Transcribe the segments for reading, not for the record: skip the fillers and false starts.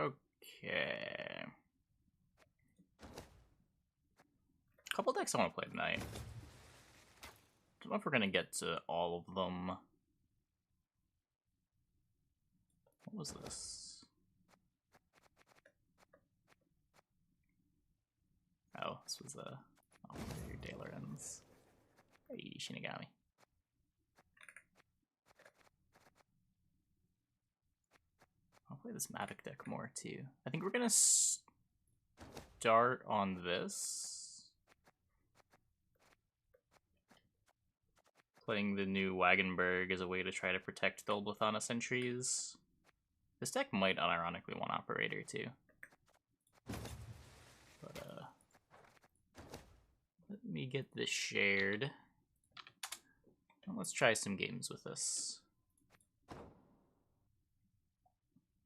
Okay. Couple decks I want to play tonight. Don't know if we're gonna get to all of them. What was this? Oh, this was your Dalerens. Hey, Shinigami. I'll play this Mavic deck more too. I think we're gonna start on this. Playing the new Wagenberg as a way to try to protect the Olblethana sentries. This deck might unironically want Operator too. But let me get this shared. And let's try some games with this.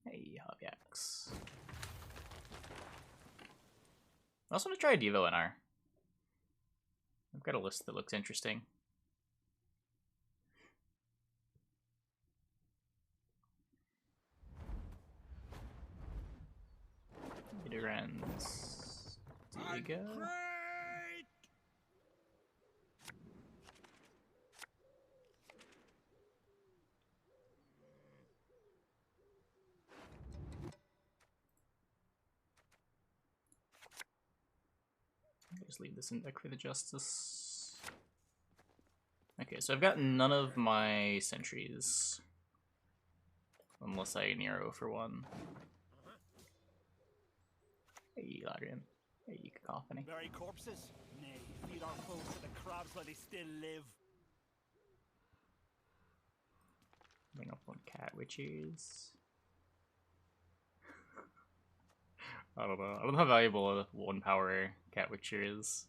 Hey, Hobyax. I also want to try Devo NR. I've got a list that looks interesting. Nidoran's Diga. Just leave this in deck for the Justice. Okay, so I've got none of my sentries. Unless I Nero for one. Hey, Ladrian. Hey, Cacophony. Bury corpses? Nay, feed our foes to the crabs while they still live. Bring up one Cat Witches. I don't know. I don't know how valuable a 1-power Cat Witcher is.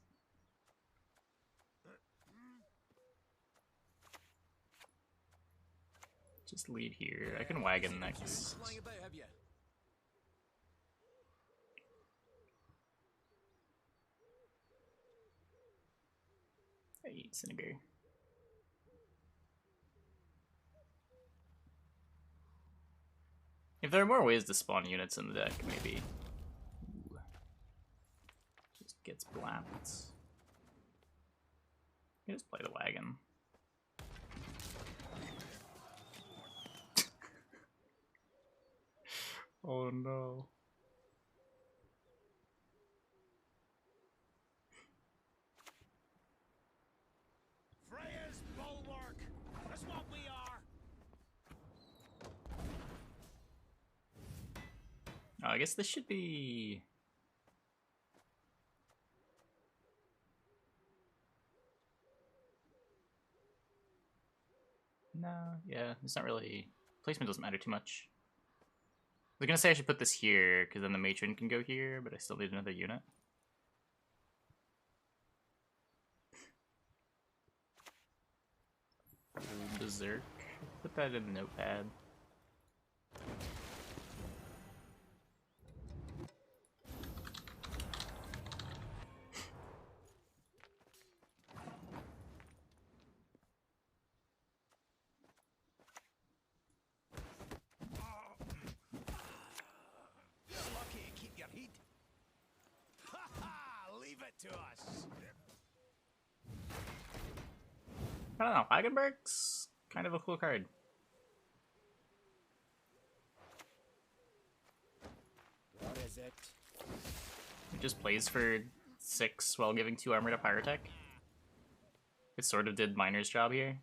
Just lead here. I can Wagon next. Hey, Cinebear. If there are more ways to spawn units in the deck, maybe. Ooh. Just gets blapped. You can just play the Wagon. Oh no. Freya's bulwark! That's what we are! Oh, I guess this should be... No, yeah, it's not really... Placement doesn't matter too much. I was gonna say I should put this here, because then the Matron can go here, but I still need another unit. Berserk. Put that in the notepad. You're lucky to keep your heat. Ha ha! Leave it to us! I don't know, Wagenberg's kind of a cool card. What is it? It just plays for 6 while giving 2 armor to Pyrotech. It sort of did Miner's job here.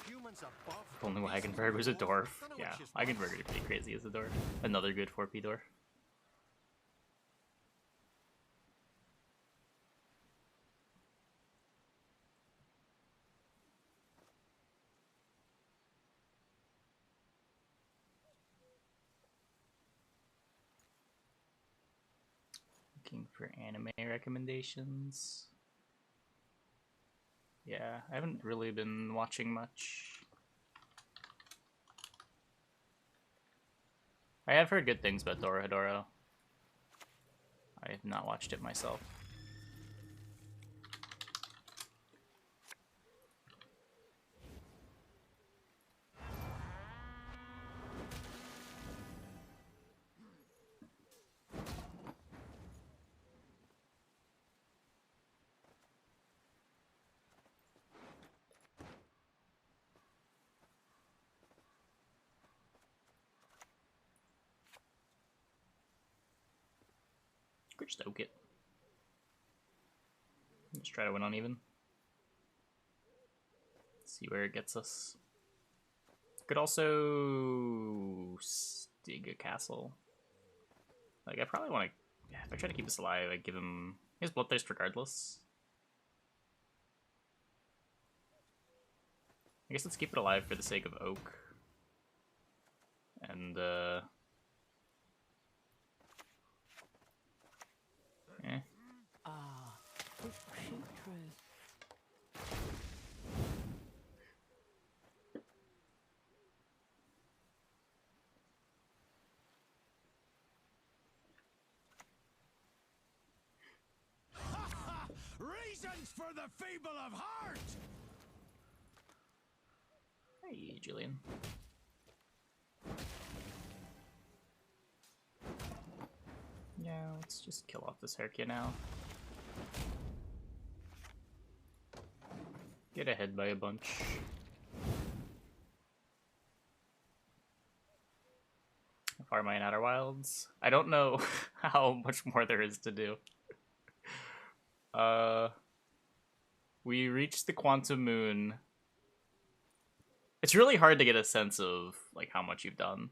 Humans above. If only Wagenberg was a dwarf. Yeah, Wagenberg is pretty crazy as a dwarf. Another good 4P dwarf. Looking for anime recommendations. Yeah, I haven't really been watching much. I have heard good things about Dorohedoro. I have not watched it myself. Could just oak it. Let's try to win uneven. See where it gets us. Could also Stig a castle. Like, I probably want to... Yeah, if I try to keep this alive, I give him... He has Bloodthirst regardless. I guess let's keep it alive for the sake of oak. And, eh. Ah, it's putrid. Reasons for the feeble of heart! Hey, Julian. Yeah, let's just kill off this Herkia now. Get ahead by a bunch. How far am I in Outer Wilds? I don't know how much more there is to do. We reached the Quantum Moon. It's really hard to get a sense of like how much you've done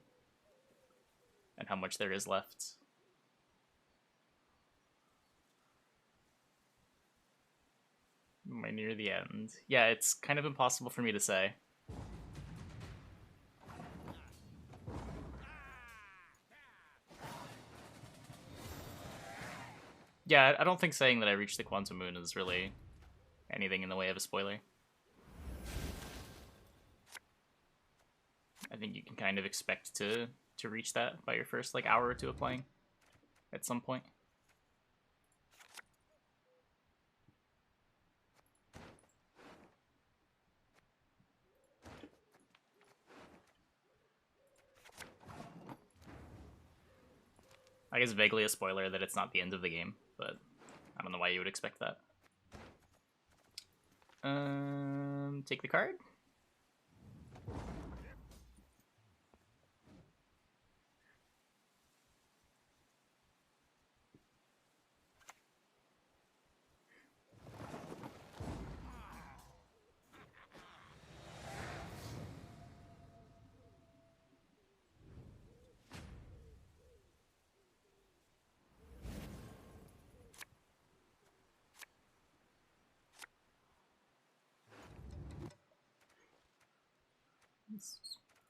and how much there is left. Am I near the end? Yeah, it's kind of impossible for me to say. Yeah, I don't think saying that I reached the Quantum Moon is really anything in the way of a spoiler. I think you can kind of expect to reach that by your first like hour or two of playing at some point. I guess vaguely a spoiler that it's not the end of the game, but I don't know why you would expect that. Take the card.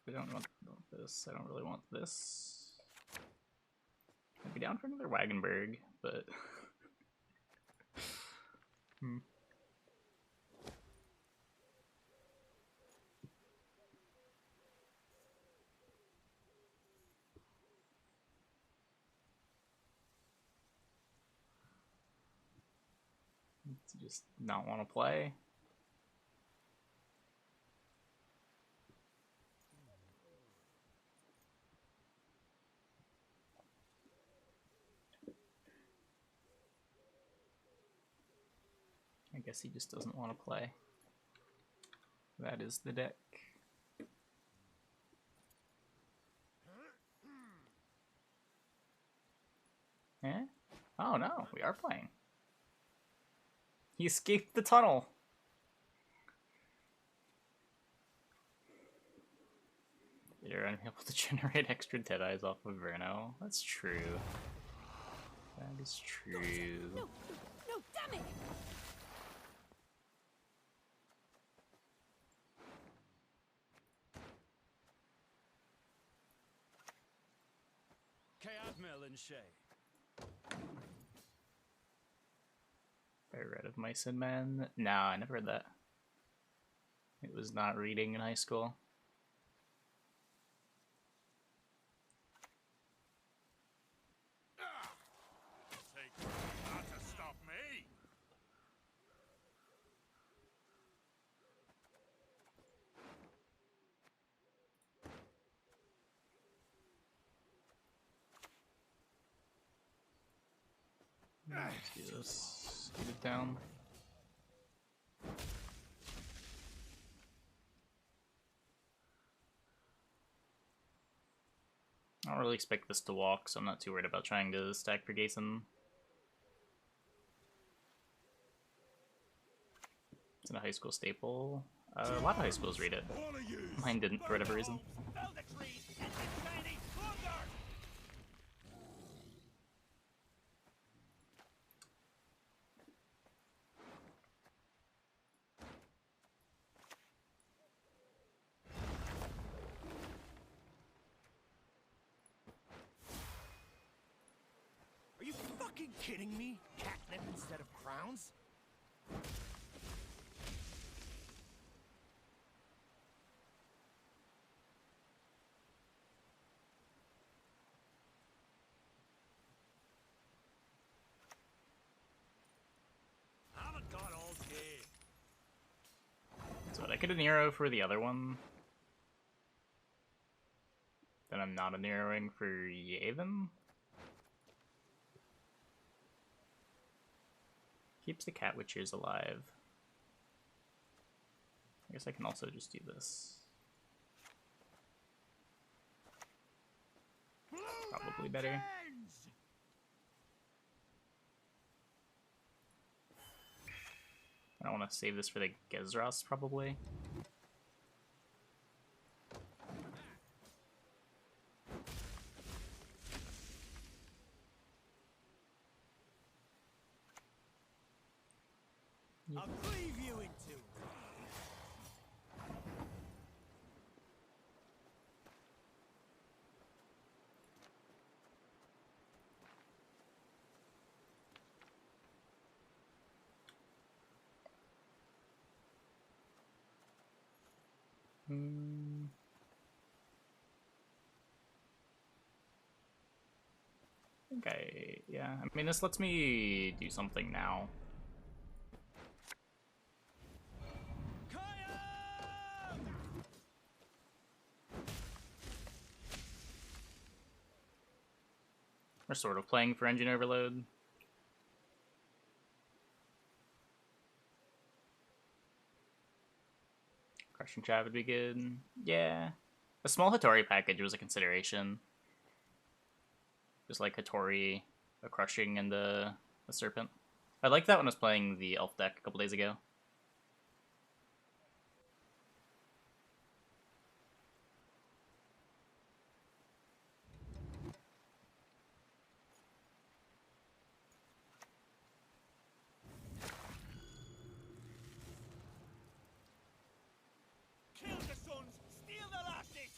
I don't want this. I don't really want this. I'd be down for another Wagenberg, but to just not want to play. I guess he just doesn't want to play. That is the deck. Eh? Oh no, we are playing. He escaped the tunnel. You're unable to generate extra Deadeyes off of Verno. That's true. That is true. No, damn it! Chaos and Shay. I read of Mice and Men. No, I never read that. It was not reading in high school. Take Let's do this. Get it down. I don't really expect this to walk, so I'm not too worried about trying to stack Pergason. It's a high school staple. A lot of high schools read it. Mine didn't for whatever reason. Are you fucking kidding me? Catnip instead of crowns? Haven't got all day. So I could have Nero for the other one. Then I'm not a Neroing for Yavin. Keeps the Cat Witchers alive. I guess I can also just do this. Probably better. I don't want to save this for the Gezras, probably. I'll cleave you in two. Okay, yeah. I mean, this lets me do something now. We're sort of playing for Engine Overload. Crushing Trap would be good. Yeah. A small Hattori package was a consideration. Just like Hattori, a Crushing, and a Serpent. I liked that when I was playing the Elf deck a couple days ago. Kill the sons, steal the lasses.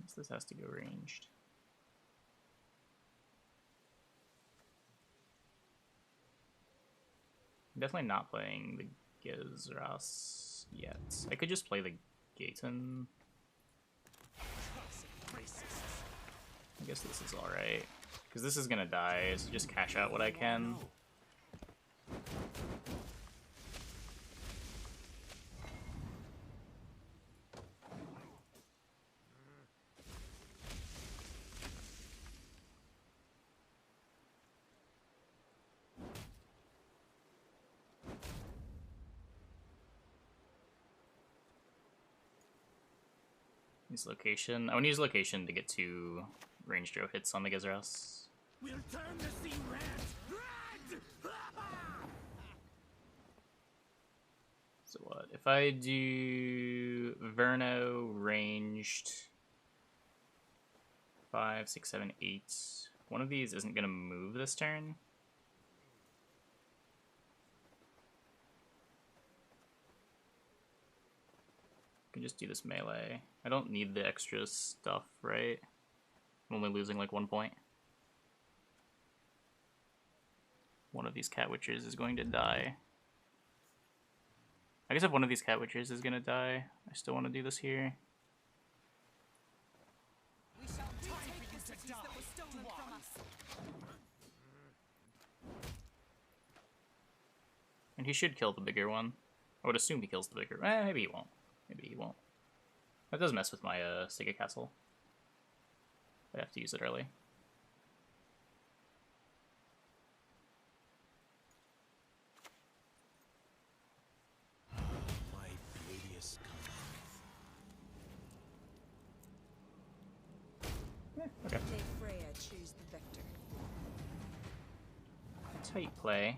Guess this has to go ranged. I'm definitely not playing the Gezras yet. I could just play the Gaten. I guess this is alright. Because this is gonna die, so just cash out what I can. Use location. I want to use location to get 2 ranged draw hits on the Gezras. We'll turn the sea red! Red! So what? If I do Verno ranged 5, 6, 7, 8, one of these isn't gonna move this turn. I can just do this melee. I don't need the extra stuff, right? I'm only losing like 1 point. One of these Cat Witchers is going to die. I guess if one of these Cat Witchers is gonna die, I still want to do this here. We shall time for you to die! And he should kill the bigger one. I would assume he kills the bigger. Maybe he won't. Maybe he won't. That does mess with my Sega Castle. I have to use it early. My beauteous Okay. Let Freya choose the victor. Tight play.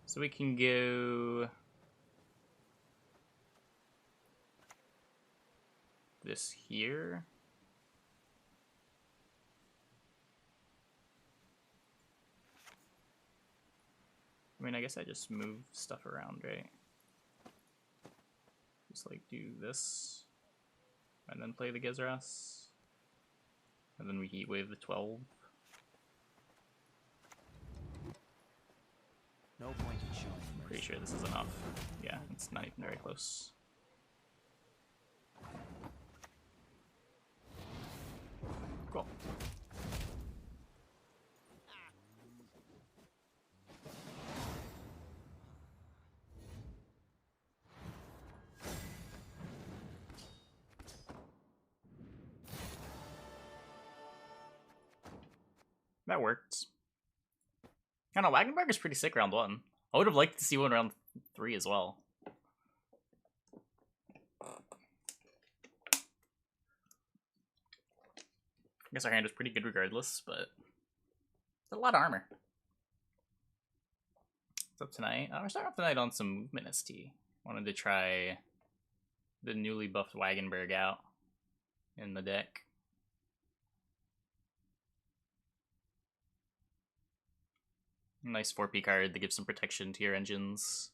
So we can go this here. I mean, I guess I just move stuff around, right? Just like do this, and then play the Gizras, and then we heat wave the 12. No point in showing mercy. Pretty sure this is enough. Yeah, it's not even very close. Cool. That worked. I don't know, Wagenberg is pretty sick round 1. I would have liked to see one round 3 as well. I guess our hand was pretty good regardless, but a lot of armor. What's up tonight? We're starting off tonight on some movement ST. Wanted to try the newly buffed Wagenberg out in the deck. Nice 4P card that gives some protection to your engines.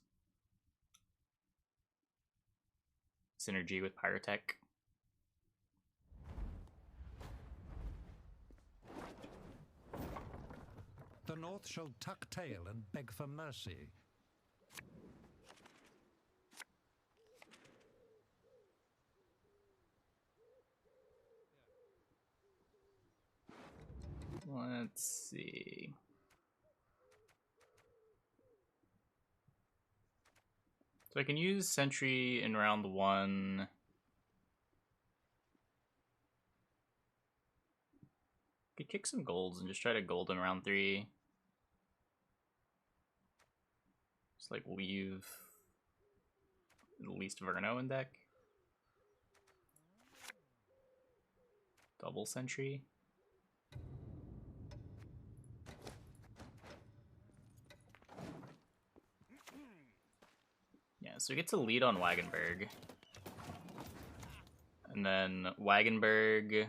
Synergy with Pyrotech. The North shall tuck tail and beg for mercy. Let's see. So I can use Sentry in round 1. Could kick some golds and just try to gold in round 3. Just like leave at least Verno in deck. Double Sentry. Yeah, so we get to lead on Wagenberg. And then Wagenberg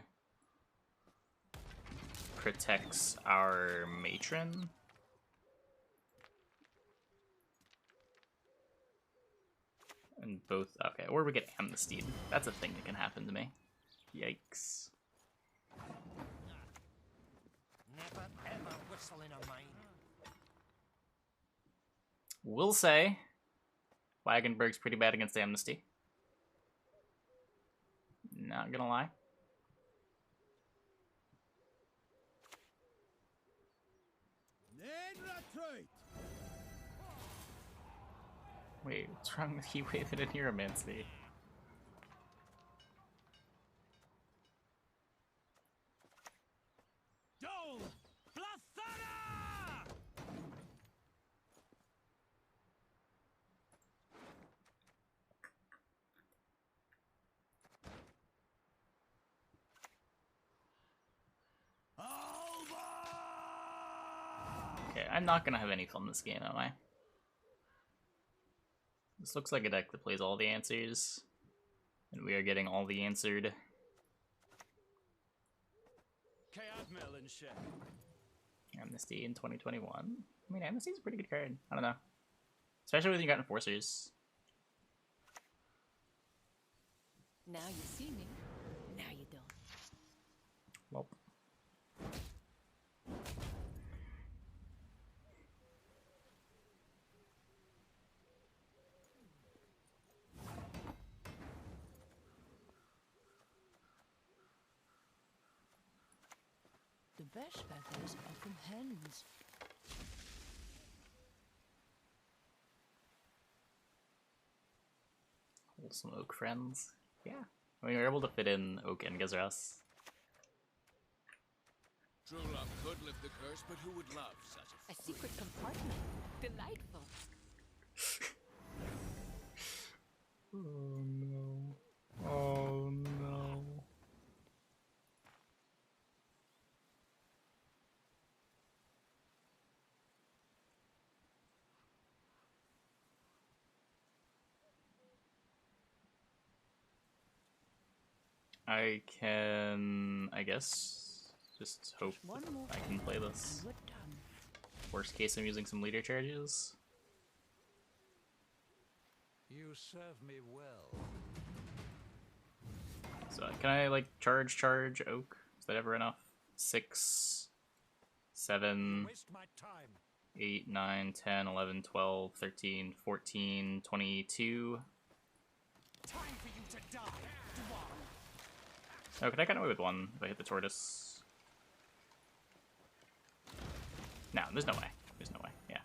protects our Matron. And both, okay, or we get amnestied. That's a thing that can happen to me. Yikes. Never ever whistle in a mine. Will say, Wagenberg's pretty bad against Amnesty. Not gonna lie. Wait, what's wrong with Heat Wave and Neuromancy? Dole! Blathana! Okay, I'm not gonna have any fun this game, am I? This looks like a deck that plays all the answers, and we are getting all the answered. Amnesty in 2021. I mean, Amnesty's a pretty good card. I don't know. Especially when you got Enforcers. Now you see me. Now you don't. Well. The best feathers are from hens. Some Oak friends. Yeah. I mean, we're able to fit in Oak and Gazras. True love could lift the curse, but who would love such a A secret compartment. Delightful. Oh no. Oh no. I can, I guess, just hope One more I can play this. and we're done. Worst case, I'm using some leader charges. You serve me well. So can I like charge Oak? Is that ever enough? 6, 7, Waste my time. 8, 9, 10, 11, 12, 13, 14, 22. time for you to die. Oh, can I get away with 1 if I hit the tortoise? No, there's no way. There's no way, yeah.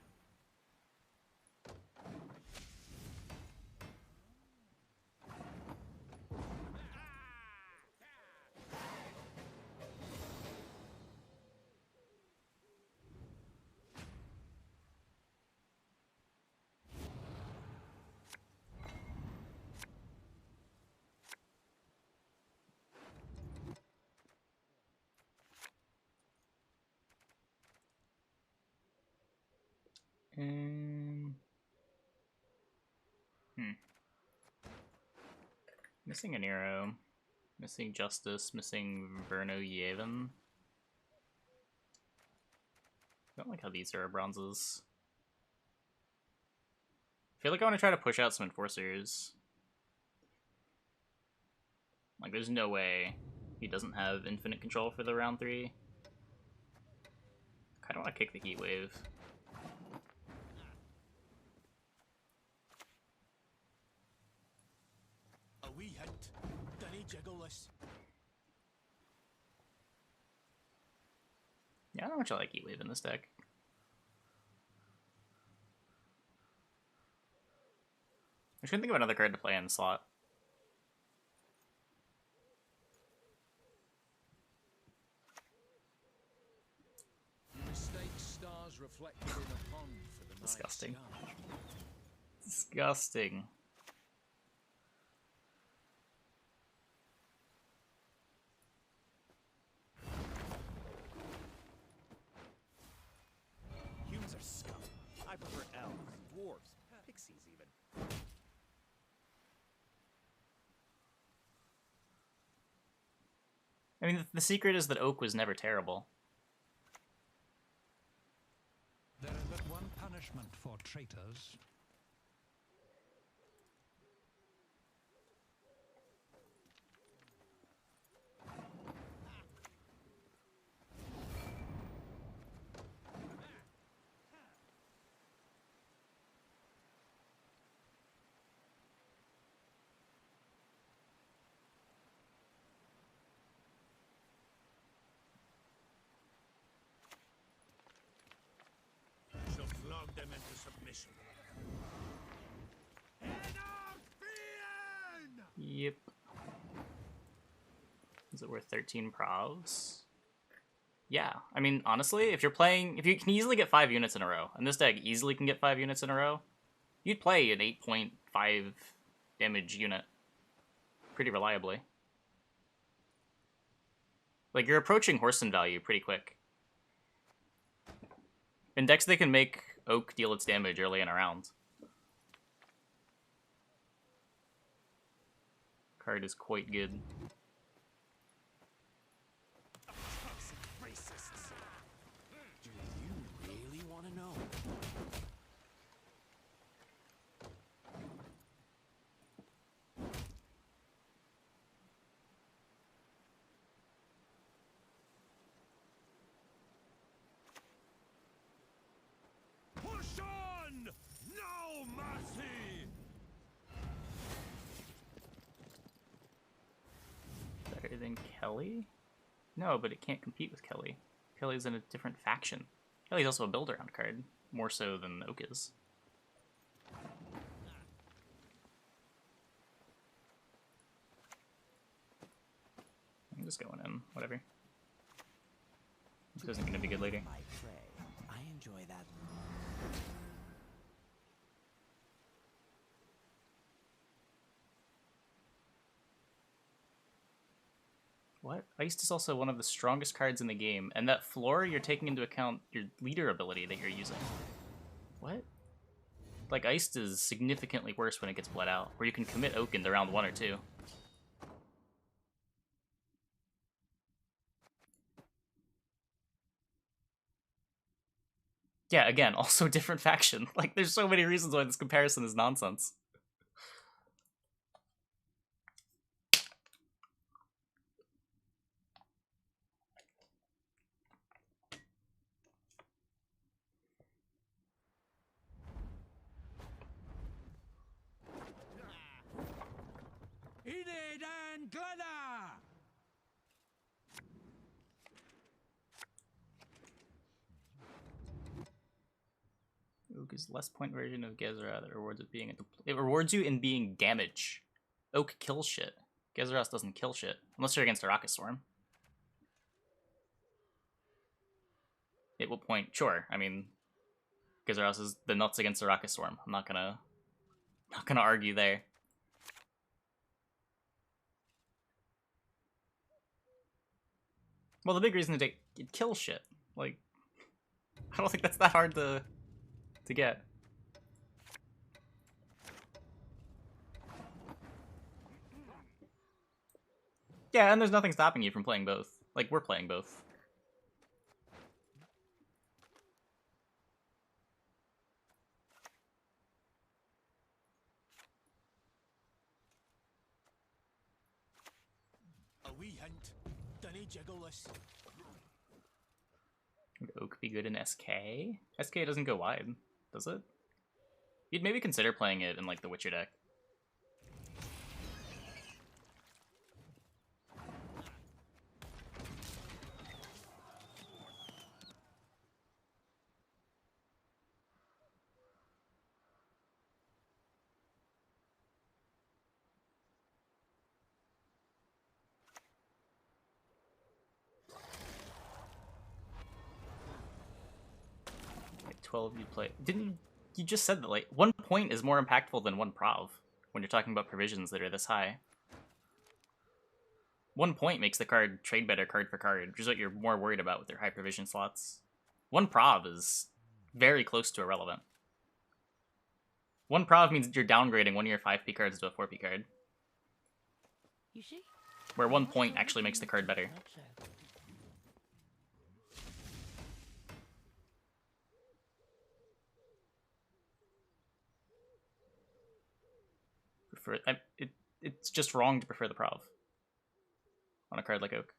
Missing a Nero. Missing Justice. Missing Verno Yevon. I don't like how these are bronzes. I feel like I want to try to push out some Enforcers. Like, there's no way he doesn't have infinite control for the round 3. Kinda want to kick the Heat Wave. A wee hint. Dunny jiggleless. Yeah, I don't know much I like Heat Wave in this deck. I should think of another card to play in the slot. Mistake stars reflected in a pond for the night Disgusting. sky. Disgusting. Humans are scum. I prefer elves, dwarves, pixies even. I mean, the secret is that Oak was never terrible. There is but one punishment for traitors. Shall flog them into submission. Yep. Is it worth 13 provs? Yeah. I mean, honestly, if you can easily get 5 units in a row, and this deck easily can get 5 units in a row, you'd play an 8.5 damage unit pretty reliably. Like, you're approaching Horson value pretty quick. In decks, they can make Oak deal its damage early in a round. Card is quite good. Racists. Do you really want to know? Push on! No mercy! Better than Kelly? No, but it can't compete with Kelly. Kelly's in a different faction. Kelly's also a build-around card, more so than Oak is. I'm just going in, whatever. This isn't gonna be good later. My prey. I enjoy that. What? Iced is also one of the strongest cards in the game, and that floor, you're taking into account your leader ability that you're using. What? Like, Iced is significantly worse when it gets bled out, where you can commit Oak into round 1 or 2. Yeah, again, also different faction. Like, there's so many reasons why this comparison is nonsense. Enid and Glenna! Oak is less point version of Gezra that rewards it being it rewards you in being damage. Oak kills shit. Gezras doesn't kill shit. Unless you're against a Rocket Storm. It will point, sure. I mean, Gezras is the nuts against a Rocket Storm. I'm not gonna argue there. Well, the big reason to it kills shit. Like, I don't think that's that hard to get. Yeah, and there's nothing stopping you from playing both. Like, we're playing both. A wee hint. Dunny jiggle this. Would Oak be good in SK? SK doesn't go wide, does it? You'd maybe consider playing it in, like, the Witcher deck. Like 12 you'd play. Didn't you just said that, like, 1 point is more impactful than 1 prov when you're talking about provisions that are this high. 1 point makes the card trade better card for card, which is what you're more worried about with your high provision slots. 1 prov is very close to irrelevant. 1 prov means that you're downgrading one of your 5p cards to a 4p card, You see? where 1 point actually makes the card better. Thought so. It's just wrong to prefer the prov on a card like Oak.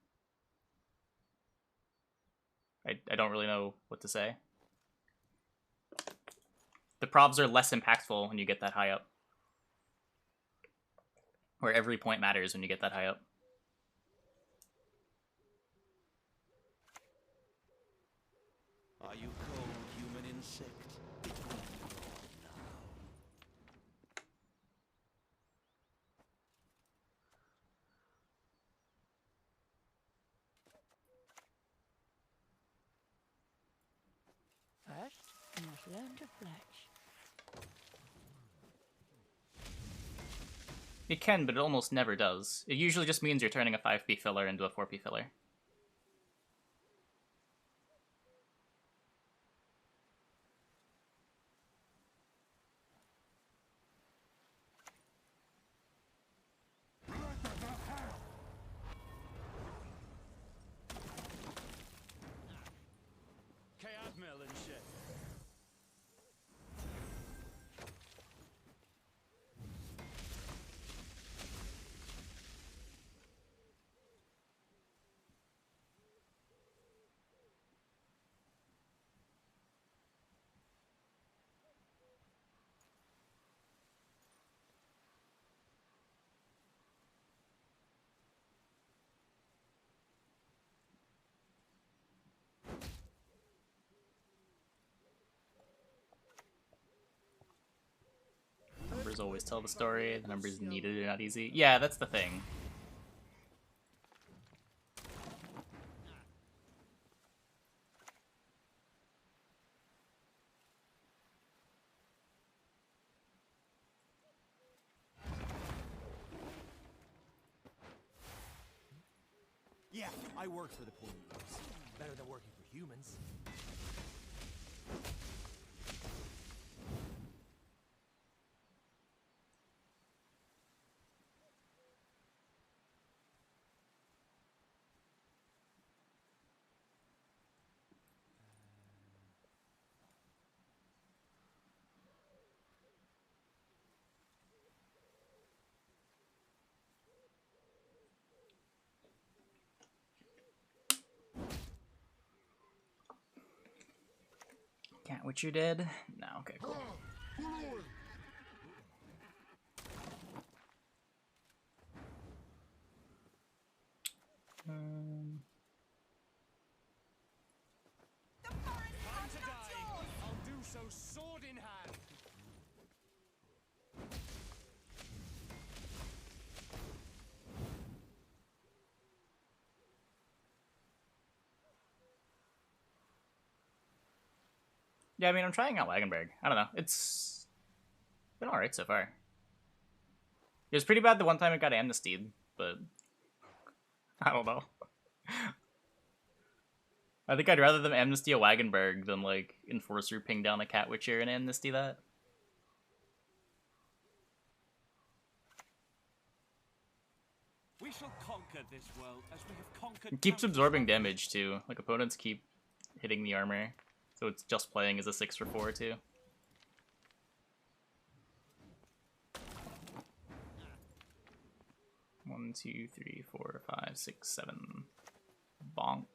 I don't really know what to say. The provs are less impactful when you get that high up. Where every point matters when you get that high up. Are you cold, human insect? First, you must learn to fletch. It can, but it almost never does. It usually just means you're turning a 5p filler into a 4p filler. Cadmiel and shit. Numbers always tell the story. The numbers needed are not easy. Yeah, that's the thing. Yeah, I work for the Ponies. Better than working for humans. Cat Witcher dead? No, okay, cool. Time to die. I'll do so sword in hand. Yeah, I mean, I'm trying out Wagenberg. I don't know. It's been alright so far. It was pretty bad the one time it got amnestied, but I don't know. I think I'd rather them amnesty a Wagenberg than, like, Enforcer ping down a Cat Witcher and amnesty that. We shall conquer this world as we have conquered. It keeps countless absorbing others. damage, too. Like, opponents keep hitting the armor, so it's just playing as a 6 for 4, too. One, two, three, 4, 5, 6, 7. Bonk.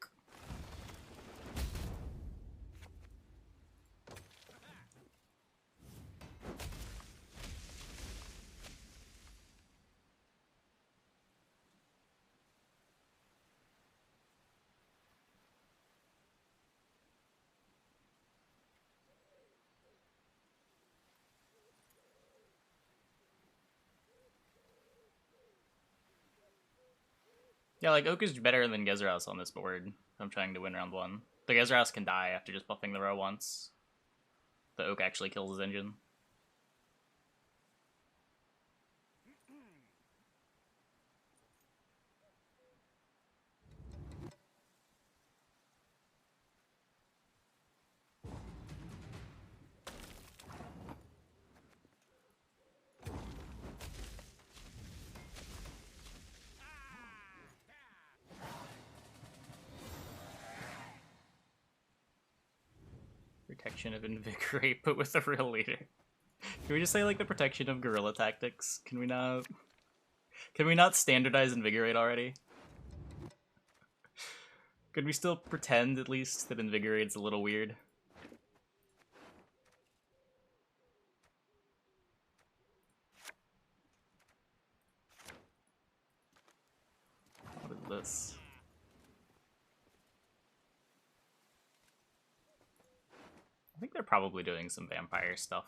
Yeah, like, Oak is better than Gezeras on this board if I'm trying to win round 1. The Gezeras can die after just buffing the row once. The Oak actually kills his engine. Protection of Invigorate, but with a real leader. Can we just say, like, the protection of guerrilla tactics? Can we not standardize Invigorate already? Could we still pretend, at least, that Invigorate's a little weird? What is this? I think they're probably doing some vampire stuff.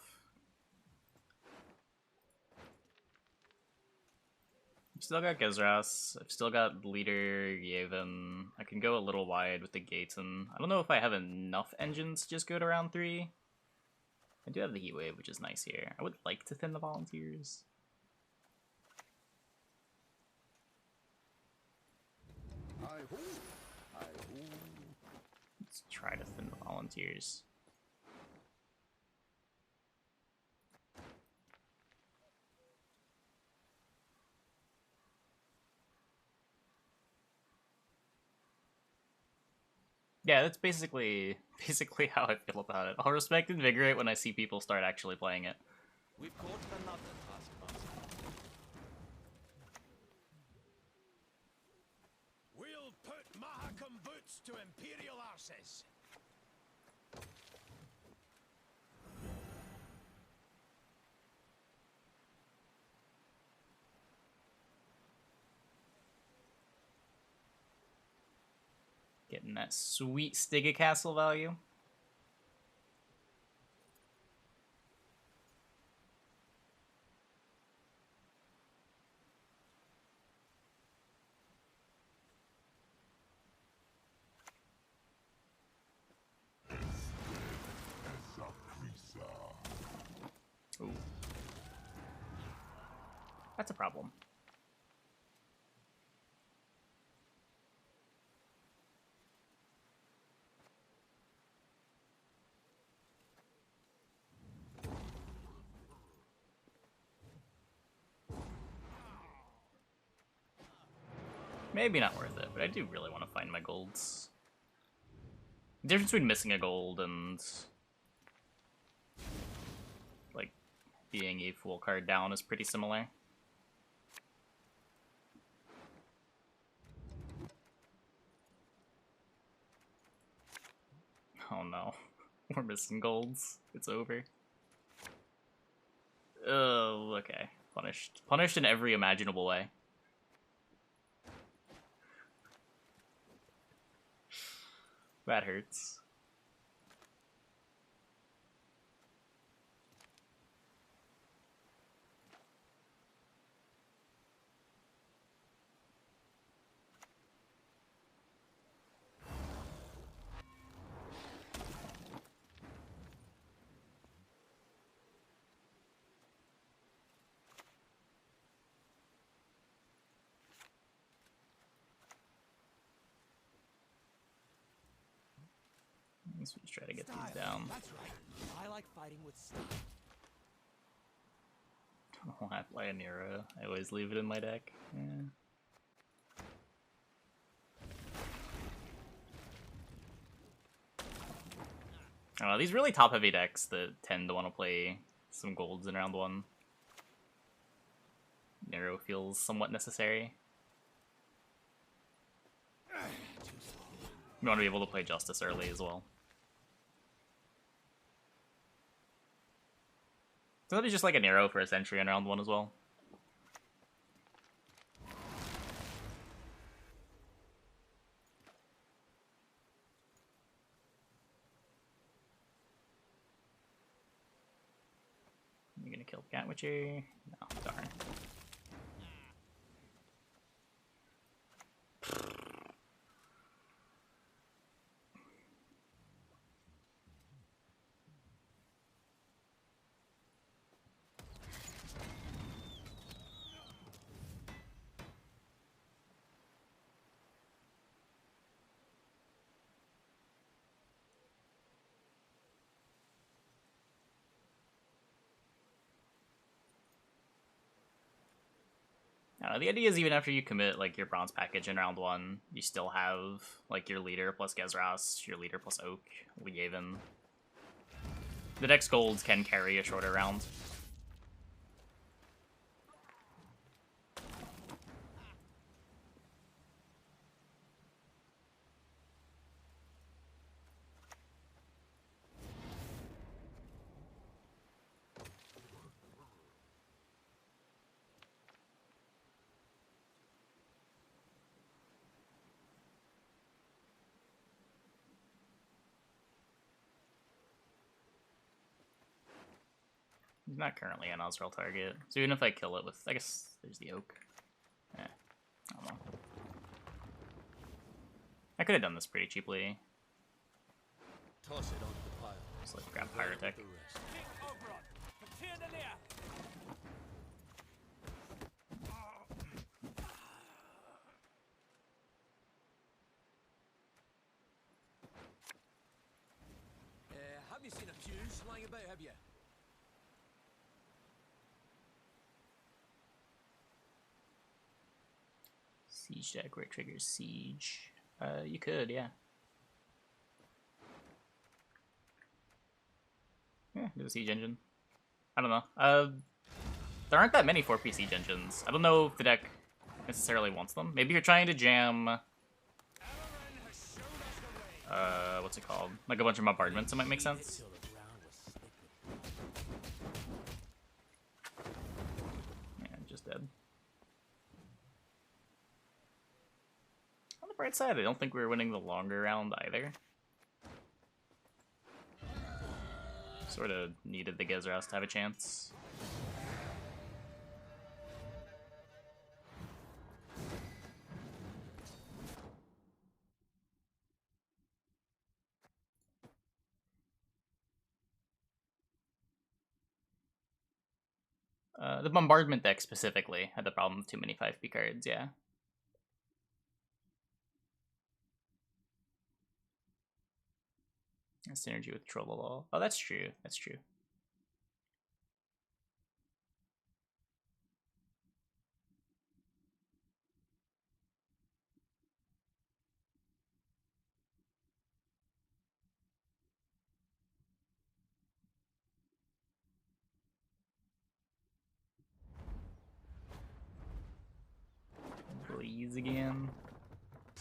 I've still got Gezeras. I've still got Leader, Yevon. I can go a little wide with the Gaten. I don't know if I have enough engines to just go to round 3. I do have the Heatwave, which is nice here. I would like to thin the Volunteers. Let's try to thin the Volunteers. Yeah, that's basically how I feel about it. I'll respect Invigorate when I see people start actually playing it. We've caught another taskmaster. We'll put Mahakam boots to Imperial arses. Getting that sweet Stiga Castle value. Ooh. That's a problem. Maybe not worth it, but I do really want to find my golds. The difference between missing a gold and like being a full card down is pretty similar. Oh no, we're missing golds. It's over. Oh, okay. Punished. Punished in every imaginable way. That hurts. Let's just try to get these down. That's right. I like fighting with style. I don't know why I play a Nero. I always leave it in my deck. Yeah. I don't know, these really top-heavy decks that tend to want to play some golds in round one. Nero feels somewhat necessary. You want to be able to play Justice early as well. So that'd be just like a Nero for a Sentry in round one as well. You're gonna kill Cat Witcher? No, darn. The idea is even after you commit like your bronze package in round one, you still have like your leader plus Gezras, your leader plus Oak, Leaven. The deck's golds can carry a shorter round. He's not currently an Osrel target, so even if I kill it with, I guess there's the Oak. I don't know. I could have done this pretty cheaply. Toss it onto the pile. Just like grab Pyrotech. Have you seen a fuse lying about, have you? Siege deck where it triggers Siege. You could, yeah. Yeah, do the Siege engine. I don't know. There aren't that many 4P Siege engines. I don't know if the deck necessarily wants them. Maybe you're trying to jam... what's it called? Like a bunch of bombardments, it might make sense. Yeah, just dead. On the bright side, I don't think we were winning the longer round either. Sort of needed the Gezras to have a chance. The bombardment deck specifically had the problem with too many 5P cards, yeah. Synergy with Trollolol. Oh, that's true. That's true.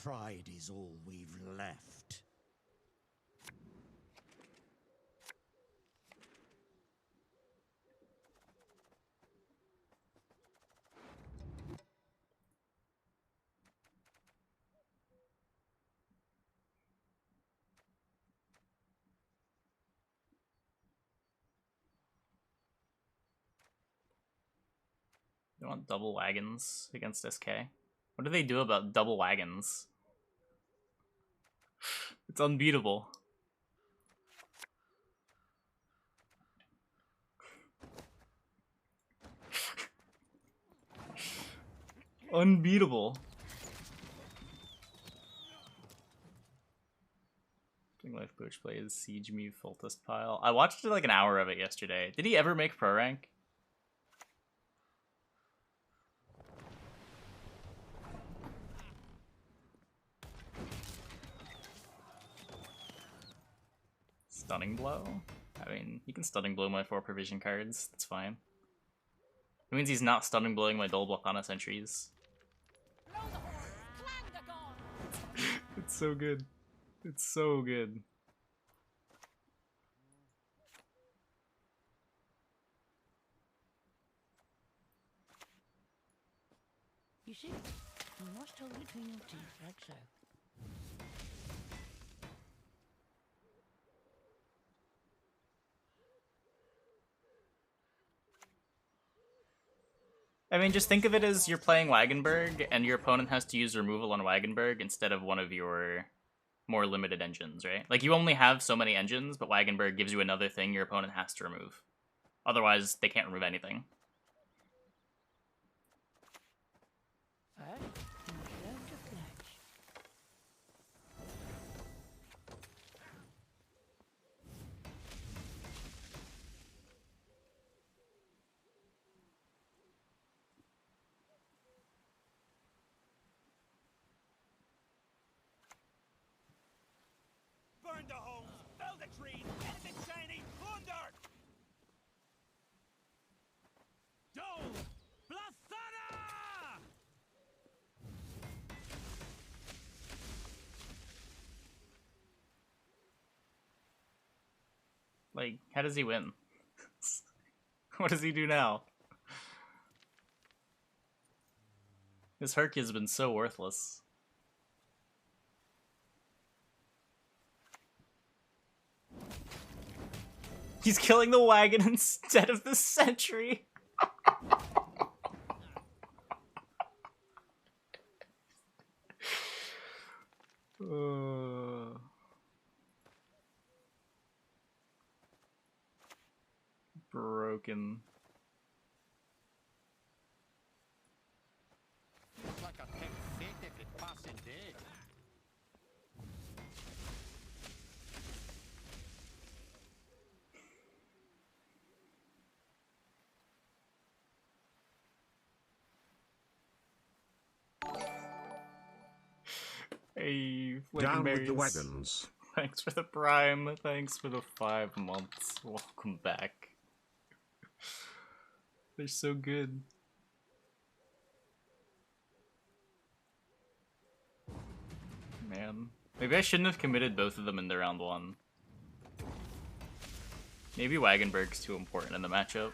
Pride is all we've left. You want double wagons against SK? What do they do about double wagons? It's unbeatable. Unbeatable. Life Coach plays Siege Me Fultus Pile. I watched like an hour of it yesterday. Did he ever make pro rank? Stunning Blow? I mean, he can Stunning Blow my 4 provision cards. That's fine. It means he's not Stunning Blowing my Dole Blakana sentries. It's so good. It's so good. You see, you must hold between your teeth like so. I mean, just think of it as you're playing Wagenberg, and your opponent has to use removal on Wagenberg instead of one of your more limited engines, right? Like, you only have so many engines, but Wagenberg gives you another thing your opponent has to remove. Otherwise, they can't remove anything. Burn the homes, fell the trees, anything shiny, plunder! Dole! Blasana! Like, how does he win? What does he do now? This Herky has been so worthless. He's killing the wagon instead of the sentry. Broken. Looks like a pig fit if it passing day. Hey, Down with the Berries. wagons. Thanks for the prime. Thanks for the 5 months. Welcome back. They're so good. Man. Maybe I shouldn't have committed both of them into round 1. Maybe Wagenberg's too important in the matchup.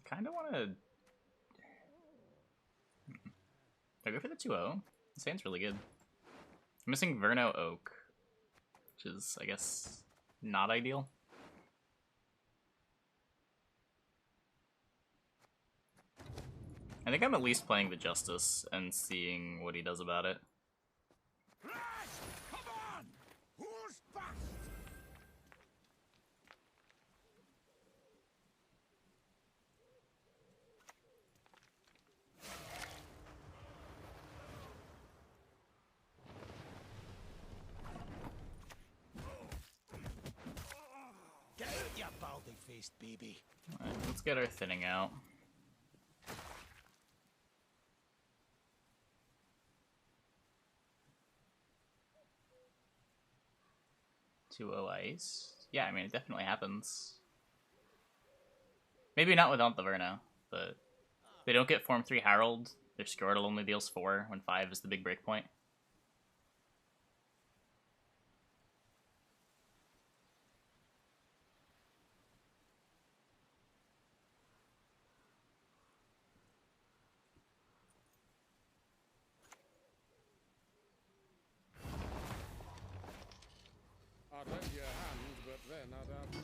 Kind of want to... I go for the 2-0. This hand's really good. I'm missing Verno Oak, which is, I guess, not ideal. I think I'm at least playing the Justice and seeing what he does about it. Rash! Come on! Who's fast? taste, baby. Alright, let's get our thinning out. Two O ice. Yeah, I mean, it definitely happens. Maybe not without the Verno, but they don't get Form 3 Herald. Their Squirtle only deals 4 when 5 is the big breakpoint. I'd lend you a hand, but then I'd have none.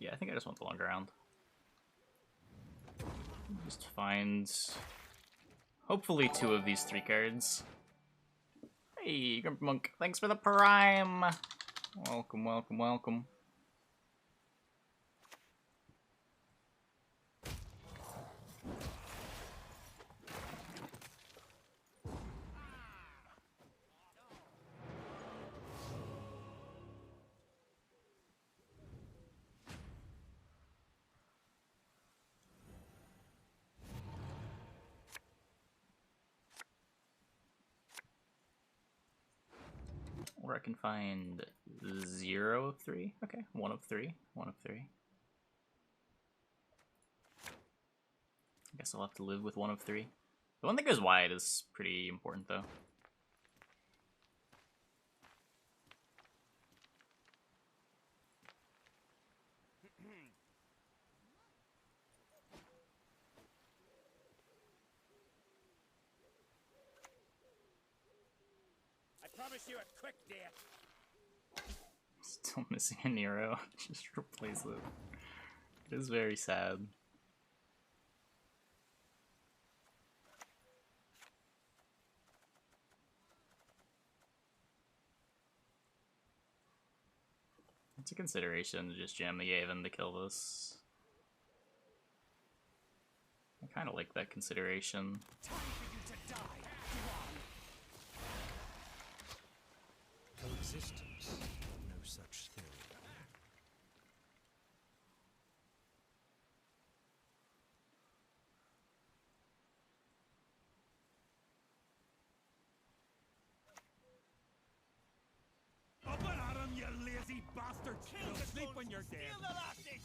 Yeah, I think I just want the longer round. Just find, hopefully, 2 of these 3 cards. Hey, Grump Monk, thanks for the prime! Welcome, welcome, welcome. Or I can find 0 of 3. Okay, 1 of 3. 1 of 3. I guess I'll have to live with 1 of 3. The one that goes wide is pretty important, though. I promise you a quick death. Still missing a Nero. Just replace it. It is very sad. It's a consideration to just jam the Yavin to kill this. I kind of like that consideration. Time for you to die. Coexistence. No such thing. Up and at him, you lazy bastards! You'll sleep when you're dead. Steal the lasses!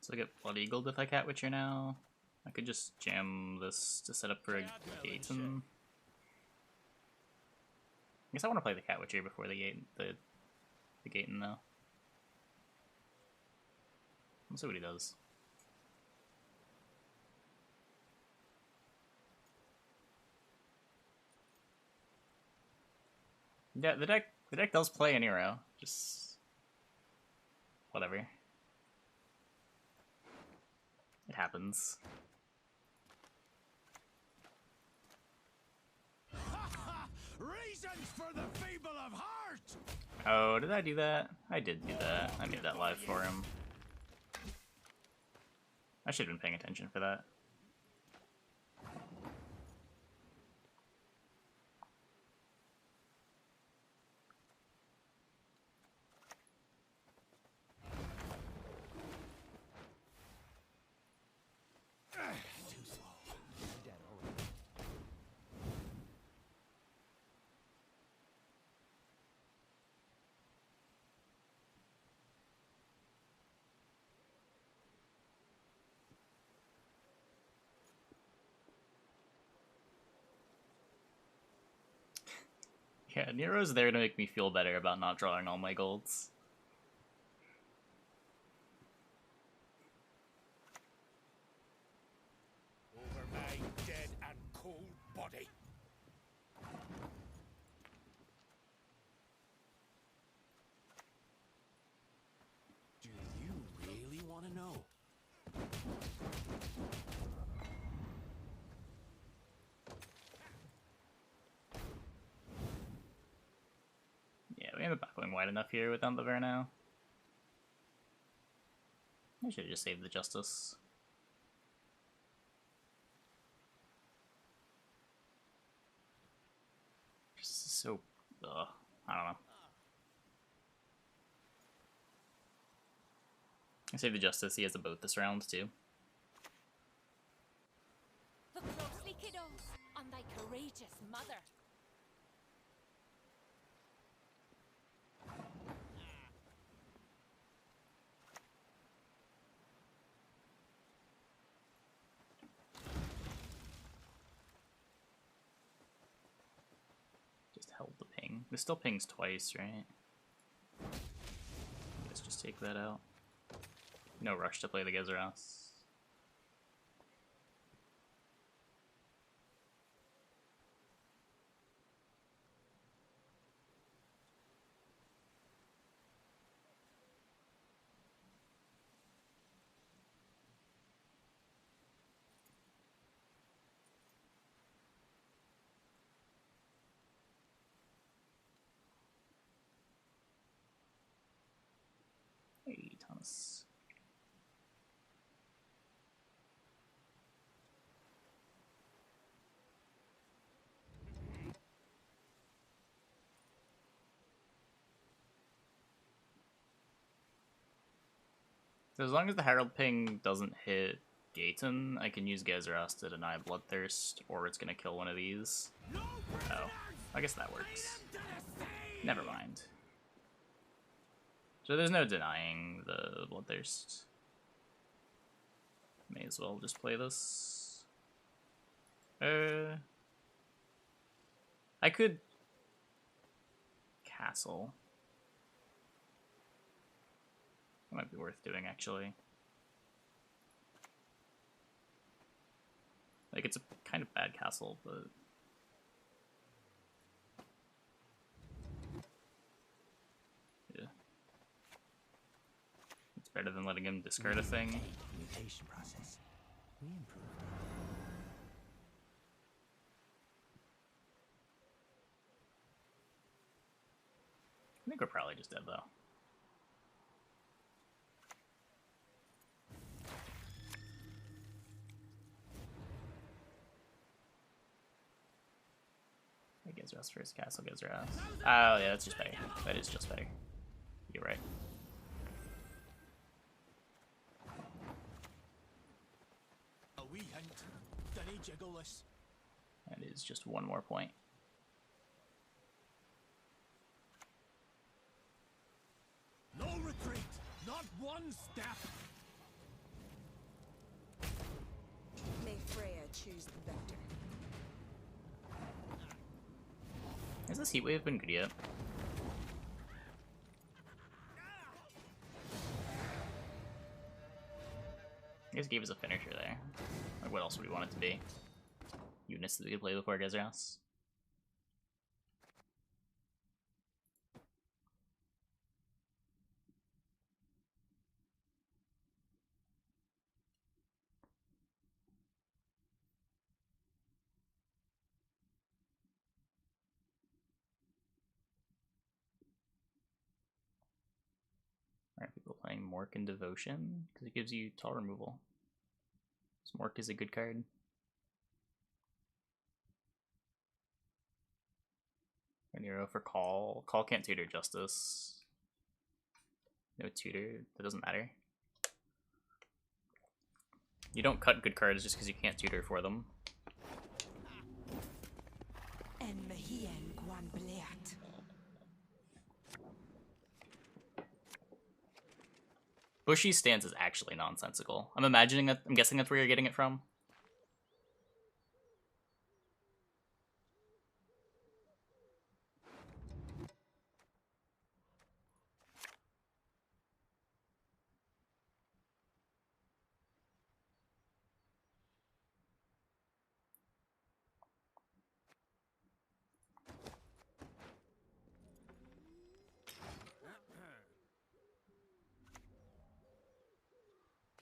So I get Blood Eagled if I Cat Witcher now. I could just jam this to set up for a Gaten. I guess I want to play the Cat Witcher before the Gaten though. Let's see what he does. Yeah, the deck does play an Nero, just whatever. It happens. Reasons for the feeble of heart! Oh, did I do that? I did do that. I made that live for him. I should have been paying attention for that. Too slow. I'm dead already. Yeah, Nero's there to make me feel better about not drawing all my golds. Over my dead and cold body. wide enough here without the Verno. I should have just saved the Justice. This is so... I don't know. I saved the Justice. He has a boat this round, too. Look closely, kiddos, on thy courageous mother. Just held the ping. This still pings twice, right? Let's just take that out. No rush to play the Gezeras. Hey, Thomas. So as long as the Herald ping doesn't hit Gaten, I can use Gezeras to deny Bloodthirst, or it's gonna kill one of these. Oh, I guess that works. Never mind. So there's no denying the Bloodthirst. May as well just play this. I could castle. That might be worth doing, actually. Like, it's a kind of bad castle, but... yeah. It's better than letting him discard a thing. Mutation process. We improved. I think we're probably just dead, though. Gezeras first, castle Gezeras. Oh yeah, that's just better. That is just better. You're right. A wee hint. Dunny jiggleless. That is just one more point. No retreat. Not one step. May Freya choose the victor. Has this heat wave been good yet? I guess gave us a finisher there. Like, what else would we want it to be? Units that we could play before Gezeras. Alright, people playing Mork and Devotion, because it gives you tall removal. So Mork is a good card. An hero for Call. Call can't tutor Justice. No tutor, that doesn't matter. You don't cut good cards just because you can't tutor for them. En Mahien Guan Bleat. Bushy's stance is actually nonsensical. I'm imagining that. I'm guessing that's where you're getting it from.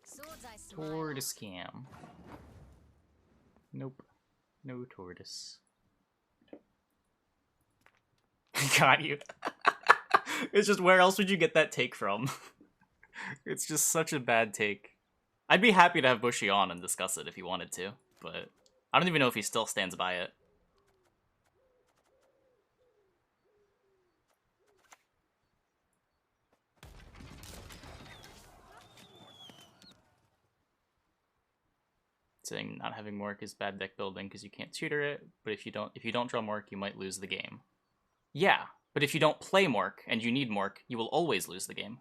Swords I smile. Tortoise scam. Nope. No tortoise. Got you. It's just, where else would you get that take from? It's just such a bad take. I'd be happy to have Bushy on and discuss it if he wanted to, but I don't even know if he still stands by it. Saying not having Mork is bad deck building because you can't tutor it, but if you don't draw Mork, you might lose the game. Yeah, but if you don't play Mork and you need Mork, you will always lose the game.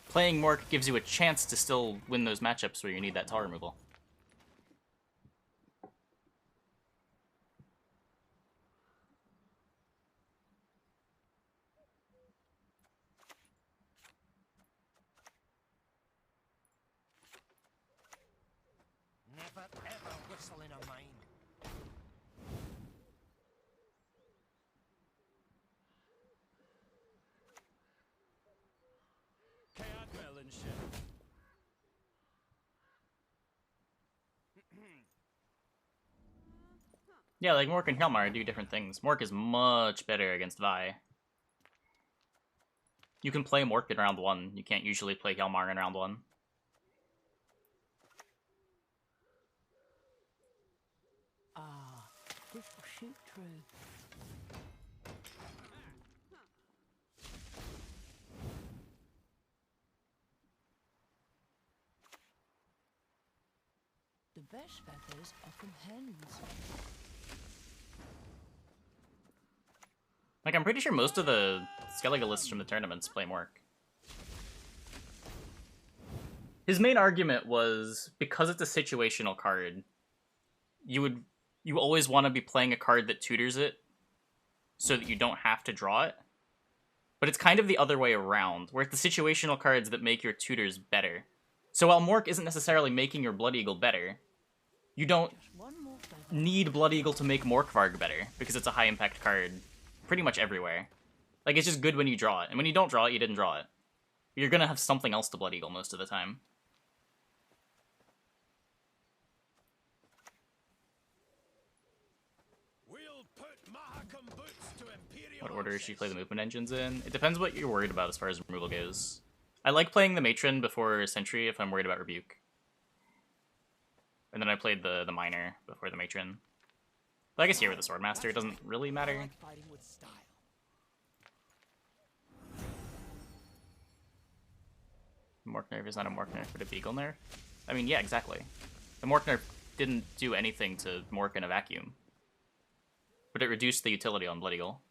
Playing Mork gives you a chance to still win those matchups where you need that tile removal. Never ever whistle in a mine. Cadwell and shit. Yeah, like Mork and Hjalmar do different things. Mork is much better against Vi. You can play Mork in round 1. You can't usually play Hjalmar in round 1. Ah, this will shoot through. The best feathers are from hens. Like, I'm pretty sure most of the Skelligalists from the tournaments play Mork. His main argument was, because it's a situational card, you always want to be playing a card that tutors it, so that you don't have to draw it. But it's kind of the other way around, where it's the situational cards that make your tutors better. So while Mork isn't necessarily making your Blood Eagle better, you don't Just one more feather. need Blood Eagle to make Morkvarg better, because it's a high impact card pretty much everywhere. Like, it's just good when you draw it, and when you don't draw it, you didn't draw it. You're gonna have something else to Blood Eagle most of the time. We'll put Mahakam boots to Imperial What order should you horses. play the movement engines in? It depends what you're worried about as far as removal goes. I like playing the Matron before Sentry if I'm worried about Rebuke. And then I played the Miner before the Matron. But I guess here with the Swordmaster, it doesn't really I matter. like fighting with style. Mork nerf is not a Mork nerf, but a Beagle nerf? I mean, yeah, exactly. The Mork nerf didn't do anything to Mork in a vacuum. But it reduced the utility on Blood Eagle.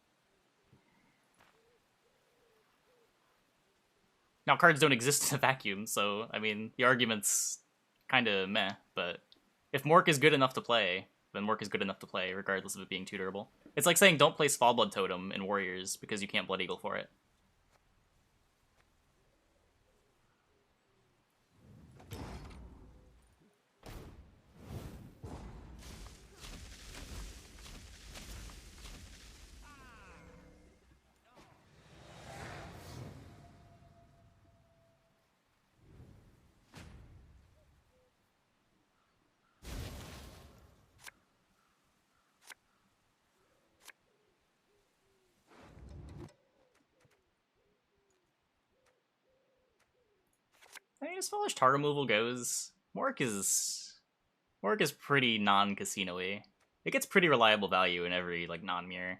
Now, cards don't exist in a vacuum, so, I mean, the argument's kinda meh, but if Mork is good enough to play, then Mork is good enough to play, regardless of it being tutorable. It's like saying don't play Svalblood Totem in Warriors because you can't Blood Eagle for it. I mean, as far as tar removal goes, Mork is pretty non-casino-y. It gets pretty reliable value in every, like, non-mirror.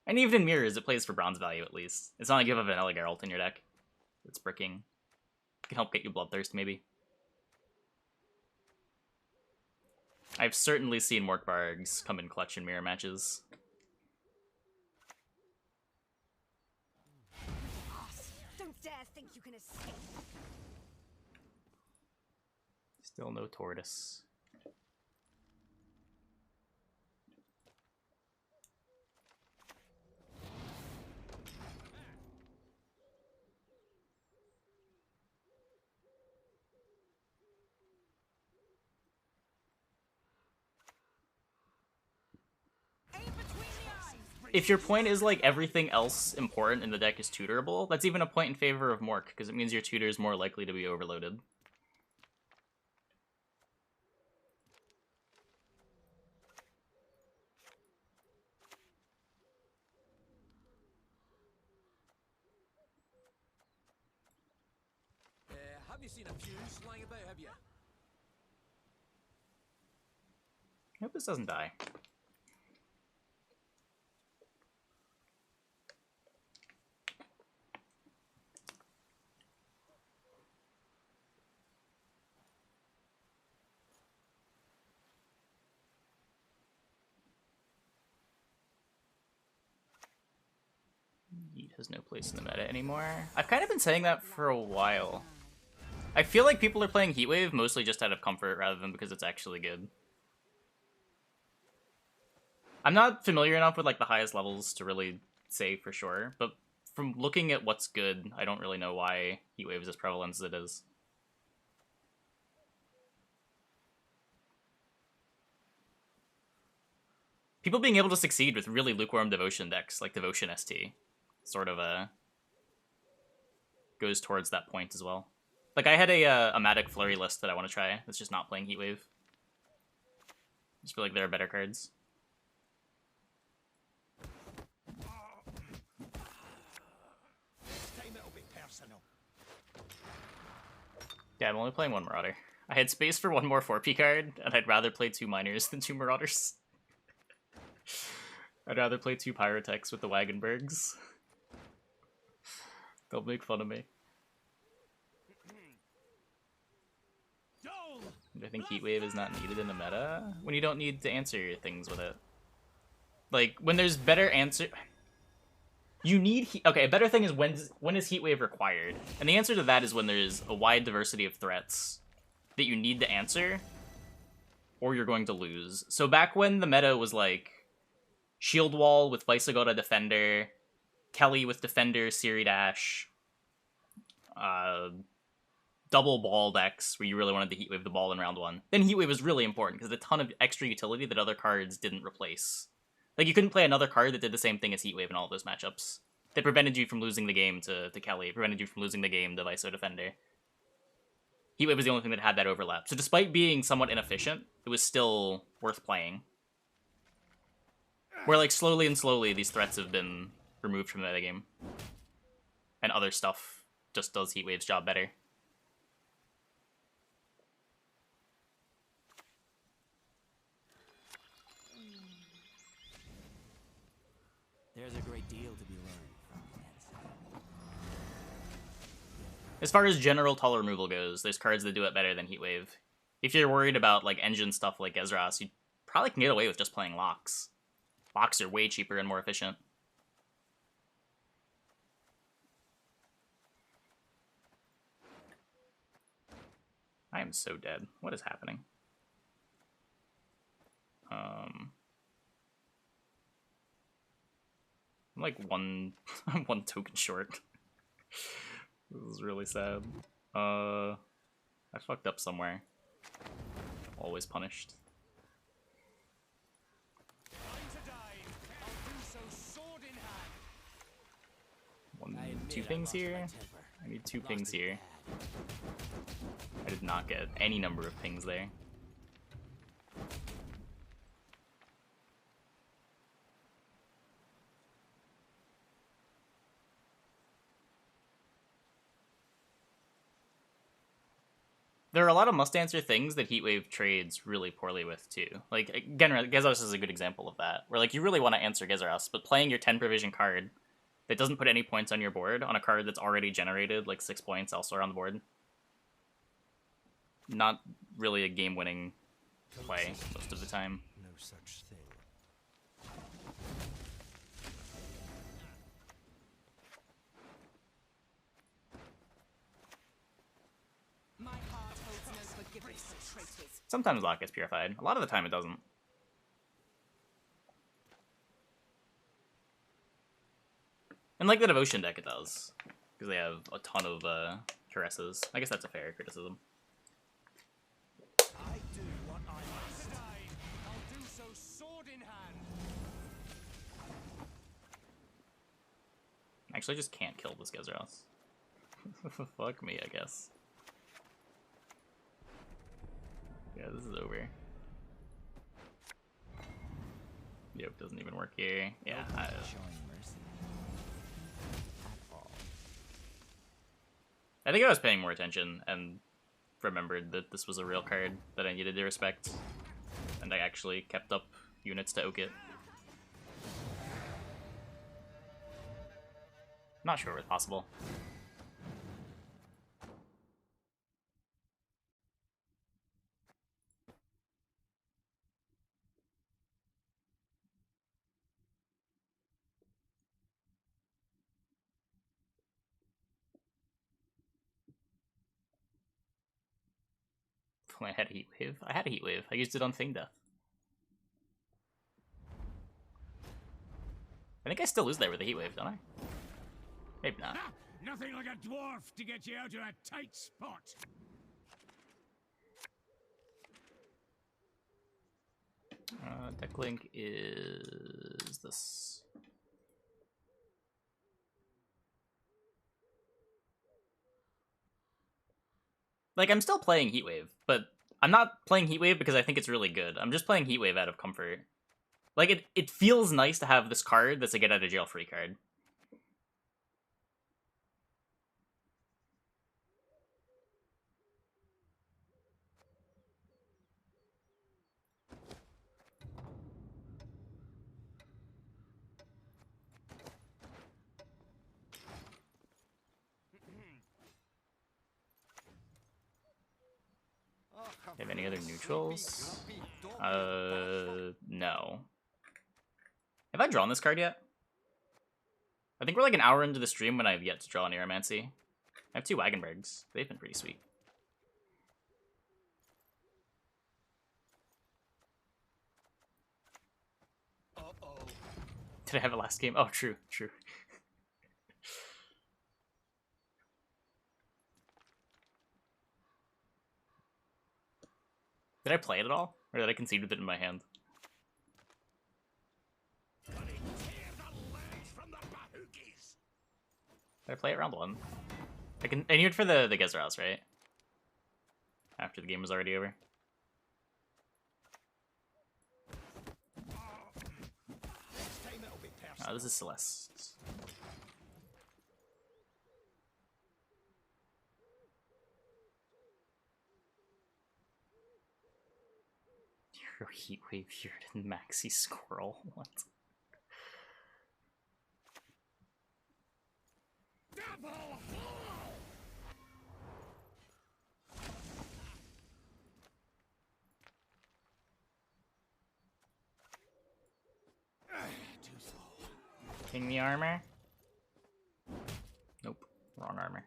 And even in mirrors, it plays for bronze value, at least. It's not like you have a Vanilla Geralt in your deck. It's bricking. It can help get you Bloodthirst, maybe. I've certainly seen Morkvargs come in clutch in mirror matches. Don't dare think you can escape. Still no Tortoise. Aim between the eyes. If your point is, like, everything else important in the deck is tutorable, that's even a point in favor of Mork, because it means your tutor is more likely to be overloaded. Haven't seen a fuse lying about, have you? I hope this doesn't die. Yeet has no place in the meta anymore. I've kind of been saying that for a while. I feel like people are playing Heatwave mostly just out of comfort rather than because it's actually good. I'm not familiar enough with like the highest levels to really say for sure, but from looking at what's good, I don't really know why Heatwave is as prevalent as it is. People being able to succeed with really lukewarm Devotion decks, like Devotion ST, sort of goes towards that point as well. Like, I had a Matic Flurry list that I want to try that's just not playing Heatwave. I just feel like there are better cards. Next time it'll be personal. Yeah, I'm only playing one Marauder. I had space for one more 4P card, and I'd rather play 2 Miners than 2 Marauders. I'd rather play 2 Pyrotechs with the Wagenbergs. They'll make fun of me. I think Heatwave is not needed in the meta when you don't need to answer things with it. Like, when there's better answer... You need... Okay, a better thing is when is Heatwave required? And the answer to that is when there's a wide diversity of threats that you need to answer, or you're going to lose. So back when the meta was like Shield Wall with Vicegoda Defender, Kelly with Defender, Siri Dash, double ball decks where you really wanted to Heatwave the ball in round 1, then Heatwave was really important because a ton of extra utility that other cards didn't replace. Like, you couldn't play another card that did the same thing as Heatwave in all of those matchups. That prevented you from losing the game to Kelly, prevented you from losing the game to Viso Defender. Heatwave was the only thing that had that overlap. So despite being somewhat inefficient, it was still worth playing. Where, like, slowly and slowly, these threats have been removed from the metagame. And other stuff just does Heatwave's job better. There's a great deal to be learned from Ansem. As far as general tull removal goes, there's cards that do it better than Heatwave. If you're worried about like engine stuff like Ezras, you probably can get away with just playing Locks. Locks are way cheaper and more efficient. I am so dead. What is happening? I'm like one token short. This is really sad. I fucked up somewhere. Always punished. Two pings here. I need 2 pings here. I did not get any number of pings there. There are a lot of must-answer things that Heatwave trades really poorly with, too. Like, again, Gezaros is a good example of that, where, like, you really want to answer Gezaros, but playing your 10 provision card that doesn't put any points on your board on a card that's already generated, like, 6 points elsewhere on the board. Not really a game-winning play most of the time. No such thing. My heart holds no forgiveness for traitors. Sometimes Lock gets purified. A lot of the time it doesn't. And like the Devotion deck, it does. Because they have a ton of Caresses. I guess that's a fair criticism. I do what I must. I'll do so sword in hand. I actually just can't kill this Gezaros. Fuck me, I guess. Yeah, this is over. Yoke doesn't even work here. Yeah, Showing mercy. At all. I think I was paying more attention and remembered that this was a real card that I needed to respect, and I actually kept up units to oak it. Not sure it was possible. When I had a heat wave. I had a heat wave. I used it on Thing Death. I think I still lose there with a heat wave, don't I? Maybe not. Ha! Nothing like a dwarf to get you out of a tight spot. Deck link is this. Like, I'm still playing Heatwave, but I'm not playing Heatwave because I think it's really good. I'm just playing Heatwave out of comfort. Like, it feels nice to have this card that's a get out of jail free card. Have any other neutrals? No. Have I drawn this card yet? I think we're like an hour into the stream when I have yet to draw an Aeromancy. I have 2 Wagenbergs. They've been pretty sweet. Did I have it last game? Oh, true, true. Did I play it at all? Or did I concede with it in my hand? Did I play it round 1? I knew it for the Gezras, right? After the game was already over. Oh, this is Celeste. Hero Heatwave Bearded Maxi Squirrel. What? King the armor? Nope. Wrong armor.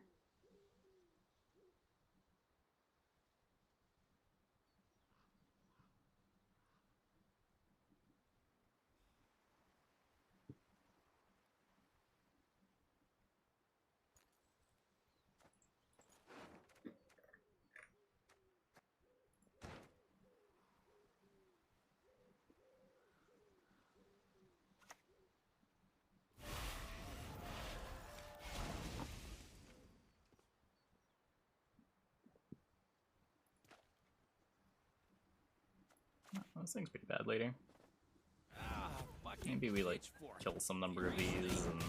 This thing's pretty bad later. Maybe we like kill some number of these and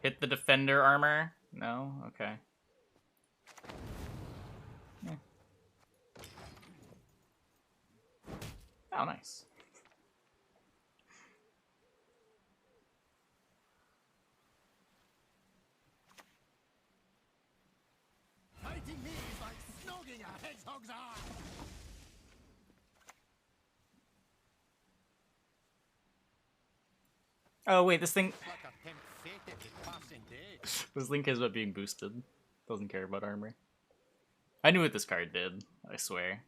hit the defender armor. No? Okay. Yeah. Oh, nice. Fighting me is like snogging a hedgehog's eye. Oh wait, this thing. Like a tempt fate at passing day. This link is about being boosted. Doesn't care about armor. I knew what this card did, I swear.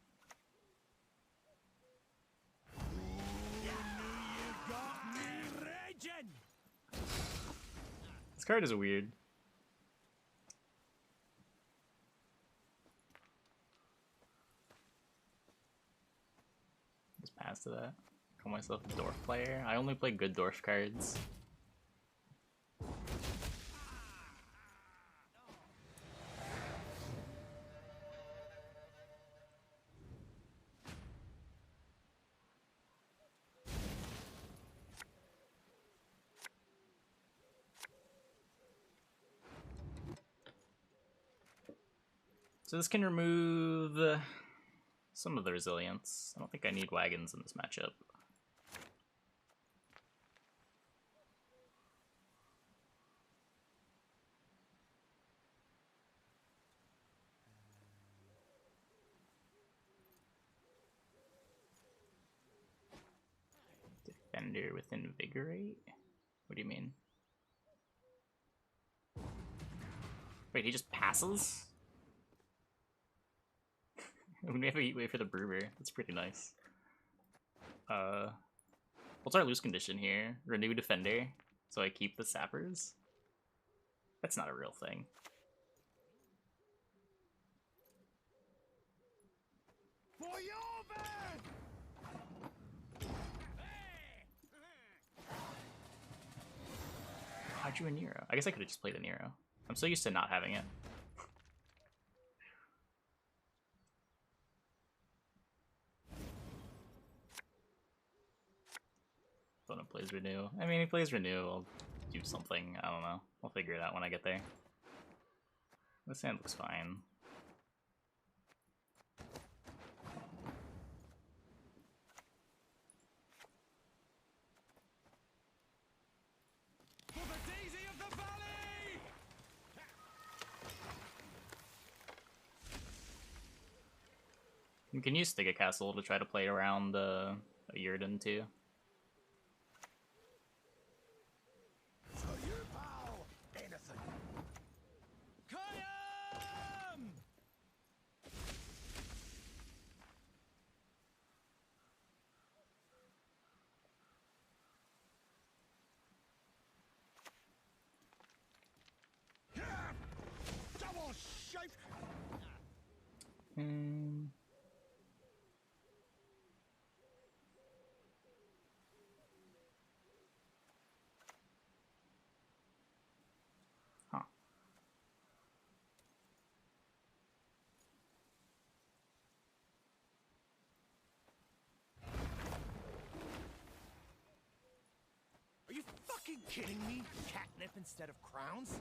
This card is weird. Just pass to that. Call myself a dwarf player. I only play good dwarf cards. So this can remove some of the resilience. I don't think I need wagons in this matchup. Defender with Invigorate? What do you mean? Wait, he just passes? We have to wait for the Brewer. That's pretty nice. What's our loose condition here? Renew Defender, so I keep the Sappers? That's not a real thing. For your bed! How'd you a Nero? I guess I could have just played a Nero. I'm so used to not having it. Opponent plays Renew. I mean, he plays Renew, I'll do something. I don't know. I'll figure it out when I get there. This hand looks fine. For the daisy of the valley! You can use Stiga Castle to try to play around a Yurden too. For your pal, anything. Kayam! Double shape! Huh. Are you fucking kidding me? Catnip instead of crowns?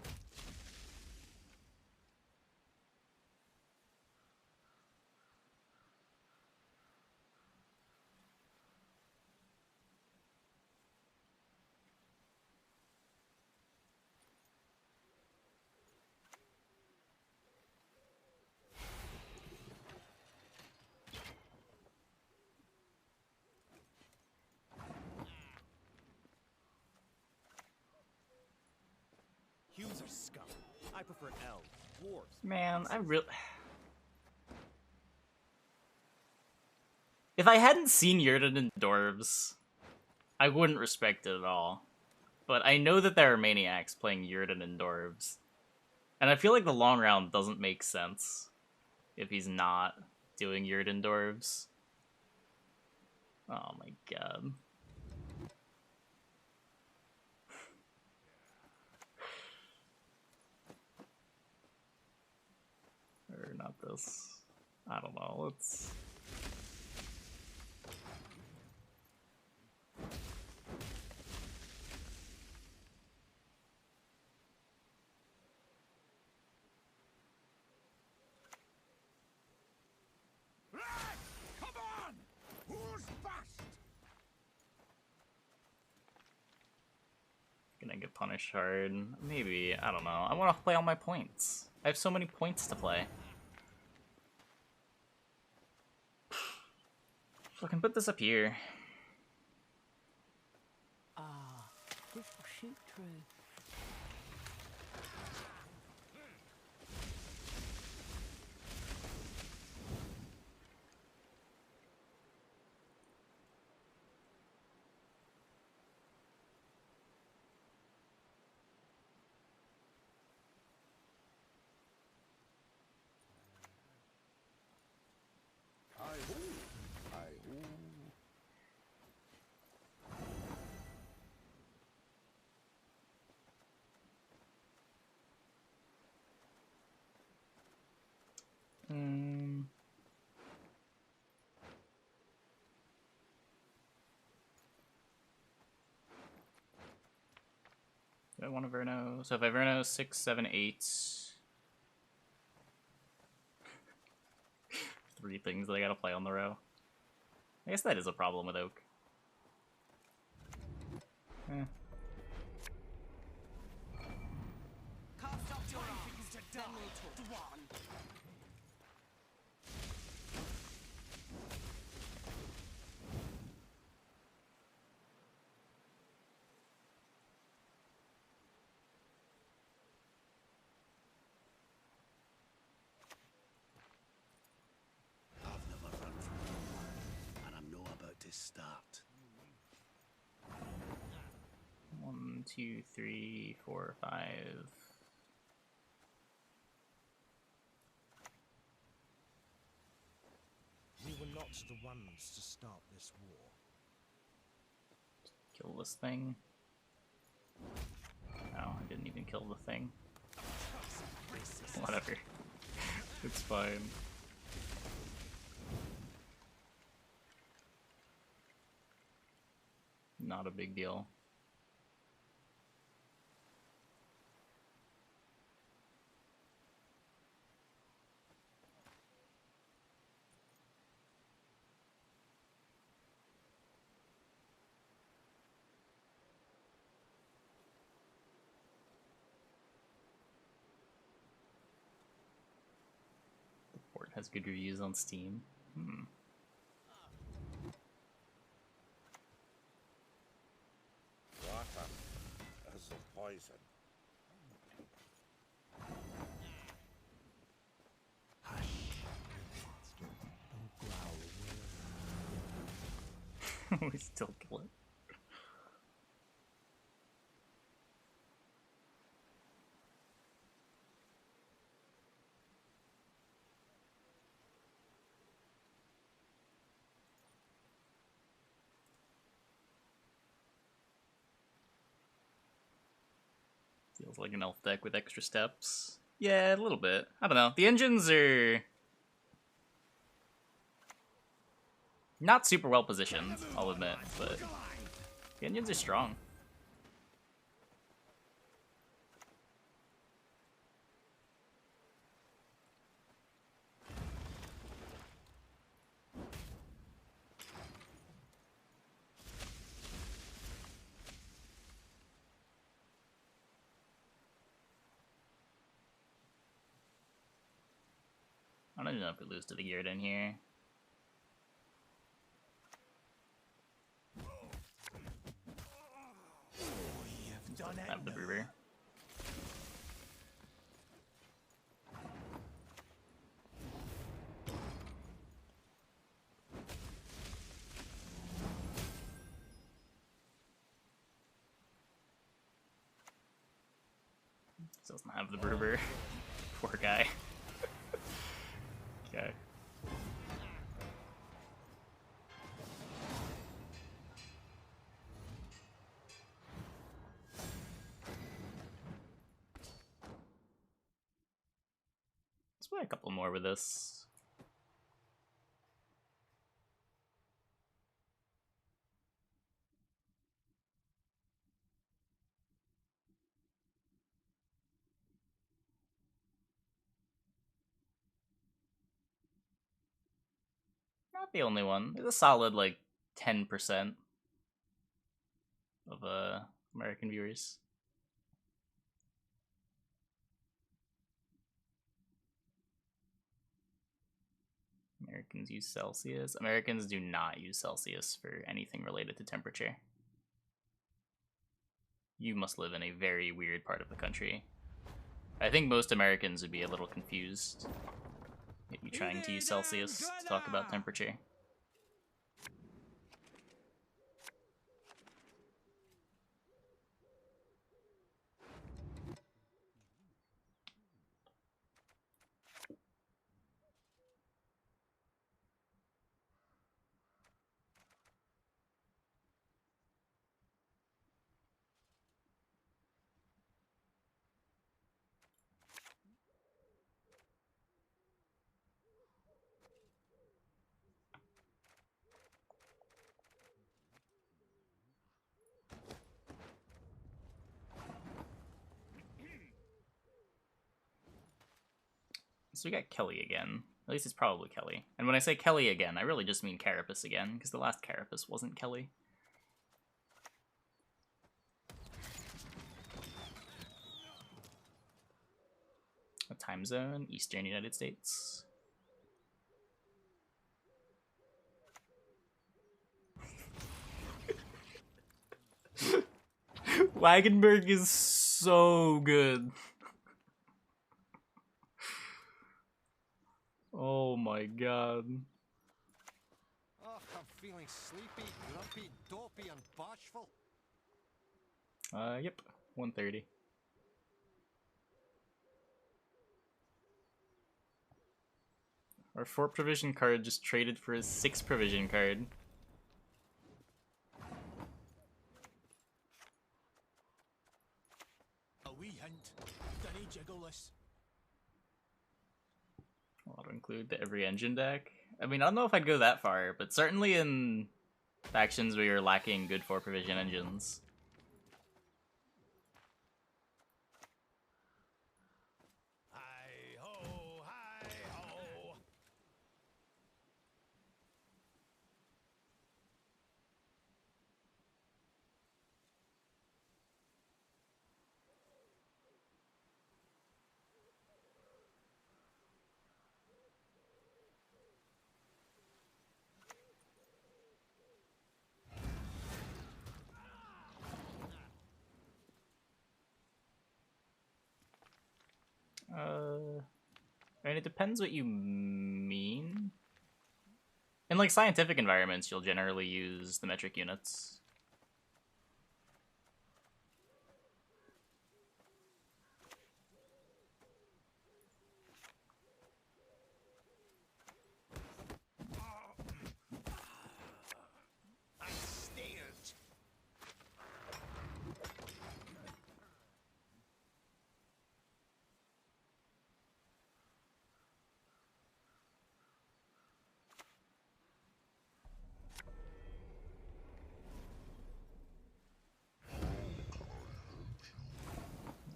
Humans are scum. I prefer elves, dwarves. Man, I really... If I hadn't seen Yurden and Dwarves, I wouldn't respect it at all. But I know that there are maniacs playing Yurden and Dwarves. And I feel like the long round doesn't make sense if he's not doing Yurden Dwarves. Oh my god. Or not this. I don't know, let's... Come on! Who's fast? Gonna get punished hard. Maybe, I don't know. I want to play all my points. I have so many points to play. So I can put this up here. Ah, this will shoot through. Hi-ho! Hi-ho! Do I want a Verno? So if I Verno 6, 7, 8... 3 things that I gotta play on the row. I guess that is a problem with Oak. Eh. Cast off your arms to die, Dwan. I've never run from war, and I'm no about to start. 1, 2, 3, 4, 5. We were not the ones to start this war. Kill this thing. Oh, I didn't even kill the thing. Whatever. It's fine. Not a big deal. The port has good reviews on Steam. Water as a poison. We still kill it. Feels like an elf deck with extra steps. Yeah, a little bit. I don't know. The engines are not super well positioned, I'll admit, but the engines are strong. I don't even know if we lose to the Gearden here. I have the Brewer. Doesn't have the Brewer. Poor guy. Okay. Let's play a couple more with this. Not the only one. There's a solid like 10% of American viewers. Americans use Celsius. Americans do not use Celsius for anything related to temperature. You must live in a very weird part of the country. I think most Americans would be a little confused at you trying to use Celsius to talk about temperature. So we got Kelly again. At least it's probably Kelly. And when I say Kelly again, I really just mean Carapace again, because the last Carapace wasn't Kelly. A time zone, Eastern United States. Wagenberg is so good. Oh my god. Oh, I'm feeling sleepy, grumpy, dopey, and bashful. Yep, 130. Our 4 provision card just traded for his 6 provision card. A wee hint. Dunny jiggleless. I'll include the every engine deck. I mean, I don't know if I'd go that far, but certainly in factions where you're lacking good 4 provision engines. Hi ho, hi ho. I mean, it depends what you mean. In, like, scientific environments, you'll generally use the metric units. I stared.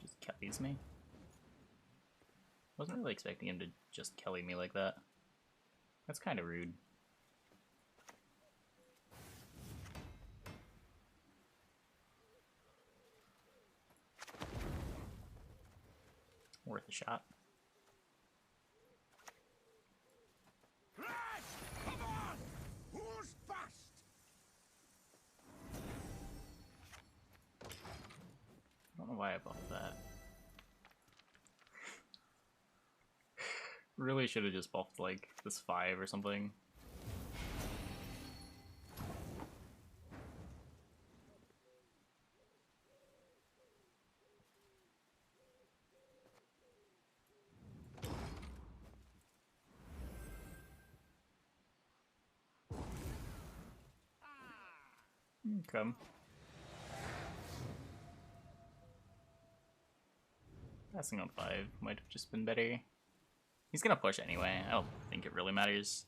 Just Kelly's me. Wasn't really expecting him to just Kelly me like that. That's kind of rude. Worth a shot. Right, come on. Who's fast? I don't know why I buffed that. Really should have just buffed, like, this 5 or something. Okay. Passing on 5 might have just been better. He's gonna push anyway. I don't think it really matters.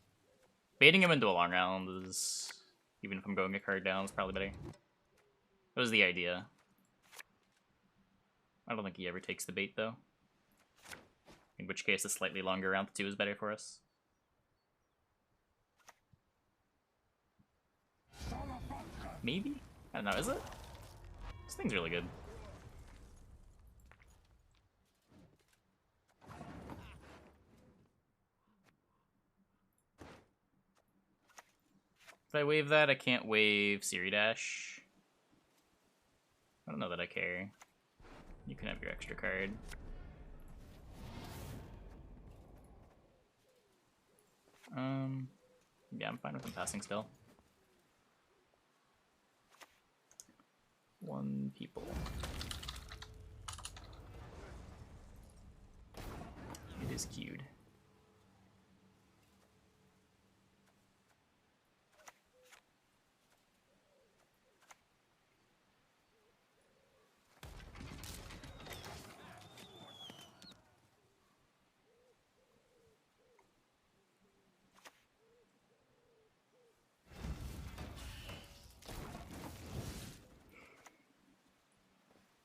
Baiting him into a long round is, even if I'm going a card down, is probably better. That was the idea. I don't think he ever takes the bait, though. In which case, a slightly longer round 2 is better for us. Maybe? I don't know, is it? This thing's really good. If I wave that, I can't wave Siri Dash. I don't know that I care. You can have your extra card. Yeah, I'm fine with him passing still. 1 people. It is queued.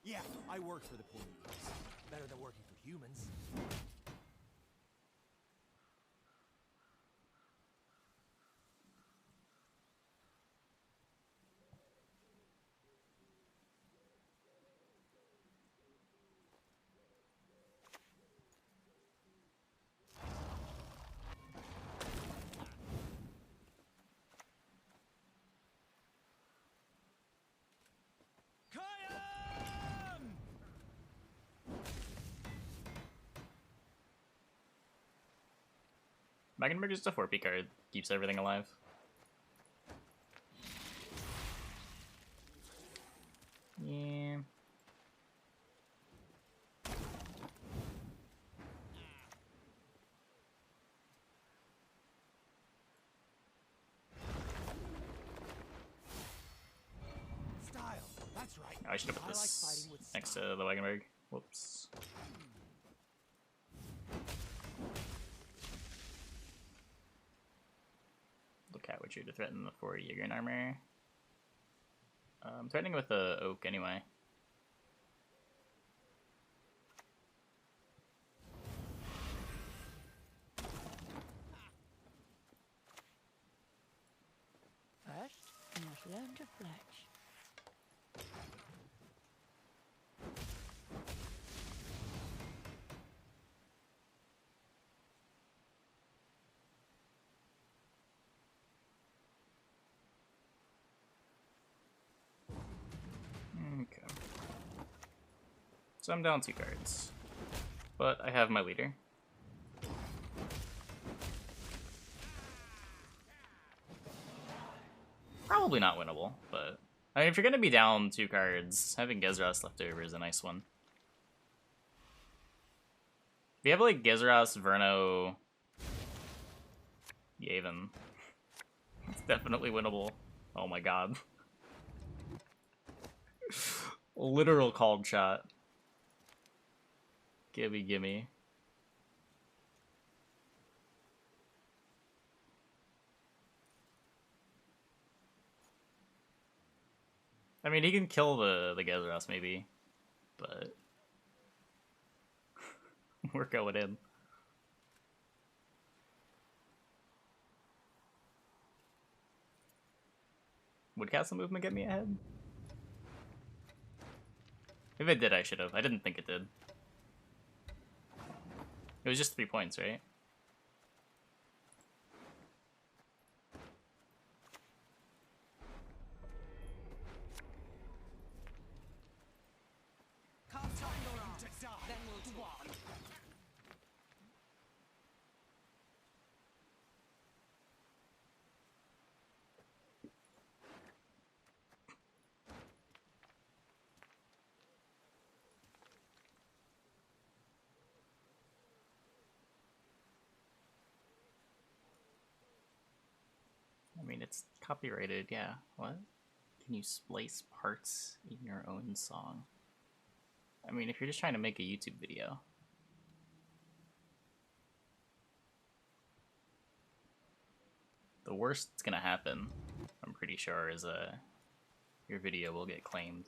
Yeah, I work for the poor mutants. Better than working for humans. Wagenberg is just a 4P card. Keeps everything alive. Yeah. Style. That's right. Oh, I should have put I like this fighting with next to style. the Wagenberg. Whoops. Look at what you're to threaten the 4 Yagran armor. I'm threatening with the oak anyway. First, you must learn to fletch. Okay. So I'm down 2 cards. But I have my leader. Probably not winnable, but I mean, if you're gonna be down 2 cards, having Gezeras left over is a nice one. If you have like Gezeras, Verno, Yavin, it's definitely winnable. Oh my god. Literal called shot. Gimme, gimme. I mean, he can kill the Gezeras maybe, but we're going in. Would castle movement get me ahead? If it did, I should have. I didn't think it did. It was just 3 points, right? Cast off your arms, then we'll do on. I mean, it's copyrighted, yeah. What? Can you splice parts in your own song? I mean, if you're just trying to make a YouTube video. The worst that's gonna happen, I'm pretty sure, is your video will get claimed.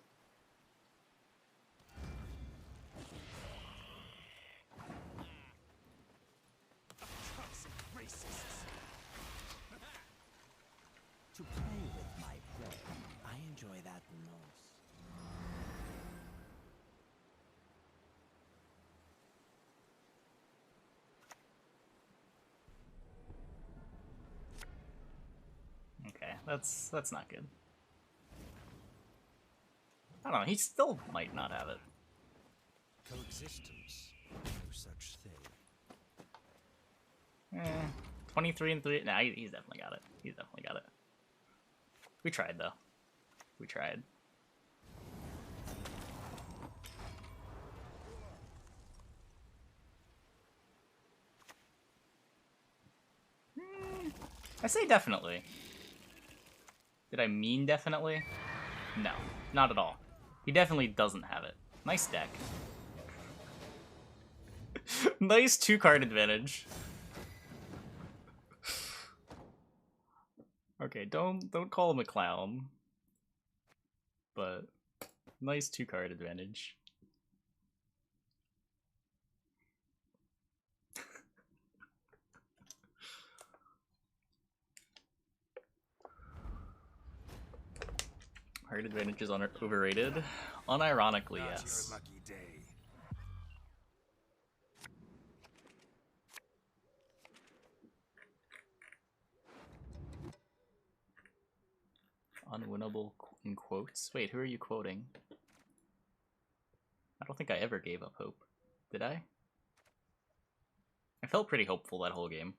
To play with my prey, I enjoy that most. Okay, that's not good. I don't know, he still might not have it. Coexistence, no such thing. 23 and 3. Nah, he's definitely got it. He's definitely got it. We tried though. We tried. I say definitely. Did I mean definitely? No, not at all. He definitely doesn't have it. Nice deck. Nice 2-card advantage. Okay, don't call him a clown. But nice 2-card advantage. Card advantage is overrated. Unironically, Not yes. your lucky day. Unwinnable in quotes? Wait, who are you quoting? I don't think I ever gave up hope. Did I? I felt pretty hopeful that whole game.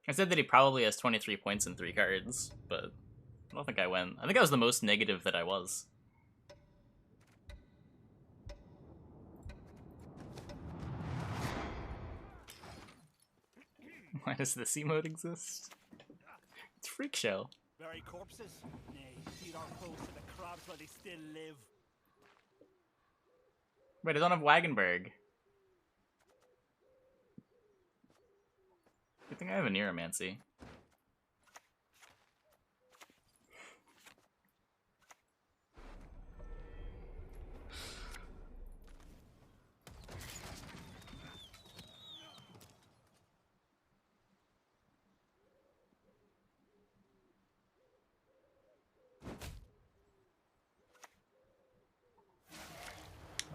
I said that he probably has 23 points in 3 cards, but I don't think I went. I think I was the most negative that I was. Why does this emote exist? It's Freak Show. Very corpses? Nay, feed our foes to the crabs while they still live. Wait, I don't have Wagenberg. Good thing I have a Neuromancy.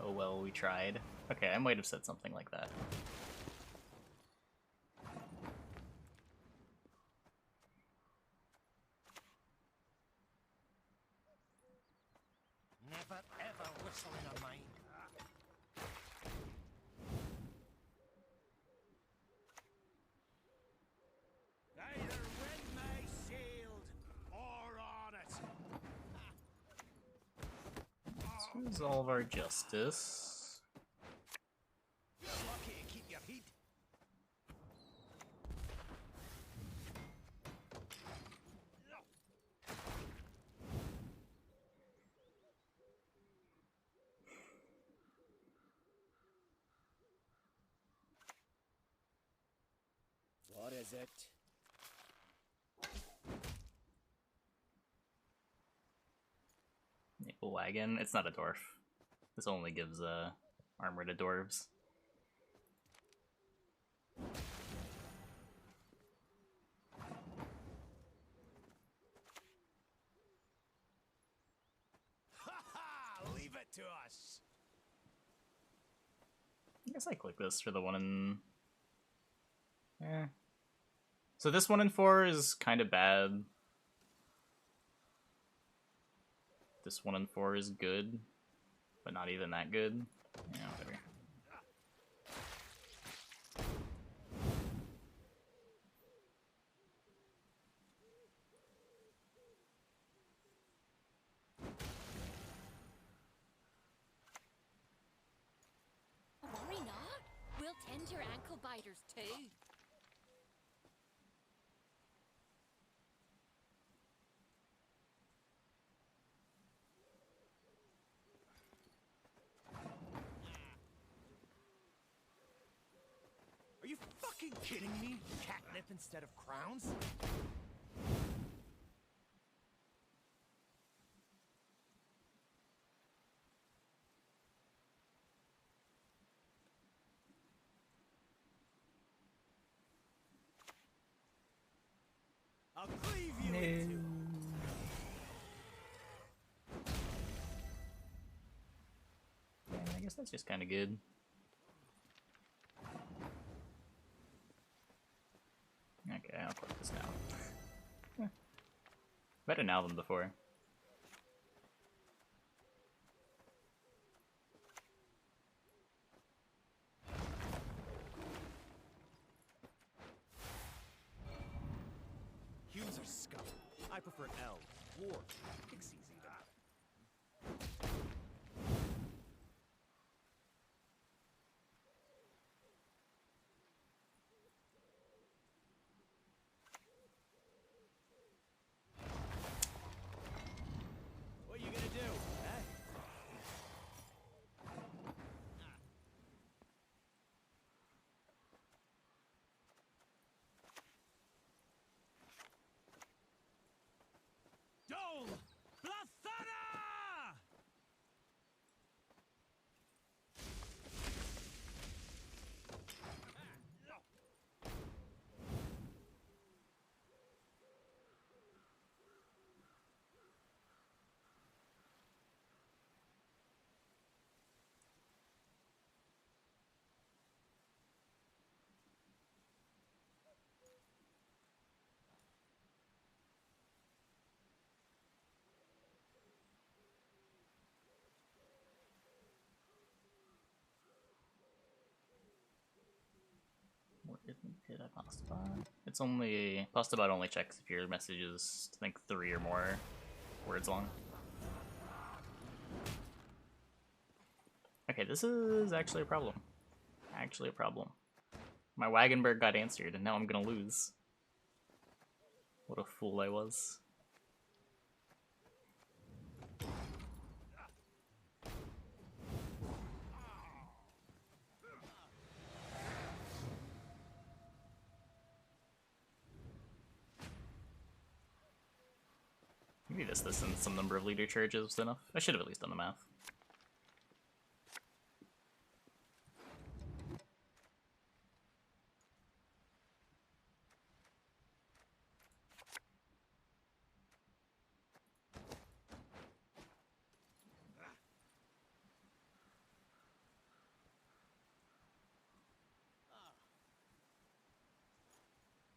Oh well, we tried. Okay, I might have said something like that. Never ever whistle in a mine. Either with my shield or on it. Let's resolve our justice. Lucky to keep your heat. What is it? Maple Wagon. It's not a dwarf. This only gives armor to dwarves. Ha ha! Leave it to us. I guess I click this for the 1 in... Eh. So this 1 in 4 is kind of bad. This 1 in 4 is good, but not even that good. Yeah, whatever. Worry not. We'll tend your ankle biters too. Are you fucking kidding me? Catnip instead of crowns? I'll cleave you into. Yeah, I guess that's just kind of good. Okay, I'll click this now. Better now than before. Humans are scum. I prefer elves, dwarves, pixies even. What are you gonna do, eh? Dole! Bluff! Did I pasta bot? It's only pasta bot only checks if your message is, I think, 3 or more words long. Okay, this is actually a problem. Actually a problem. My Wagenberg got answered, and now I'm gonna lose. What a fool I was. Maybe this and some number of leader charges was enough. I should have at least done the math.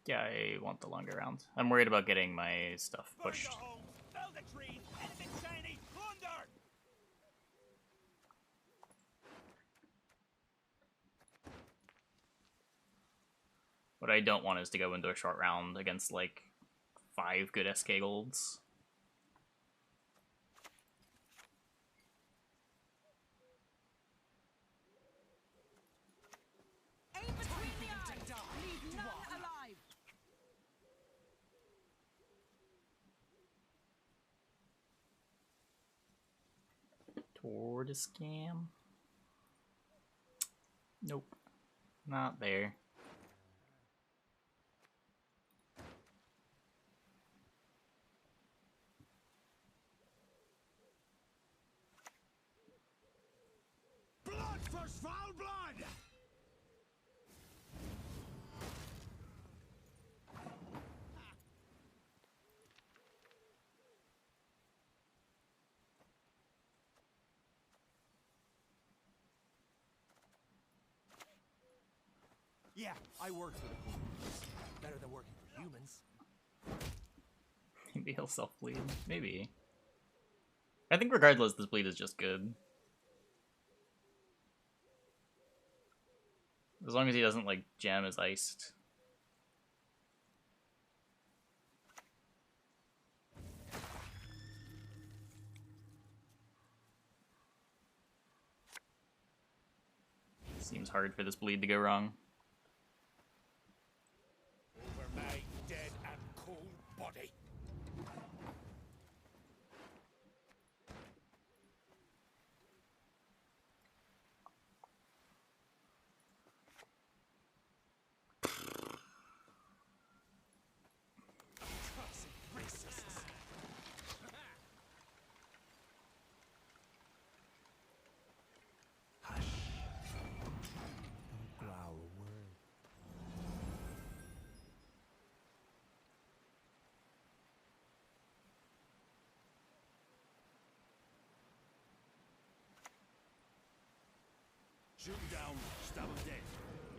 Yeah, I want the longer round. I'm worried about getting my stuff pushed. What I don't want is to go into a short round against, like, 5 good SK golds. Aim between the eyes. Leave none alive. Toward a scam? Nope. Not there. Blood for foul blood! Yeah, I worked for the police. Better than working for humans. Maybe he'll self-bleed. Maybe. I think regardless, this bleed is just good. As long as he doesn't, like, jam his iced. Seems hard for this bleed to go wrong. Over my dead and cold body. Cussing racists. Hush. Don't growl a word. Shoot him down, stab him dead.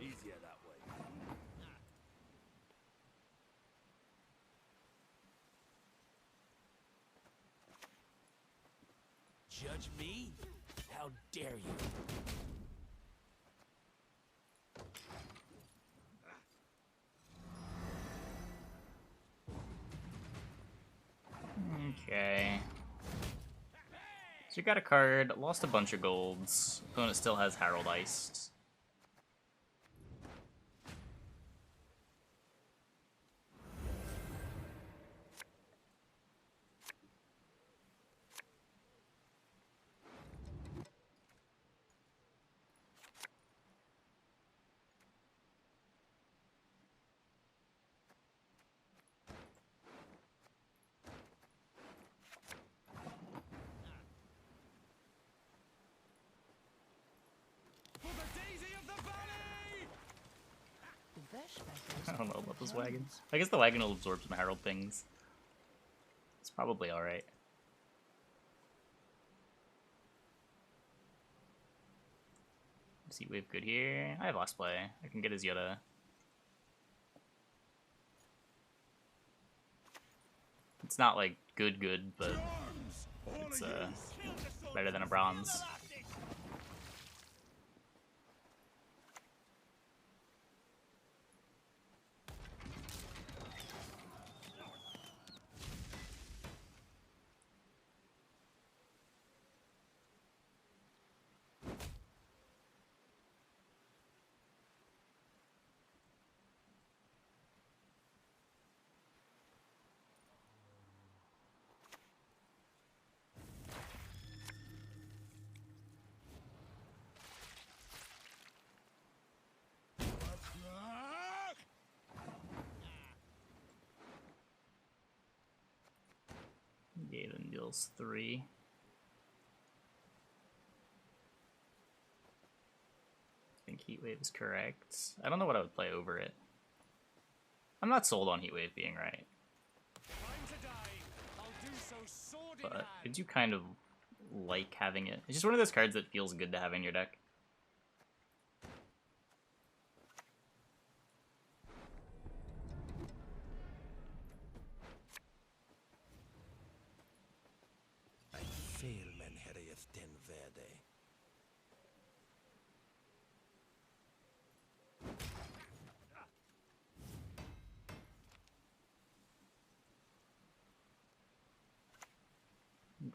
Easier that way. Judge me? How dare you? Okay. So you got a card, lost a bunch of golds. Opponent still has Harold iced. For the daisy of the valley! The best I don't know about this wagon. I guess the wagon will absorb some Herald things. It's probably alright. See, we have good here. I have last play. I can get his Yoda. It's not like good, but it's better than a bronze. deals 3. I think Heatwave is correct. I don't know what I would play over it. I'm not sold on Heatwave being right. But I do kind of like having it. It's just one of those cards that feels good to have in your deck. I fail Menherieth den Verde.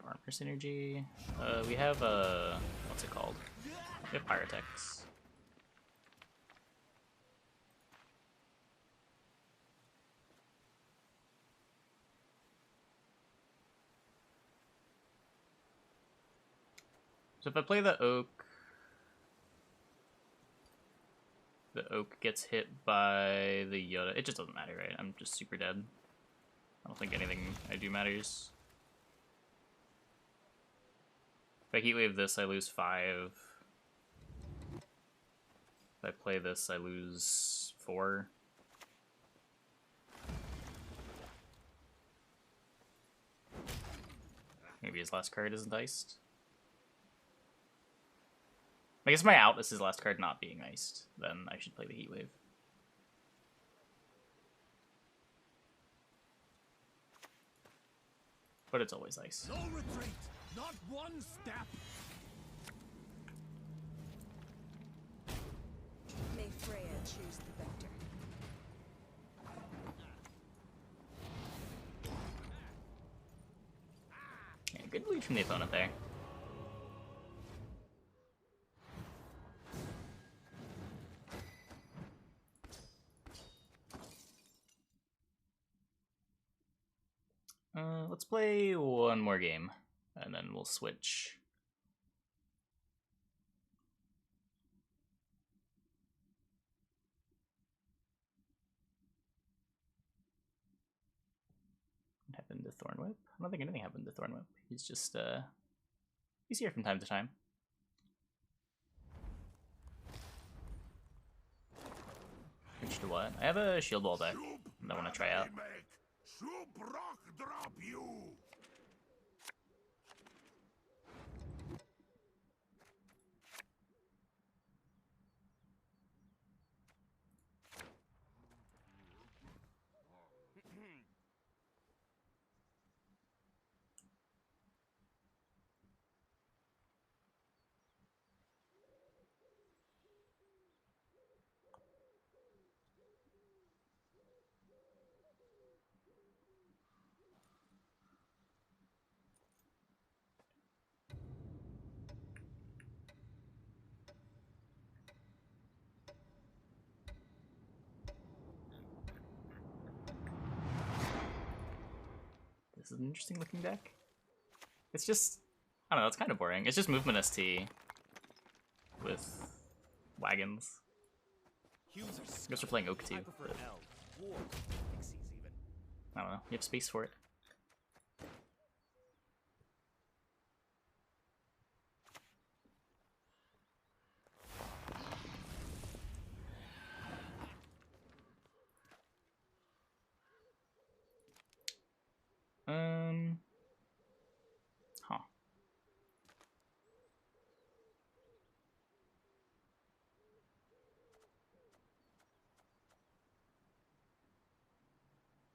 Armor synergy. We have what's it called? We have Pyrotex. So if I play the Oak gets hit by the Yoda. It just doesn't matter, right? I'm just super dead. I don't think anything I do matters. If I Heatwave this, I lose 5. If I play this, I lose 4. Maybe his last card isn't iced. I guess my out is his last card not being iced. Then I should play the Heatwave. But it's always ice. No retreat! Not one step! May Freya choose the vector. Yeah, good lead from the opponent there. Let's play one more game, and then we'll switch. What happened to Thornwhip? I don't think anything happened to Thornwhip. He's just, he's here from time to time. Switch to what? I have a Shield Wall deck that I want to try out. Drop you! This is an interesting looking deck. It's just, I don't know, it's kind of boring. It's just movement ST with wagons. I guess we're playing Oak too. But I don't know, you have space for it. Huh.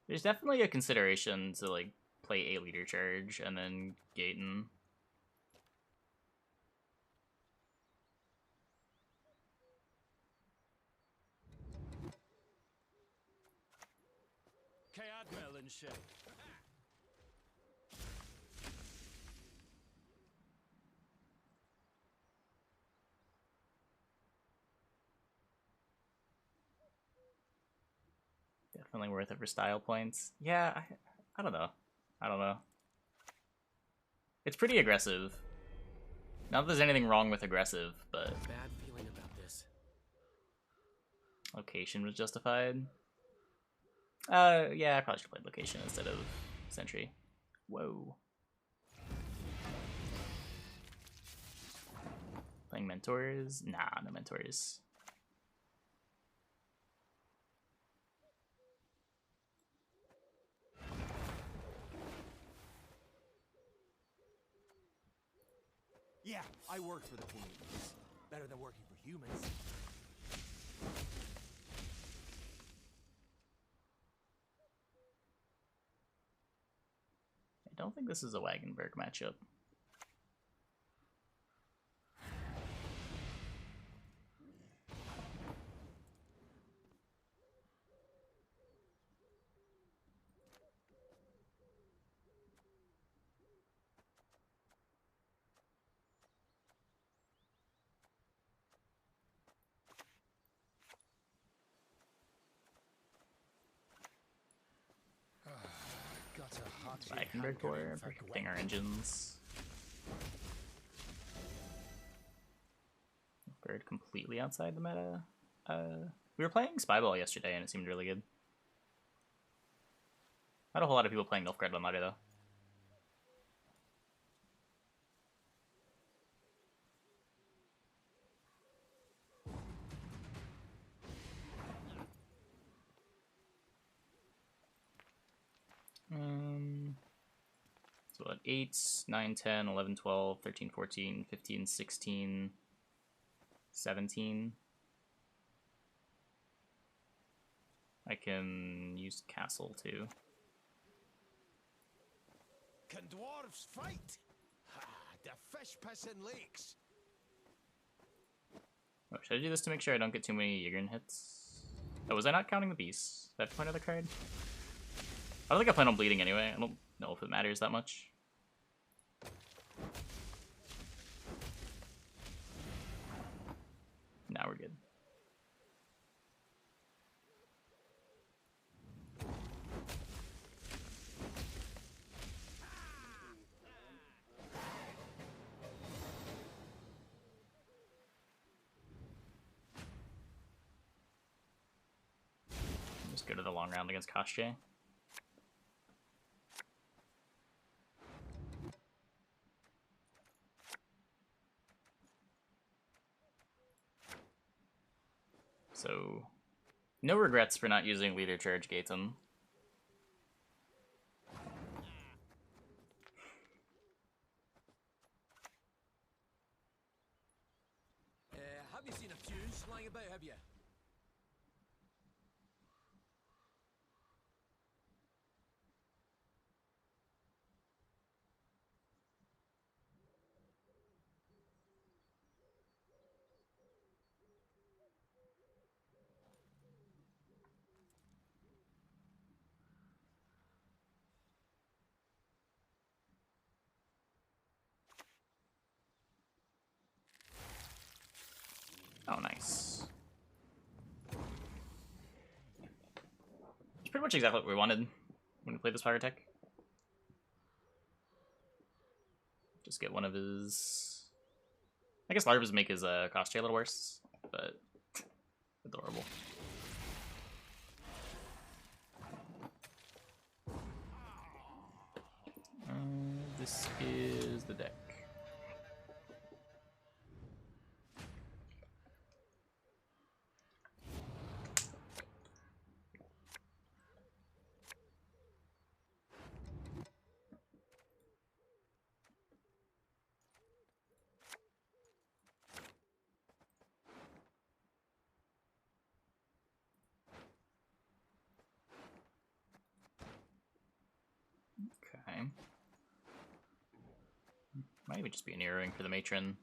There's definitely a consideration to like play a leader charge and then Gaten. Cadmel and shit. Definitely worth it for style points. Yeah, I don't know. I don't know. It's pretty aggressive. Not that there's anything wrong with aggressive, but Bad feeling about this. location was justified. Yeah, I probably should have played location instead of sentry. Whoa. Playing mentors? Nah, no mentors. Yeah, I work for the Prometheus. Better than working for humans. I don't think this is a Wagenberg matchup. Got a hot Wagenberg core, protecting our engines. Bird completely outside the meta. We were playing Spyball yesterday and it seemed really good. Not a whole lot of people playing Nilfgaard on Meta though. So what, 8, 9, 10, 11, 12, 13, 14, 15, 16, 17. I can use Castle too. Can dwarves fight? Ha! The fish pissing lakes. Oh, should I do this to make sure I don't get too many Yigrin hits? Oh, was I not counting the beasts? Did I have to play another card? I don't think I plan on bleeding anyway. I don't know if it matters that much. Now we're good. Just go to the long round against Koshchei. So, no regrets for not using Leader Charge Gaten. Have you seen a fuse lying about, have you? Oh, nice. It's pretty much exactly what we wanted when we played this Pyrotech. Just get one of his... I guess Larvas make his Koshchei a little worse, but adorable. This is the deck. Okay. Might even just be an earring for the matron.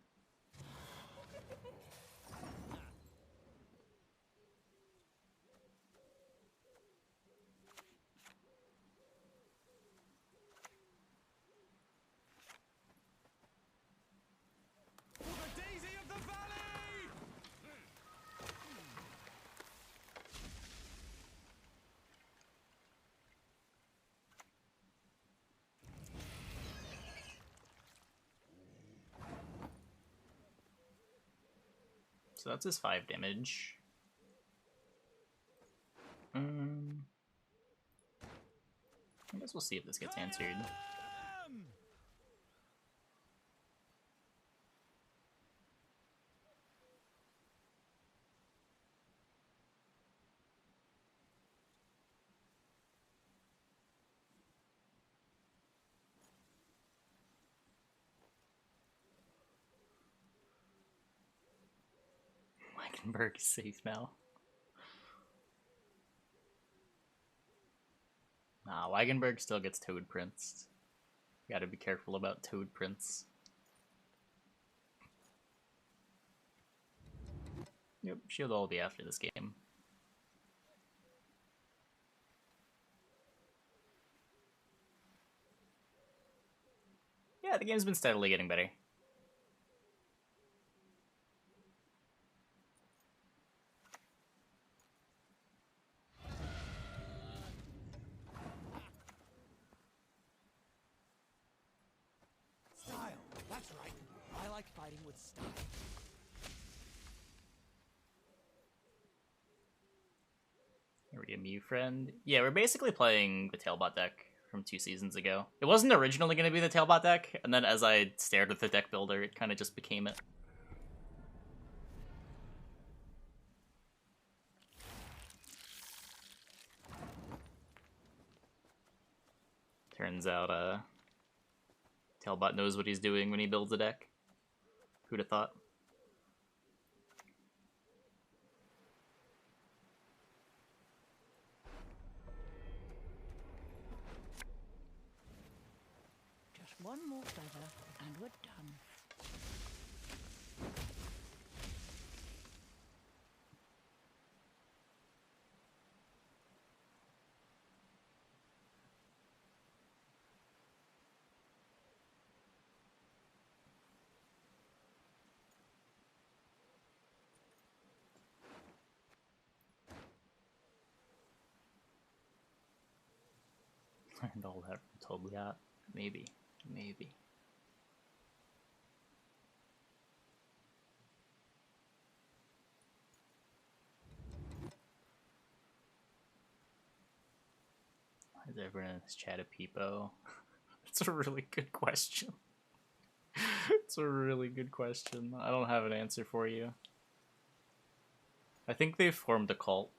For the Daisy of the Valley! So that's his 5 damage. I guess we'll see if this gets answered. Come! Wagenberg is safe now. Nah, Wagenberg still gets Toad Princed. Gotta be careful about Toad Prince. Yep, she'll all be after this game. Yeah, the game's been steadily getting better. Style. That's right. I like fighting with style. Already a Mew friend. Yeah, we're basically playing the Tailbot deck from 2 seasons ago. It wasn't originally going to be the Tailbot deck, and then as I stared at the deck builder, it kind of just became it. Turns out, Tailbot knows what he's doing when he builds a deck. Who'd have thought? Just one more feather, and we're done. Learned all that from Tobliat. Maybe. Maybe. Why is everyone in this chat a peepo? That's a really good question. It's a really good question. I don't have an answer for you. I think they've formed a cult.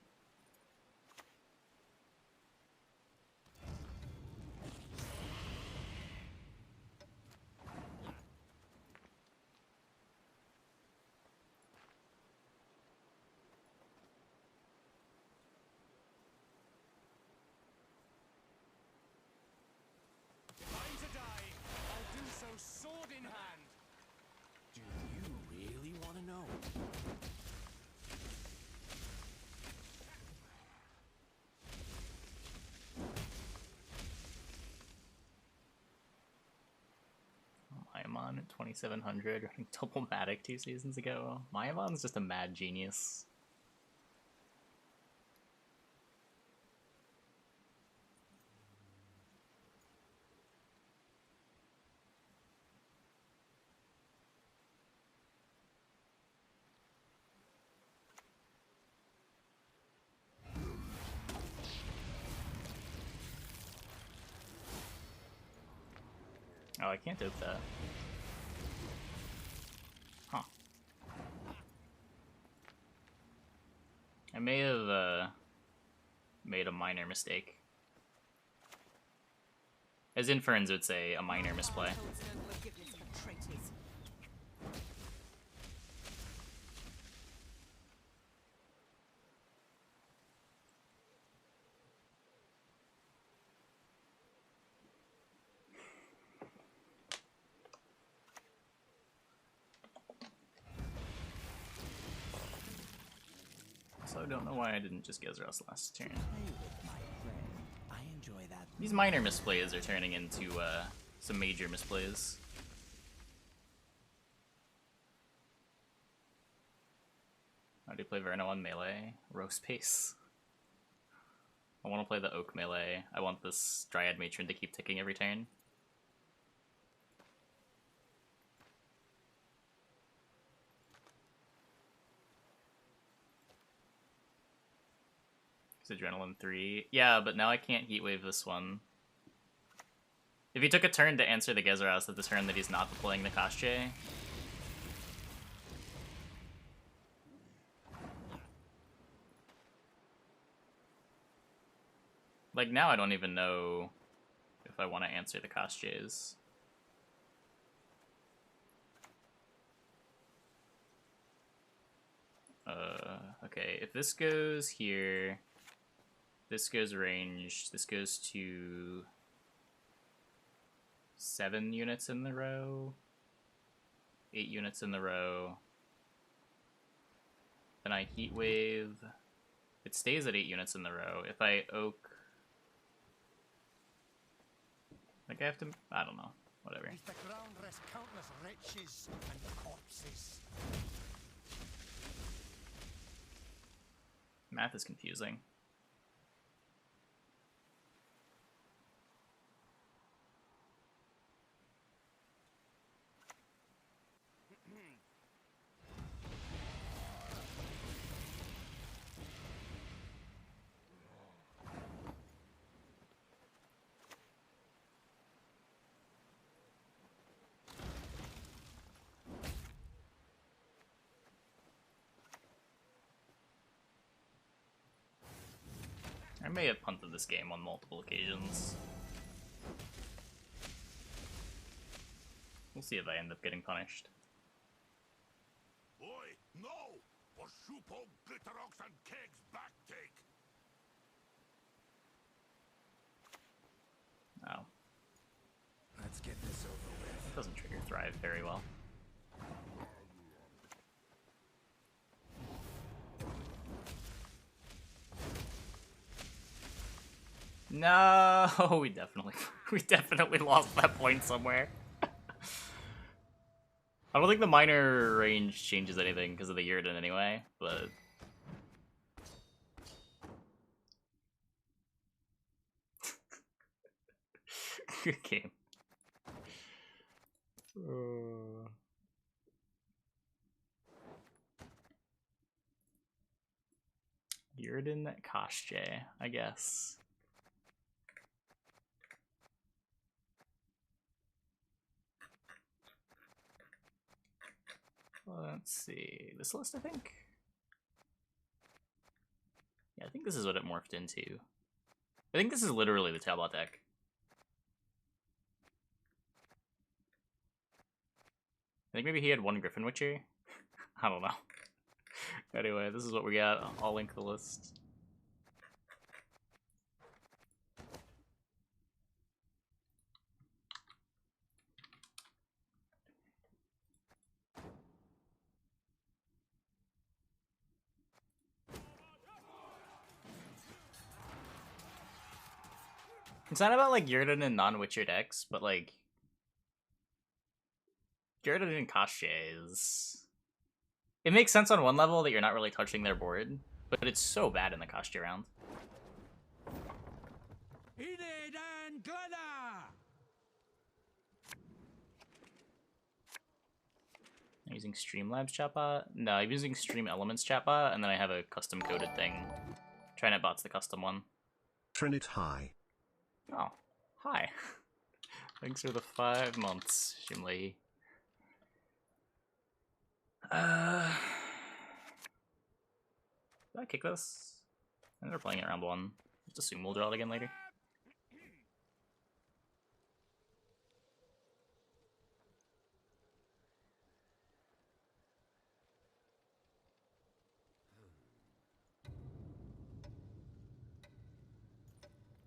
If I'm to die, I'll do so sword in hand. Do you really want to know? Maimon at 2700, running Double-Matic 2 seasons ago. Maimon's just a mad genius. Oh, I can't open that. Huh. I may have made a minor mistake. As Inferns would say, a minor misplay. Holds no forgiveness for traitors. So I don't know why I didn't just Gezeros last turn. Play with my friend. I enjoy that. These minor misplays are turning into some major misplays. How do you play Verno on melee? Roast pace. I want to play the Oak melee. I want this Dryad Matron to keep ticking every turn. It's Adrenaline 3. Yeah, but now I can't Heatwave this one. If he took a turn to answer the Gezeros at the turn that he's not deploying the Koshchei. Like, now I don't even know if I want to answer the Koshcheis. Okay, if this goes here, this goes range, this goes to 7 units in the row, 8 units in the row. Then I heat wave. It stays at 8 units in the row. If I oak, like I have to, I don't know, whatever. Beneath the ground rest countless wretches and corpses. Math is confusing. I may have punted this game on multiple occasions. We'll see if I end up getting punished. Oi, no! For Shupo, Glitterox, and Keg's backtake! Oh. Let's get this over with. It doesn't trigger Thrive very well. No, we definitely lost that point somewhere. I don't think the minor range changes anything because of the Yrden anyway, but good game. Yrden Koshchei, I guess. Let's see. This list, I think? Yeah, I think this is what it morphed into. I think this is literally the Talbot deck. I think maybe he had one Griffin Witcher. I don't know. Anyway, this is what we got. I'll link the list. It's not about like Yrden and non-Witcher decks, but like Yrden and Koshchei is... It makes sense on one level that you're not really touching their board, but it's so bad in the Koshchei round. Enid and Glenna! I'm using Streamlabs chatbot? No, I'm using Stream Elements chatbot, and then I have a custom coded thing. TriNetBot's the custom one. Trinit hi. Oh, hi. Thanks for the 5 months, Shimley. Did I kick this? I think they're playing it round 1. Just assume we'll draw it again later.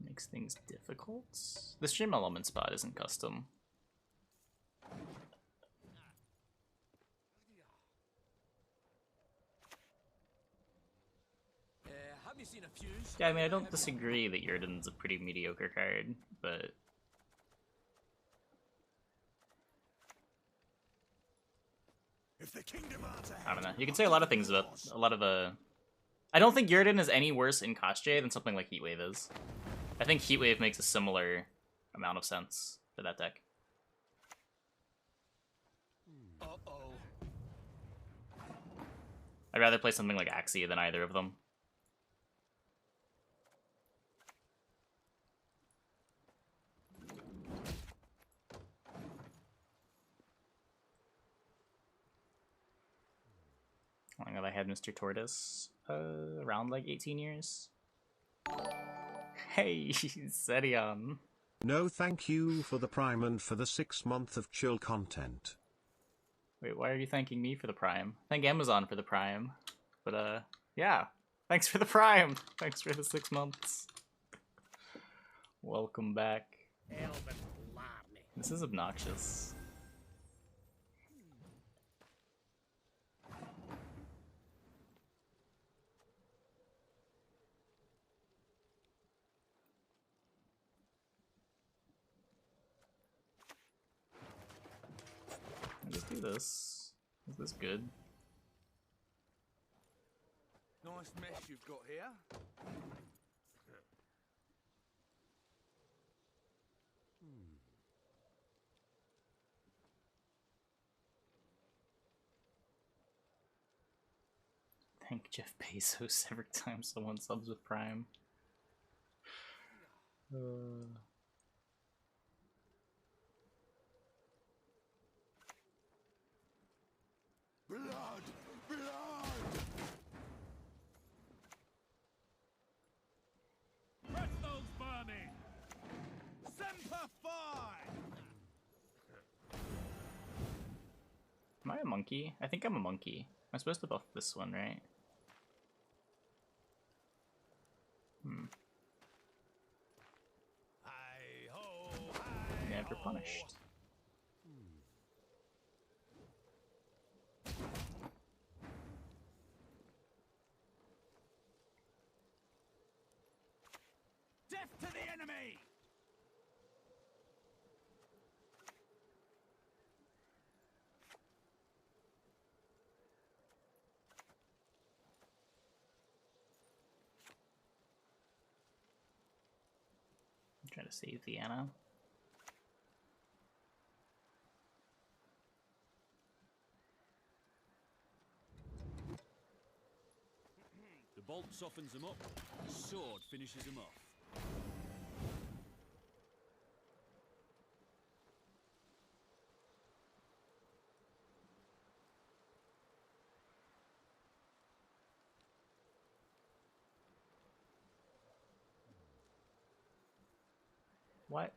Makes things difficult. The Stream Element spot isn't custom. Have you seen a fuse? Yeah, I mean, I don't disagree that Yrden's a pretty mediocre card, but... If the kingdom arts I don't know. You can say a lot of things about a lot of I don't think Yrden is any worse in Koshchei than something like Heatwave is. I think Heatwave makes a similar amount of sense for that deck. Uh-oh. I'd rather play something like Axie than either of them. How long have I had Mr. Tortoise? Around like 18 years. Hey, Zedion. No thank you for the Prime and for the 6 month of chill content. Wait, why are you thanking me for the Prime? Thank Amazon for the Prime. But Yeah. Thanks for the Prime. Thanks for the 6 months. Welcome back. Elven blarney. This is obnoxious. I'll just do this. Is this good? Nice mess you've got here. Thank Jeff Bezos every time someone subs with Prime. Blood! Blood! Press those vermin! Semper Fi! Am I a monkey? I think I'm a monkey. I'm supposed to buff this one, right? Hi-ho, Never hi-ho. punished. Death to the enemy! I'm trying to save Vienna. The bolt softens them up, the sword finishes them off. What?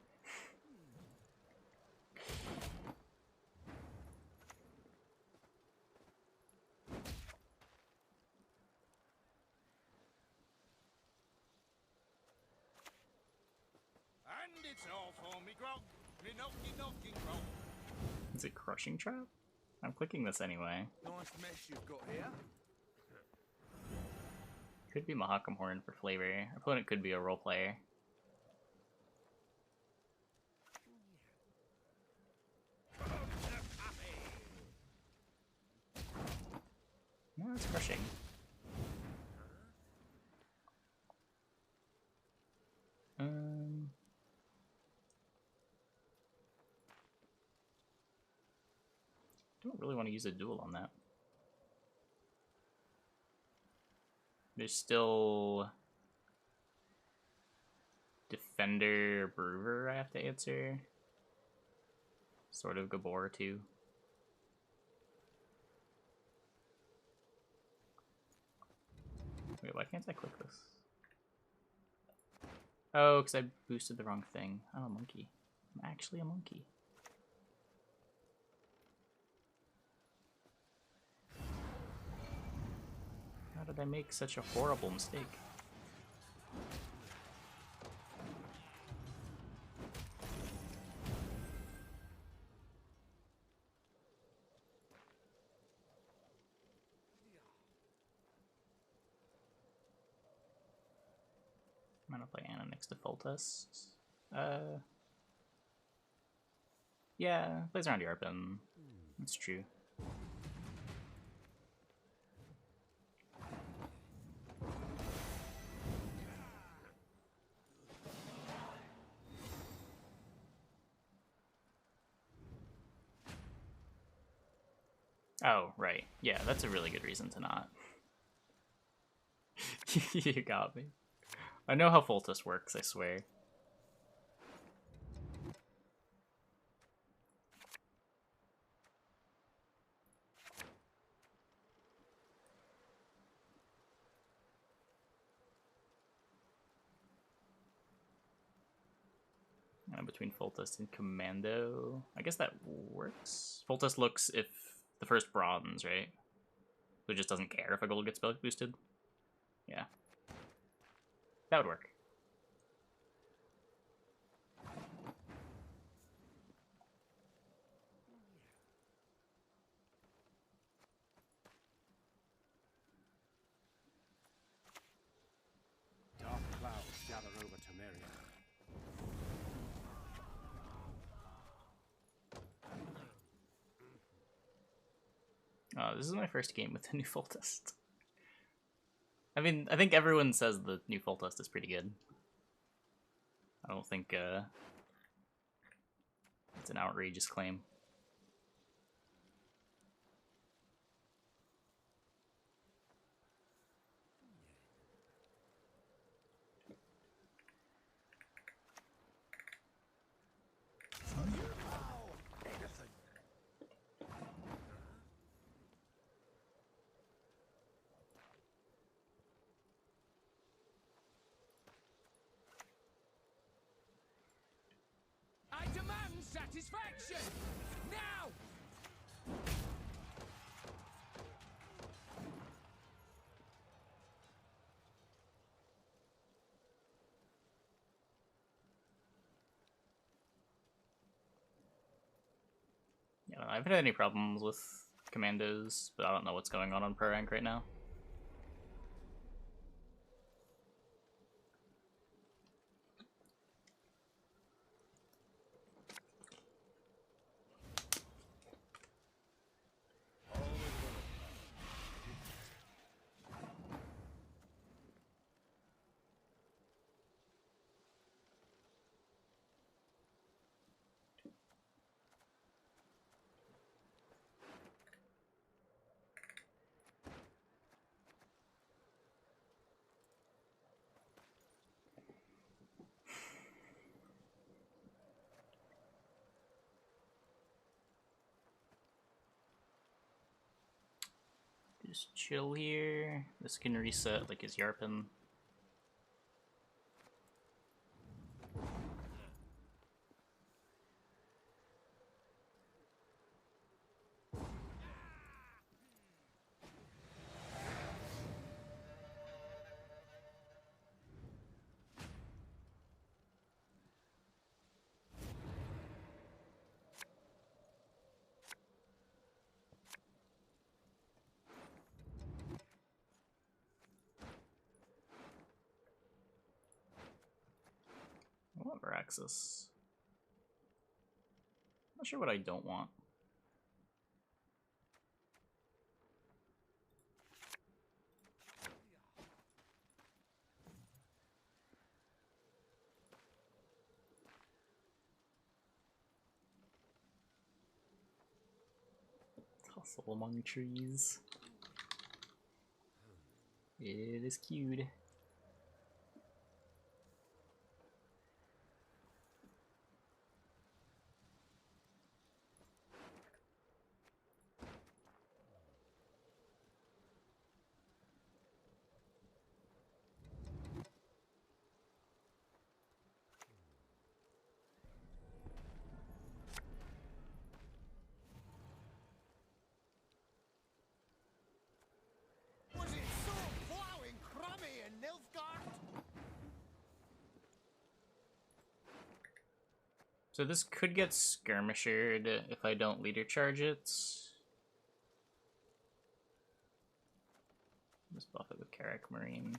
And it's all for me grog. Me knocking grog. Is it Crushing Trap? I'm clicking this anyway. Nice mess you've got here. Could be Mahakam Horn for flavor. Our opponent could be a role player. No, it's crushing. Don't really want to use a duel on that. There's still Defender Brewer I have to answer. Sort of Gabor too. Wait, why can't I click this? Oh, because I boosted the wrong thing. I'm a monkey. I'm actually a monkey. How did I make such a horrible mistake? I'm gonna play Anna next to Foltas. Yeah, plays around Yarpen. That's true. Oh, right. Yeah, that's a really good reason to not. You got me. I know how Foltas works, I swear. Between Foltas and Commando. I guess that works. Foltas looks if the first bronze, right? So it just doesn't care if a gold gets boosted. Yeah. That would work. Dark clouds gather over Temeria. This is my first game with the new Foltest. I mean, I think everyone says the new Foltest is pretty good. I don't think it's an outrageous claim. I demand satisfaction! Now! Yeah, I haven't had any problems with commandos, but I don't know what's going on pro rank right now. Just chill here. This can reset like his Yarpen. I want Varaxis. Not sure what I don't want. Tussle among trees. It is cute. Was it so plowing crummy in Nilfgaard? So this could get skirmishered if I don't leader charge it. Just buff it with Carrack Marine.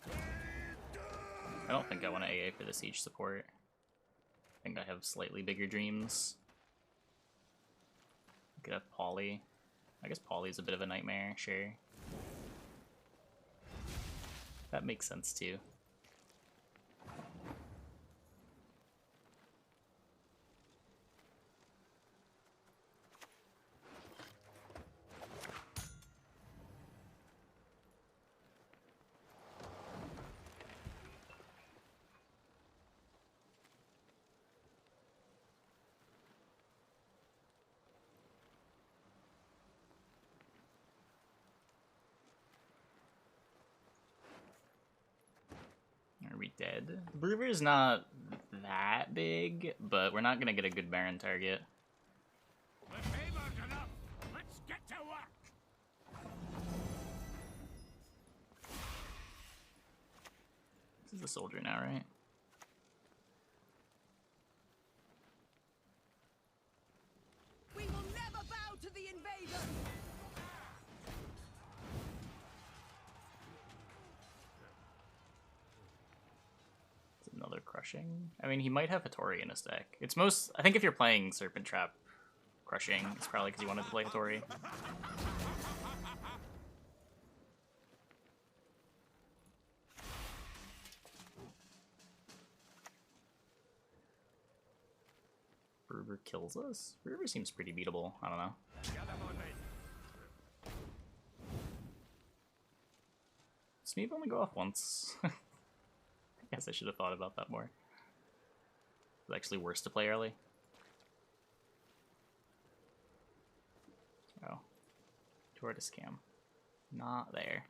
I don't think I want to AA for the siege support. I think I have slightly bigger dreams. I could have Polly. I guess Polly's a bit of a nightmare, sure. That makes sense too. Are we dead? Brewer is not that big, but we're not gonna get a good Baron target. The favored enough. Let's get to work. the soldier now, right? We will never bow to the invader! It's another crushing. I mean, he might have Hattori in his deck. It's most... I think if you're playing Serpent Trap, crushing, it's probably because you wanted to play Hattori. River kills us? River seems pretty beatable. I don't know. Does Smeeve only go off once? I guess I should have thought about that more. It's actually worse to play early. Oh. Tortoise cam. Not there.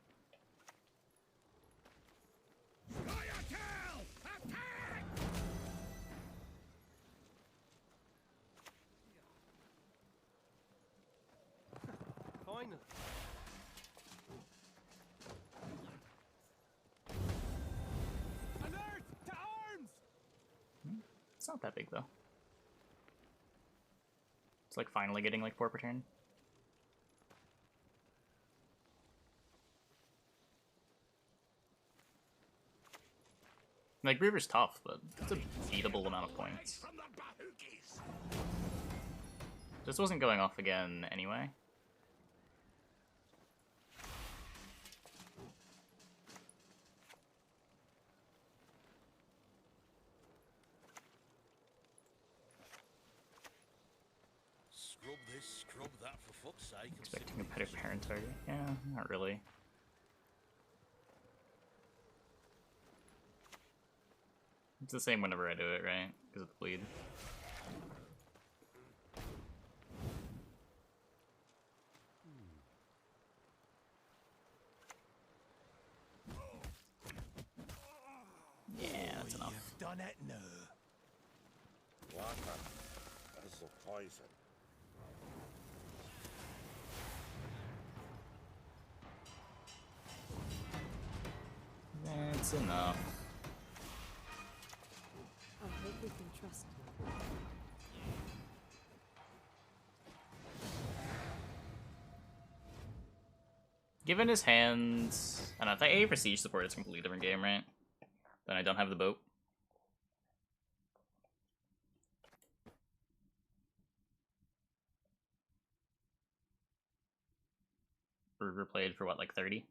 Finally. Alert! To arms! It's not that big though. It's like finally getting like 4 per turn. Like River's tough, but it's a beatable amount of points. This wasn't going off again anyway. Scrub this, scrub that, for fuck's sake. Expecting a better parent target. Yeah, not really. It's the same whenever I do it, right? Because of the bleed. Yeah, that's enough. You've done it now. Water. That's the poison. That's enough. I hope we can trust you. Given his hands, I don't know, if I A for siege support, it's a completely different game, right? Then I don't have the boat. River played for what, like 30?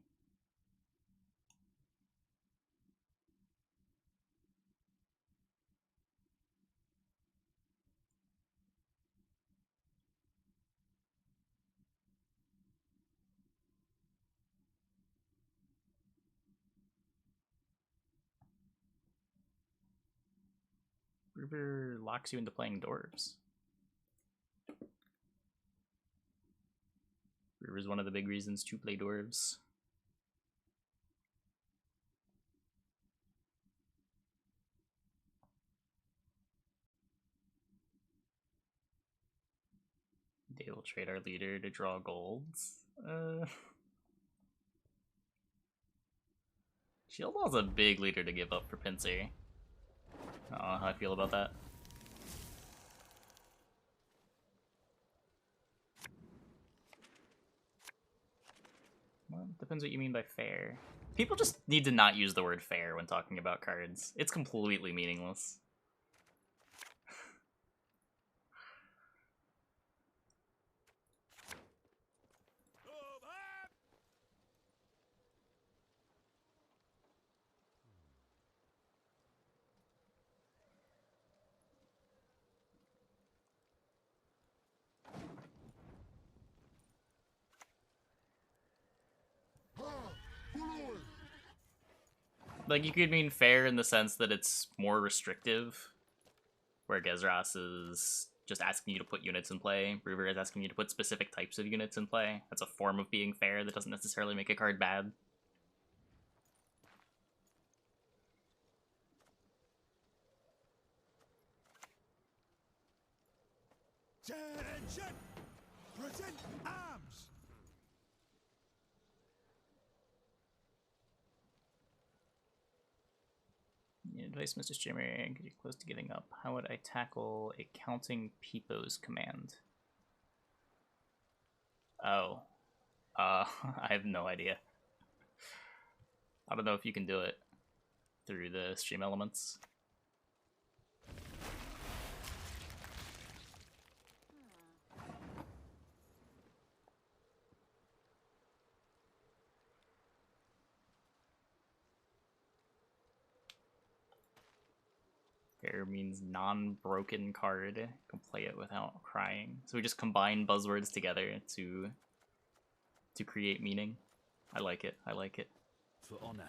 River locks you into playing dwarves. River's one of the big reasons to play dwarves. They will trade our leader to draw golds. Shieldwall's a big leader to give up for Pinsir. I don't know how I feel about that. Well, depends what you mean by fair. People just need to not use the word fair when talking about cards. It's completely meaningless. Like, you could mean fair in the sense that it's more restrictive, where Gezras is just asking you to put units in play. River is asking you to put specific types of units in play. That's a form of being fair that doesn't necessarily make a card bad. Attention! Present arms! Advice, Mr. Streamer, could you close to giving up? How would I tackle a counting peepos command? Oh. I have no idea. I don't know if you can do it through the stream elements. Fair means non-broken card. Can play it without crying. So we just combine buzzwords together to create meaning. I like it. I like it. For honor.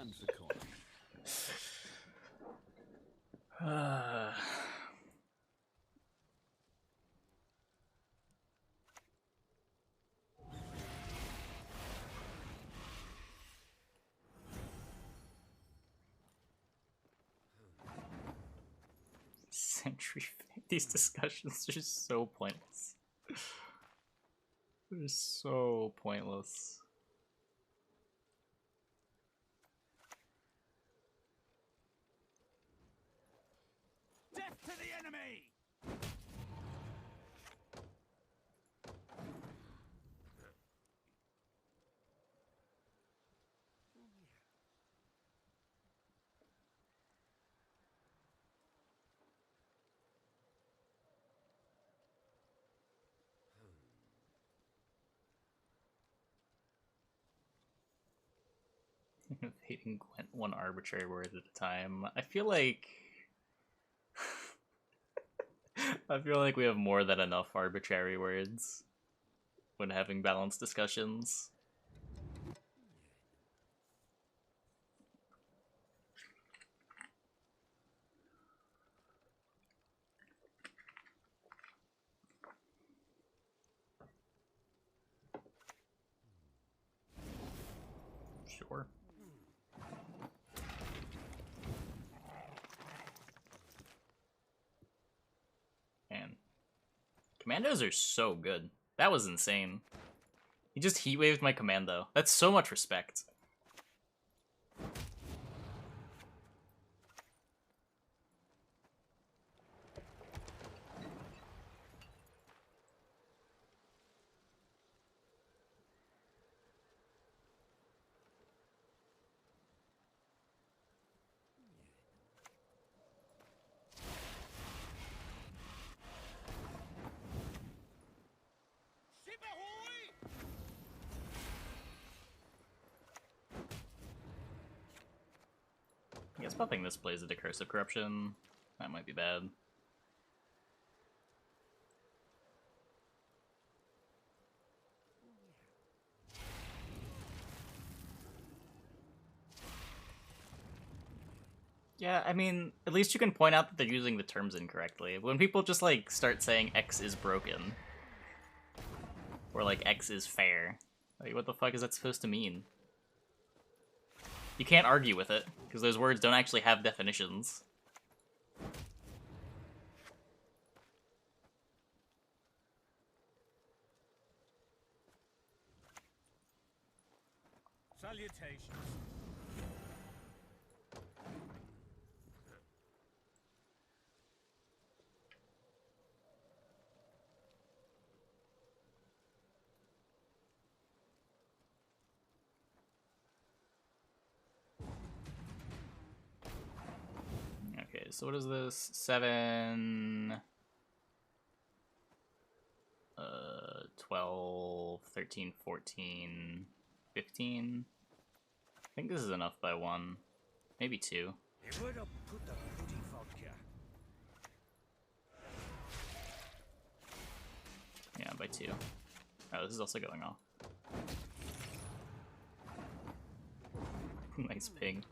And for coin. Century. These discussions are just so pointless. They're so pointless. Death to the enemy! Hating Gwent one arbitrary word at a time. I feel like I feel like we have more than enough arbitrary words when having balanced discussions. Sure. Man. Commandos are so good. That was insane. He just heat-waved my commando. That's so much respect. I guess nothing this plays into Cursive Corruption. That might be bad. Yeah, I mean, at least you can point out that they're using the terms incorrectly. When people just, like, start saying X is broken, or, like, X is fair, like, what the fuck is that supposed to mean? You can't argue with it, because those words don't actually have definitions. Salutations. Okay, so what is this? 7... 12, 13, 14, 15. I think this is enough by 1. Maybe 2. Yeah, by 2. Oh, this is also going off. Nice ping.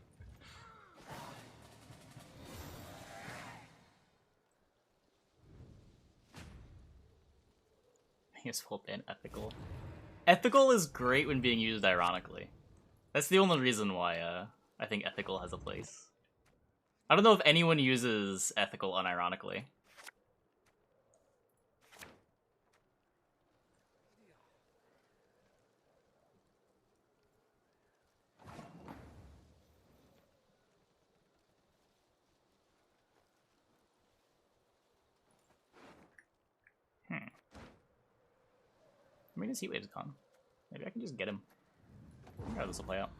He's full ban ethical. Ethical is great when being used ironically. That's the only reason why I think ethical has a place. I don't know if anyone uses ethical unironically. mean, his heat wave's gone. Maybe I can just get him. See how this will play out.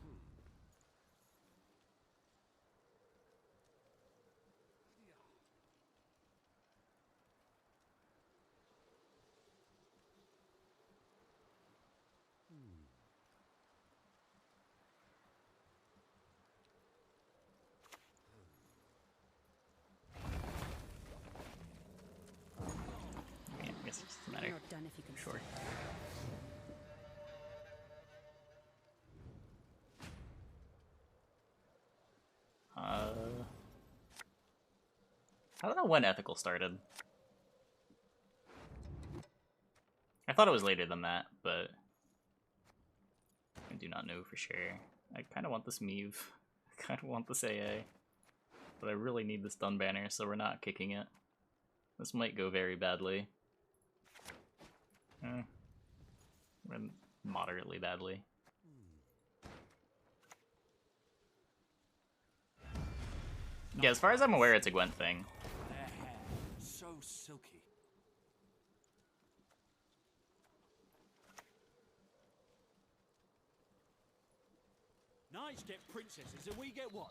Yeah, I guess it doesn't matter. You're not done if you can. Sure. I don't know when ethical started. I thought it was later than that, but I do not know for sure. I kind of want this Meave. I kind of want this AA. But I really need this Dun banner, so we're not kicking it. This might go very badly. Moderately badly. Yeah, as far as I'm aware, it's a Gwent thing. Their hair, so silky. Knights get princesses and we get what?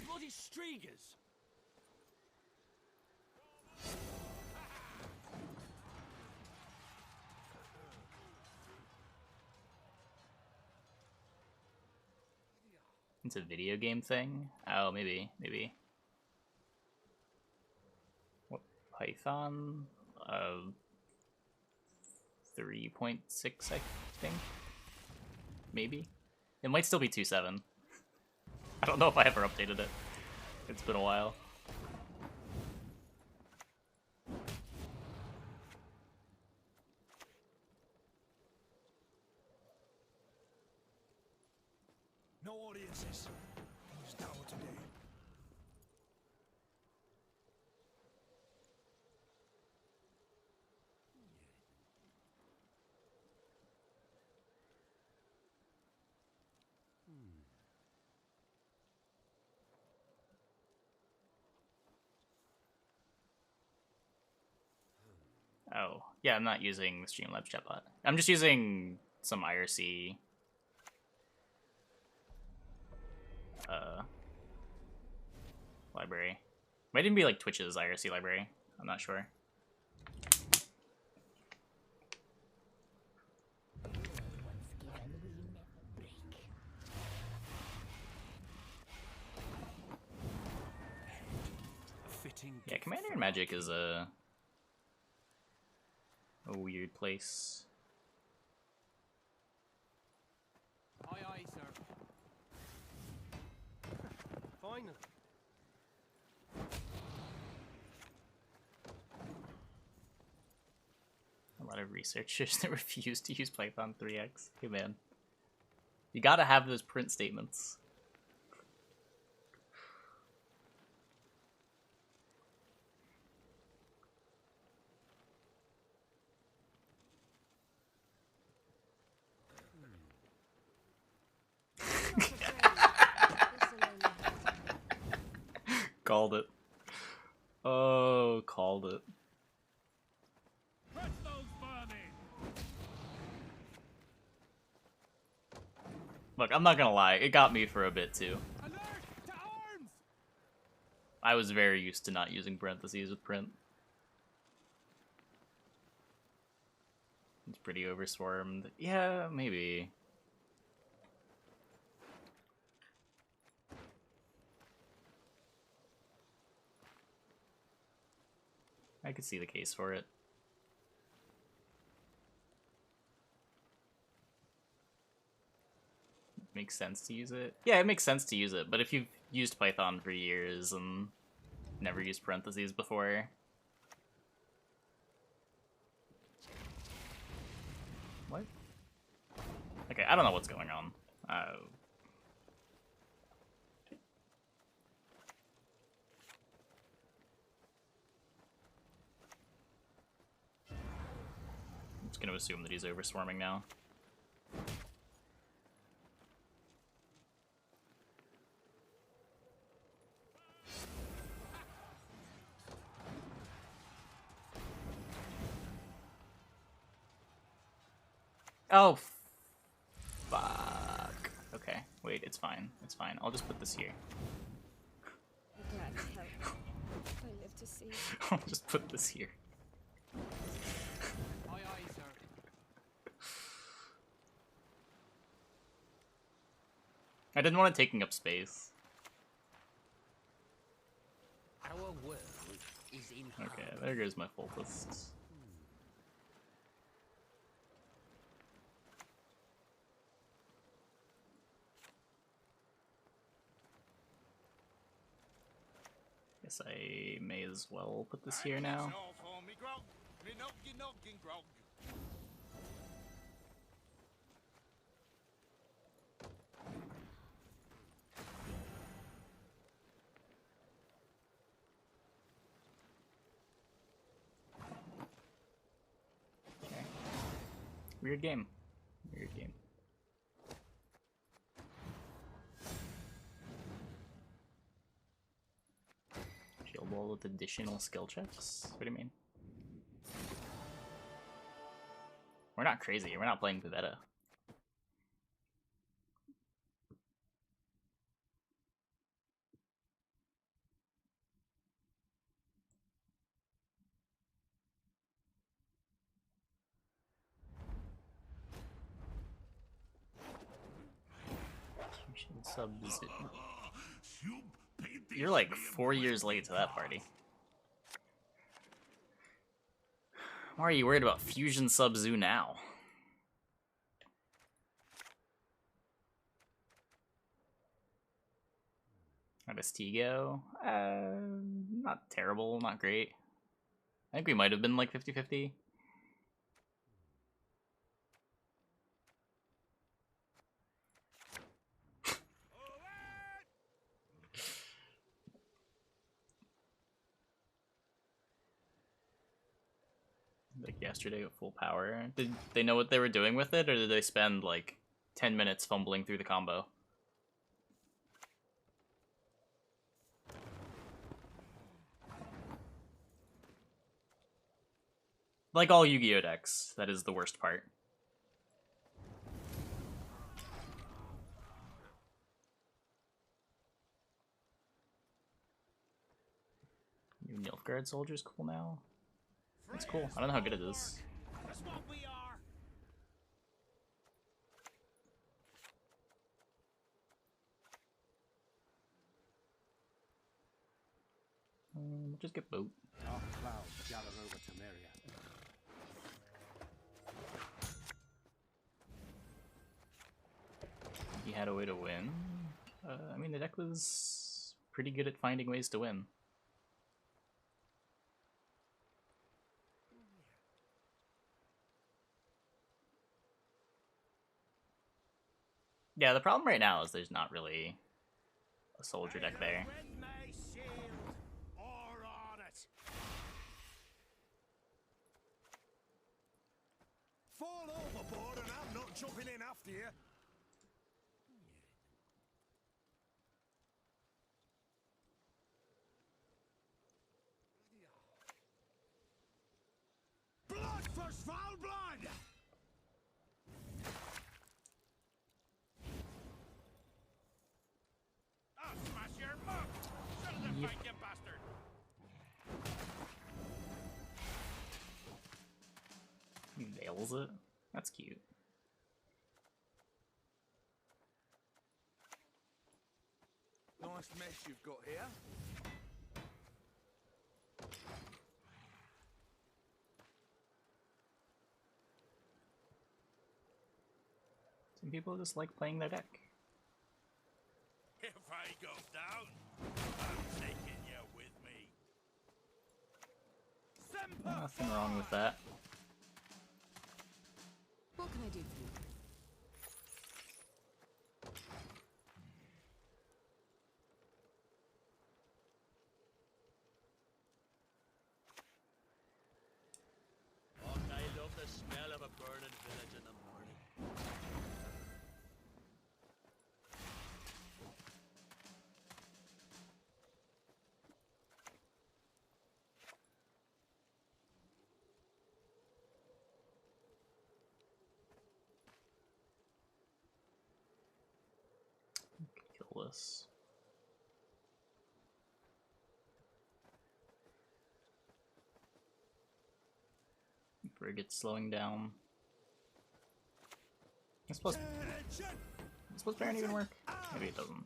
Bloody Striegers! It's a video game thing? Oh, maybe. What, Python? 3.6, I think? Maybe? It might still be 2.7. I don't know if I ever updated it. It's been a while. No audiences. Use now or today. Oh, yeah, I'm not using the Streamlabs chatbot. I'm just using some IRC library. Might even be like Twitch's IRC library. I'm not sure. Yeah, Commander in Magic is a weird place. Aye, aye, sir. Finally. A lot of researchers that refuse to use Python 3x. Hey man, you gotta have those print statements. Called it. Oh, called it. Look, I'm not gonna lie, it got me for a bit too. Alert! To arms! I was very used to not using parentheses with print. It's pretty overswarmed. Yeah, maybe. I could see the case for it. Makes sense to use it. Yeah, it makes sense to use it, but if you've used Python for years and never used parentheses before... What? Okay, I don't know what's going on. I'm just gonna assume that he's overswarming now. Oh, fuck. Okay, wait, it's fine. It's fine. I'll just put this here. Glad to help. I live to see. I'll just put this here. Aye, aye, sir. I didn't want it taking up space. Our world is in Okay, there goes my full list. Guess I may as well put this here now. All for me grog. Me noggin grog. Okay. Weird game. Weird game. Shield wall with additional skill checks? What do you mean? We're not crazy. We're not playing Pavetta. Subs. You're like 4 years late to that party. Why are you worried about Fusion Sub-Zoo now? How does T go? Not terrible, not great. I think we might have been like 50-50. Like yesterday at full power. Did they know what they were doing with it, or did they spend like 10 minutes fumbling through the combo? Like all Yu-Gi-Oh decks, that is the worst part. New Nilfgaard soldier's cool now. It's cool. I don't know how good it is. That's what we are. Just get boat. Dark clouds gather over Temeria. He had a way to win. I mean, the deck was pretty good at finding ways to win. Yeah, the problem right now is there's not really a soldier deck there. With my shield, or on it. Fall overboard and I'm not jumping in after you. Blood for Svalbard! I'll smash your mug. Son of the Yep. fight, you bastard. He nails it. That's cute. Nice mess you've got here. Some people just like playing their deck. If I go down, I'm taking you with me. Nothing wrong with that. What can I do for you? Oh, I love the smell of a burning village in the morning. this. Frigate's slowing down. I suppose Baron even work? Maybe it doesn't.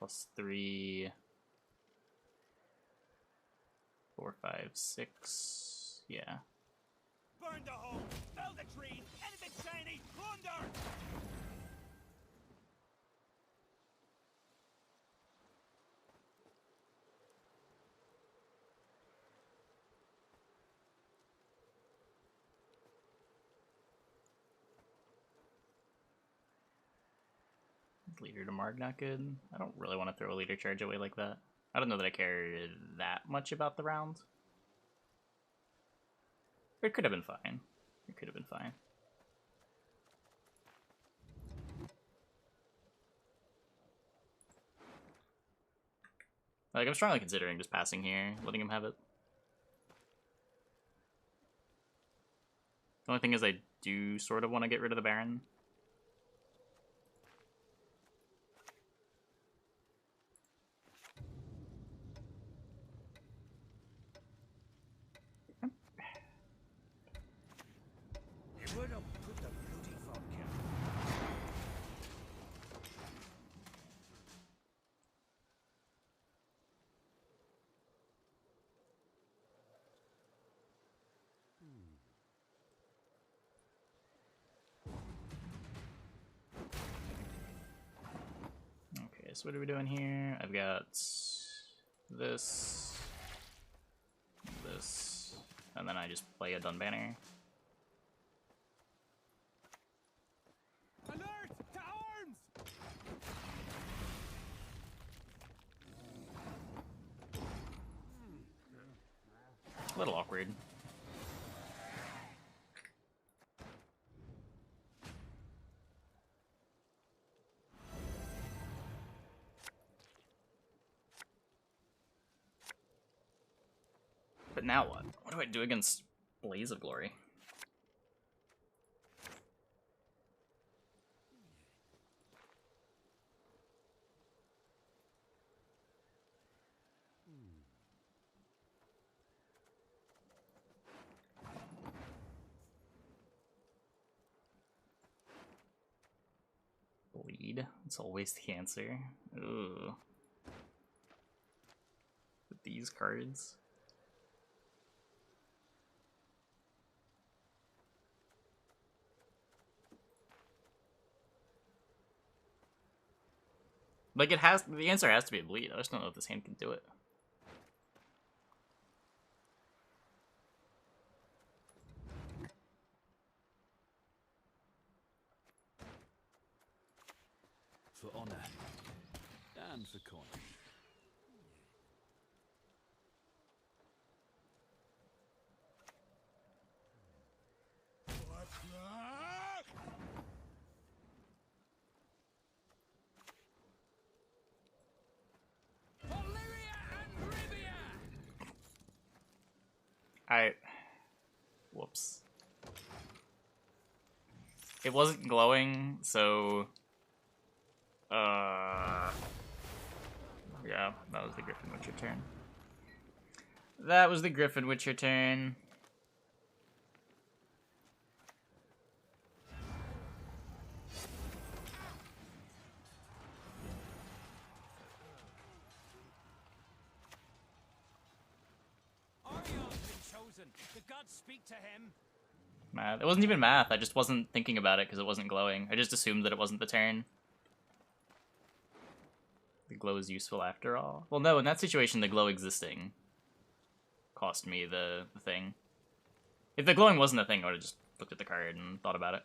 +3, 4, 5, 6. Yeah. Burn the hole! Fell the tree! Anything shiny! Plunder! Leader to Marg not good. I don't really want to throw a leader charge away like that. I don't know that I care that much about the round. It could have been fine. It could have been fine. Like, I'm strongly considering just passing here, letting him have it. The only thing is I do sort of want to get rid of the Baron. So what are we doing here? I've got this, and then I just play a Dunbanner. Alert! To arms! A little awkward. But now what? What do I do against Blaze of Glory? Bleed. It's always the answer. Ooh. With these cards. Like, the answer has to be a bleed. I just don't know if this hand can do it. For honor. And for coin. Whoops. It wasn't glowing, so... Yeah, that was the Griffin Witcher turn. That was the Griffin Witcher turn. The gods speak to him. Math. It wasn't even math. I just wasn't thinking about it because it wasn't glowing. I just assumed that it wasn't the turn. The glow is useful after all. Well, no, in that situation, the glow existing cost me the thing. If the glowing wasn't a thing, I would have just looked at the card and thought about it.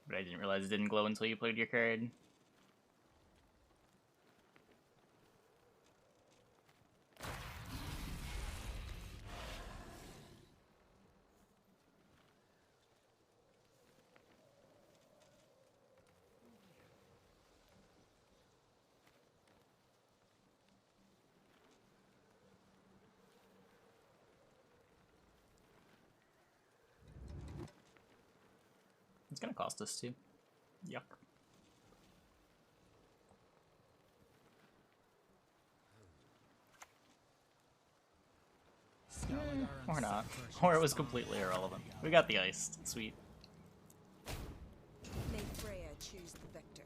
But I didn't realize it didn't glow until you played your card. It's gonna cost us too. Yuck. Or not. Or it was completely irrelevant. We got the ice. Sweet. May Freya choose the victor.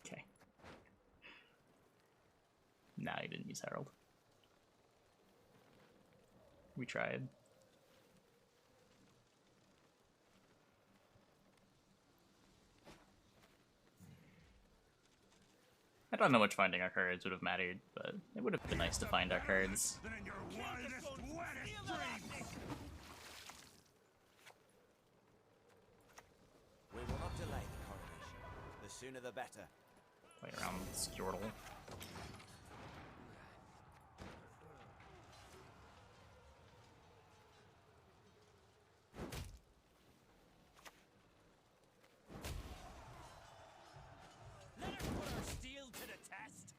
Okay. Nah, he didn't use Herald. We tried. I don't know how much finding our cards would have mattered, but it would have been nice to find our cards. We will not delay the coronation. The sooner the better. Play around with Squirtle. Let us put our steel to the test.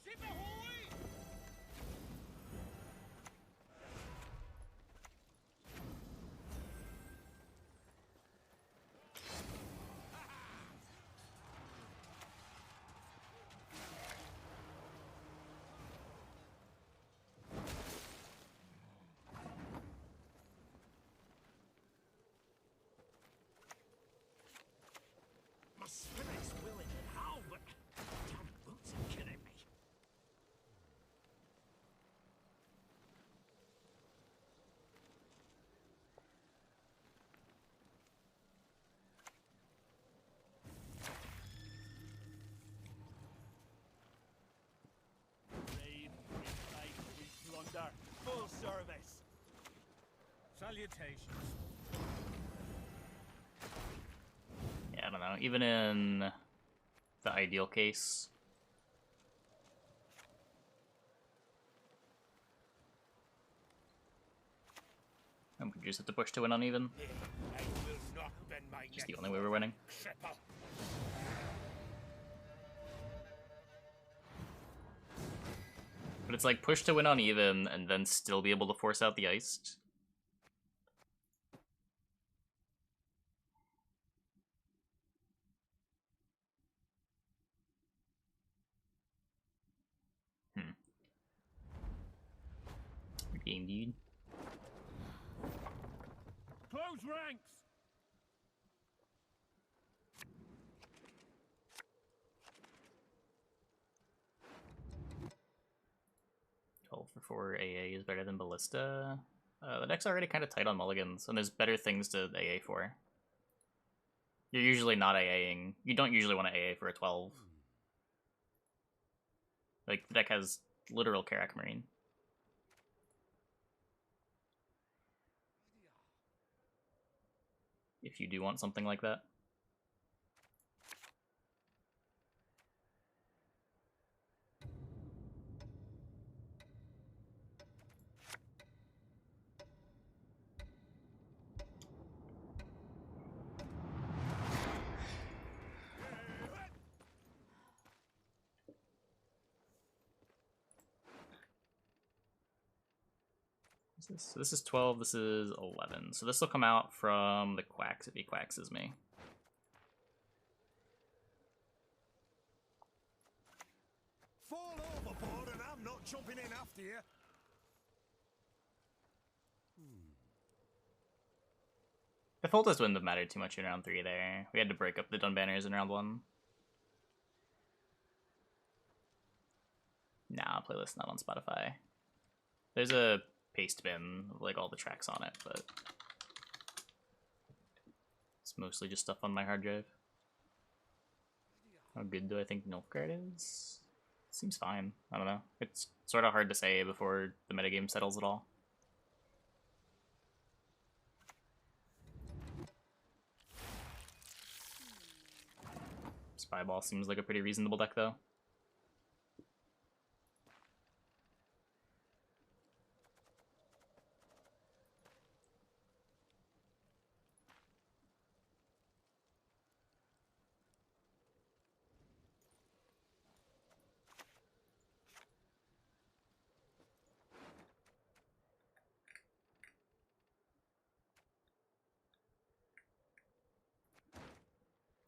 Ship ahoy! My spirit's willing and how, but damn boots are killing me. Raid, we fight, we plunder, full service. Salutations. Yeah, I don't know. Even in the ideal case, we just have to push to win uneven. I will not bend my Just neck. the only way we're winning. Cripple. But it's like push to win uneven and then still be able to force out the iced. Good game, dude. Close ranks. 12 for 4 AA is better than Ballista. The deck's already kind of tight on mulligans, and there's better things to AA for. You're usually not AAing. You don't usually want to AA for a 12. Like, the deck has literal Karak Marine. If you do want something like that. So this is 12, this is 11. So this will come out from the Quacks if he quaxes me. Fall overboard and I'm not jumping in after you. The Foltest wouldn't have mattered too much in round 3 there. We had to break up the Dun Banners in round 1. Nah, playlist not on Spotify. There's a paste bin with like all the tracks on it, but it's mostly just stuff on my hard drive. How good do I think Nilfgaard is? Seems fine. I don't know. It's sort of hard to say before the metagame settles at all. Spyball seems like a pretty reasonable deck, though.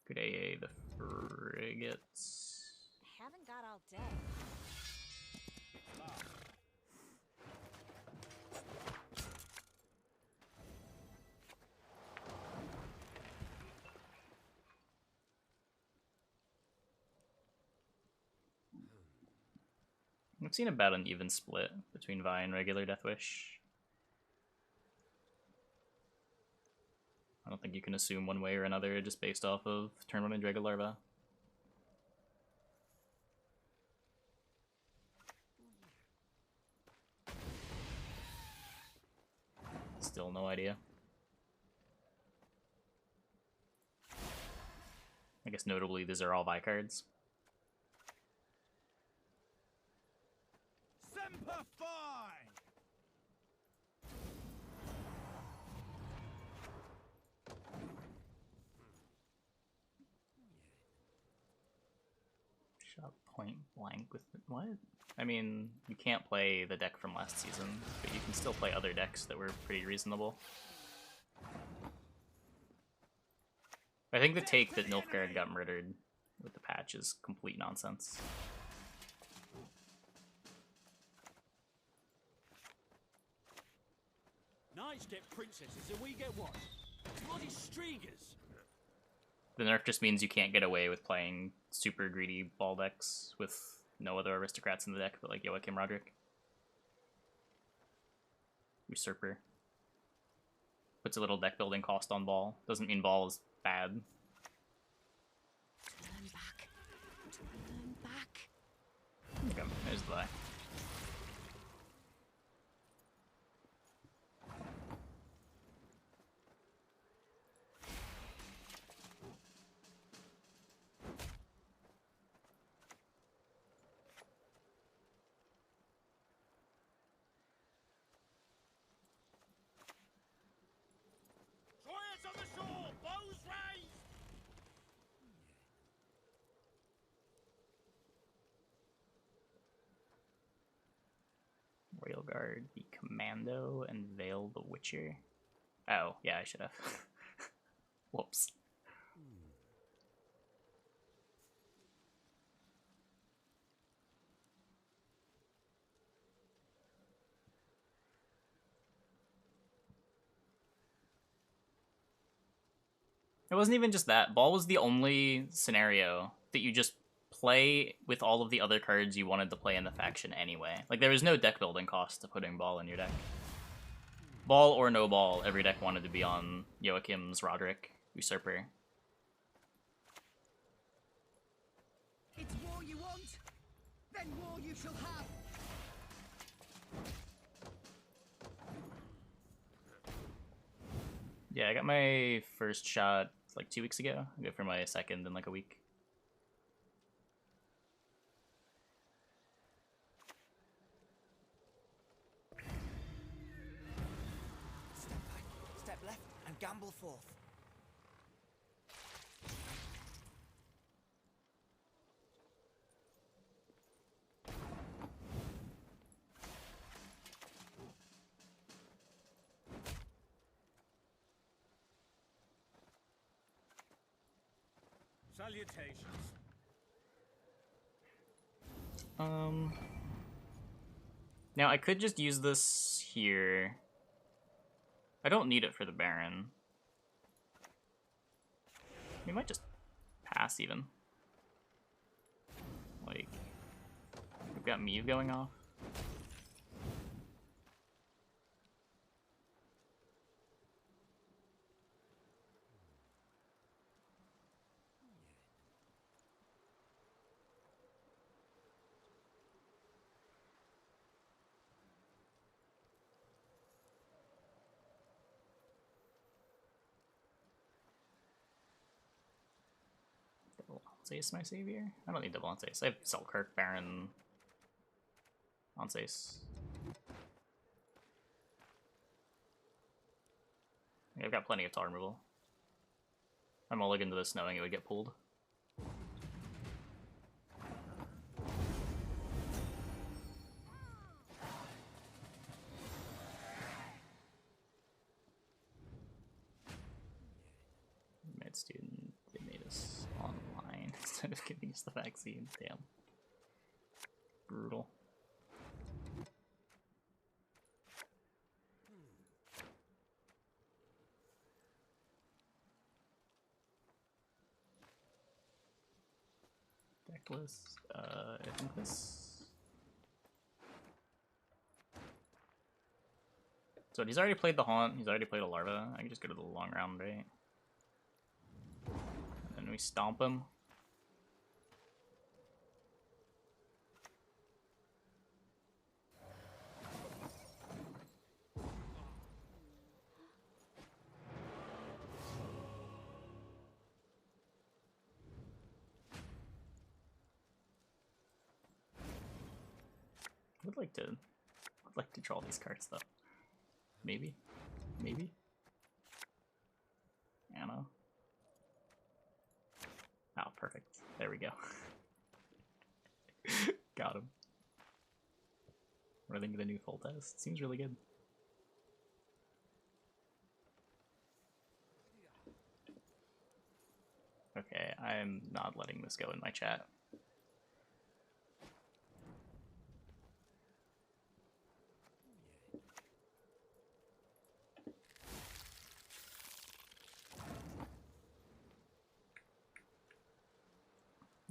Good AA the frigates. Haven't got all day. I've seen about an even split between Vi and regular Deathwish. I don't think you can assume one way or another just based off of turn 1 and Dragon Larva. Still no idea. I guess notably these are all Vi cards. Semper Fi! Shot point blank with the, what? I mean, you can't play the deck from last season, but you can still play other decks that were pretty reasonable. I think the take that Nilfgaard got murdered with the patch is complete nonsense. Knights get princesses and we get what? Bloody Striegers! The nerf just means you can't get away with playing super greedy ball decks with no other aristocrats in the deck but like Joachim Roderick. Usurper. Puts a little deck building cost on ball. Doesn't mean ball is bad. Turn back. Turn back. Okay, there's the buy. Giants on the shore! Bows raised! Royal Guard, the Commando, and Veil the Witcher. Oh, yeah, I should have. Whoops. It wasn't even just that. Ball was the only scenario that you just play with all of the other cards you wanted to play in the faction anyway. Like, there was no deck building cost to putting Ball in your deck. Ball or no Ball, every deck wanted to be on Joachim's Roderick, Usurper. It's war you want? Then war you shall have. Yeah, I got my first shot like 2 weeks ago. I'll go for my second in like a week. Step back, step left, and gamble forth. Salutations. Now I could just use this here. I don't need it for the Baron. We might just pass even. Like, we've got Meve going off. Ace my savior? I don't need double on Ace. I have Selkirk, Baron, on Ace. I've got plenty of tar removal. I'm all into this knowing it would get pulled. Med student, they made us online instead of giving us the vaccine. Damn. Brutal. Deckless, I think this. So he's already played the Haunt, he's already played a Larva. I can just go to the long round, right? And then we stomp him. I'd like to draw these cards though. Maybe. Anna. Oh, perfect. There we go. Got him. What do I think of the new full test? Seems really good. Okay, I'm not letting this go in my chat.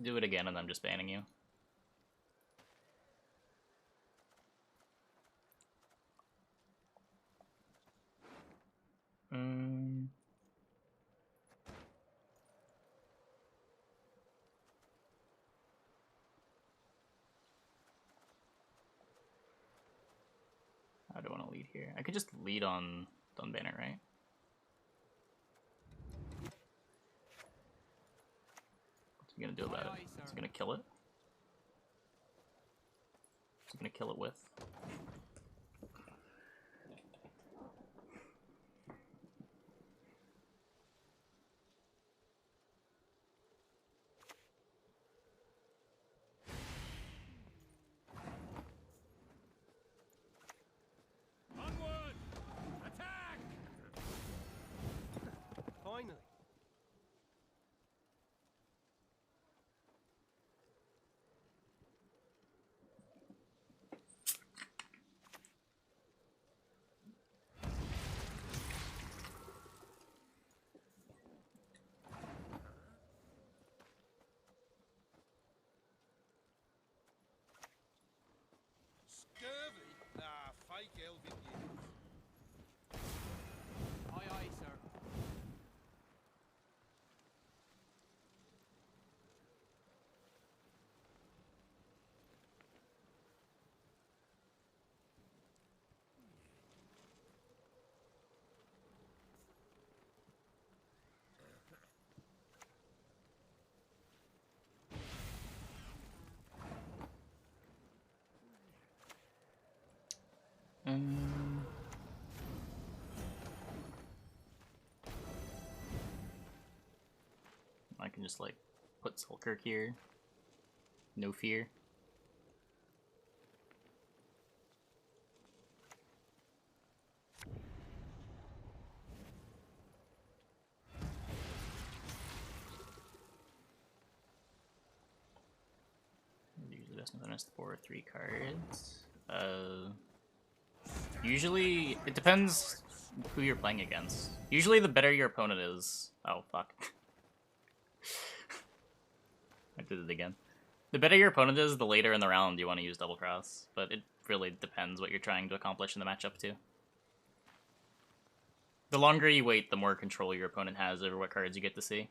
Do it again and I'm just banning you. I don't want to lead here. I could just lead on Dunbanner, right? What's he gonna do about it? Is he gonna kill it? Is he gonna kill it with? Onward! Attack! Finally. Scurvy? Ah, fake Elvin units. Aye, aye, sir. I can just like put Selkirk here. No fear. Usually best bonus for 3 cards. Usually it depends who you're playing against. Usually the better your opponent is. Oh fuck. I did it again. The better your opponent is, the later in the round you want to use Double Cross, but it really depends what you're trying to accomplish in the matchup too. The longer you wait, the more control your opponent has over what cards you get to see.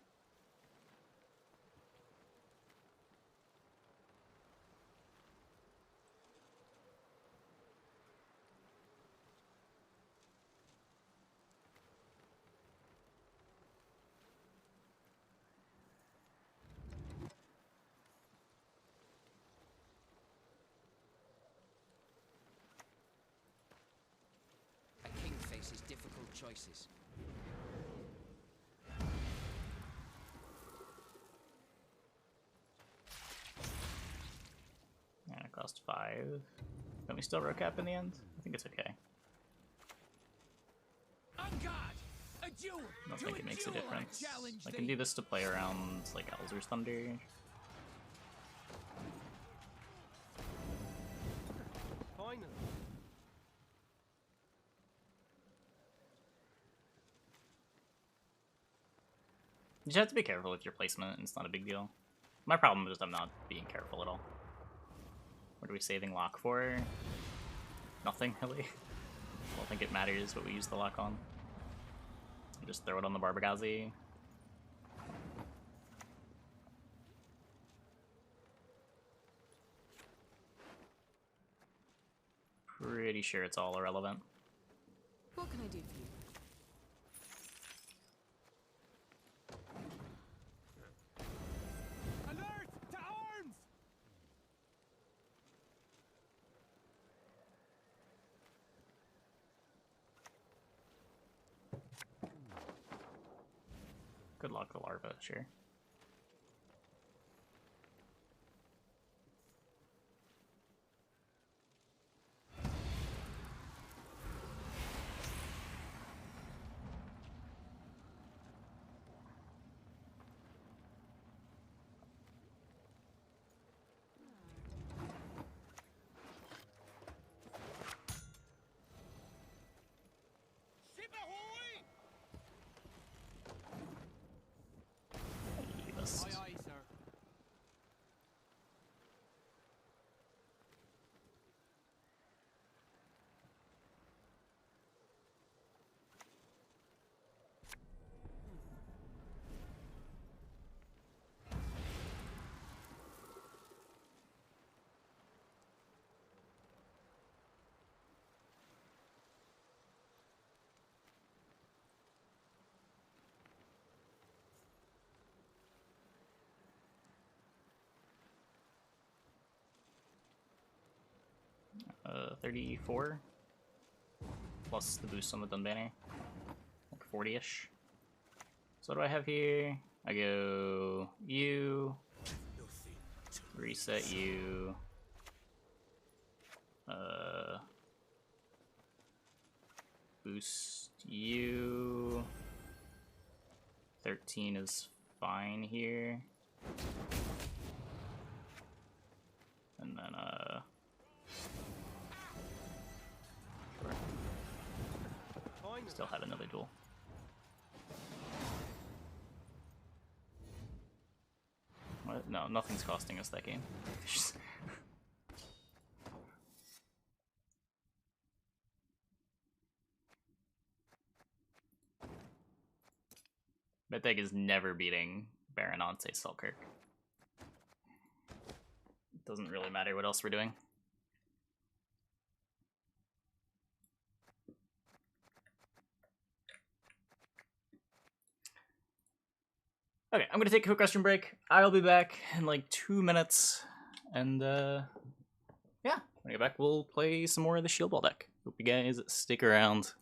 choices. And it cost 5. Don't we still rocap in the end? I think it's okay. On guard! A duel! I don't think it makes a difference. I can do this to play around like Elzer's Thunder. Finally. You just have to be careful with your placement, and it's not a big deal. My problem is I'm not being careful at all. What are we saving lock for? Nothing, really. I don't think it matters what we use the lock on. Just throw it on the Barbagazi. Pretty sure it's all irrelevant. What can I do for you? Alert! To arms! Good luck, the larva, sure. Ship ahoy! Just Aye, aye, sir. uh, 34 plus the boost on the Dunbanner, like 40-ish. So what do I have here? I go you, reset you, boost you. 13 is fine here. And then sure. Still have another duel. What? No, nothing's costing us that game. Bedteg is never beating Baronante Selkirk. It doesn't really matter what else we're doing. Okay, I'm gonna take a quick restroom break. I'll be back in like 2 minutes. And yeah, when I get back, we'll play some more of the Shield Ball deck. Hope you guys stick around.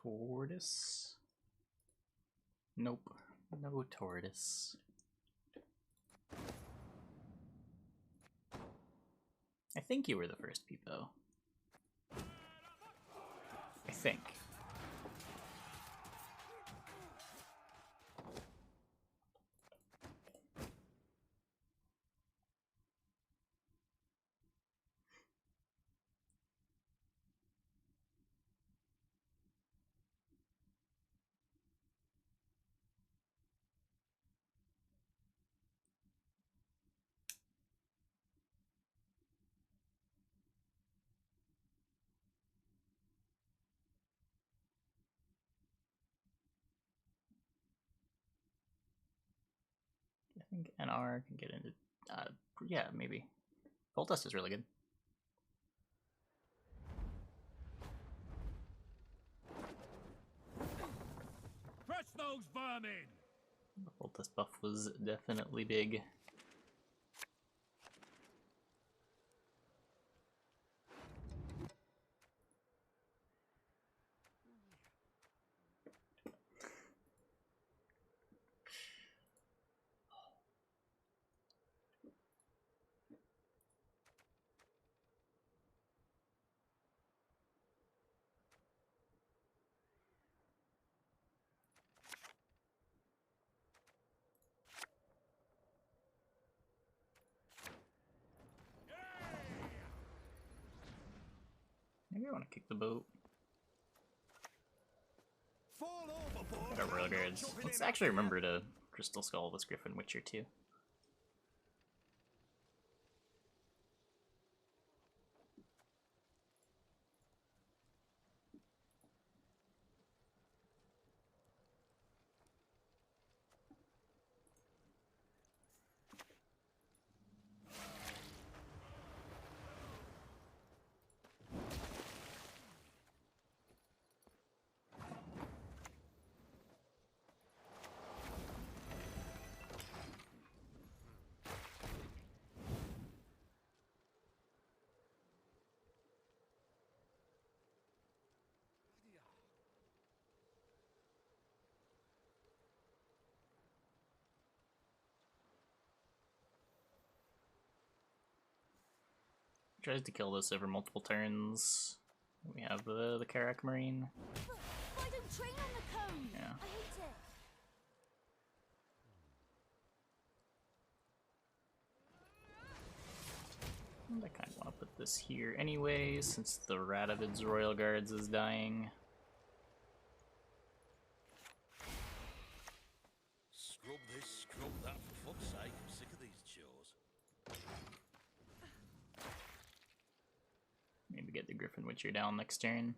Tortoise? Nope. No tortoise. I think you were the first Peepo. I think. I think NR can get into, yeah, maybe. Bolt Dust is really good. Crush those vermin! The Bolt Dust buff was definitely big. Maybe I want to kick the boat. Got our Royal Guards. Let's actually remember to Crystal Skull this Griffin Witcher too. Tries to kill this over multiple turns. We have the Karak Marine. Why don't train on the cone? Yeah. I hate it. I kind of want to put this here anyway, since the Radovid's Royal Guards is dying. Scrub this, scrub that, for fuck's sake. I'm sick of these chores. Maybe get the Griffin Witcher down next turn.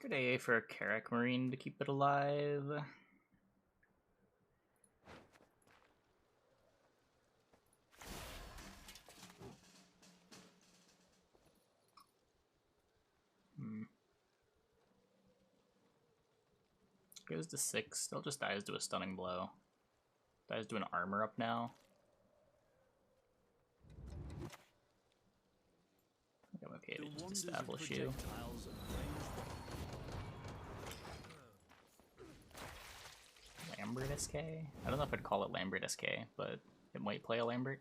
Good AA for a Karak Marine to keep it alive. Goes to 6, still just dies to a stunning blow. Dies to an armor up now. I think I'm okay to just establish you. Lambert SK? I don't know if I'd call it Lambert SK, but it might play a Lambert.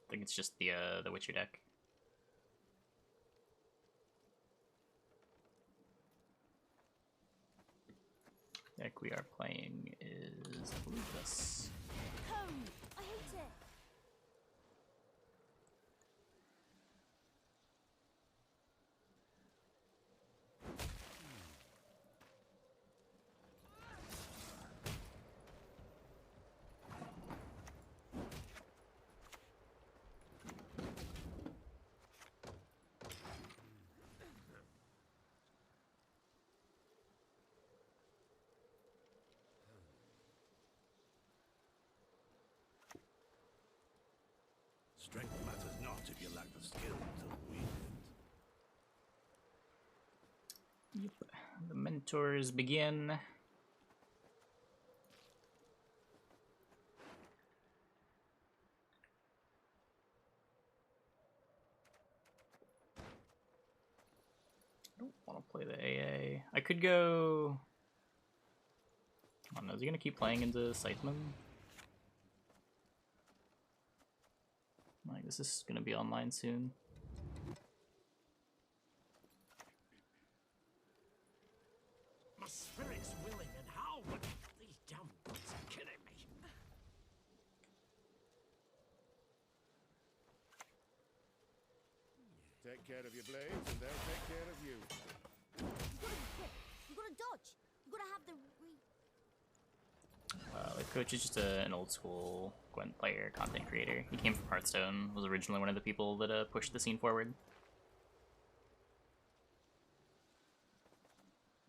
I think it's just the Witcher deck. Deck we are playing is, I believe, this. Cone! I hate it. Strength matters not if you lack the skill to wield it. Yep. The mentors begin. I don't want to play the AA. I could go... I don't know, is he going to keep playing into Scytheman? Like, this is going to be online soon. My spirit's willing and how, but these damn boots are killing me. Take care of your blades, and they'll take care of you. You gotta be quick. You gotta dodge. You gotta have the Life Coach is just an old school Gwent player, content creator. He came from Hearthstone, was originally one of the people that pushed the scene forward.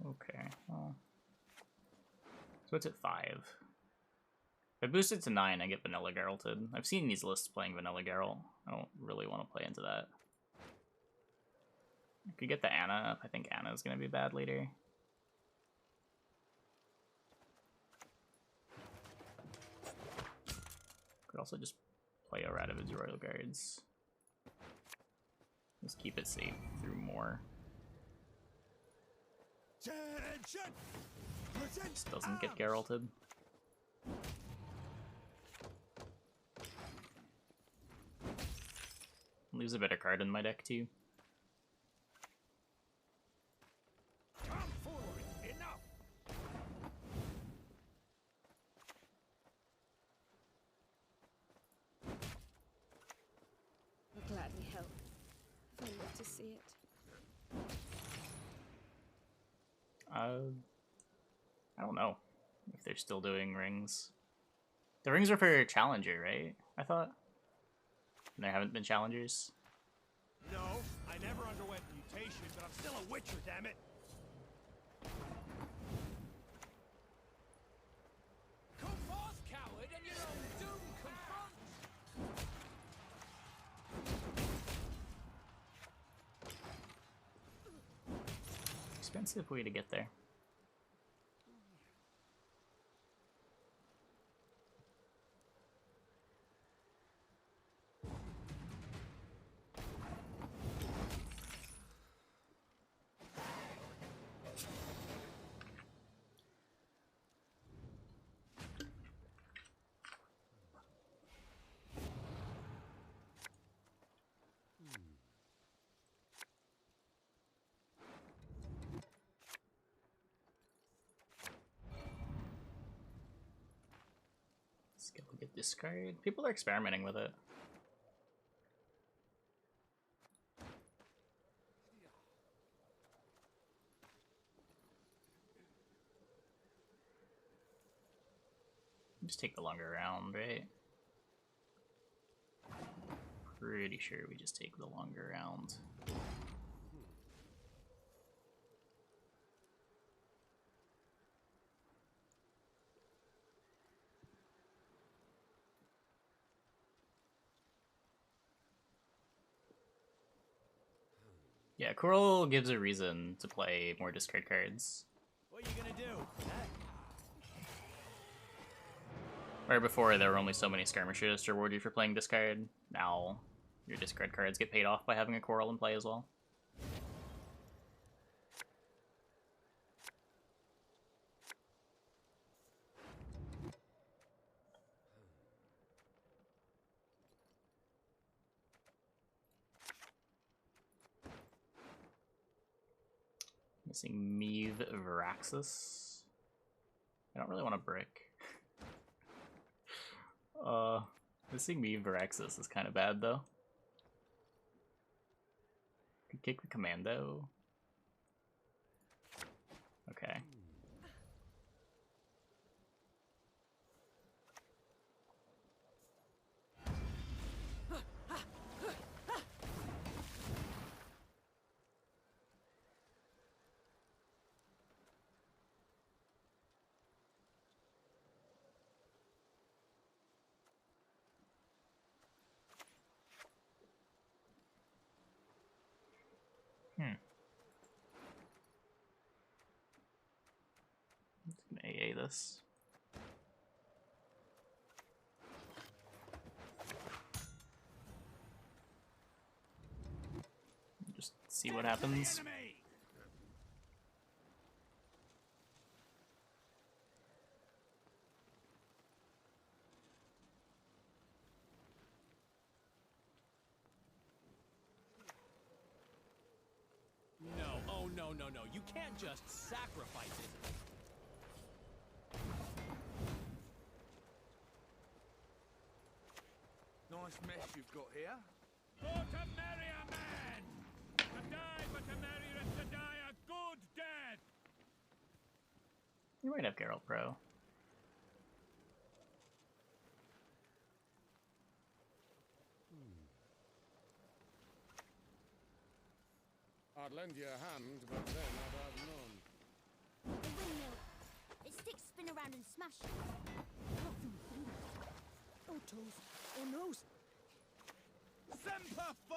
Okay, well. So it's at 5. If I boost it to 9, I get Vanilla Geralted. I've seen these lists playing Vanilla Geralt. I don't really want to play into that. I could get the Anna up. I think Anna's going to be bad later. Could also just play a Radovid's Royal Guards. Just keep it safe through more. Just doesn't get Geralted. Leaves a better card in my deck too. I'll gladly help if I live to see it. I don't know if they're still doing rings. The rings are for Challenger, right? I thought. And there haven't been Challengers. No, I never underwent mutation, but I'm still a Witcher, damn it. Come forth, coward, and your own doom confront. Expensive way to get there. Skill get discard. People are experimenting with it. Just take the longer round, right? Pretty sure we just take the longer round. Yeah, Coral gives a reason to play more discard cards. What are you gonna do? Where before there were only so many skirmishes to reward you for playing discard, now your discard cards get paid off by having a Coral in play as well. Missing Meve Veraxis. I don't really want to brick. Missing Meve Veraxis is kind of bad though. Could kick the commando. Okay. this. Just see what happens. No, oh no, no, no. You can't just sacrifice it. Nice mess you've got here. For to marry a man! To die but to marry is to die a good death! You might have Geralt Pro. I'd lend you a hand, but then I'd have none. The windmill. Its sticks spin around and smash. Not through the fingers. Oh, toes. Oh, nose. Semper Fi!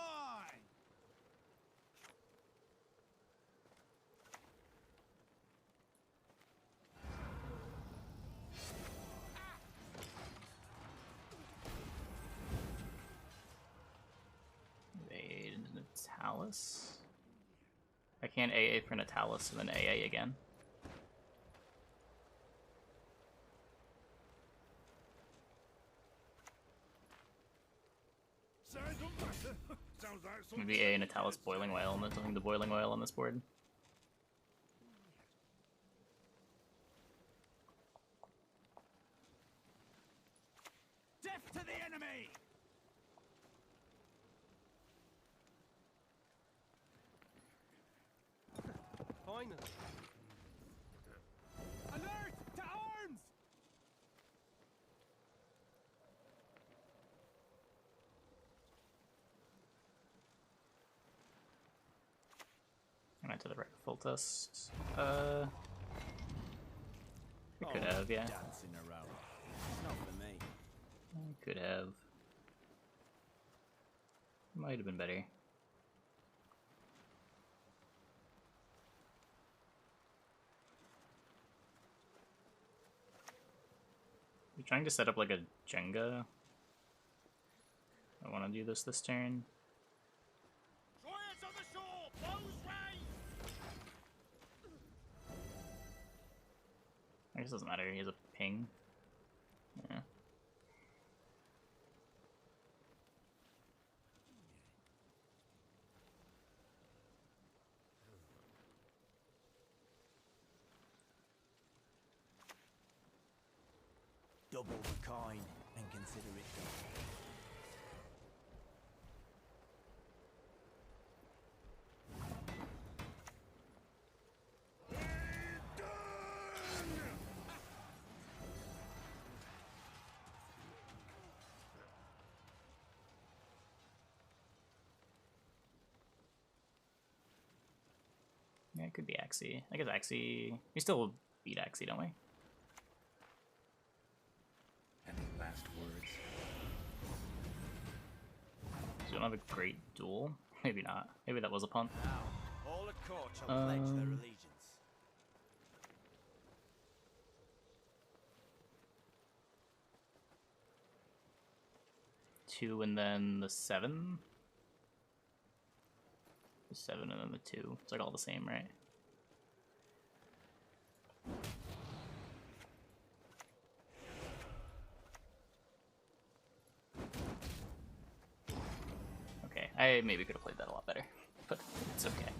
Evade Natalis. I can't AA for Natalis and then AA again. Sounds like Maybe AA Natalis Boiling Oil and then something to Boiling Oil on this board. death to the enemy! Finally. Alert! To arms! I went to the right full test. I could have, yeah. Dance in a row. It's not for me. I could have. Might have been better. You're trying to set up like a Jenga. I want to do this turn. Troyans on the shore! Bows raised! I guess it doesn't matter, he has a ping. Yeah. Double the coin and consider it done. Yeah, it could be Axie. I guess Axie... We still beat Axie, don't we? Any last words? So we don't have a great duel? Maybe not. Maybe that was a punt. Now, all at court shall pledge their allegiance. Two and then the 7? The 7 and then the 2. It's like all the same, right? Okay, I maybe could have played that a lot better, but it's okay.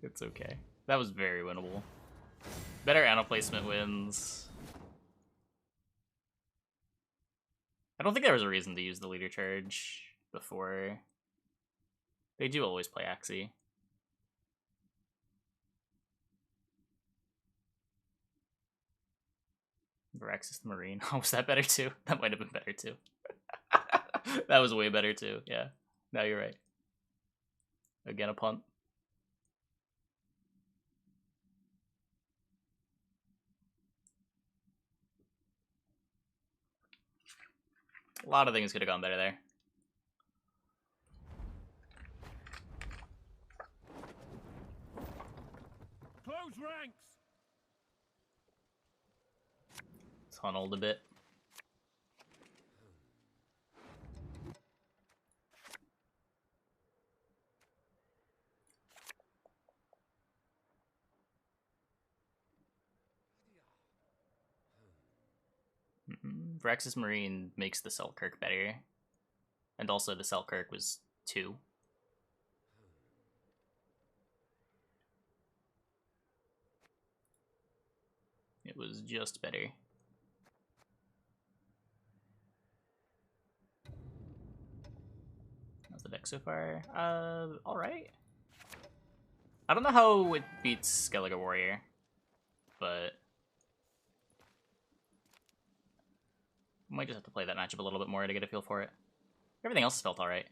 It's okay. That was very winnable. Better Anno placement wins. I don't think there was a reason to use the leader charge before. They do always play Axie. Veraxis the Marine. Oh, was that better too? That might have been better too. That was way better too, yeah. Now you're right. Again, a punt. A lot of things could have gone better there. Close ranks! tunneled a bit. Vraxis Marine makes the Selkirk better. And also the Selkirk was 2. It was just better. How's the deck so far? Alright. I don't know how it beats Skellige Warrior, but might just have to play that matchup a little bit more to get a feel for it. Everything else felt alright.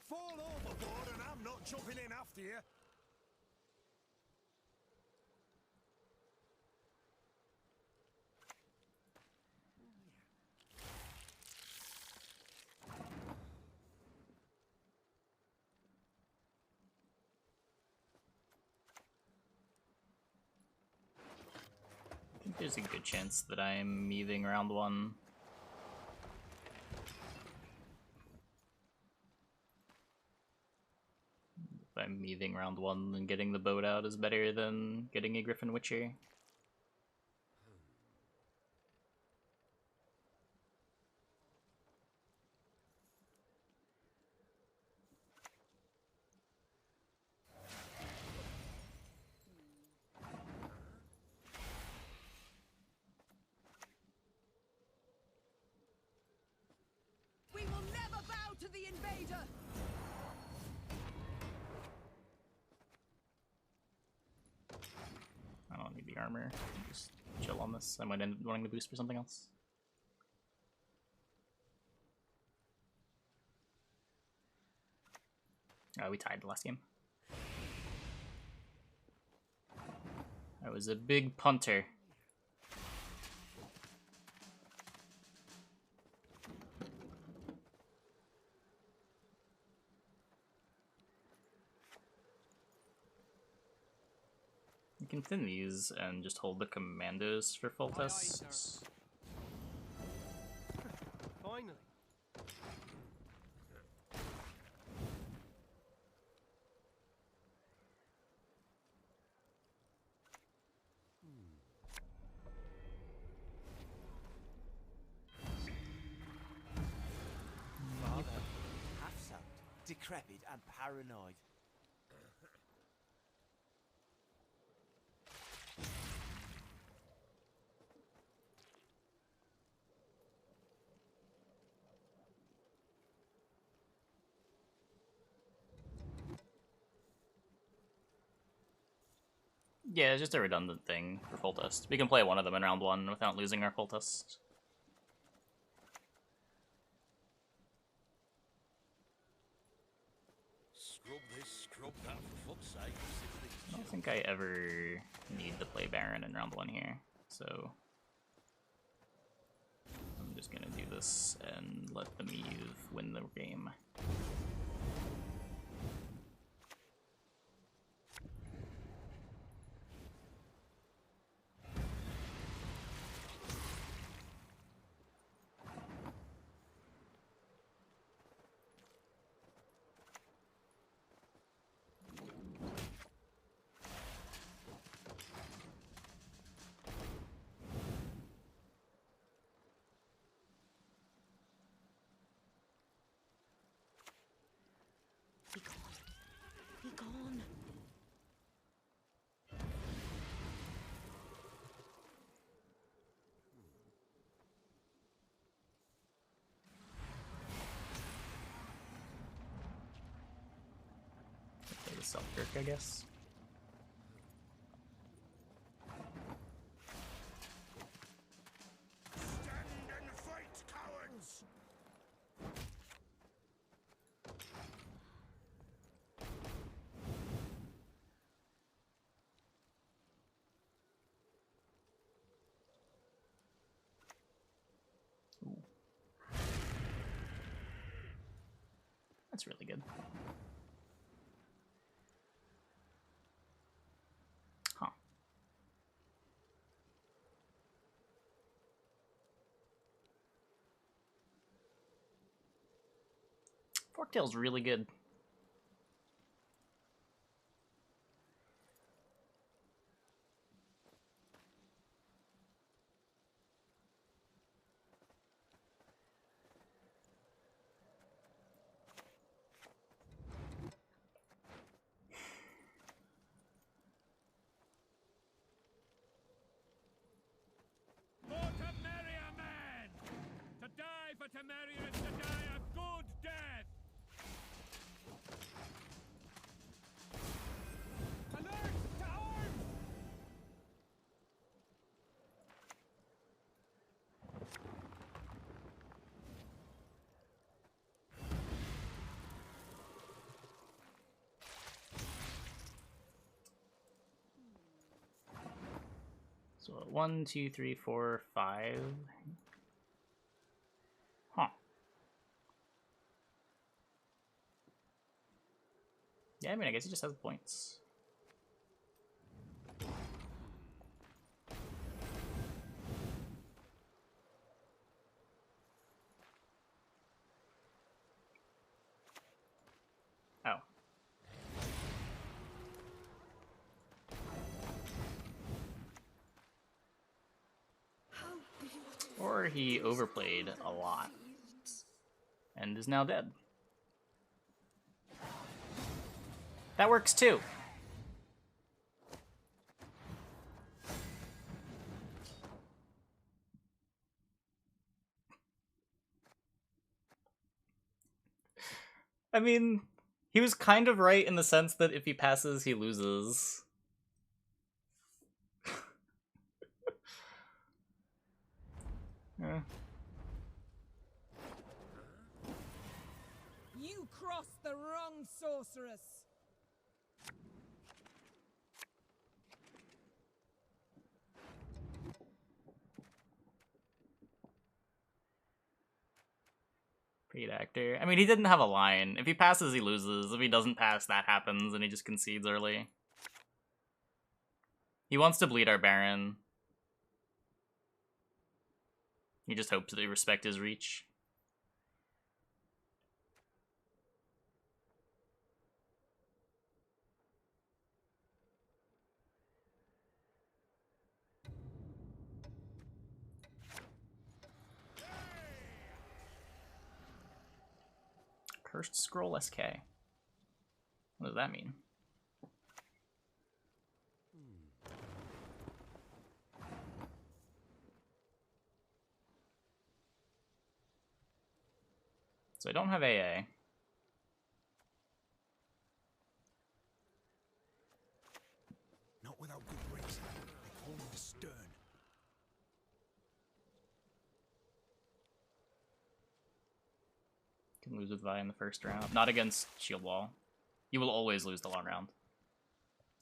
Fall overboard and I'm not jumping in after you. I think there's a good chance that I'm meeting round 1. If I'm meeting round 1, then getting the boat out is better than getting a Griffin Witcher. We will never bow to the invader! I don't need the armor. Just chill on this. I might end up wanting to boost for something else. We tied the last game. I was a big punter. You can thin these and just hold the commandos for full tests. Finally. Father, half-soaked, decrepit and paranoid. Yeah, it's just a redundant thing for full test. We can play one of them in round 1 without losing our full test. Scrub this, scrub that, for fuck's sake. I'm sick of these I don't think I ever need to play Baron in round 1 here, so I'm just gonna do this and let the Eve win the game. Be gone. Be gone. Play the Selkirk, I guess. Stand and fight, cowards! That's really good. Huh. Forktail's really good. For Temeria, man! To die for Temeria is to die a good death! Alert! To arms! So 1, 2, 3, 4, 5. Huh. Yeah, I mean, I guess he just has points. Oh. Or he overplayed a lot and is now dead. That works too. I mean, he was kind of right in the sense that if he passes, he loses. You crossed the wrong sorceress. Paid actor. I mean, he didn't have a line. If he passes, he loses. If he doesn't pass, that happens, and he just concedes early. He wants to bleed our Baron. He just hopes that they respect his reach. Cursed Scroll SK. What does that mean? So I don't have AA. Not without good reason. They call me the Stern. Can lose with Vi in the first round. Not against Shield Wall. You will always lose the long round.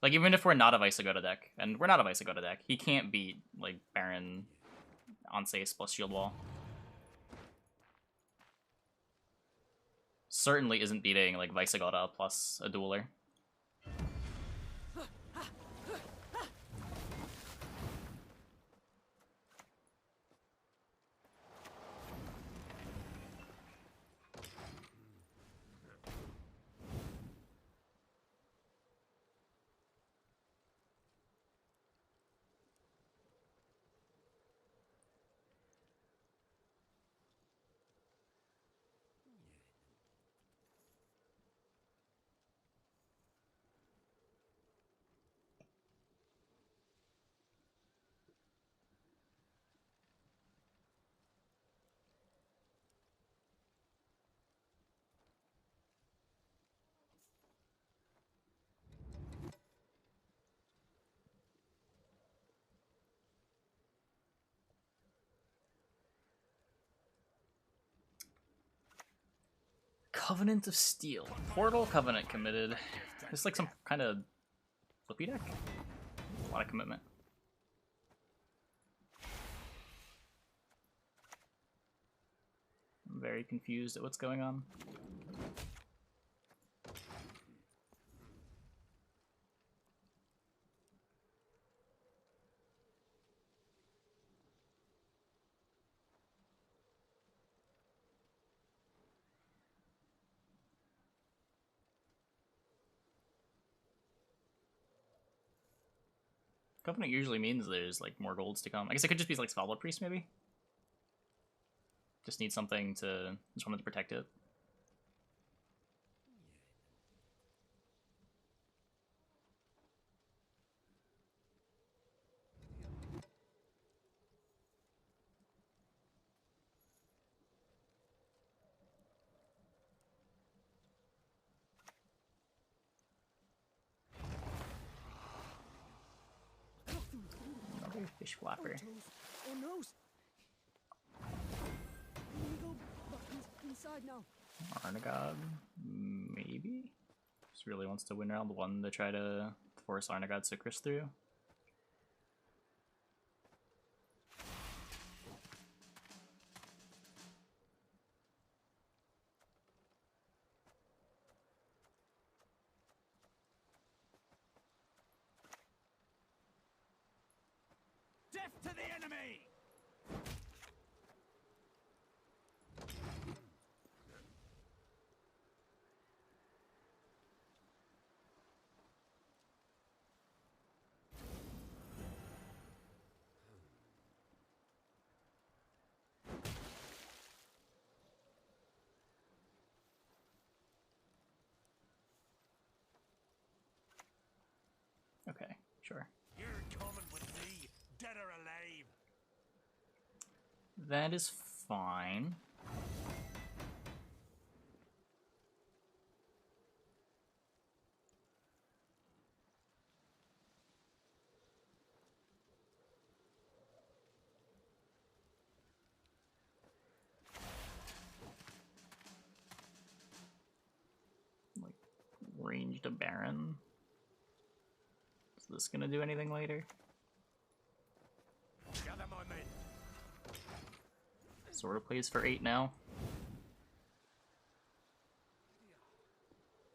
Like, even if we're not a Visigoda deck, and we're not a Visigoda deck, he can't beat, like, Baron Onsace plus Shield Wall. Certainly isn't beating, like, Visigoda plus a dueler. Covenant of Steel. Portal Covenant committed. It's like some kind of flippy deck. A lot of commitment. I'm very confused at what's going on. Covenant usually means there's like more golds to come. I guess it could just be like Svalbard Priest maybe. Just need something to just wanted to protect it. Another fish flapper. Oh no! Can we go back inside now? Arnagod, maybe? Just really wants to win round 1 to try to force Arnagod Sucrus through. Death to the enemy! Okay, sure. You're coming with me, dead or alive. That is fine. Like, ranged a Baron. Is this gonna do anything later? Gather my men. Sort of plays for 8 now.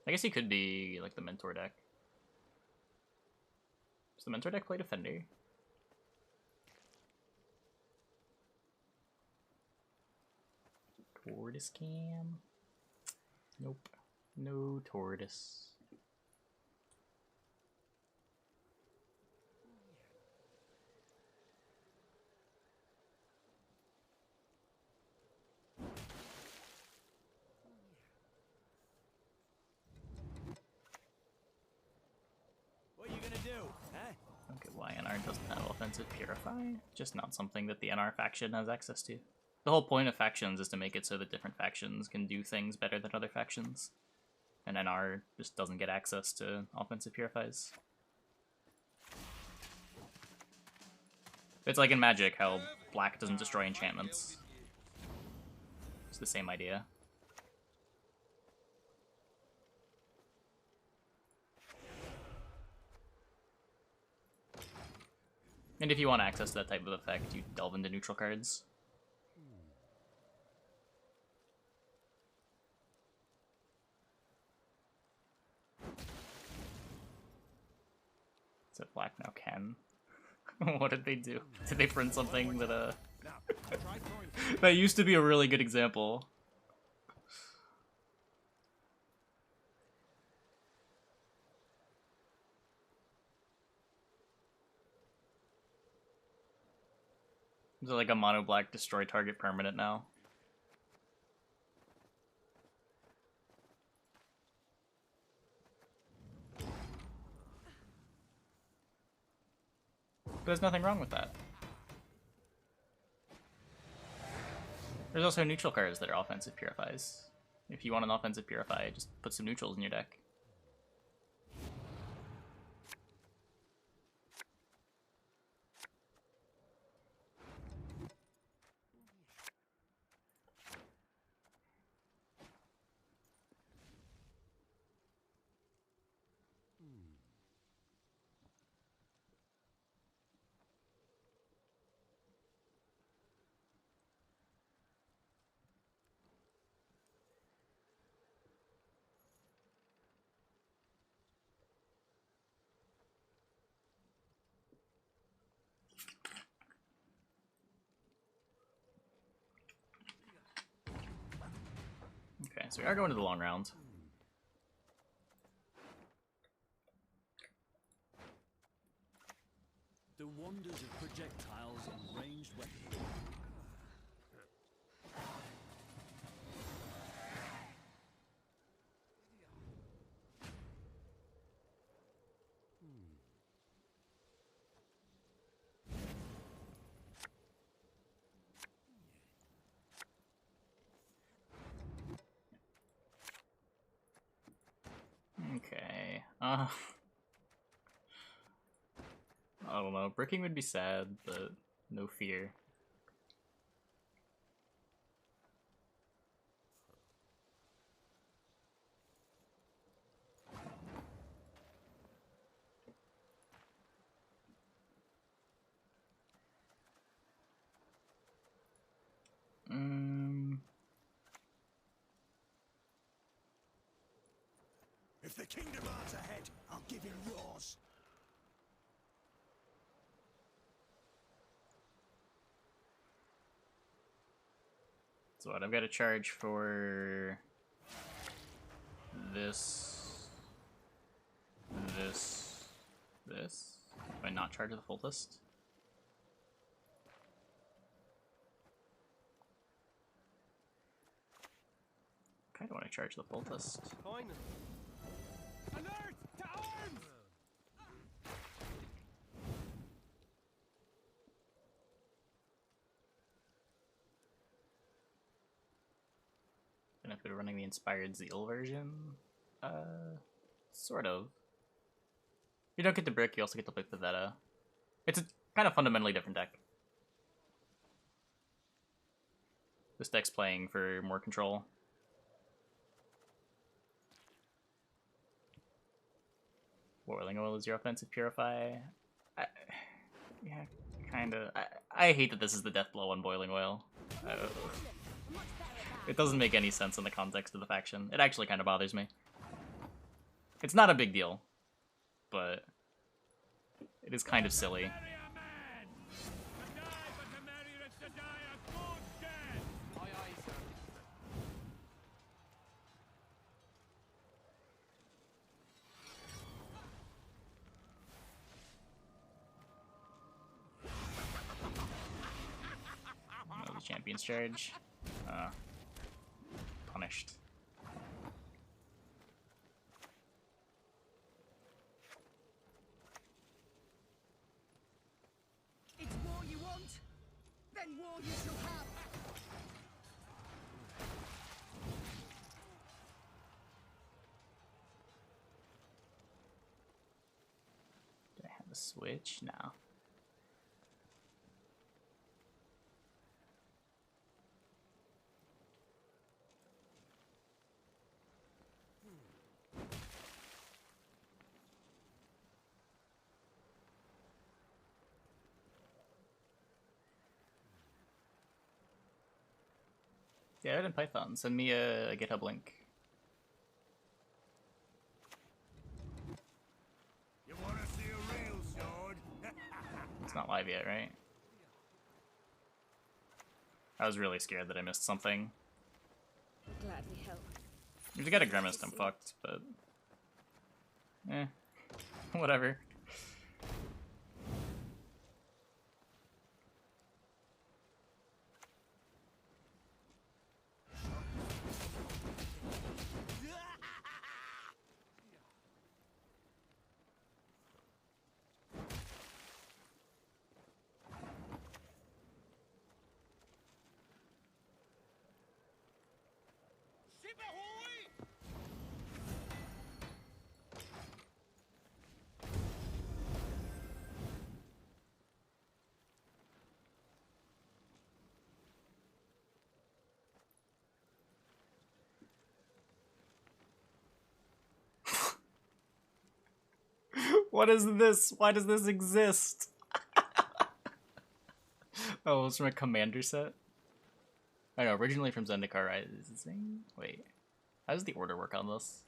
I guess he could be like the Mentor deck. Does the Mentor deck play Defender? Tortoise Cam? Nope. No Tortoise. What are you gonna do, huh? Okay, why NR doesn't have Offensive Purify? Just not something that the NR faction has access to. The whole point of factions is to make it so that different factions can do things better than other factions. And NR just doesn't get access to Offensive Purifies. It's like in Magic, how black doesn't destroy enchantments. It's the same idea. And if you want access to that type of effect, you delve into neutral cards. Except black now can. What did they do? Did they print something that that used to be a really good example? Is it like a mono black destroy target permanent now? But there's nothing wrong with that. There's also neutral cards that are offensive purifies. If you want an offensive purify, just put some neutrals in your deck. Okay, so we are going to the long round. The wonders of projectiles and ranged weapons. Okay. I don't know. Bricking would be sad, but no fear. If the kingdom arts ahead, I'll give him yours. So what, I've got to charge for this, this. Do I not charge the full list? Kinda want to charge the full list. Finally. Alert! To arms! And if we're running the Inspired Zeal version, sort of. You don't get the brick, you also get to pick the Veta. It's a kind of fundamentally different deck. This deck's playing for more control. Boiling Oil is your offensive Purify. Yeah, kinda. I hate that this is the death blow on Boiling Oil. It doesn't make any sense in the context of the faction. It actually kind of bothers me. It's not a big deal, but it is kind of silly. Oh, the Champion's Charge. Punished. It's war you want? Then war you shall have. Do I have a switch? No. Yeah, in Python. Send me a GitHub link. You want to see a real sword? It's not live yet, right? I was really scared that I missed something. Gladly help. If you got a Grimmist, I'm fucked, but... whatever. What is this? Why does this exist? Oh, it's from a Commander set? I know, originally from Zendikar Rising? Wait, how does the order work on this?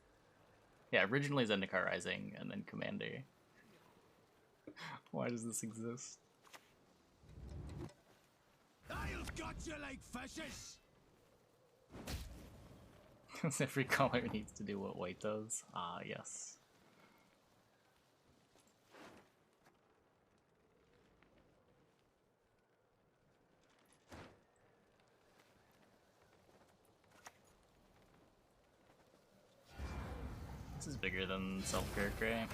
Yeah, originally Zendikar Rising, and then Commander. Why does this exist? I've got you like fishes! Every color needs to do what white does? Ah, yes. This is bigger than Selkirk, right?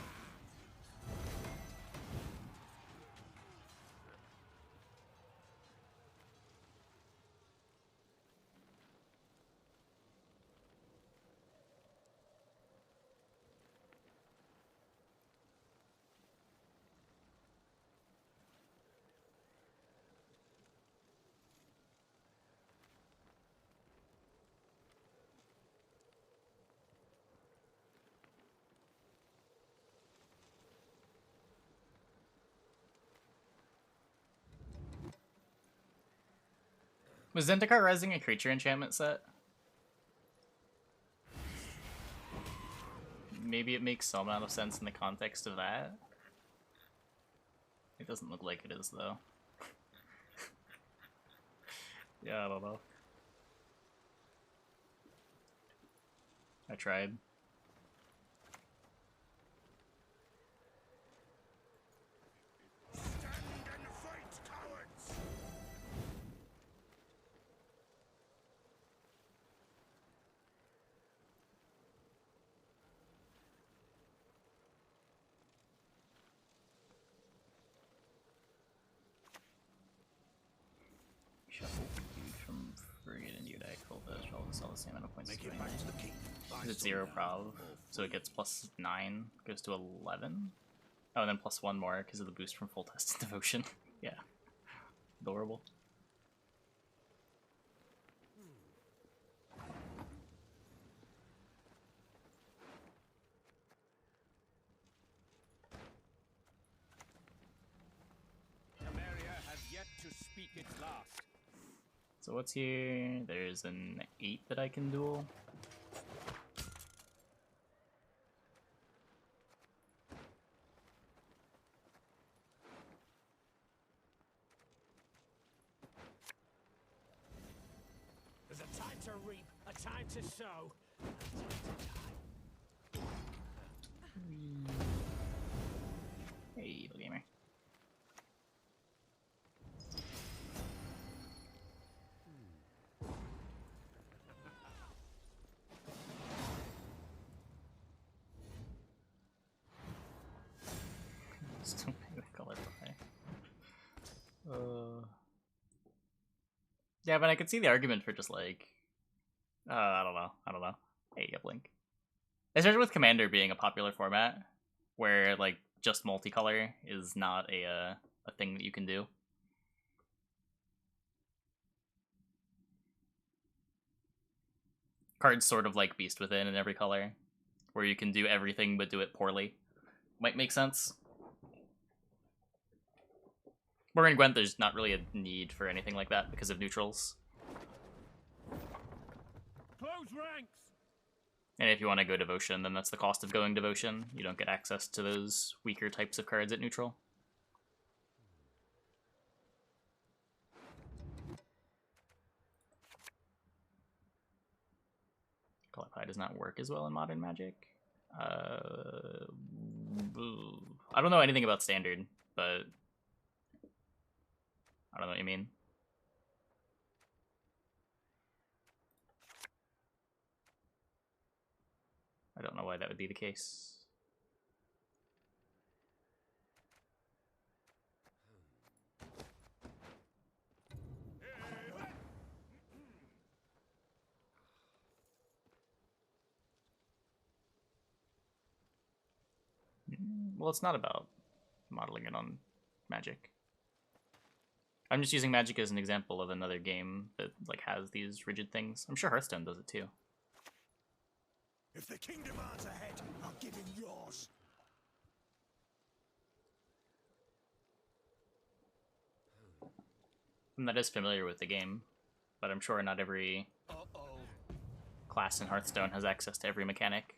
Was Zendikar Rising a creature enchantment set? Maybe it makes some amount of sense in the context of that. It doesn't look like it is, though. Yeah, I don't know. I tried. Shuffle dude from Frigate and Udai Cultist. All this all the same amount of points. It's 0 prov, so it gets plus 9, goes to 11. Oh, and then plus 1 more because of the boost from Full Test Devotion. Yeah. Adorable. Temeria has yet to speak its last. So what's here? There's an 8 that I can duel. There's a time to reap, a time to sow, and a time to die. Hey, evil gamer. Still pay the color play. Yeah, but I could see the argument for just like, I don't know. Hey, yeah, Blink. Especially with Commander being a popular format, where like just multicolor is not a thing that you can do. Cards sort of like Beast Within in every color, where you can do everything but do it poorly. Might make sense. Where in Gwent, there's not really a need for anything like that because of neutrals. Close ranks! And if you want to go Devotion, then that's the cost of going Devotion. You don't get access to those weaker types of cards at neutral. Callipy does not work as well in Modern Magic. I don't know anything about Standard, but I don't know what you mean. I don't know why that would be the case. Well, it's not about modeling it on Magic. I'm just using Magic as an example of another game that like has these rigid things. I'm sure Hearthstone does it too. If the king demands a head, I'll give him yours. I'm not as familiar with the game, but I'm sure not every class in Hearthstone has access to every mechanic.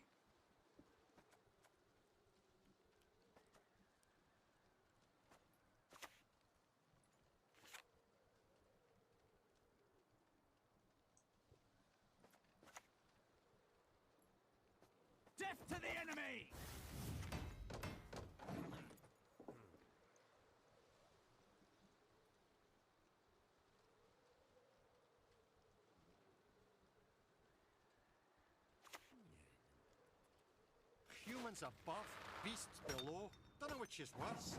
Death to the enemy! Humans above, beasts below. Don't know which is worse.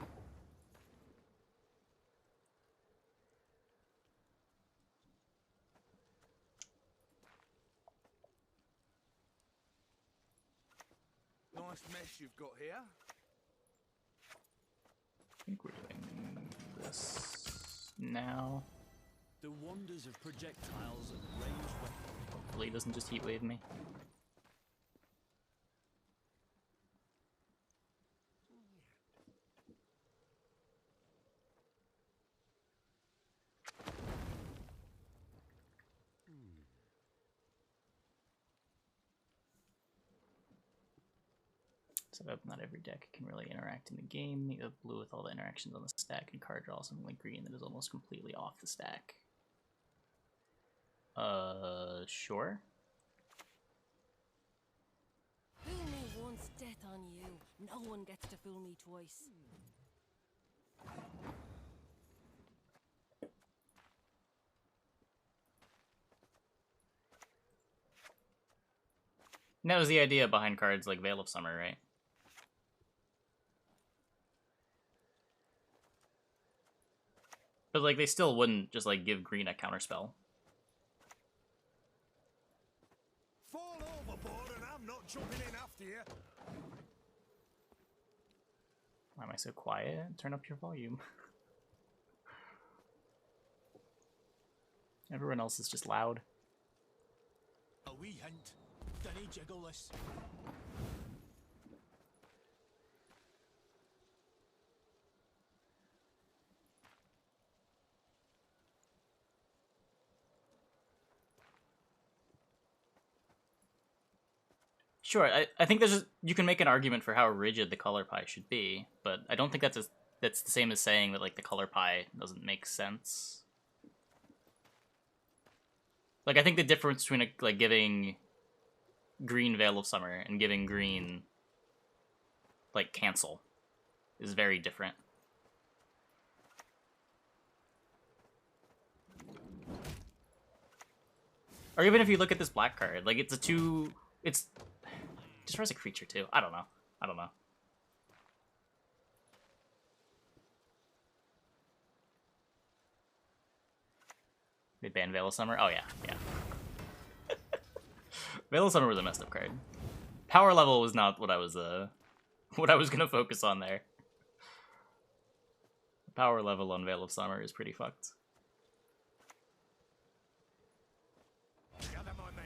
Nice mess you've got here. I think we're doing this now. The wonders of projectiles and ranged weapons. Hopefully it doesn't just heat wave me. So not every deck can really interact in the game. You have blue with all the interactions on the stack, and card draw something like green that is almost completely off the stack. Sure. Fool me once, death on you. No one gets to fool me twice. And that was the idea behind cards like Veil of Summer, right? But like they still wouldn't just like give green a counterspell. Fall overboard and I'm not jumping in after you. Why am I so quiet? Turn up your volume. Everyone else is just loud. A wee hint. Dunny jiggle this. Sure, I think you can make an argument for how rigid the color pie should be, but I don't think that's the same as saying that like the color pie doesn't make sense. Like I think the difference between like giving green Veil of Summer and giving green like cancel is very different. Or even if you look at this black card, like it's destroys a creature too. I don't know. They banned Veil of Summer? Oh yeah. Veil of Summer was a messed up card. Power level was not what I was gonna focus on there. The power level on Veil of Summer is pretty fucked. Gather my men.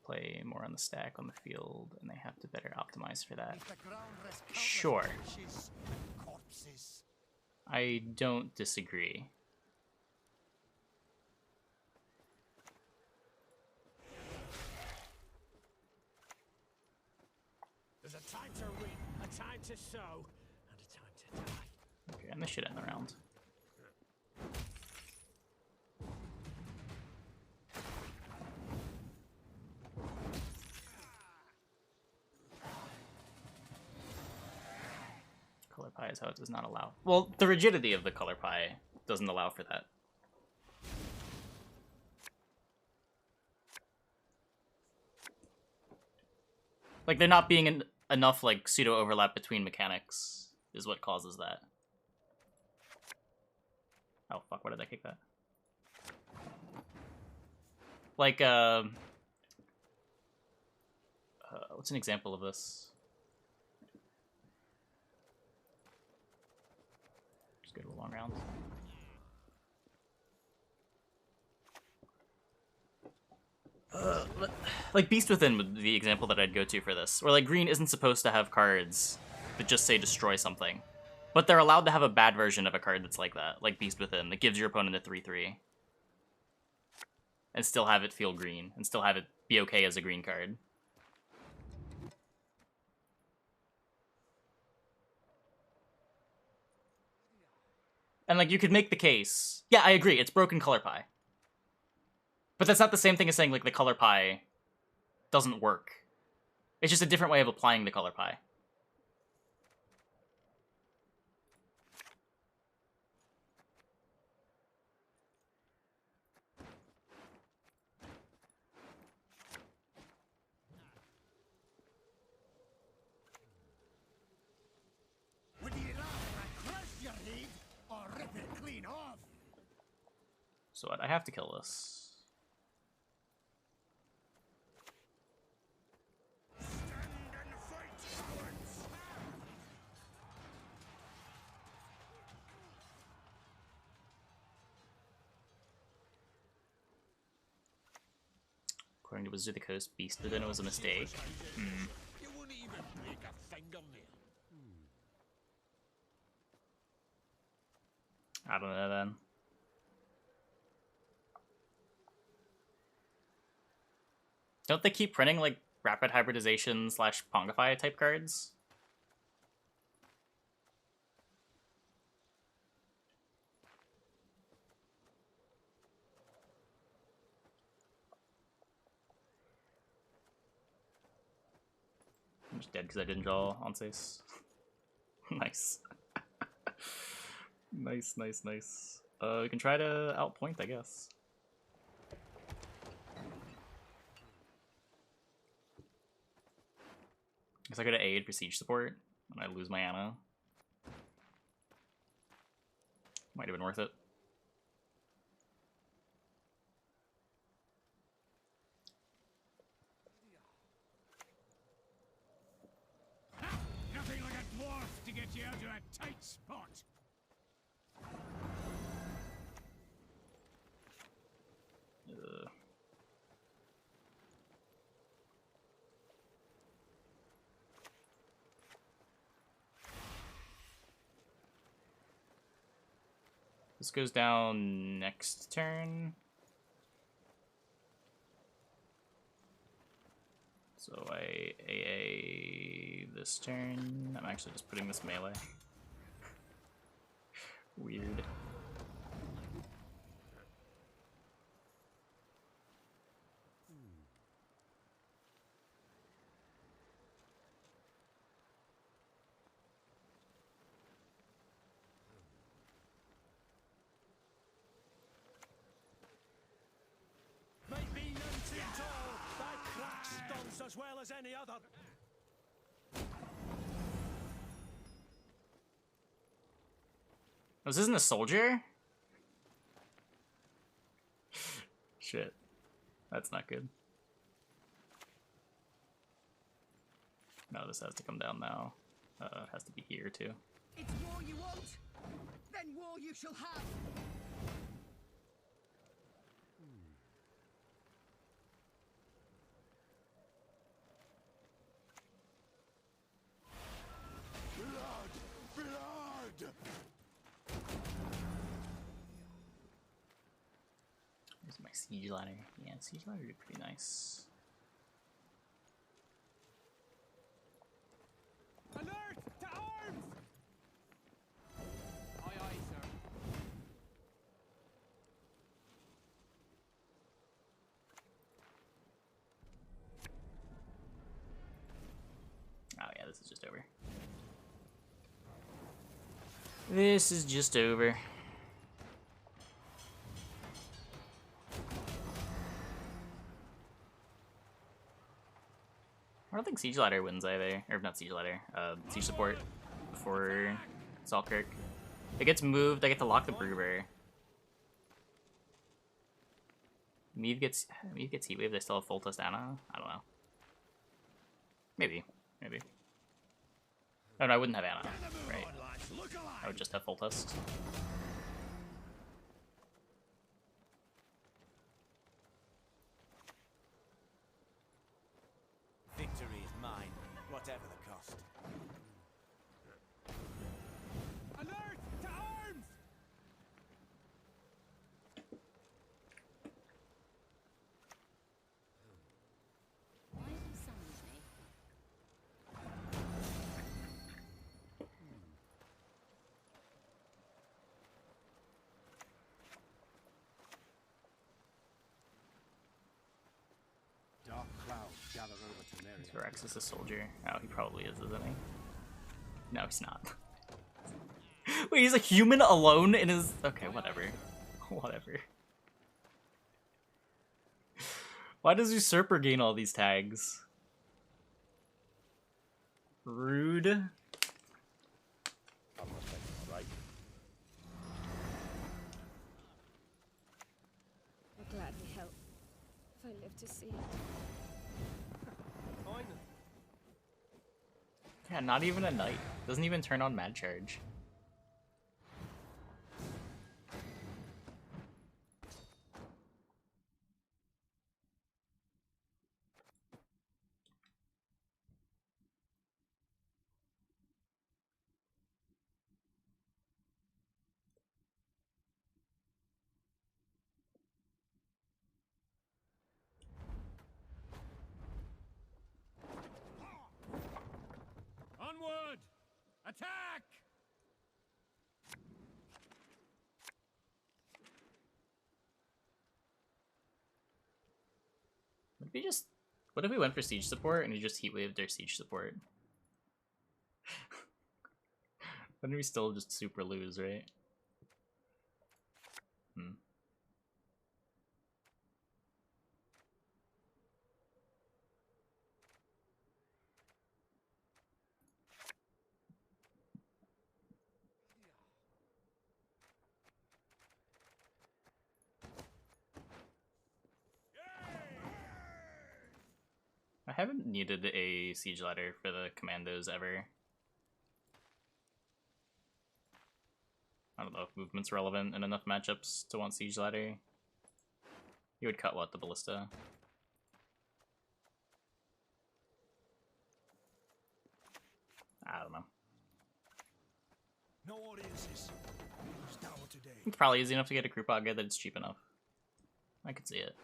Play more on the stack on the field, and they have to better optimize for that. Sure. I don't disagree. There's a time to reap, a time to sow, and a time to die. Okay, and this should end the round. Color pie is how it does not allow. Well, the rigidity of the color pie doesn't allow for that. Like, there not being enough, like, pseudo-overlap between mechanics is what causes that. Oh, fuck, why did I kick that? Like, what's an example of this? Just go to a long round. Like, Beast Within would be the example that I'd go to for this. Where, like, green isn't supposed to have cards that just say destroy something. But they're allowed to have a bad version of a card that's like that, like Beast Within, that gives your opponent a 3/3. And still have it feel green, and still have it be okay as a green card. And, like, you could make the case... Yeah, I agree, it's broken color pie. But that's not the same thing as saying, like, the color pie doesn't work. It's just a different way of applying the color pie. Would you rather I crush your head or rip it clean off? So what? I have to kill this. According to Wizard of the Coast, Beast within it was a mistake. You wouldn't even break a fingernail. I don't know then. Don't they keep printing like rapid hybridization / Pongify type cards? I'm just dead because I didn't draw Onseis. Nice. Nice. We can try to outpoint, I guess. Guess I go to aid for siege support, and I lose my Anna. Might have been worth it. Nothing like a dwarf to get you out of a tight spot. This goes down next turn. So I AA this turn. I'm actually just putting this melee. Weird. Might be none too tall. That crack stunts as well as any other. Oh, this isn't a soldier? Shit. That's not good. No, this has to come down now. It has to be here too. It's war you want, then war you shall have. Blood! Here's my siege ladder. Yeah, siege ladder would be pretty nice. Alert! To arms! Aye, aye, sir. Oh yeah, this is just over. This is just over. I don't think Siege Ladder wins either. Or not Siege Ladder, Siege Support before Saltkirk. It gets moved, I get to lock the Brewer. Meave gets Heatwave, they still have Full Test Anna? I don't know. Maybe. Oh no, I wouldn't have Anna, right? I would just have Full Test. Victory is mine, whatever the cost. Alert! To arms! Why have you summoned me? Dark clouds gather over Tenay. Rex is a soldier. Oh, he probably is, isn't he? No, he's not. Wait, he's a human alone in his... Okay, whatever. Whatever. Why does Usurper gain all these tags? Rude. Right. I'll gladly help if I live to see it. Yeah, not even a knight. Doesn't even turn on Mad Charge. Onward! Attack! What if we went for siege support and we just heat waved their siege support? Then we still just super lose, right? Hmm. I haven't needed a siege ladder for the commandos ever. I don't know if movement's relevant in enough matchups to want siege ladder. You would cut what, the ballista? I don't know. No audiences. Who's down today? It's probably easy enough to get a group Aga that it's cheap enough. I could see it.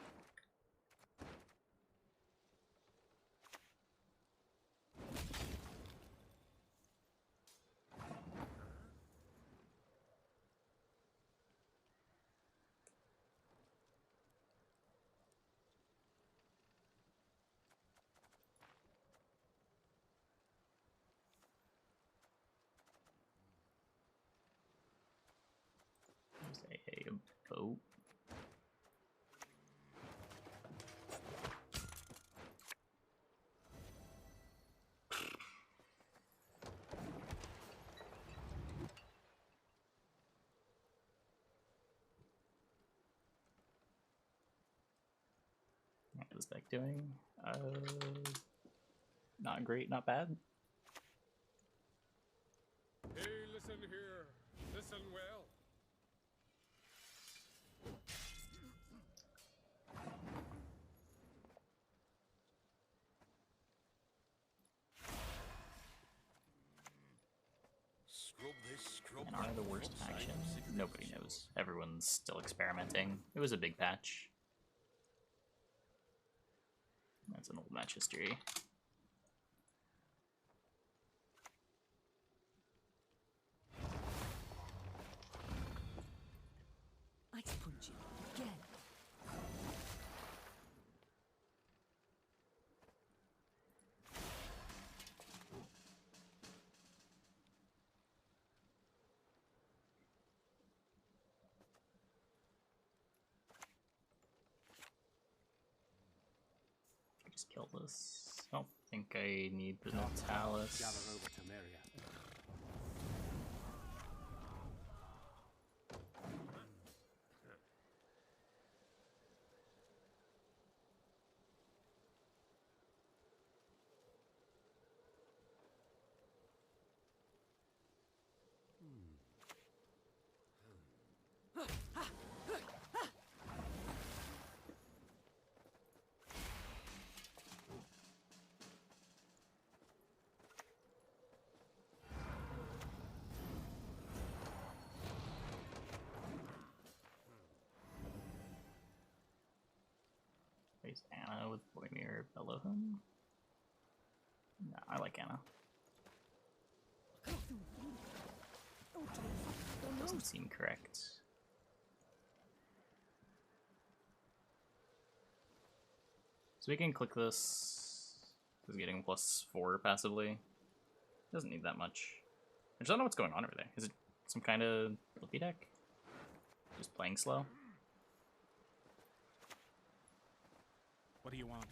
There's a boat. What is Beck doing? Not great, not bad. Hey, listen here. Listen well. Scrub this, scrub And are that the for worst fuck's sake, faction? I'm sick of these Nobody shows. knows. Everyone's still experimenting. It was a big patch. That's an old match history. Ice punch you again. Just kill this. I don't think I need the Natalis. Gather over to Meria. Face Anna with Boimir Belohun. No, I like Anna. Doesn't seem correct. So we can click this. is getting +4 passively. Doesn't need that much. I just don't know what's going on over there. Is it some kind of flippy deck? Just playing slow? What do you want?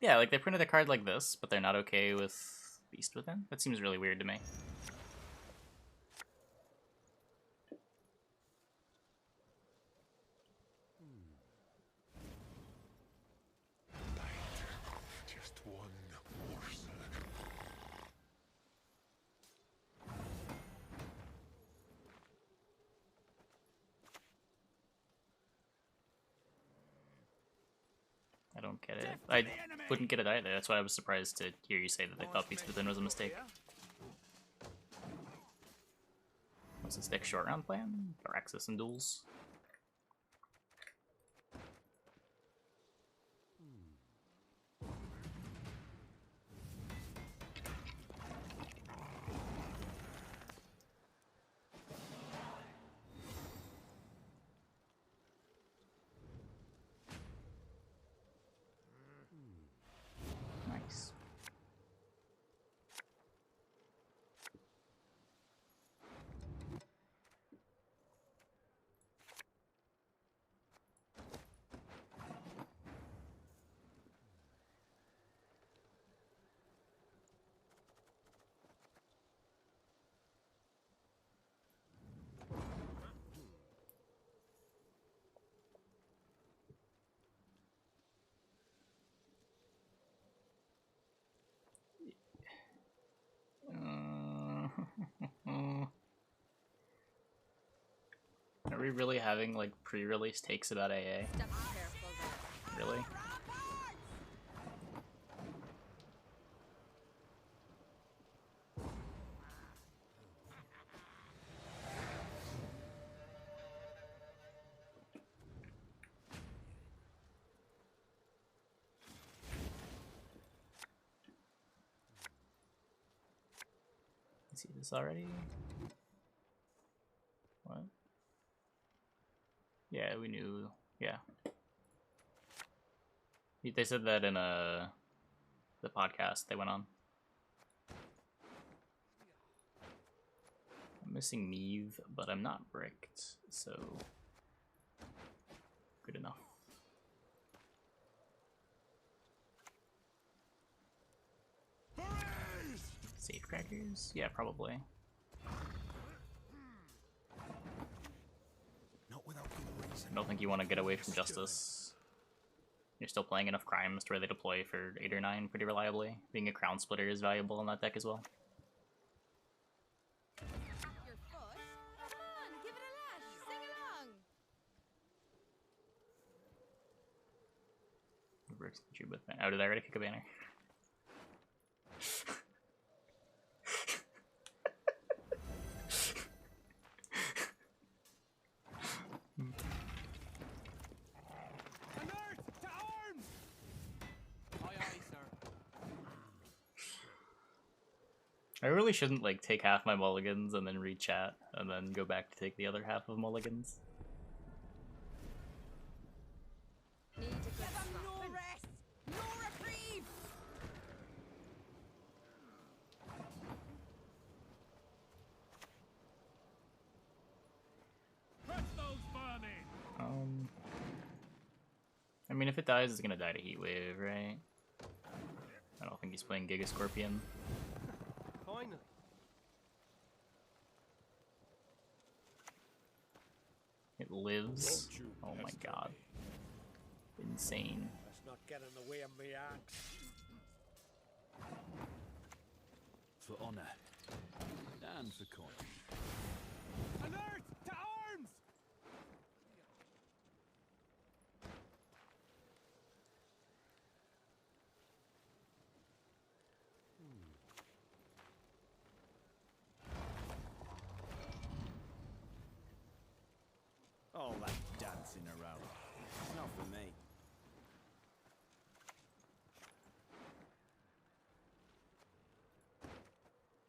Yeah, like they printed a card like this, but they're not okay with Beast Within? That seems really weird to me. Just one morsel. I don't get it. I wouldn't get it either. That's why I was surprised to hear you say that they thought Beast Within was a mistake. What's this deck short round plan? Araxis and duels? Nice. Are we really having like pre-release takes about AA? Really? See this already? What? Yeah, we knew. Yeah. They said that in the podcast they went on. I'm missing Meve, but I'm not bricked, so good enough. Safecrackers? Yeah, probably. Not without good reason. I don't think you want to get away from Justice. You're still playing enough crimes to where they deploy for 8 or 9 pretty reliably. Being a Crown Splitter is valuable in that deck as well. Your foot? Come on, give it a lash. Sing along. Reverse the Jubith banner. Oh, did I already kick a banner? Alert! To arms! Aye, aye, sir. I really shouldn't like take half my mulligans and then read chat and then go back to take the other half of mulligans. Need a good Give 'em slap. no rest, no reprieve. Presto's burning! I mean, if it dies, it's gonna die to Heatwave, right? I don't think he's playing Giga Scorpion. Finally. It lives. Don't you Oh my pester god. me. Insane. Let's not get in the way of me axe. For honor. And for coin. Alert! To arms! All that dancing around. It's not for me.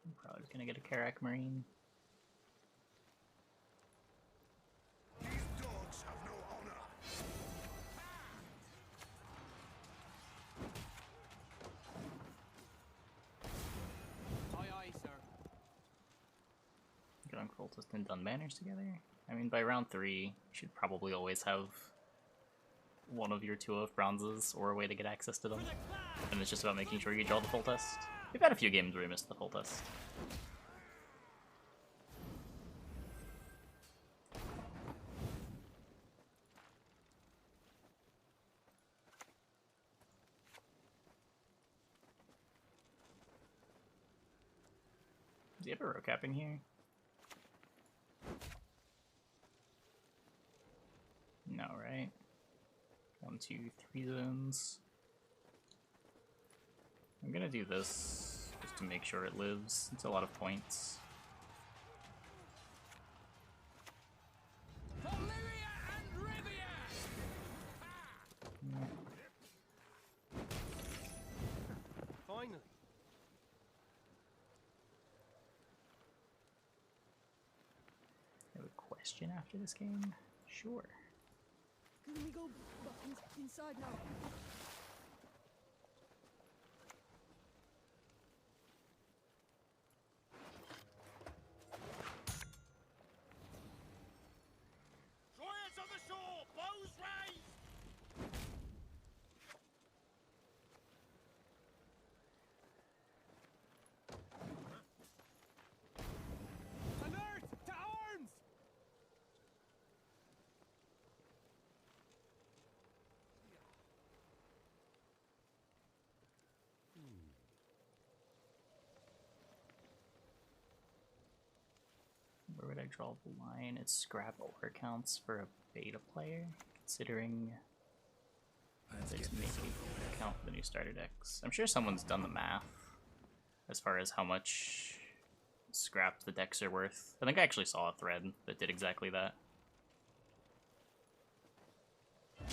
I'm probably Gonna get a Karak Marine. These dogs have no honor. Aye, aye, sir. Going Cultist and Dun Banners together. I mean, by round 3, you should probably always have one of your 2 of bronzes or a way to get access to them. And it's just about making sure you draw the full test. We've had a few games where we missed the full test. Does he have a row capping here? No, right? 1, 2, 3 zones. I'm gonna do this just to make sure it lives. It's a lot of points. For Lyria and Rivia! Finally. I have a question after this game? Sure. Can we go back inside now? Troyans on the shore! Bows raised! Alert! To arms! Where would I draw the line? It's scrap or counts for a beta player, considering there's making account for the new starter decks. I'm sure someone's done the math as far as how much scrap the decks are worth. I think I actually saw a thread that did exactly that.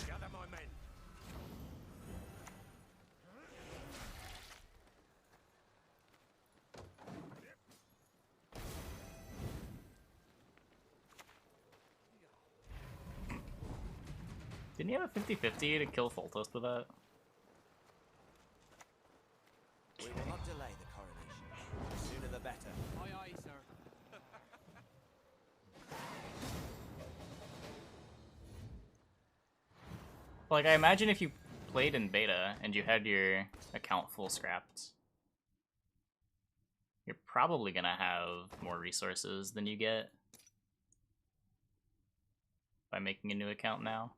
Gather my men. Didn't you have a 50-50 to kill Foltest with that? We will not delay the coronation. The sooner the better. Aye, aye, sir. Like, I imagine if you played in beta and you had your account full scrapped, you're probably gonna have more resources than you get by making a new account now.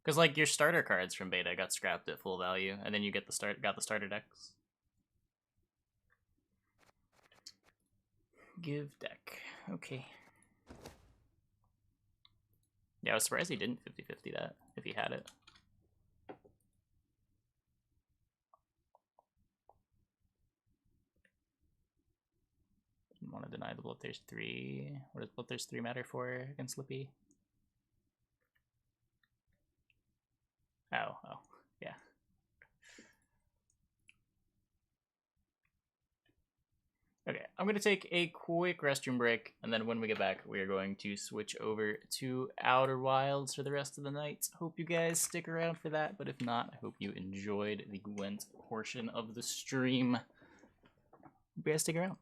Because like your starter cards from beta got scrapped at full value, and then you get the starter decks. Give deck. Okay. Yeah, I was surprised he didn't 50-50 that, if he had it. Didn't want to deny the Bloodthirst 3. What does Bloodthirst 3 matter for against Slippy? Oh, yeah. Okay, I'm going to take a quick restroom break, and then when we get back, we are going to switch over to Outer Wilds for the rest of the night. Hope you guys stick around for that, but if not, I hope you enjoyed the Gwent portion of the stream. Hope you guys stick around.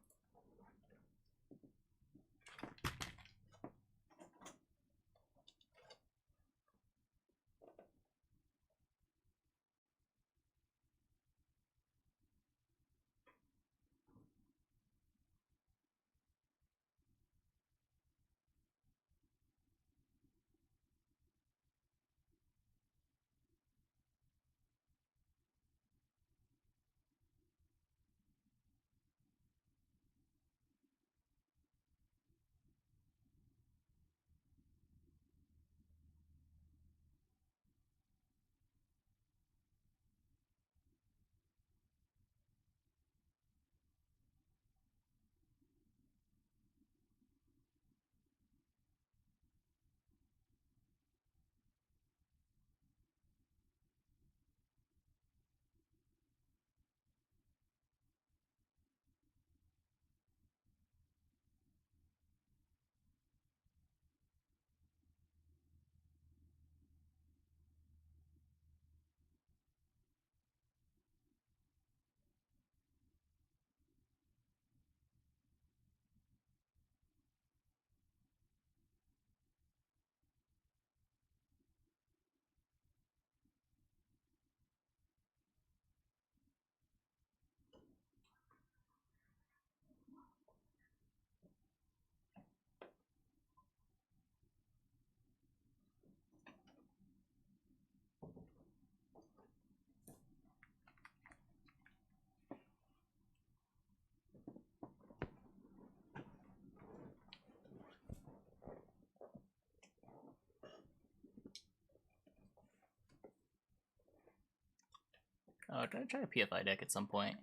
Oh, try a PFI deck at some point.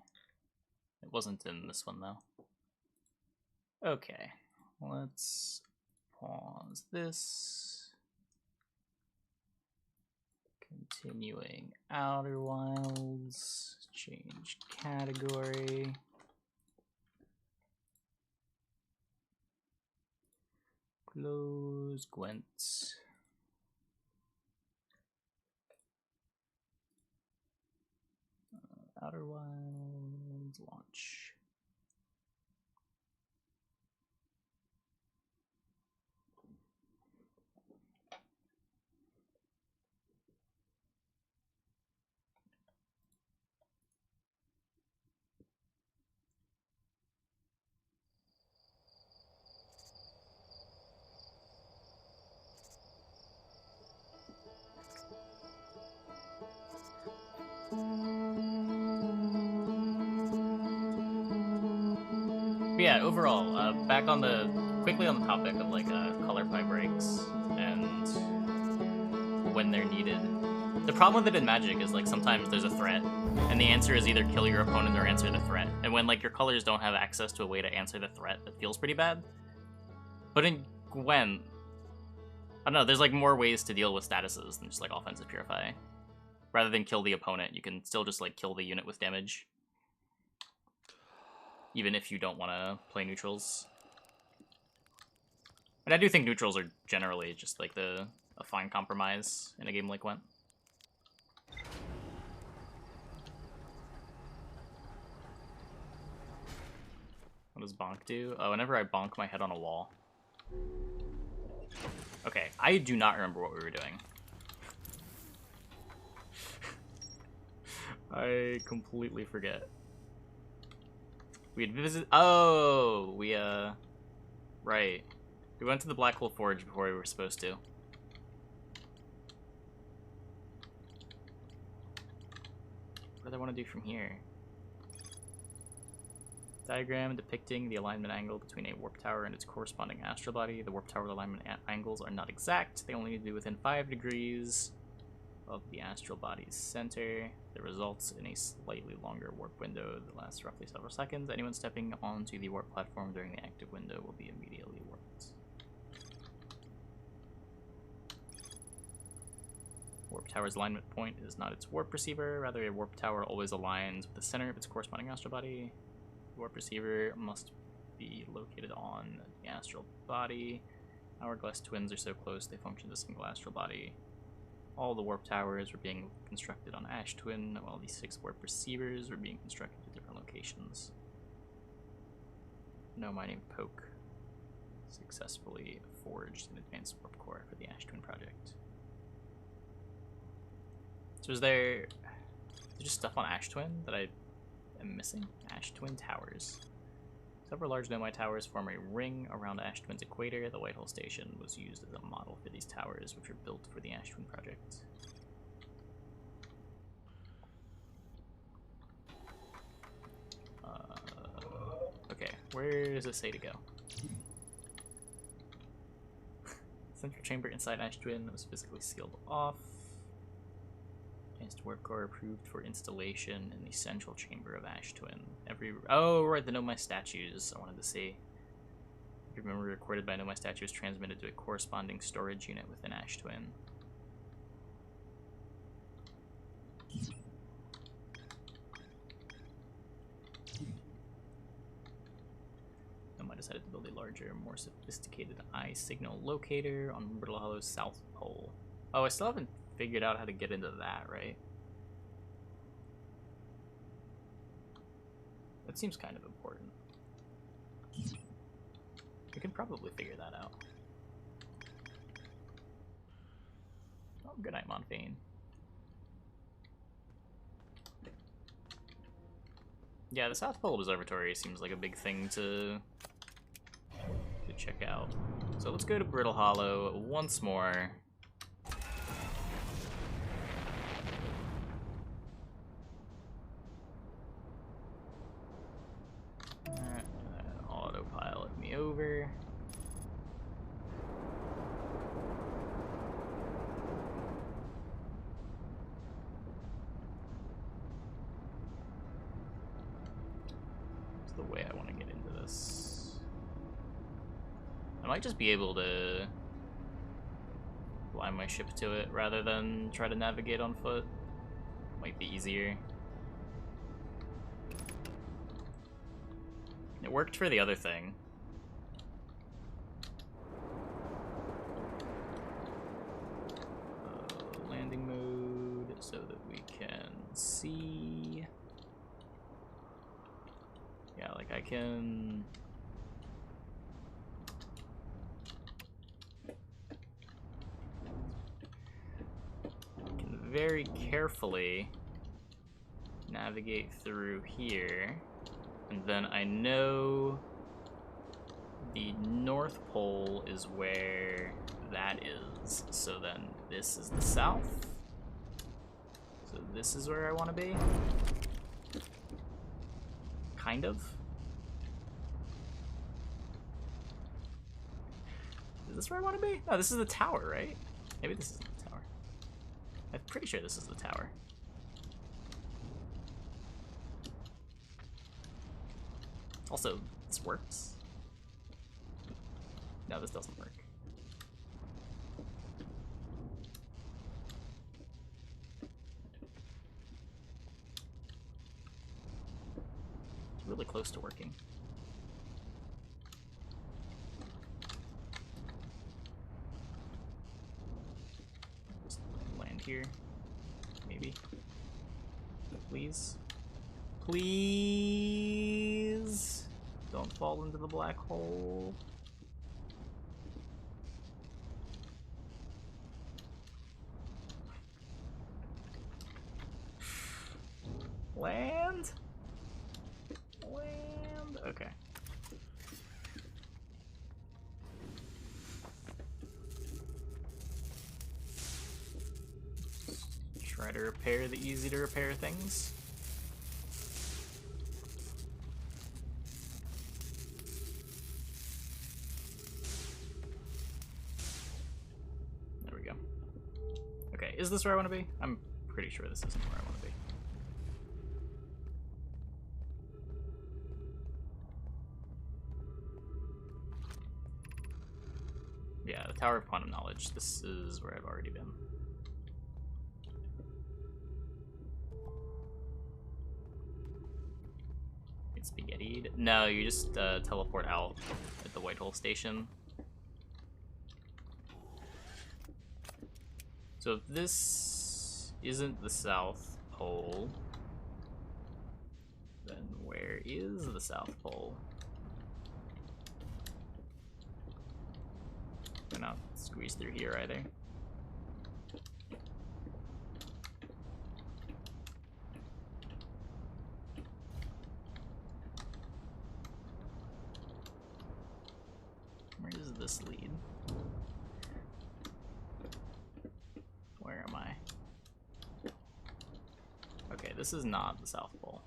It wasn't in this one though. Okay, let's pause this. Continuing Outer Wilds, change category. Close Gwent. Outer Wilds launch. But yeah, overall, back on the quickly on the topic of like color pipe breaks and when they're needed. The problem with it in Magic is like sometimes there's a threat, and the answer is either kill your opponent or answer the threat. And when like your colors don't have access to a way to answer the threat, that feels pretty bad. But in Gwent, I don't know, there's like more ways to deal with statuses than just like offensive purify. Rather than kill the opponent, you can still just like kill the unit with damage. Even if you don't want to play neutrals. And I do think neutrals are generally just like a fine compromise in a game like Gwent. What does bonk do? Oh, whenever I bonk my head on a wall. Okay, I do not remember what we were doing. I completely forget. We had visited. Oh, right. We went to the Black Hole Forge before we were supposed to. What do I want to do from here? Diagram depicting the alignment angle between a warp tower and its corresponding astral body. The warp tower alignment angles are not exact. They only need to be within 5 degrees of the astral body's center. That results in a slightly longer warp window that lasts roughly several seconds. Anyone stepping onto the warp platform during the active window will be immediately warped. Warp tower's alignment point is not its warp receiver. Rather, a warp tower always aligns with the center of its corresponding astral body. The warp receiver must be located on the astral body. Hourglass twins are so close they function as a single astral body. All the warp towers were being constructed on Ash Twin, while the 6 warp receivers were being constructed at different locations. No, my name Poke successfully forged an advanced warp core for the Ash Twin project. So is there just stuff on Ash Twin that I am missing? Ash Twin towers. Several large Nomai towers form a ring around Ash Twin's equator. The Whitehall Station was used as a model for these towers, which were built for the Ash Twin project. Okay, where does it say to go? Central chamber inside Ash Twin was physically sealed off. Advanced warp core approved for installation in the central chamber of Ash Twin. Oh, right, the Nomai statues I wanted to see. Every memory recorded by Nomai statue is transmitted to a corresponding storage unit within Ash Twin. Nomai decided to build a larger, more sophisticated eye signal locator on Brittle Hollow's south pole. Oh, I still haven't figured out how to get into that, right? That seems kind of important. We can probably figure that out. Oh, good night, Monfane. Yeah, the South Pole Observatory seems like a big thing to check out. So let's go to Brittle Hollow once more. Autopilot me over. the way I want to get into this. I might just be able to fly my ship to it rather than try to navigate on foot. Might be easier. It worked for the other thing. Landing mode so that we can see. Yeah, like I can very carefully navigate through here, and then I know the North Pole is where that is, so then this is the south, so this is where I want to be, kind of. Is this where I want to be? No, this is the tower, right? Maybe this is the tower. I'm pretty sure this is the tower. Also, this works. No, this doesn't work. It's really close to working. Just land here. Maybe. Please. Please don't fall into the black hole. Land? Land? Okay. Try to repair the easy to repair things. There we go. Okay, is this where I want to be? I'm pretty sure this isn't where I want to be. Yeah, the Tower of Quantum Knowledge. This is where I've already been. Get spaghettied. No, you just teleport out at the White Hole Station. So if this isn't the South Pole, then where is the South Pole? Not squeeze through here either. Where does this lead? Where am I? Okay, this is not the South Pole.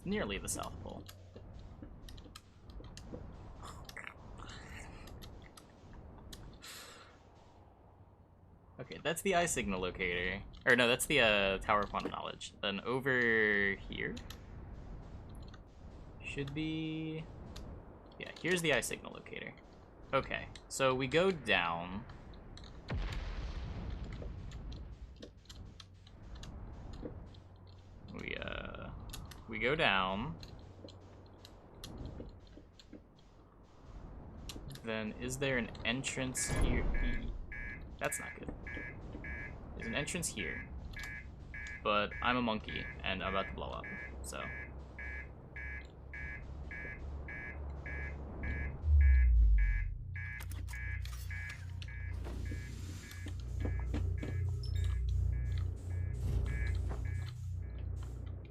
Nearly the South Pole. Okay, that's the eye signal locator. Or no, that's the Tower of Quantum Knowledge. Then over here should be... Yeah, here's the eye signal locator. Okay, so we go down. We go down. Then is there an entrance here? That's not good. There's an entrance here. But I'm a monkey and I'm about to blow up, so.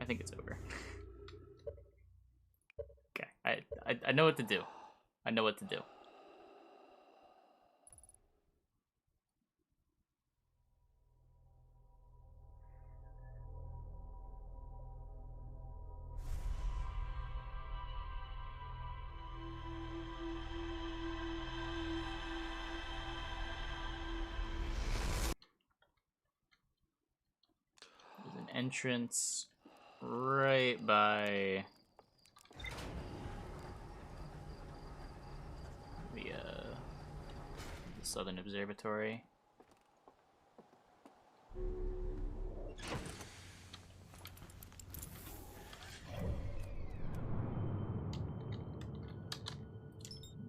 I think it's over. Okay, I know what to do. I know what to do. entrance right by the Southern Observatory.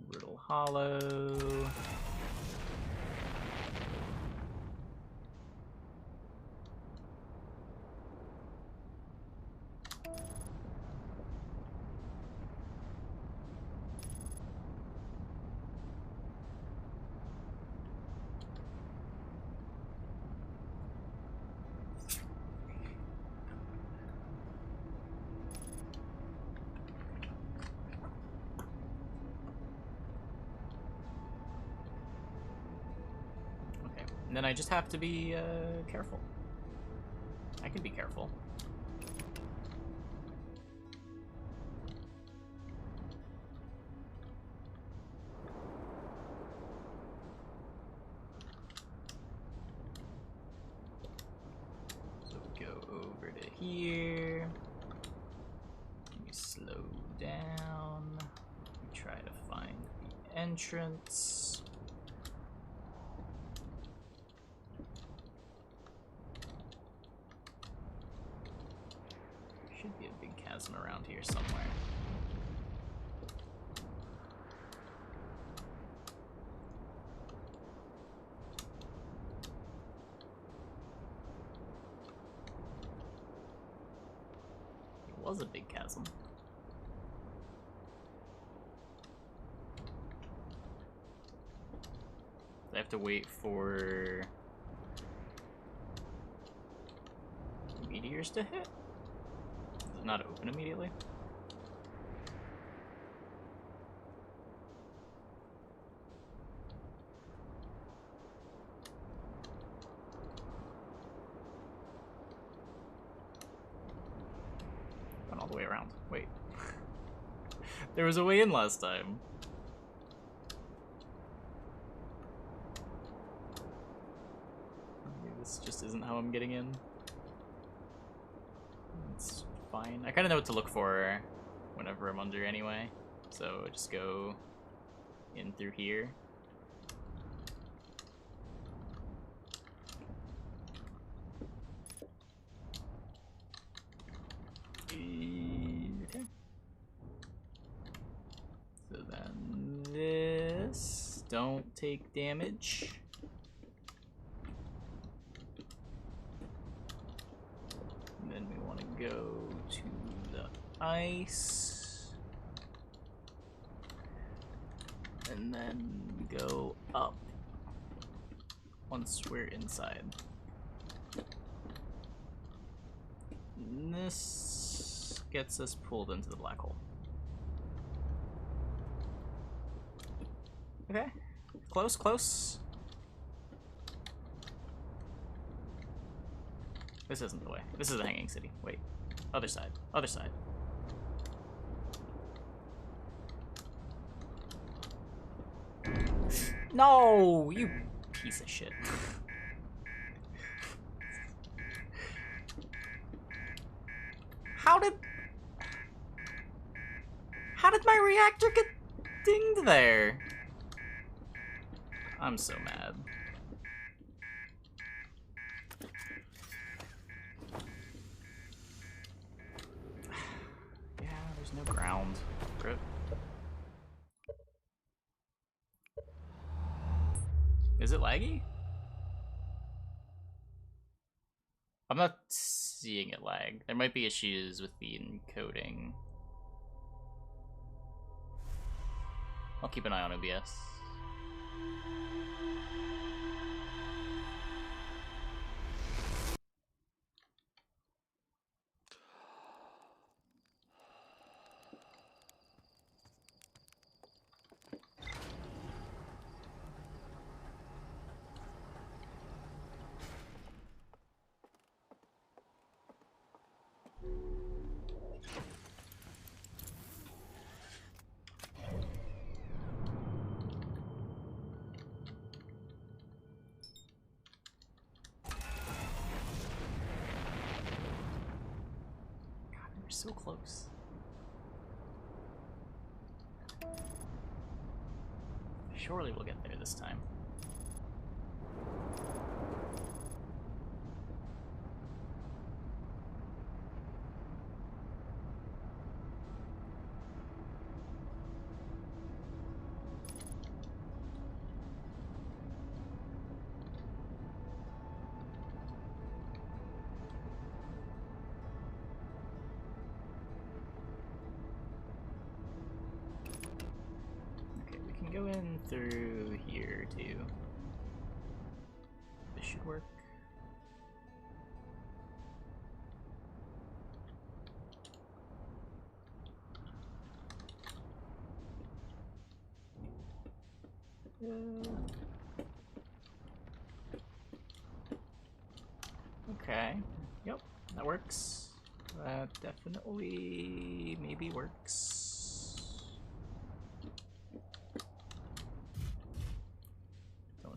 Brittle Hollow. And then I just have to be careful. I can be careful. So we go over to here. We slow down. We try to find the entrance. Should be a big chasm around here somewhere. It was a big chasm. I have to wait for meteors to hit? Does it not open immediately? Went all the way around. Wait. There was a way in last time. Maybe this just isn't how I'm getting in. It's fine. I kind of know what to look for whenever I'm under anyway. So I just go in through here. Okay. So then this, don't take damage. And then we want to go to the ice. And then go up once we're inside. And this gets us pulled into the black hole. Okay, close, close. This isn't the way. This is a hanging city. Wait, other side, other side. No, you piece of shit. How did my reactor get dinged there? I'm so mad. Yeah, there's no ground. Grip. Is it laggy? I'm not seeing it lag. There might be issues with the encoding. I'll keep an eye on OBS. so close. Surely we'll get there this time. Go in through here too. This should work. Okay. Yep, that works. That definitely maybe works.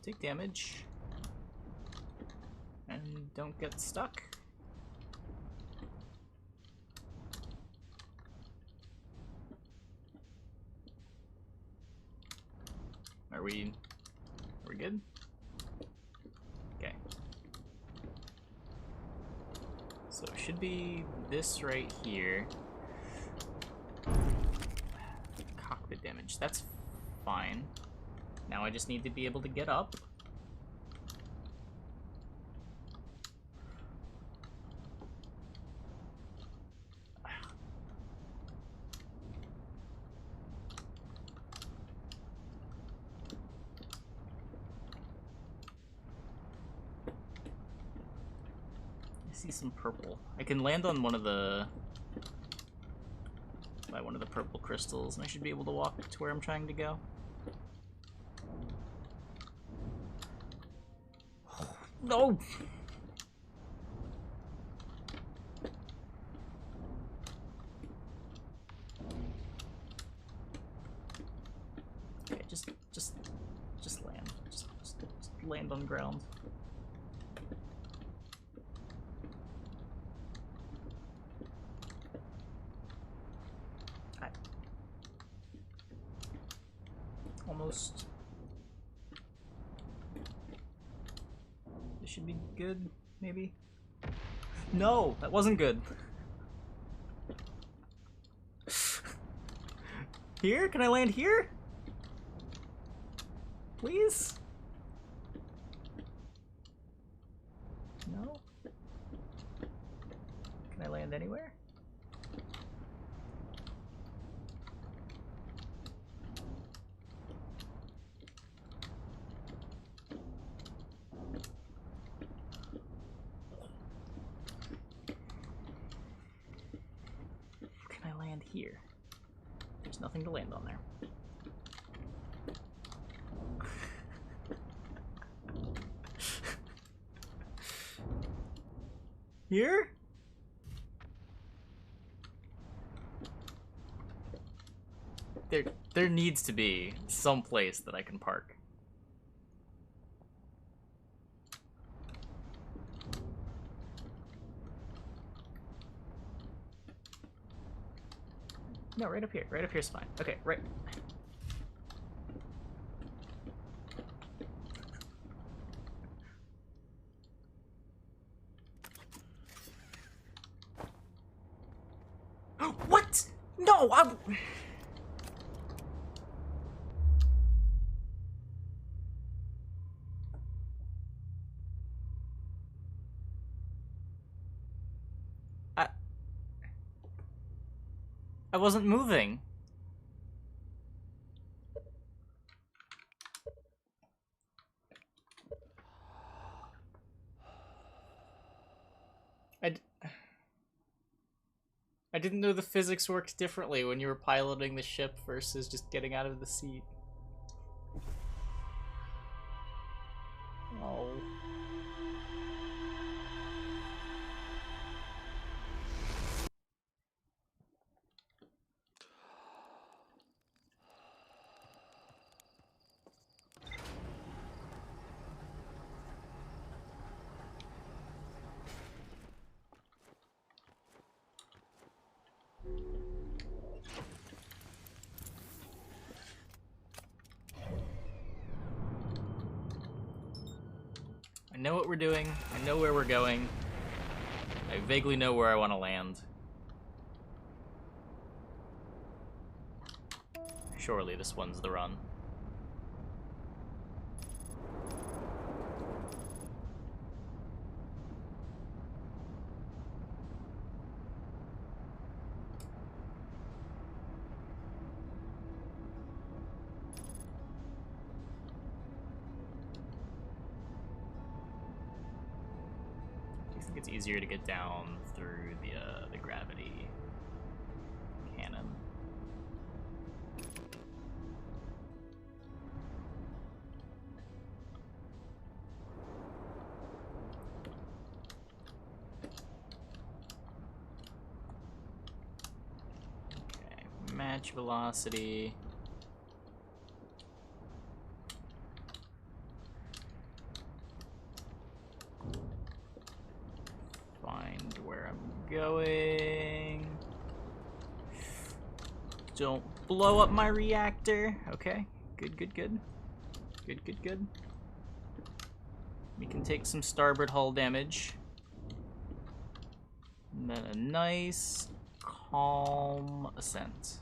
Take damage and don't get stuck. Are we good? Okay. So it should be this right here. Cockpit damage. That's fine. Now I just need to be able to get up. I see some purple. I can land on one of the purple crystals, and I should be able to walk to where I'm trying to go. No! Okay, just land. Just land on ground. Almost. This should be good, maybe? No, that wasn't good. Here? Can I land here? Please? No? Can I land anywhere? Here. There's nothing to land on there. Here? There needs to be some place that I can park. No, right up here. Right up here is fine. Okay, right. What? No, I wasn't moving. I didn't know the physics worked differently when you were piloting the ship versus just getting out of the seat. Oh. I know what we're doing. I know where we're going. I vaguely know where I want to land. Surely this one's the run. I think it's easier to get down through the gravity cannon. Okay, match velocity. Find where I'm going. Don't blow up my reactor. Okay, good, good, good. Good, good, good. We can take some starboard hull damage. And then a nice, calm ascent.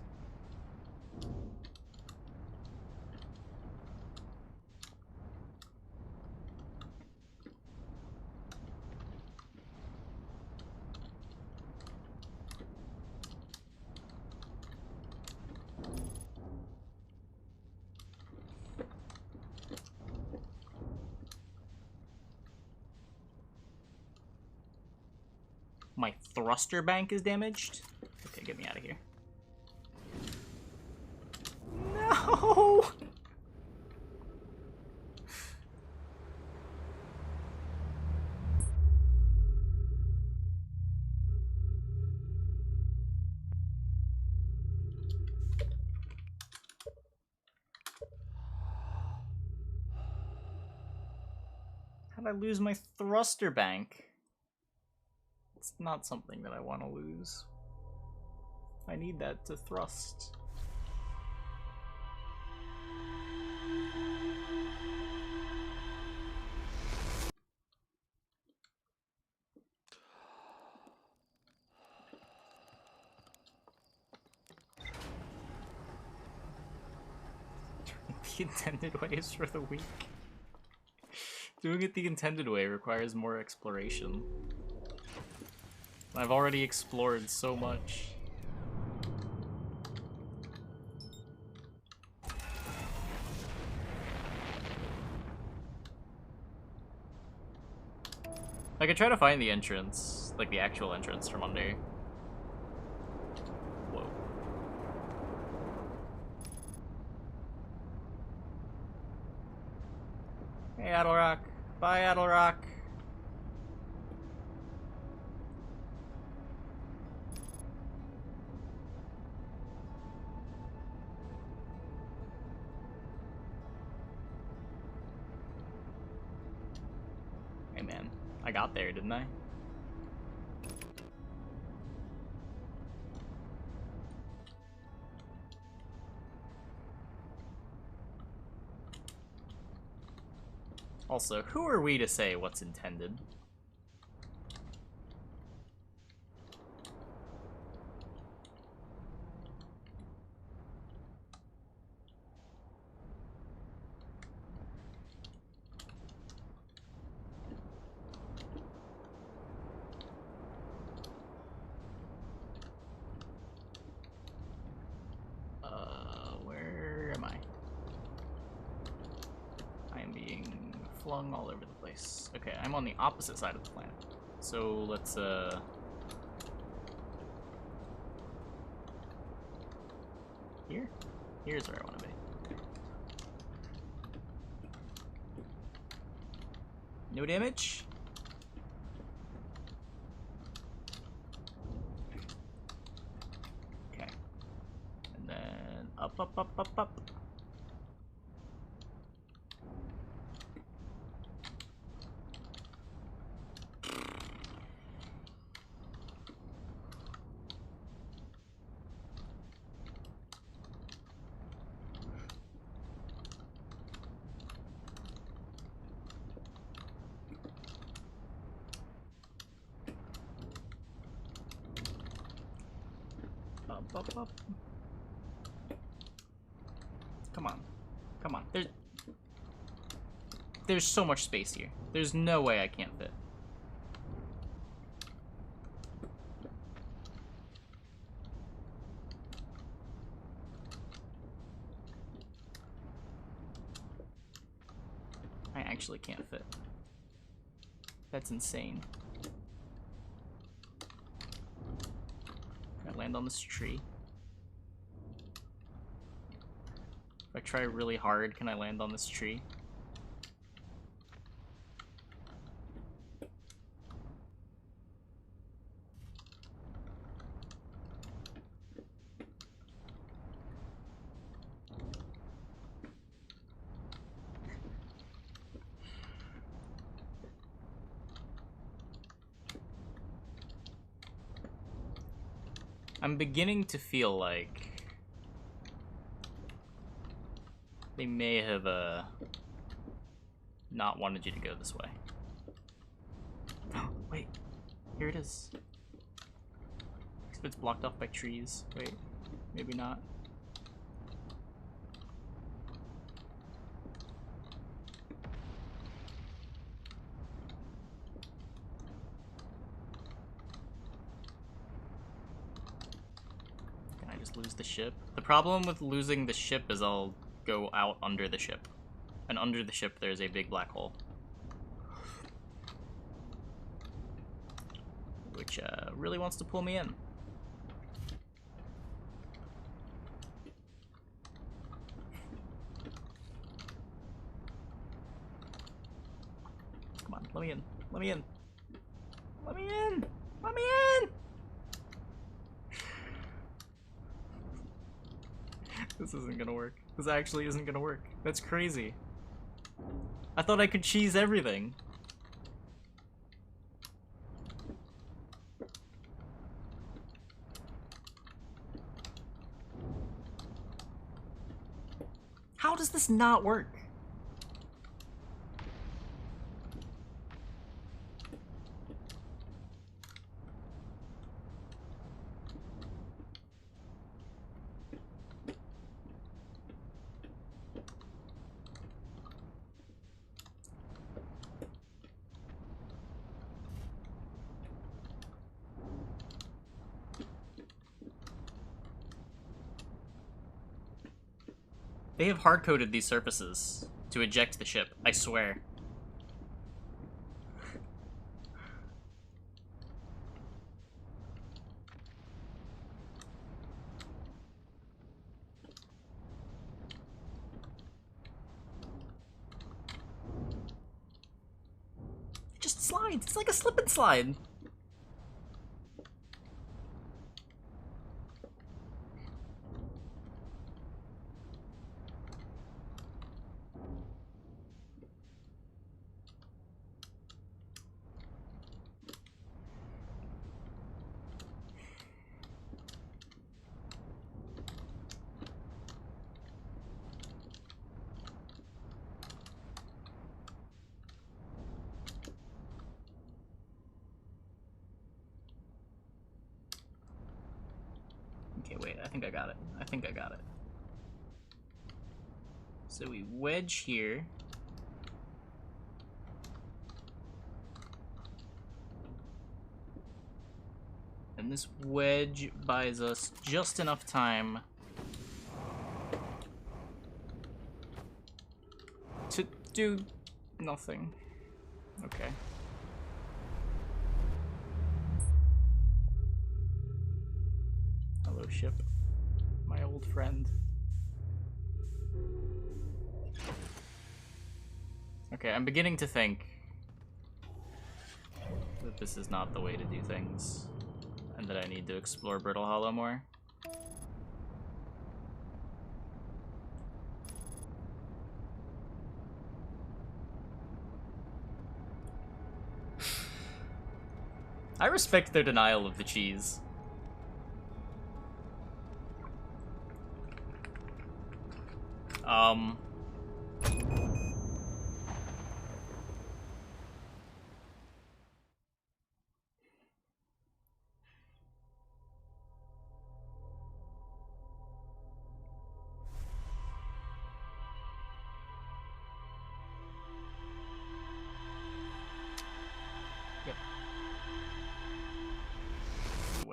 My thruster bank is damaged? Okay, get me out of here. No! How'd I lose my thruster bank? It's not something that I want to lose. I need that to thrust. The intended way is for the weak. Doing it the intended way requires more exploration. I've already explored so much. I could try to find the entrance, like the actual entrance from under. Whoa. Hey, Adelrock. Bye, Adelrock. Hey, man. I got there, didn't I? Also, who are we to say what's intended? Where am I? I am being flung all over the place. Okay, I'm on the opposite side of the planet. So let's here? Here's where I want to be. No damage? Okay. And then up, up, up, up, up. up. Come on. Come on. There's so much space here. There's no way I can't fit. I actually can't fit. That's insane. Can I land on this tree? If I try really hard, can I land on this tree? I'm beginning to feel like they may have not wanted you to go this way. Oh, wait, here it is. If it's blocked off by trees. Wait, maybe not. Lose the ship. The problem with losing the ship is I'll go out under the ship. And under the ship there's a big black hole. Which really wants to pull me in. Come on, let me in. Let me in. Let me in! Let me in! This isn't gonna work. This actually isn't gonna work. That's crazy. I thought I could cheese everything. How does this not work? They have hard-coded these surfaces to eject the ship, I swear. It just slides. It's like a slip and slide. Okay, wait, I think I got it. I think I got it. So we wedge here. And this wedge buys us just enough time to do nothing. Okay. Hello, ship. My old friend. Okay, I'm beginning to think that this is not the way to do things, and that I need to explore Brittle Hollow more. I respect their denial of the cheese.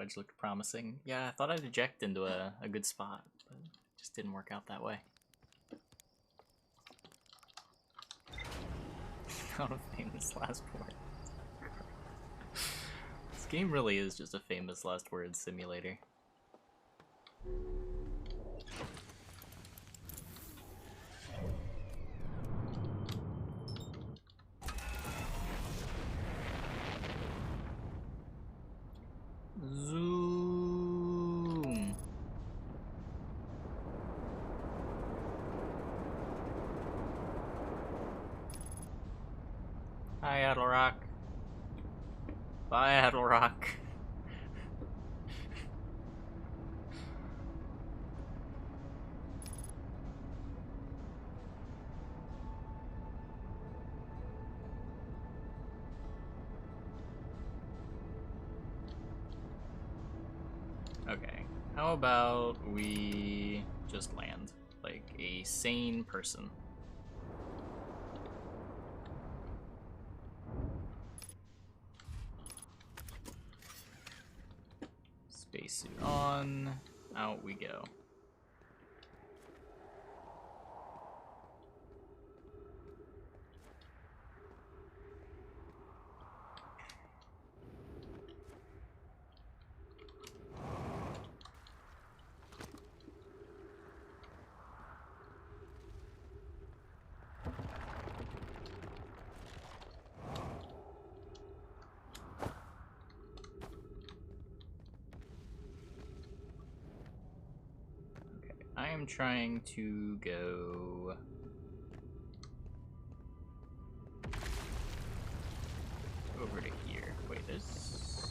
wedge looked promising. Yeah, I thought I'd eject into a good spot, but it just didn't work out that way. Not a famous last word. This game really is just a famous last word simulator. Zoom. Hi, Adelrock. Bye, Adelrock. Okay, how about we just land like a sane person? Spacesuit on, out we go. I am trying to go over to here. Wait, there's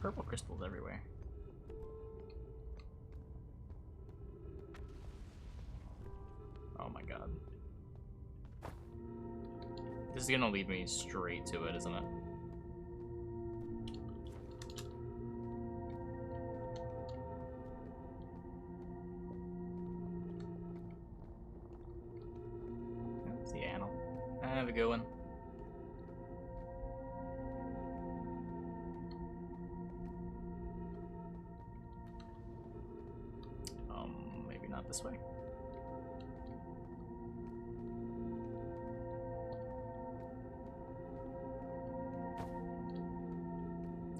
purple crystals everywhere. Oh my god. This is gonna lead me straight to it, isn't it? Have a good one. Maybe not this way.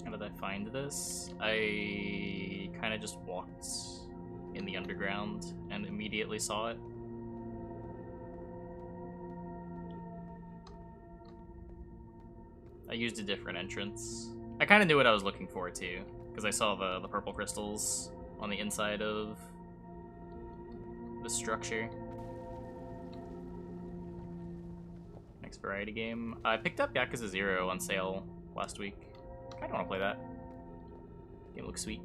How did I find this? I kind of just walked in the underground and immediately saw it. I used a different entrance. I kind of knew what I was looking for too, because I saw the purple crystals on the inside of the structure. Next variety game. I picked up Yakuza 0 on sale last week. Kinda wanna play that. Game looks sweet.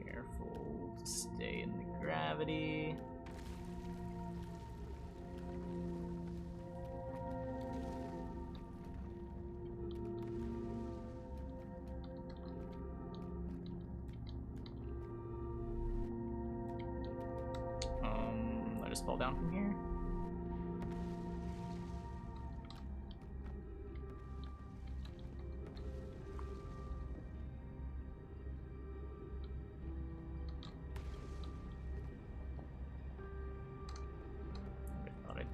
Careful to stay in the gravity. I just fall down from here.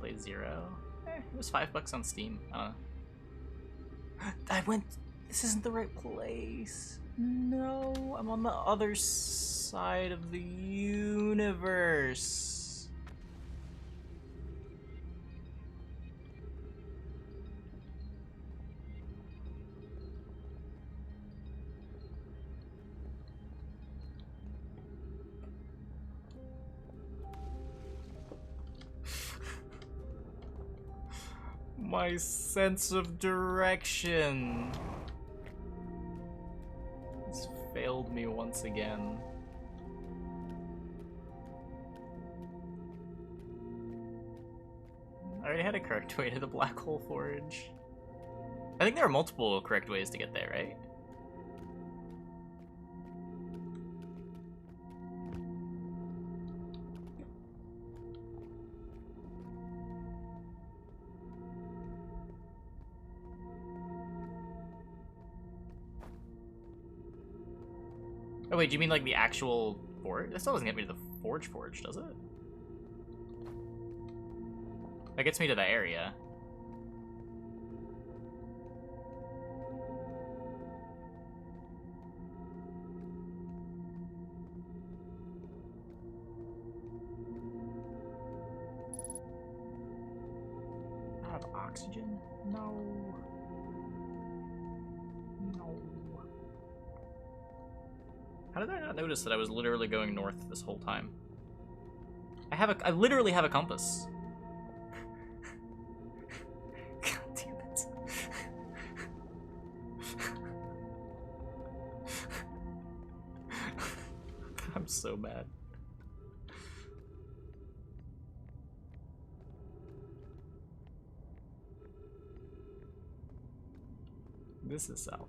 Play 0. It was $5 on Steam. I went. This isn't the right place. No, I'm on the other side of the universe. My sense of direction has failed me once again. I already had a correct way to the Black Hole Forge. I think there are multiple correct ways to get there, right? Oh wait, do you mean like the actual forge? That still doesn't get me to the forge, does it? That gets me to the area. Out of oxygen? No. No. How did I not notice that I was literally going north this whole time? I literally have a compass. God damn it. I'm so mad. This is south.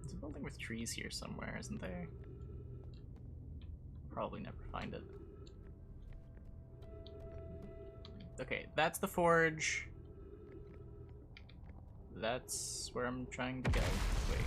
There's a building with trees here somewhere, isn't there? Probably never find it. Okay, that's the forge. That's where I'm trying to go. Wait.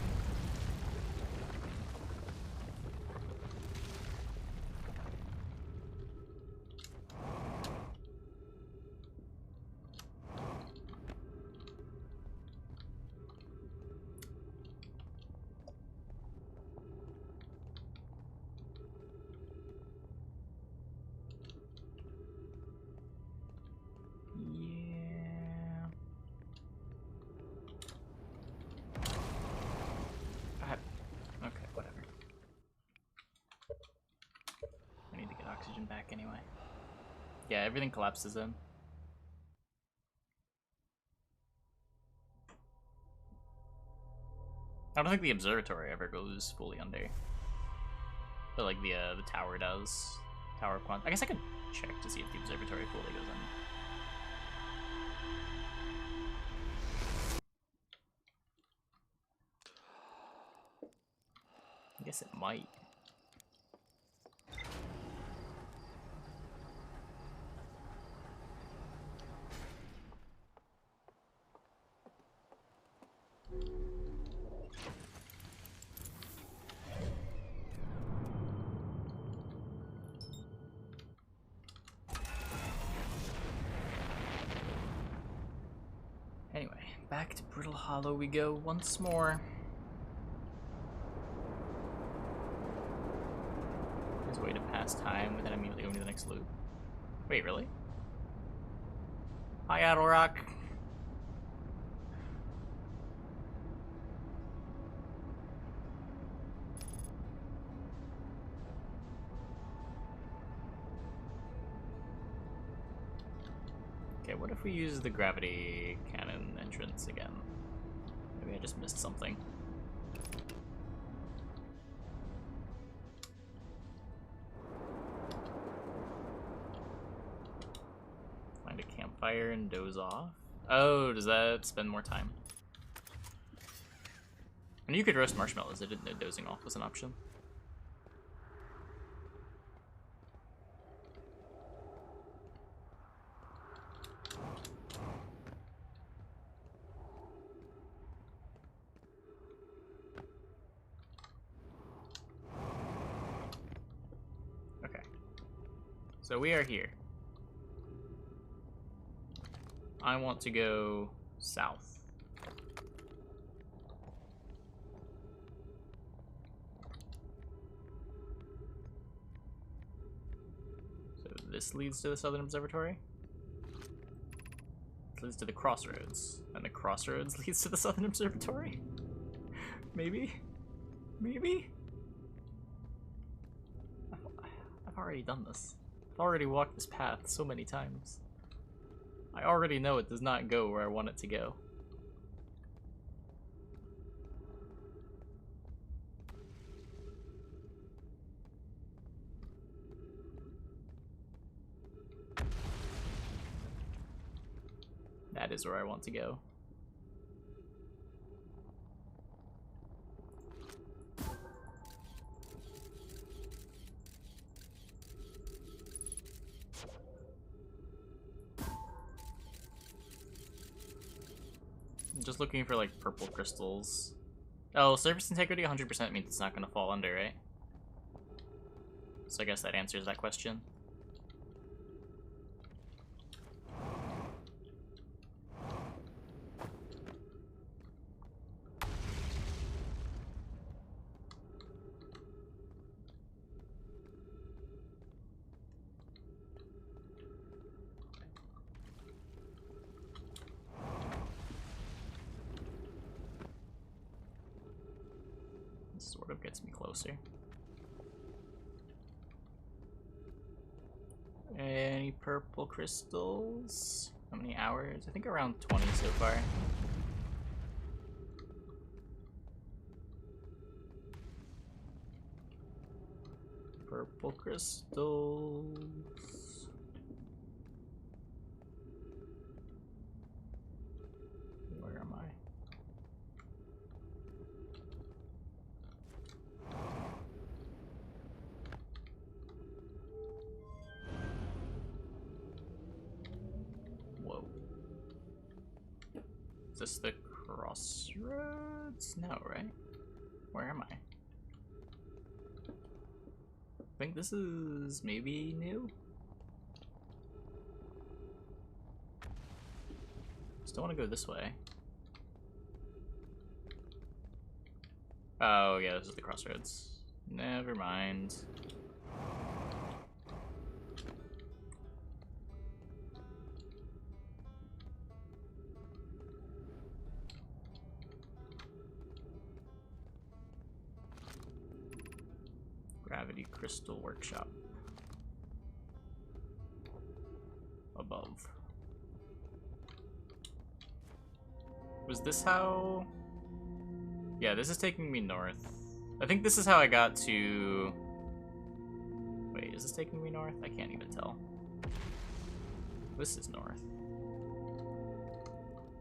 Back anyway. Yeah, everything collapses in. I don't think the observatory ever goes fully under, but like the tower does. Tower of Quant. I guess I could check to see if the observatory fully goes under. I guess it might. Anyway, back to Brittle Hollow we go once more. There's a way to pass time without immediately going to the next loop. Wait, really? Hi, Adelrock. Okay, what if we use the gravity cannon entrance again? Maybe I just missed something. Find a campfire and doze off? Oh, does that spend more time? And you could roast marshmallows. I didn't know dozing off was an option. So we are here. I want to go south. So this leads to the Southern Observatory. This leads to the crossroads. And the crossroads leads to the Southern Observatory? Maybe? Maybe? I've already done this. I've already walked this path so many times. I already know it does not go where I want it to go. That is where I want to go. I'm just looking for like purple crystals. Oh, surface integrity 100% means it's not gonna fall under, right? So I guess that answers that question. Sort of gets me closer. Any purple crystals? How many hours? I think around 20 so far. Purple crystals. Where am I? Whoa. Is this the crossroads? No, right? Where am I? I think this is maybe new? Still want to go this way. Oh yeah, this is the crossroads. Never mind. Gravity Crystal Workshop. Above. Was this how... Yeah, this is taking me north. I think this is how I got to... Wait, is this taking me north? I can't even tell. This is north.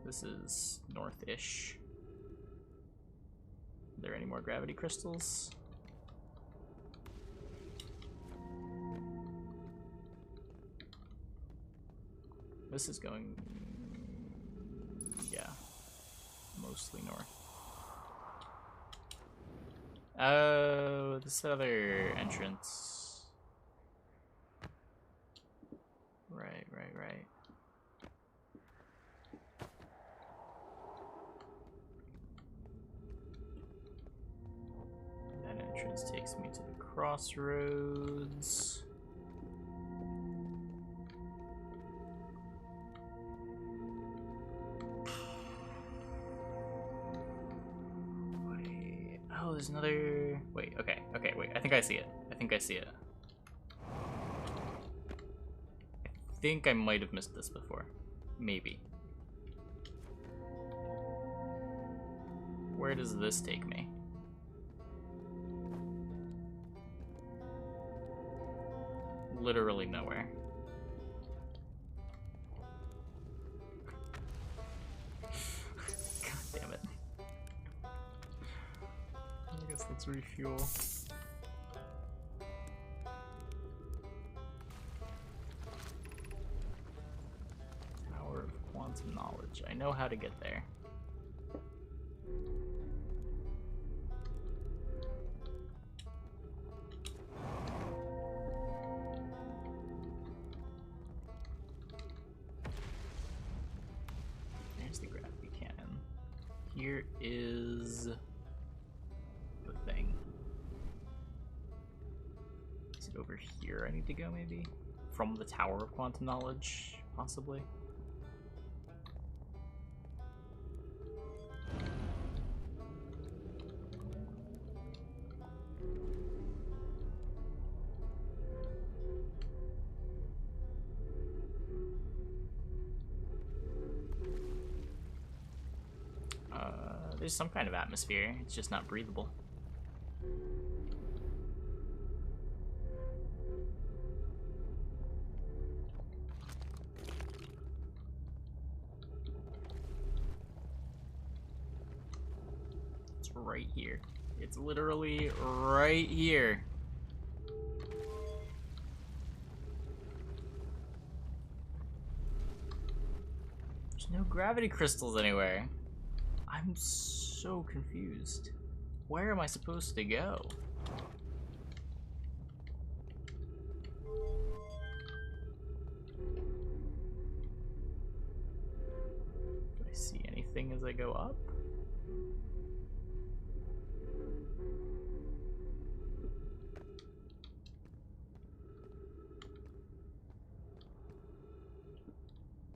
This is north-ish. Are there any more gravity crystals? This is going... yeah. Mostly north. Oh, this other entrance. Right. That entrance takes me to the crossroads. Oh, there's another... Wait, okay, wait. I think I see it. I think I might have missed this before. Maybe. Where does this take me? Literally nowhere. God damn it. I guess let's refuel. Tower of Quantum Knowledge. I know how to get there. There's the gravity cannon. Here is the thing. Is it over here I need to go, maybe? From the Tower of Quantum Knowledge, possibly? There's some kind of atmosphere, it's just not breathable. It's right here. It's literally right here. There's no gravity crystals anywhere. I'm so confused. Where am I supposed to go? Do I see anything as I go up?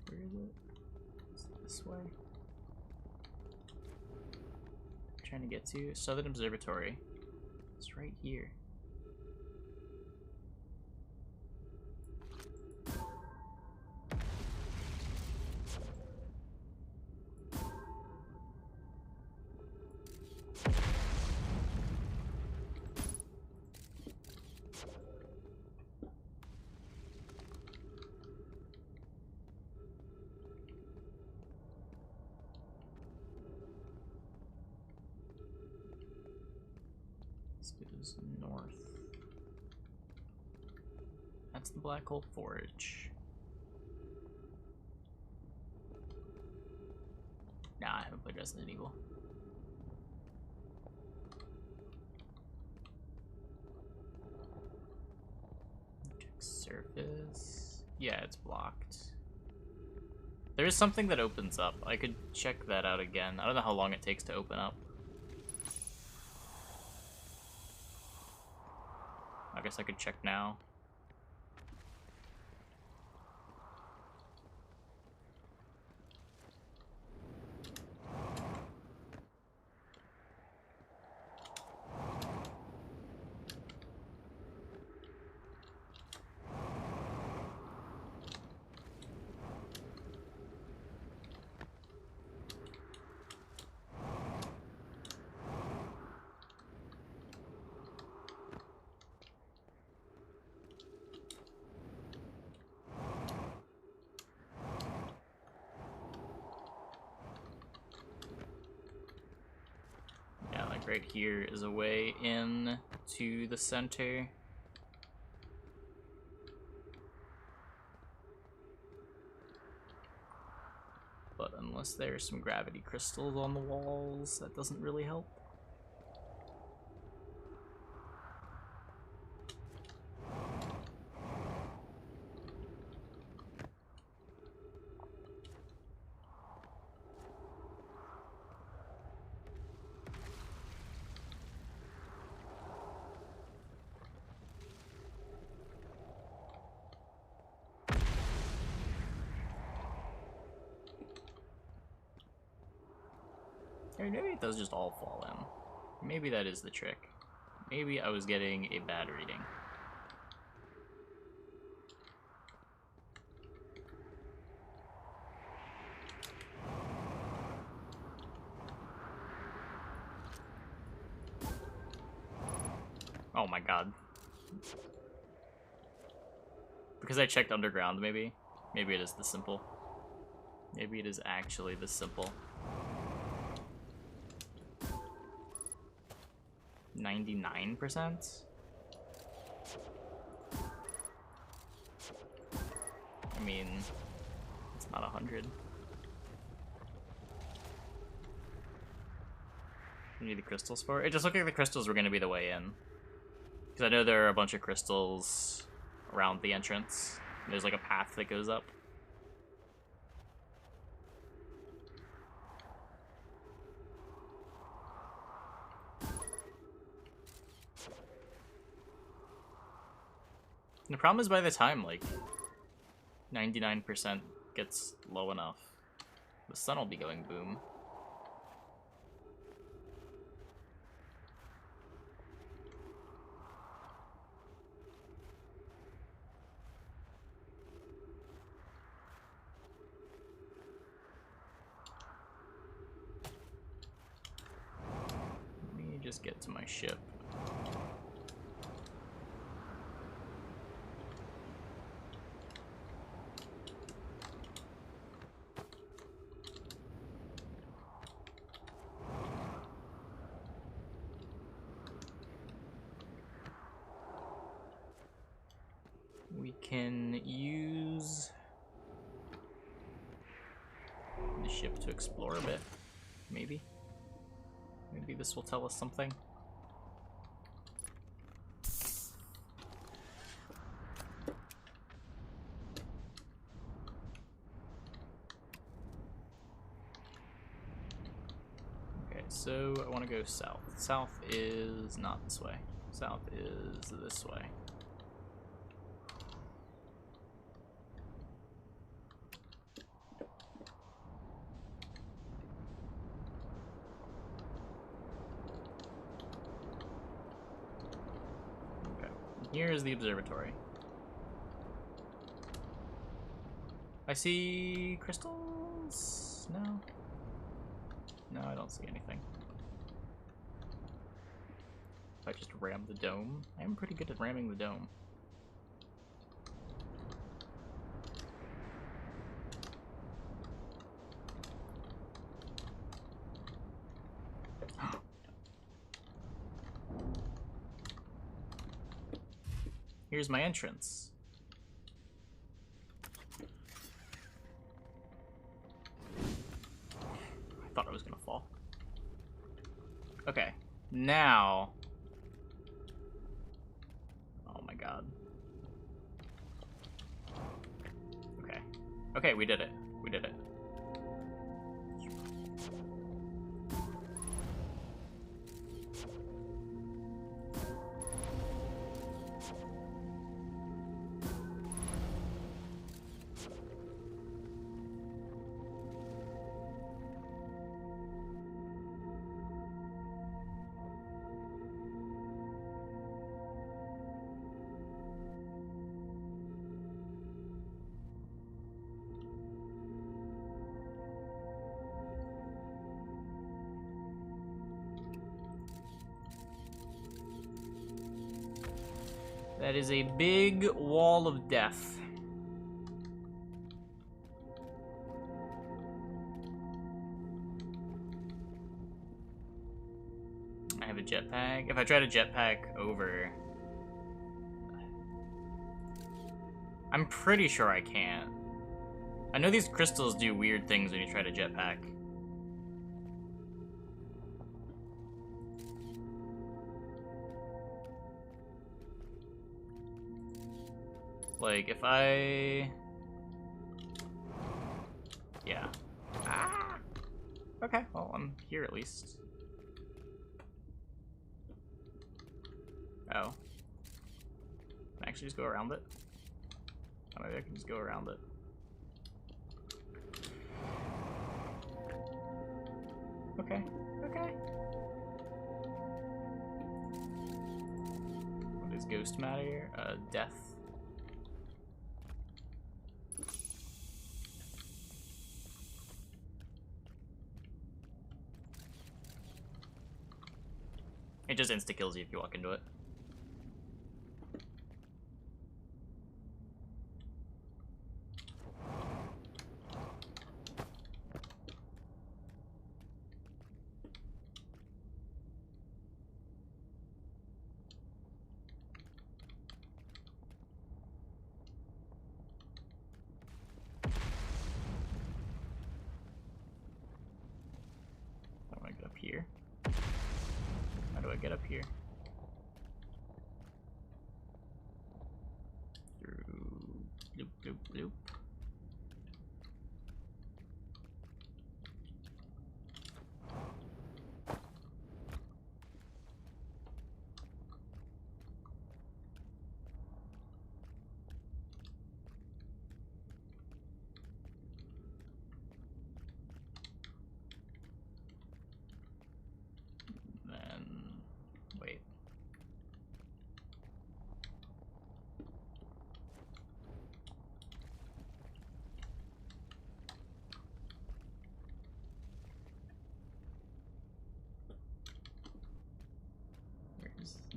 Where is it? Is it this way? Trying to get to Southern Observatory. It's right here. This goes north. That's the Black Hole Forge. Nah, I haven't played Resident Evil. Check surface. Yeah, it's blocked. There is something that opens up. I could check that out again. I don't know how long it takes to open up. I guess I could check now. Right here is a way in to the center. But unless there's some gravity crystals on the walls, that doesn't really help. Or maybe it does just all fall in. Maybe that is the trick. Maybe I was getting a bad reading. Oh my god. Because I checked underground, maybe? Maybe it is this simple. Maybe it is actually this simple. 99%? I mean, it's not 100. You need the crystals for it? It just looked like the crystals were going to be the way in. Because I know there are a bunch of crystals around the entrance. There's like a path that goes up. And the problem is by the time, like, 99% gets low enough, the sun will be going boom. just get to my ship. We can use the ship to explore a bit, maybe. Maybe this will tell us something. Okay, so I want to go south. South is not this way. South is this way. Here is the observatory. I see crystals? No? No, I don't see anything. If I just ram the dome, I am pretty good at ramming the dome. Here's my entrance. I thought I was gonna fall. Okay, now. Oh my god. Okay. Okay, we did it. We did it. That is a big wall of death. I have a jetpack. If I try to jetpack over... I'm pretty sure I can't. I know these crystals do weird things when you try to jetpack. Like, if I... Yeah. Ah! Okay, well, I'm here at least. Oh. Can I actually just go around it? Oh, maybe I can just go around it. Okay, okay. What is ghost matter? Death. It just insta-kills you if you walk into it. How do I get up here? How do I get up here? Loop, loop, loop. Then, wait.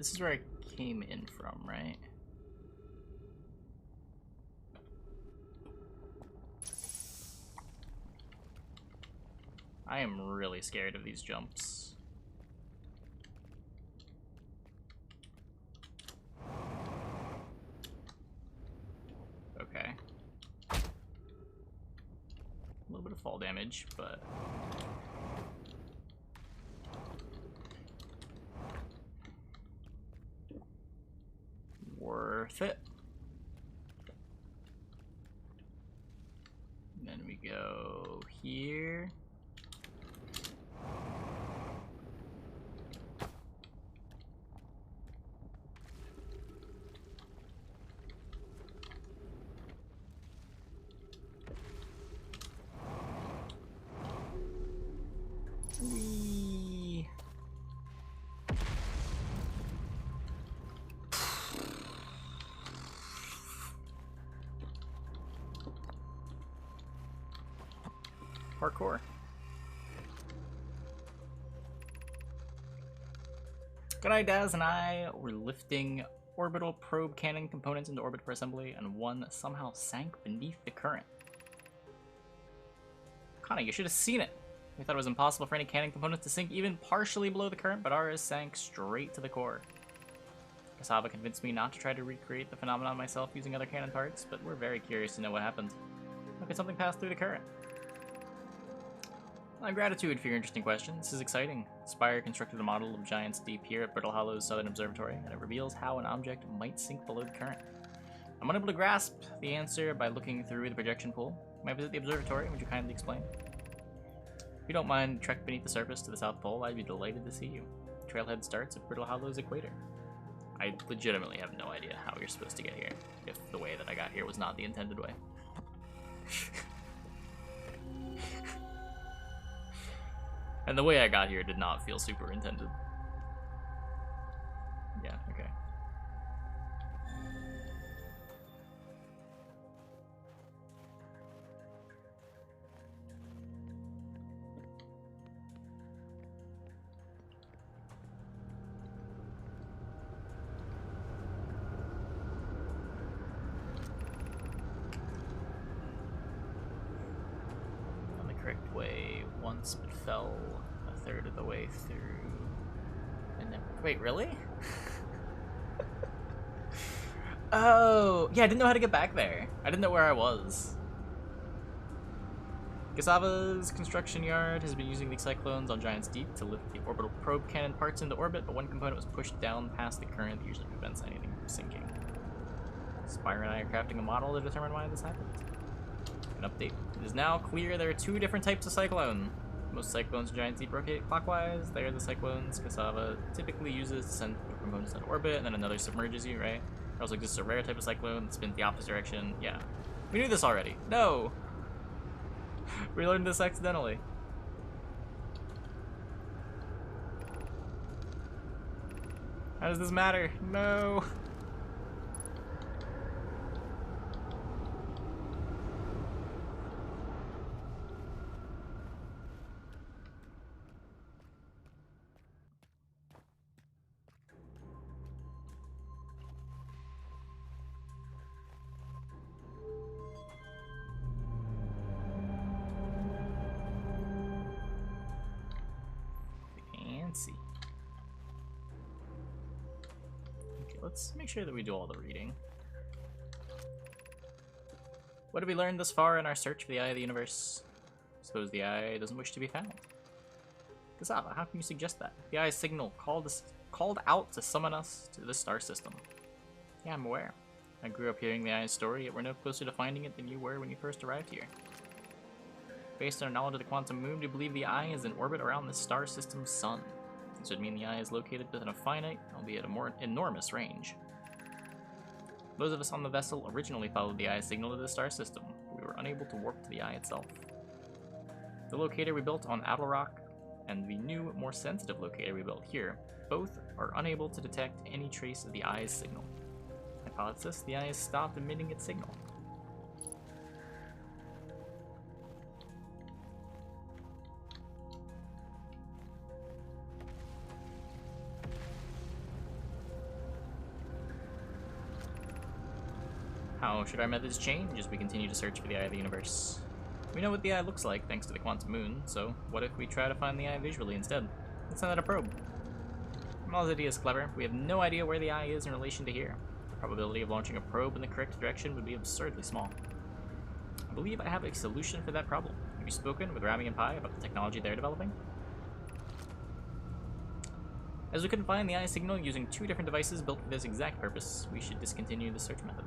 This is where I came in from, right? I am really scared of these jumps. Okay. A little bit of fall damage, but... worth it. And then we go here. Whee. Parkour. G'day, Daz and I were lifting orbital probe cannon components into orbit for assembly, and one somehow sank beneath the current. Connor, you should have seen it. We thought it was impossible for any cannon components to sink even partially below the current, but ours sank straight to the core. Cassava convinced me not to try to recreate the phenomenon myself using other cannon parts, but we're very curious to know what happened. How could something pass through the current? My gratitude for your interesting question. This is exciting. Spire constructed a model of Giant's Deep here at Brittle Hollow's Southern Observatory, and it reveals how an object might sink below the current. I'm unable to grasp the answer by looking through the projection pool. May I visit the observatory? Would you kindly explain? If you don't mind a trek beneath the surface to the South Pole, I'd be delighted to see you. Trailhead starts at Brittle Hollow's equator. I legitimately have no idea how you're supposed to get here, if the way that I got here was not the intended way. And the way I got here did not feel super intended. Yeah, okay. On the correct way once, but fell a third of the way through. And then, wait, really? Oh, yeah, I didn't know how to get back there. I didn't know where I was. Cassava's construction yard has been using the cyclones on Giant's Deep to lift the orbital probe cannon parts into orbit, but one component was pushed down past the current that usually prevents anything from sinking. Spire and I are crafting a model to determine why this happened. An update. It is now clear there are two different types of cyclone. Most cyclones in Giant's Deep rotate clockwise. They are the cyclones Cassava typically uses to send components into orbit, and then another submerges you, right? There also exists a rare type of cyclone that spins the opposite direction. Yeah. We knew this already. No! We learned this accidentally. How does this matter? No! Fancy. Okay, let's make sure that we do all the reading. What have we learned thus far in our search for the Eye of the Universe? Suppose the Eye doesn't wish to be found. Cassava, how can you suggest that? The Eye's signal called out to summon us to this star system. Yeah, I'm aware. I grew up hearing the Eye's story, yet we're no closer to finding it than you were when you first arrived here. Based on our knowledge of the quantum moon, we believe the Eye is in orbit around this star system's sun. This would mean the Eye is located within a finite, albeit a more enormous range. Those of us on the vessel originally followed the Eye's signal to the star system. We were unable to warp to the Eye itself. The locator we built on Adalrock and the new, more sensitive locator we built here, both are unable to detect any trace of the Eye's signal. Hypothesis, the Eye has stopped emitting its signal. How should our methods change as we continue to search for the Eye of the Universe? We know what the Eye looks like thanks to the quantum moon, so what if we try to find the Eye visually instead? Let's send out a probe. Mal's idea is clever. We have no idea where the Eye is in relation to here. The probability of launching a probe in the correct direction would be absurdly small. I believe I have a solution for that problem. Have you spoken with Rami and Pi about the technology they're developing? As we couldn't find the Eye signal using 2 different devices built for this exact purpose, we should discontinue the search method.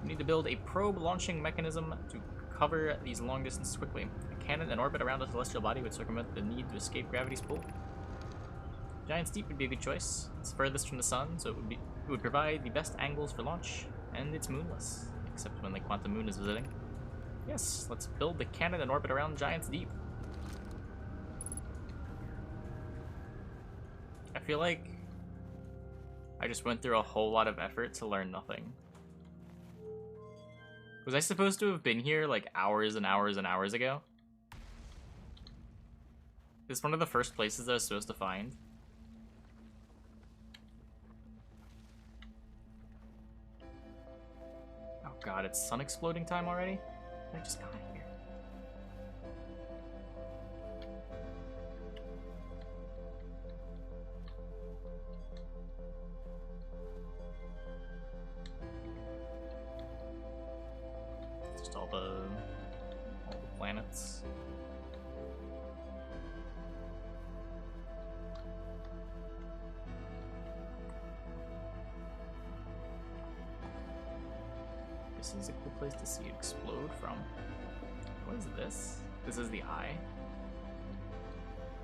We need to build a probe launching mechanism to cover these long distances quickly. A cannon in orbit around a celestial body would circumvent the need to escape gravity's pull. Giant's Deep would be a good choice. It's furthest from the sun, so it would provide the best angles for launch, and it's moonless, except when the quantum moon is visiting. Yes, let's build the cannon in orbit around Giant's Deep. I feel like I just went through a whole lot of effort to learn nothing. Was I supposed to have been here like hours and hours and hours ago? Is this one of the first places I was supposed to find? Oh god, it's sun exploding time already? I just got here. Just all the planets. This is a cool place to see it explode from. What is this? This is the Eye.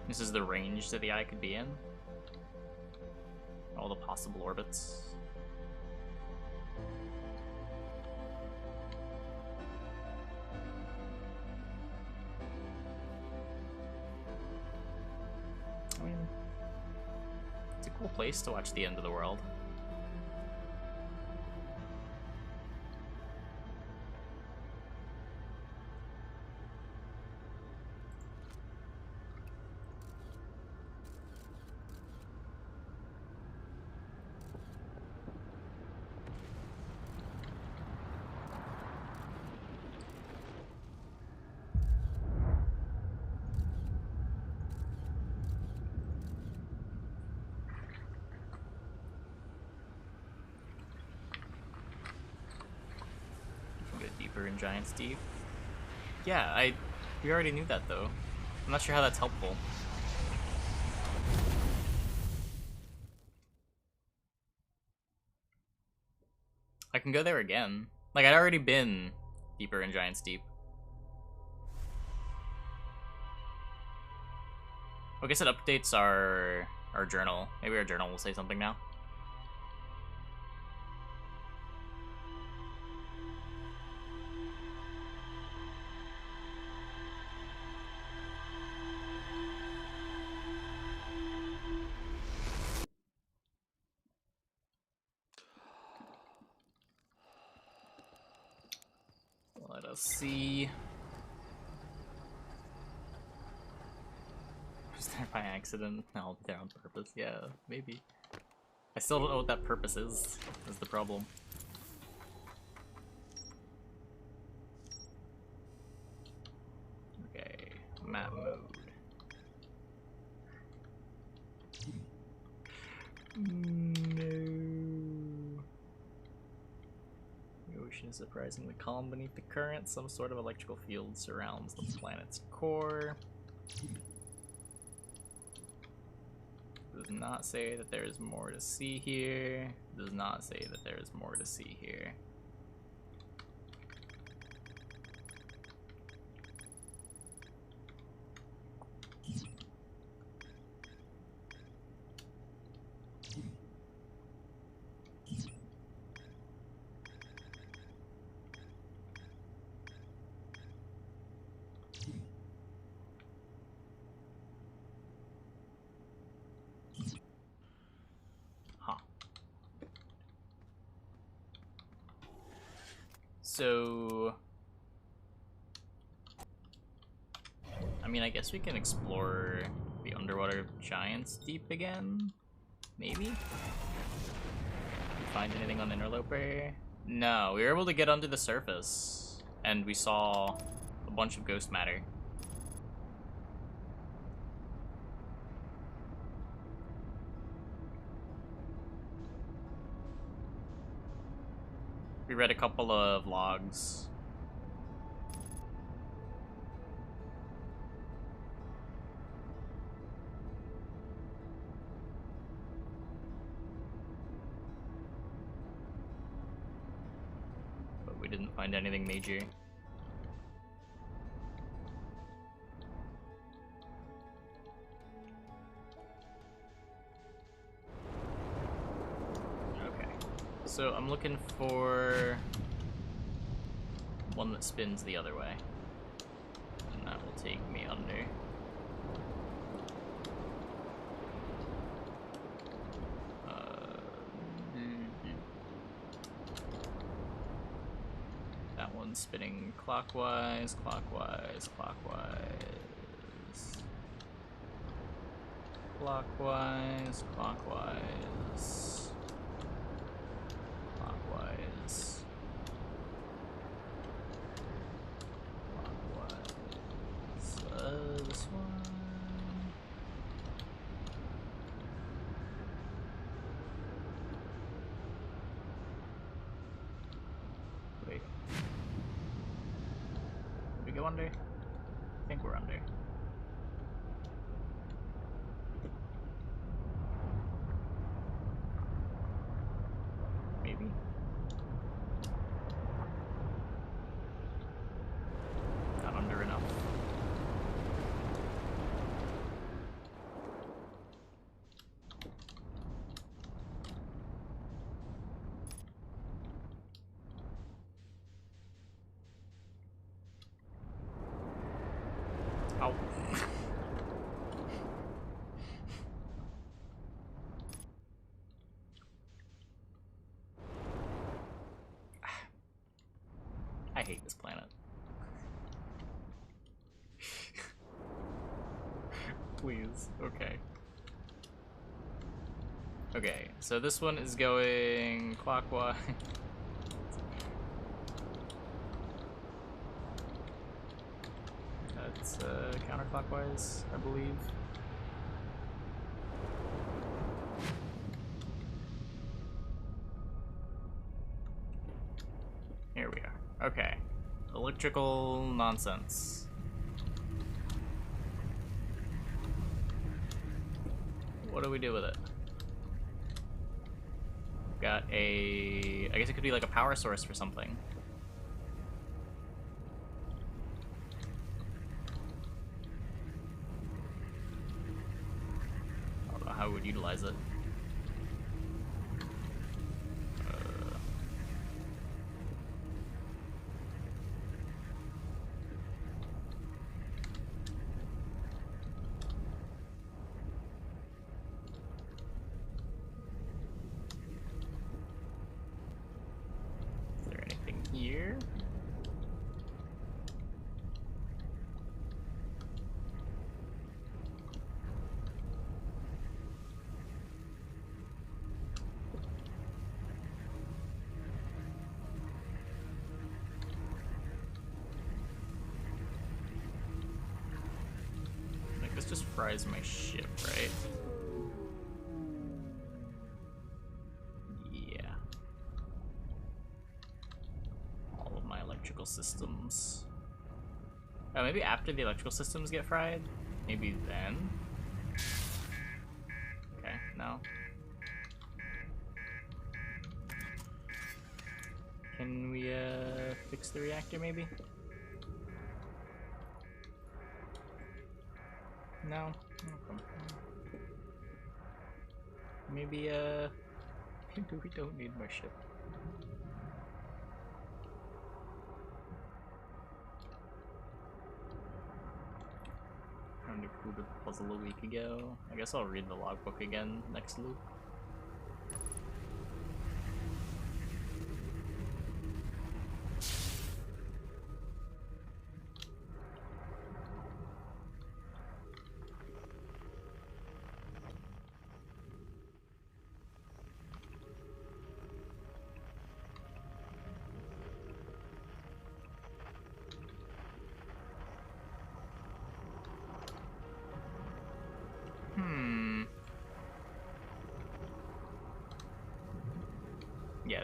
This is the range that the Eye could be in. All the possible orbits. I mean, it's a cool place to watch the end of the world. In Giant's Deep. Yeah, we already knew that though. I'm not sure how that's helpful. I can go there again. Like, I'd already been deeper in Giant's Deep. I guess it updates our journal. Maybe our journal will say something now. Let us see. Was there by accident? No, they're on purpose. Yeah, maybe. I still don't know what that purpose is the problem. Okay, map mode. Is surprisingly calm beneath the current. Some sort of electrical field surrounds the planet's core. Does not say that there is more to see here. Does not say that there is more to see here. So, I mean, I guess we can explore the underwater Giant's Deep again, maybe? find anything on Interloper? No, we were able to get under the surface, and we saw a bunch of ghost matter. We read a couple of logs. But we didn't find anything major. So I'm looking for one that spins the other way, and that will take me under. That one's spinning clockwise, clockwise, clockwise, clockwise, clockwise. This one. Wait. Did we go under? I think we're under. Maybe. Not under enough. Ow. I hate this planet. Please. Okay. Okay, so this one is going clockwise. That's counterclockwise, I believe. Here we are. Okay. Electrical nonsense. What do we do with it? Got a... I guess it could be like a power source for something. I don't know how we would utilize it. Here. Like this just fries my ship, right? Electrical systems. Oh, maybe after the electrical systems get fried? Maybe then? Okay, no. Can we, fix the reactor, maybe? No? Okay. Maybe, maybe we don't need more ship. Trying to conclude the puzzle a week ago. I guess I'll read the logbook again next loop.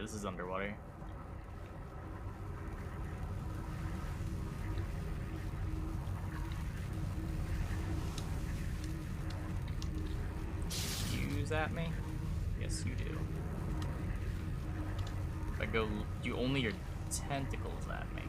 this is underwater. Use at me? Yes, you do. If I go, you only your tentacles at me.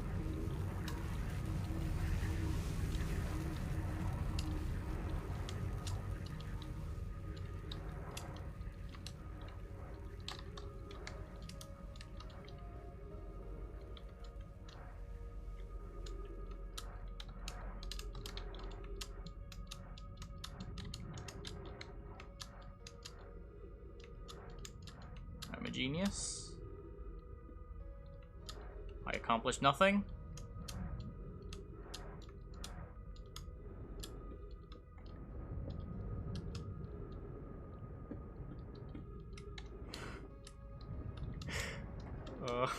I'm a genius. I accomplished nothing. I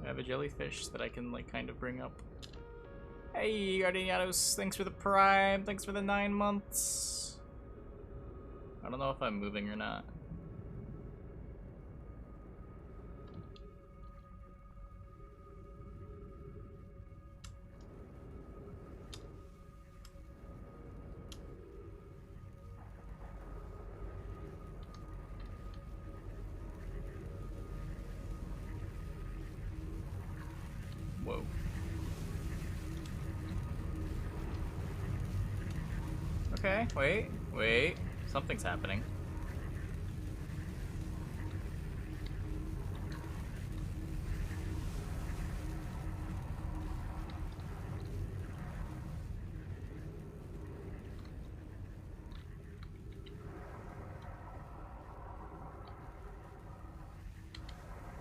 have a jellyfish that I can, like, kind of bring up. Hey, Gardenianos, thanks for the Prime, thanks for the 9 months. I don't know if I'm moving or not. Whoa. Okay, wait. Something's happening.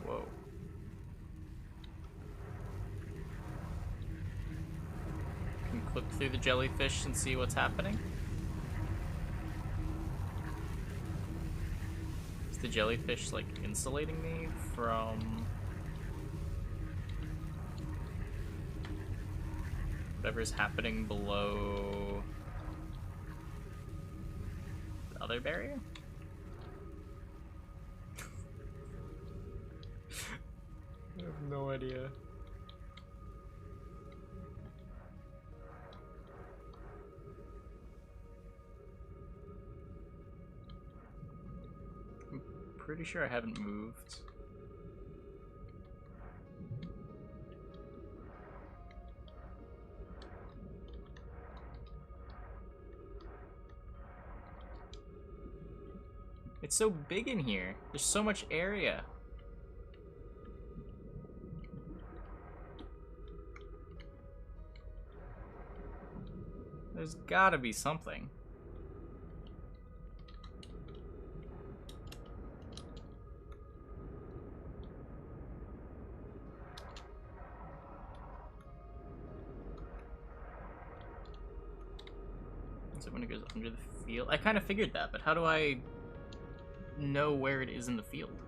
Whoa. Can clip through the jellyfish and see what's happening. Is the jellyfish, like, insulating me from whatever's happening below the other barrier? I have no idea. I'm pretty sure I haven't moved. It's so big in here. There's so much area. There's gotta be something. Is it when it goes under the field? I kind of figured that, but how do I know where it is in the field?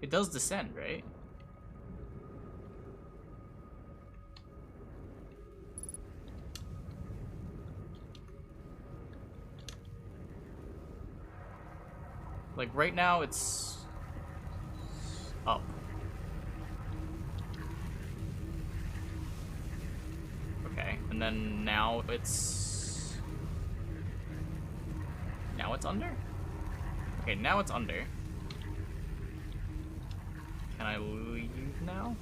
It does descend, right? Like, right now, it's up. Okay, and then now it's under? Okay, now it's under. Can I leave now?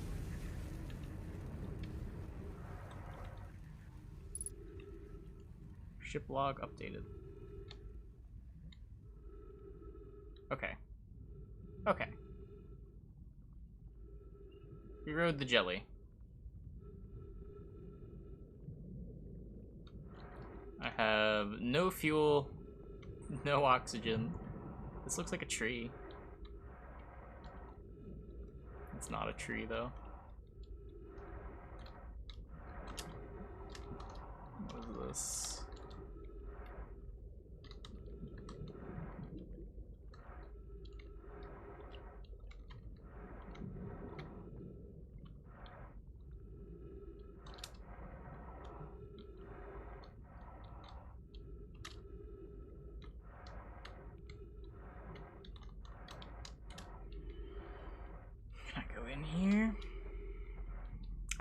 Ship log updated. Okay. Okay. We rode the jelly. I have no fuel, no oxygen. This looks like a tree. It's not a tree, though. What is this?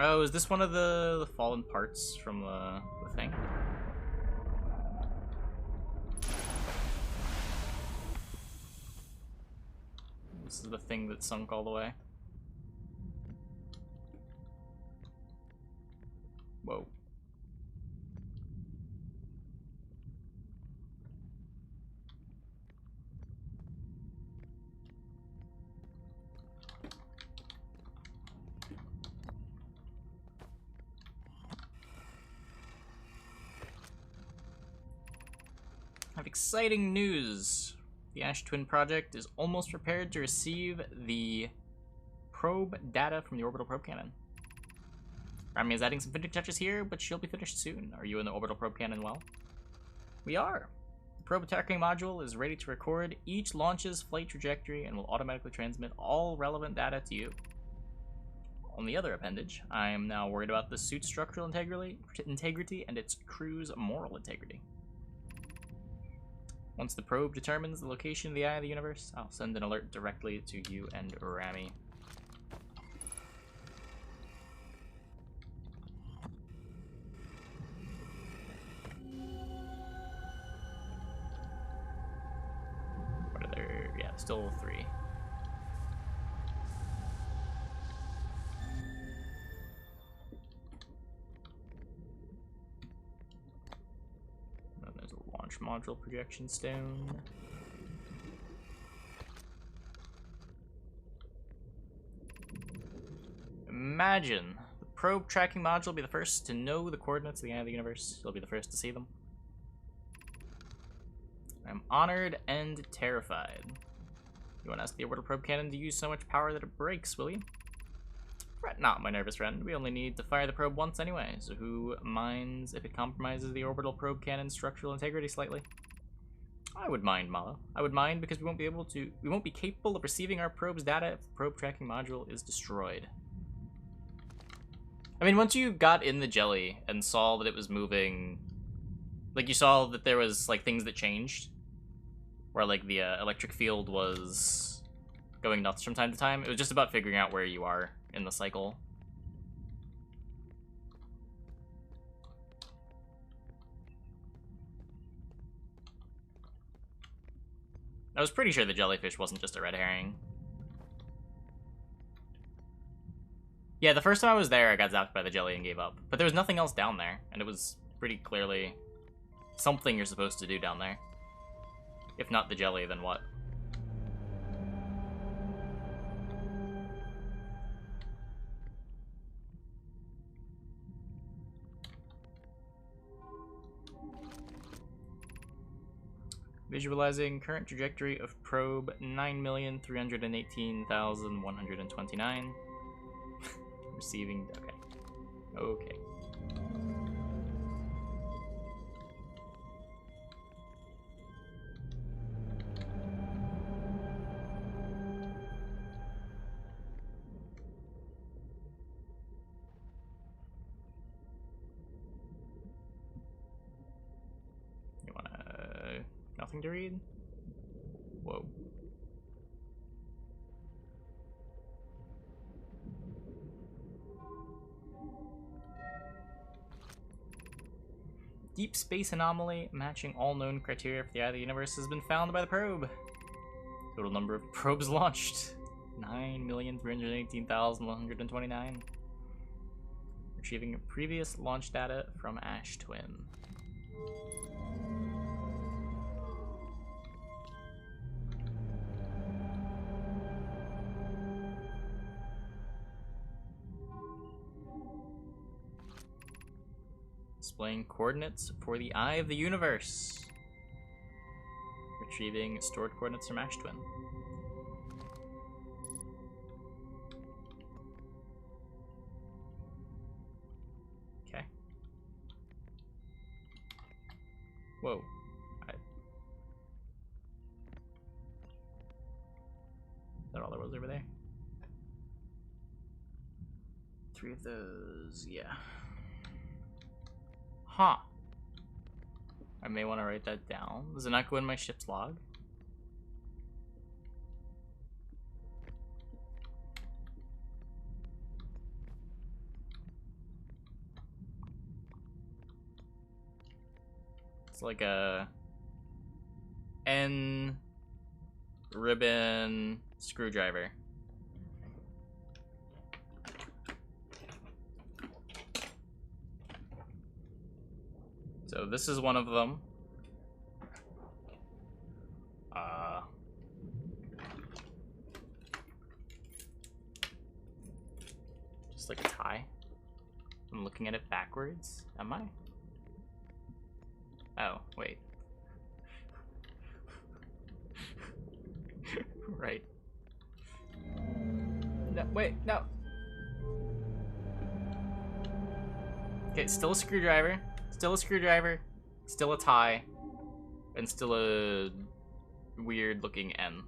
Oh, is this one of the fallen parts from the thing? This is the thing that sunk all the way. Whoa. I have exciting news. The Ash Twin project is almost prepared to receive the probe data from the orbital probe cannon. Rami is adding some finishing touches here, but she'll be finished soon. Are you in the orbital probe cannon well? We are. The probe tracking module is ready to record each launch's flight trajectory and will automatically transmit all relevant data to you. On the other appendage, I am now worried about the suit's structural integrity and its crew's moral integrity. Once the probe determines the location of the Eye of the Universe, I'll send an alert directly to you and Rami. What are there? Yeah, still 3. Module projection stone. Imagine the probe tracking module will be the first to know the coordinates of the Eye of the Universe. You'll be the first to see them. I'm honored and terrified. You won't ask the orbital probe cannon to use so much power that it breaks, will you? Fret not, my nervous friend. We only need to fire the probe once anyway, so who minds if it compromises the orbital probe cannon's structural integrity slightly? I would mind, Malo. I would mind because we won't be capable of receiving our probe's data if the probe tracking module is destroyed. I mean, once you got in the jelly and saw that it was moving, like you saw that there was like things that changed, where like the electric field was going nuts from time to time. It was just about figuring out where you are in the cycle. I was pretty sure the jellyfish wasn't just a red herring. Yeah, the first time I was there, I got zapped by the jelly and gave up. But there was nothing else down there, and it was pretty clearly something you're supposed to do down there. If not the jelly, then what? Visualizing current trajectory of probe 9,318,129. Receiving, okay. Okay. You wanna... nothing to read? Whoa. Deep space anomaly matching all known criteria for the Eye of the Universe has been found by the probe. Total number of probes launched: 9,318,129. Retrieving previous launch data from Ash Twin. Displaying coordinates for the Eye of the Universe. Retrieving stored coordinates from Ash Twin. Okay. Whoa. Is that all there was over there? 3 of those, yeah. Huh. I may want to write that down. Does it not go in my ship's log? It's like a N ribbon screwdriver. So this is one of them. Just like a tie. I'm looking at it backwards. Am I? Oh, wait. Right. No, wait, no. Okay, still a screwdriver. Still a screwdriver. Still a tie. And still a weird looking N.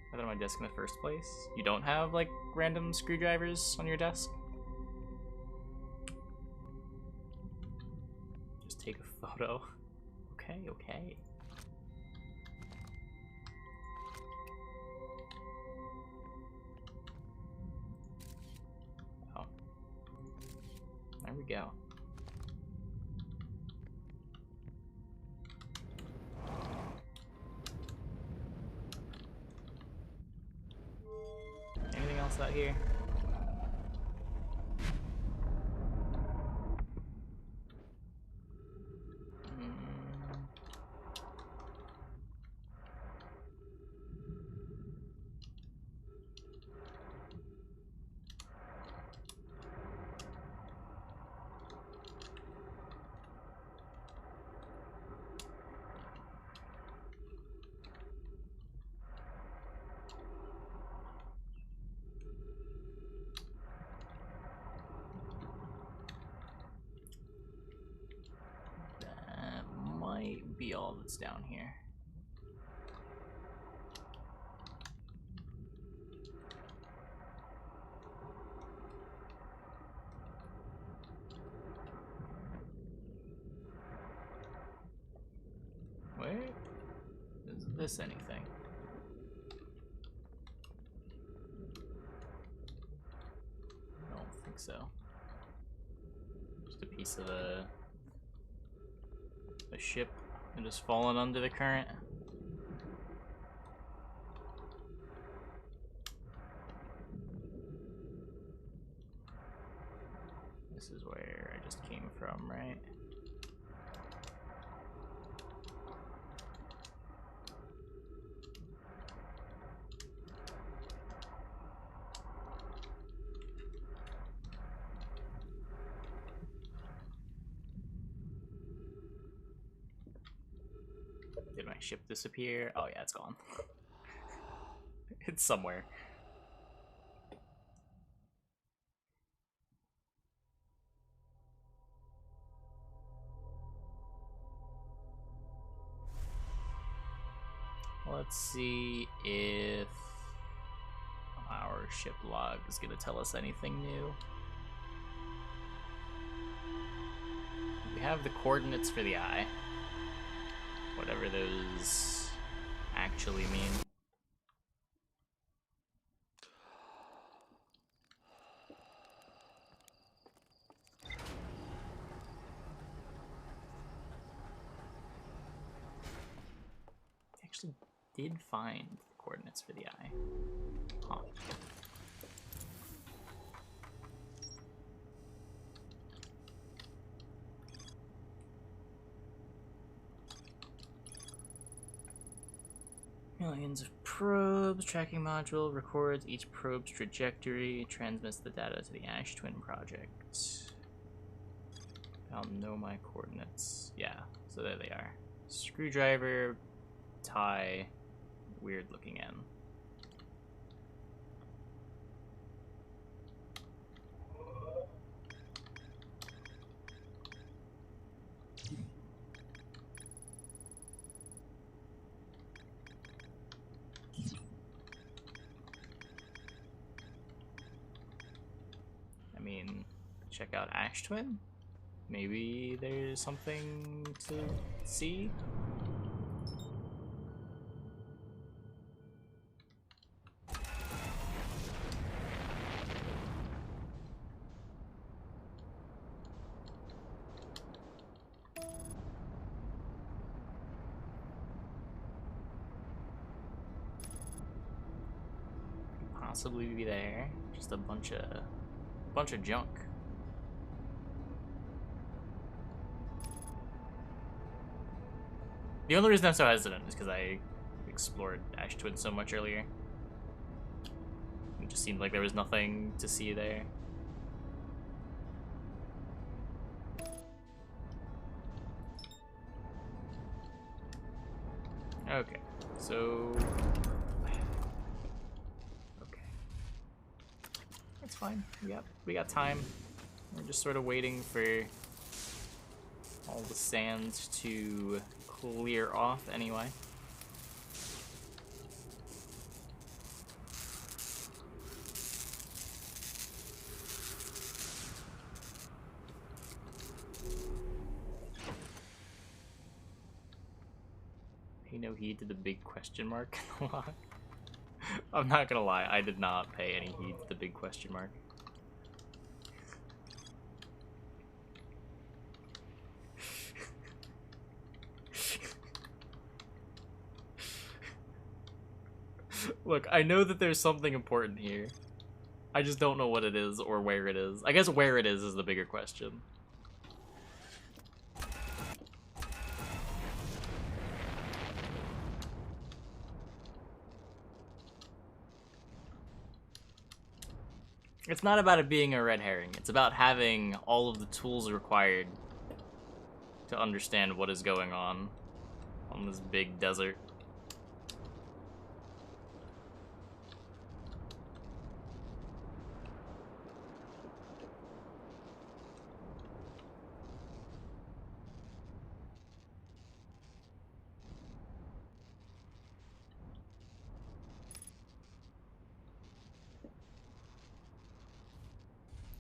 I had it on my desk in the first place. You don't have like random screwdrivers on your desk? Just take a photo. Okay, okay. Oh. There we go. Anything else out here? Be all that's down here. Wait, is this anything? I don't think so. Just a piece of a ship and just fallen under the current. This is where I just came from, right? Did my ship disappear? Oh yeah, it's gone. It's somewhere. Let's see if our ship log is gonna tell us anything new. We have the coordinates for the eye. Whatever those actually mean. Actually did find the coordinates for the eye. Huh. Millions of probes. Tracking module records each probe's trajectory, transmits the data to the Ash Twin project. I'll know my coordinates. Yeah, so there they are. Screwdriver, tie, weird looking N. I mean, check out Ash Twin. Maybe there's something to see. possibly be there. Just a bunch of junk. The only reason I'm so hesitant is because I explored Ash Twin so much earlier. It just seemed like there was nothing to see there. Okay, so... Okay. That's fine. We got time. We're just sort of waiting for all the sand to clear off anyway. Pay no heed to the big question mark in the log. I'm not gonna lie, I did not pay any heed to the big question mark. Look, I know that there's something important here. I just don't know what it is or where it is. I guess where it is the bigger question. It's not about it being a red herring. It's about having all of the tools required to understand what is going on this big desert.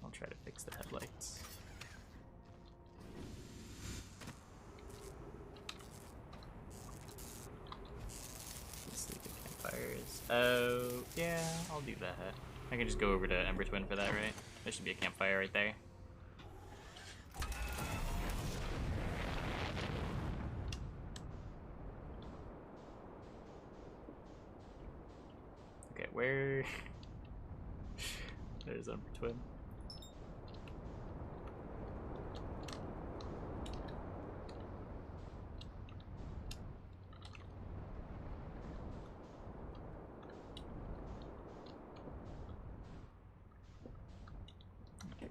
I'll try to fix the headlights. Sleep at campfires. Oh, yeah, I'll do that. I can just go over to Ember Twin for that, right? There should be a campfire right there. Okay, where... There's Ember Twin.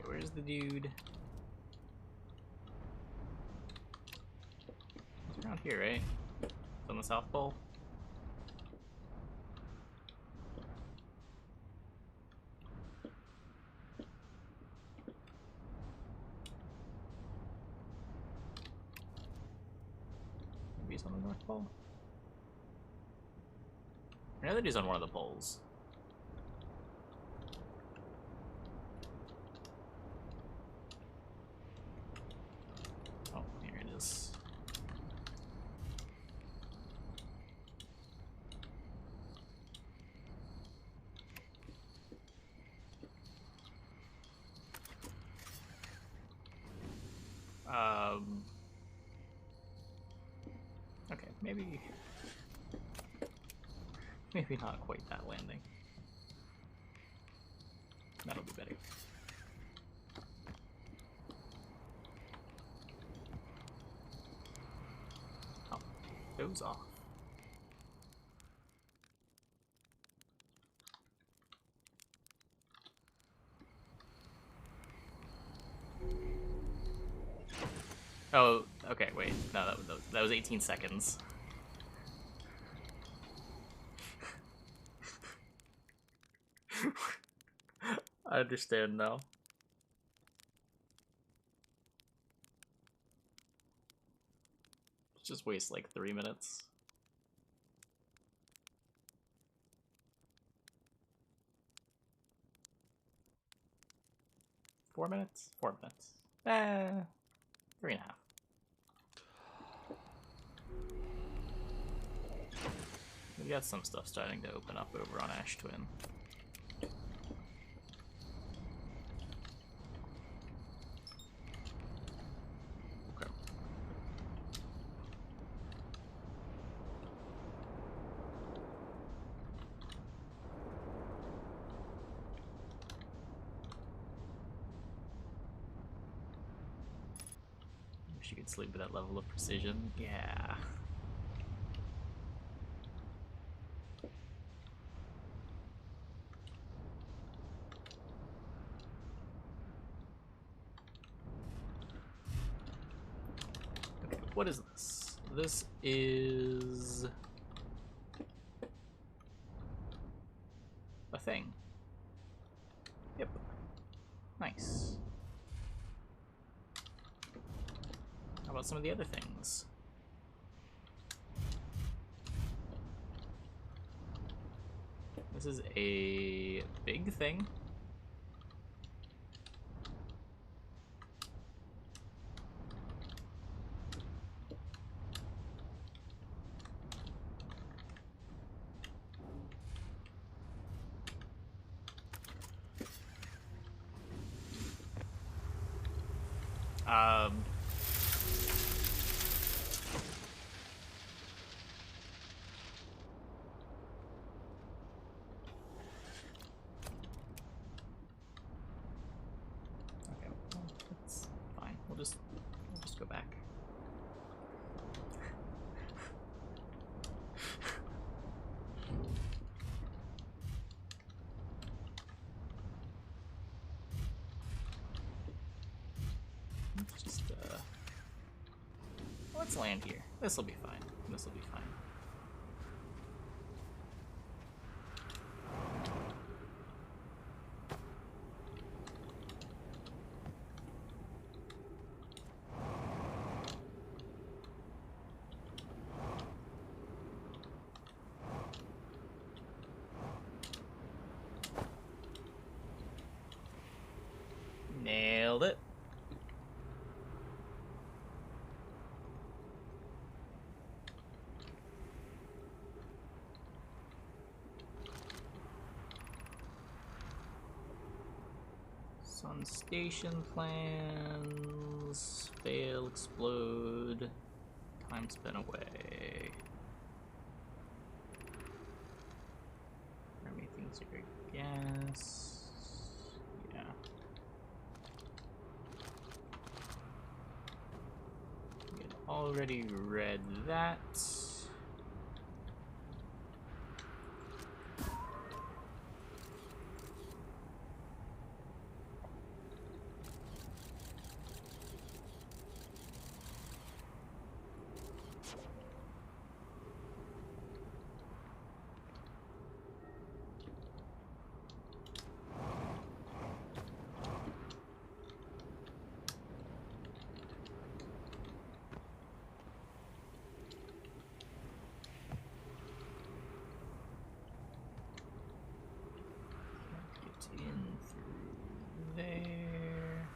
Where's the dude? He's around here, right? It's on the South Pole. Maybe he's on the North Pole. I know that he's on one of the poles. Oh, here it is. Okay, maybe not quite that landing. That'll be better. Oh, goes off. Oh, okay, wait. No, that was 18 seconds. I understand now. Just waste like 3 minutes. Four minutes? 4 minutes. 3.5. We got some stuff starting to open up over on Ash Twin. Okay. wish you could sleep with that level of precision. Yeah. Okay, what is this? This is a thing. Yep. Nice. How about some of the other things? This is a big thing. Um, okay, well, that's fine. We'll just go back. Just let's land here. This will be fine. This will be fine. Nailed it. Sun station plans. Fail, explode. Time spent away. Everything's a great guess. Yeah. We had already read that. In through there.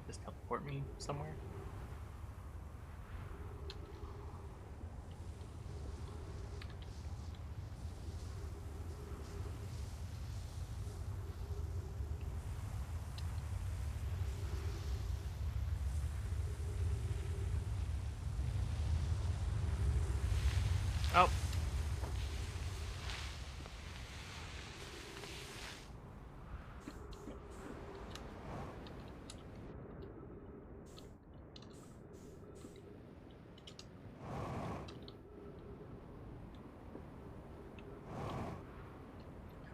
Just teleport me somewhere. Oh.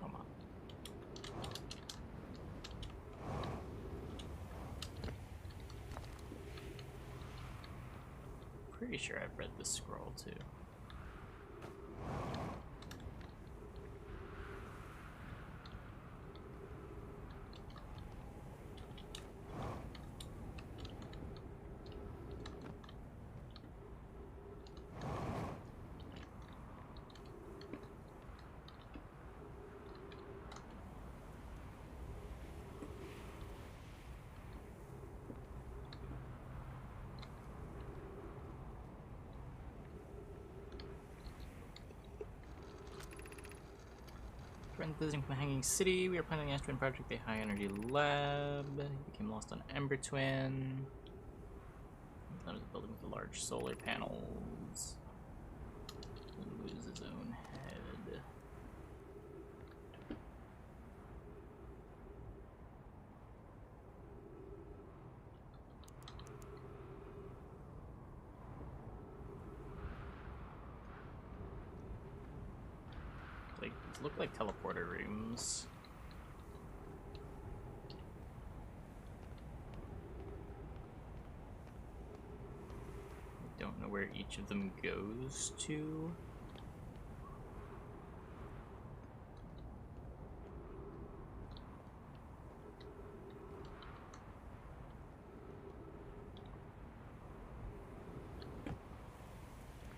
Come on. Pretty sure I've read this scroll too. Friends visiting from the Hanging City. We are planning the Ash Twin project, a high energy lab. He became lost on Ember Twin. That was a building with large solar panels. Lose his own head. Like, these look like teleporter rooms. Don't know where each of them goes to.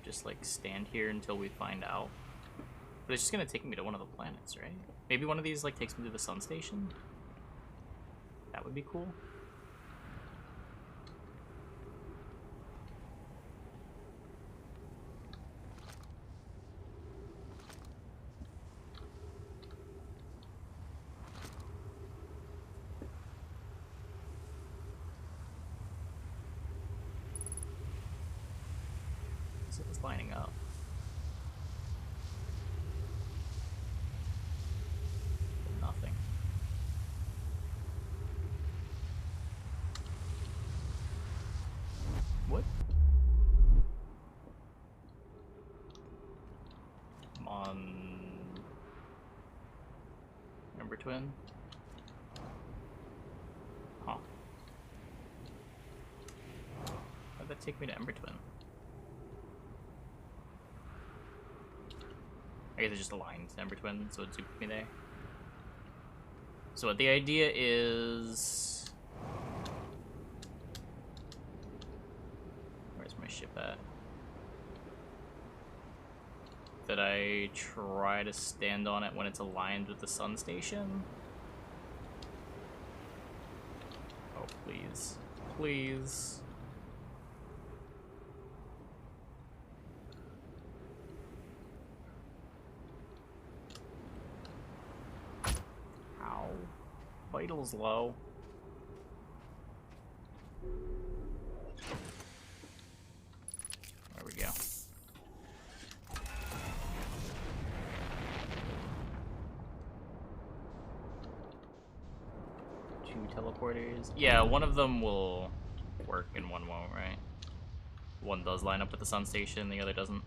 Just like stand here until we find out. But it's just gonna take me to one of the planets, right? Maybe one of these like takes me to the sun station? That would be cool. It's lining up. Nothing. What? Come on. Ember Twin? Huh. How'd that take me to Ember Twin? I guess it's just aligned to Ember Twin, so it zoomed me there. So what the idea is... Where's my ship at? That I try to stand on it when it's aligned with the sun station? Oh, please. Please. Vital's low. There we go. Two teleporters. Yeah, one of them will work and one won't, right? One does line up with the sun station, the other doesn't.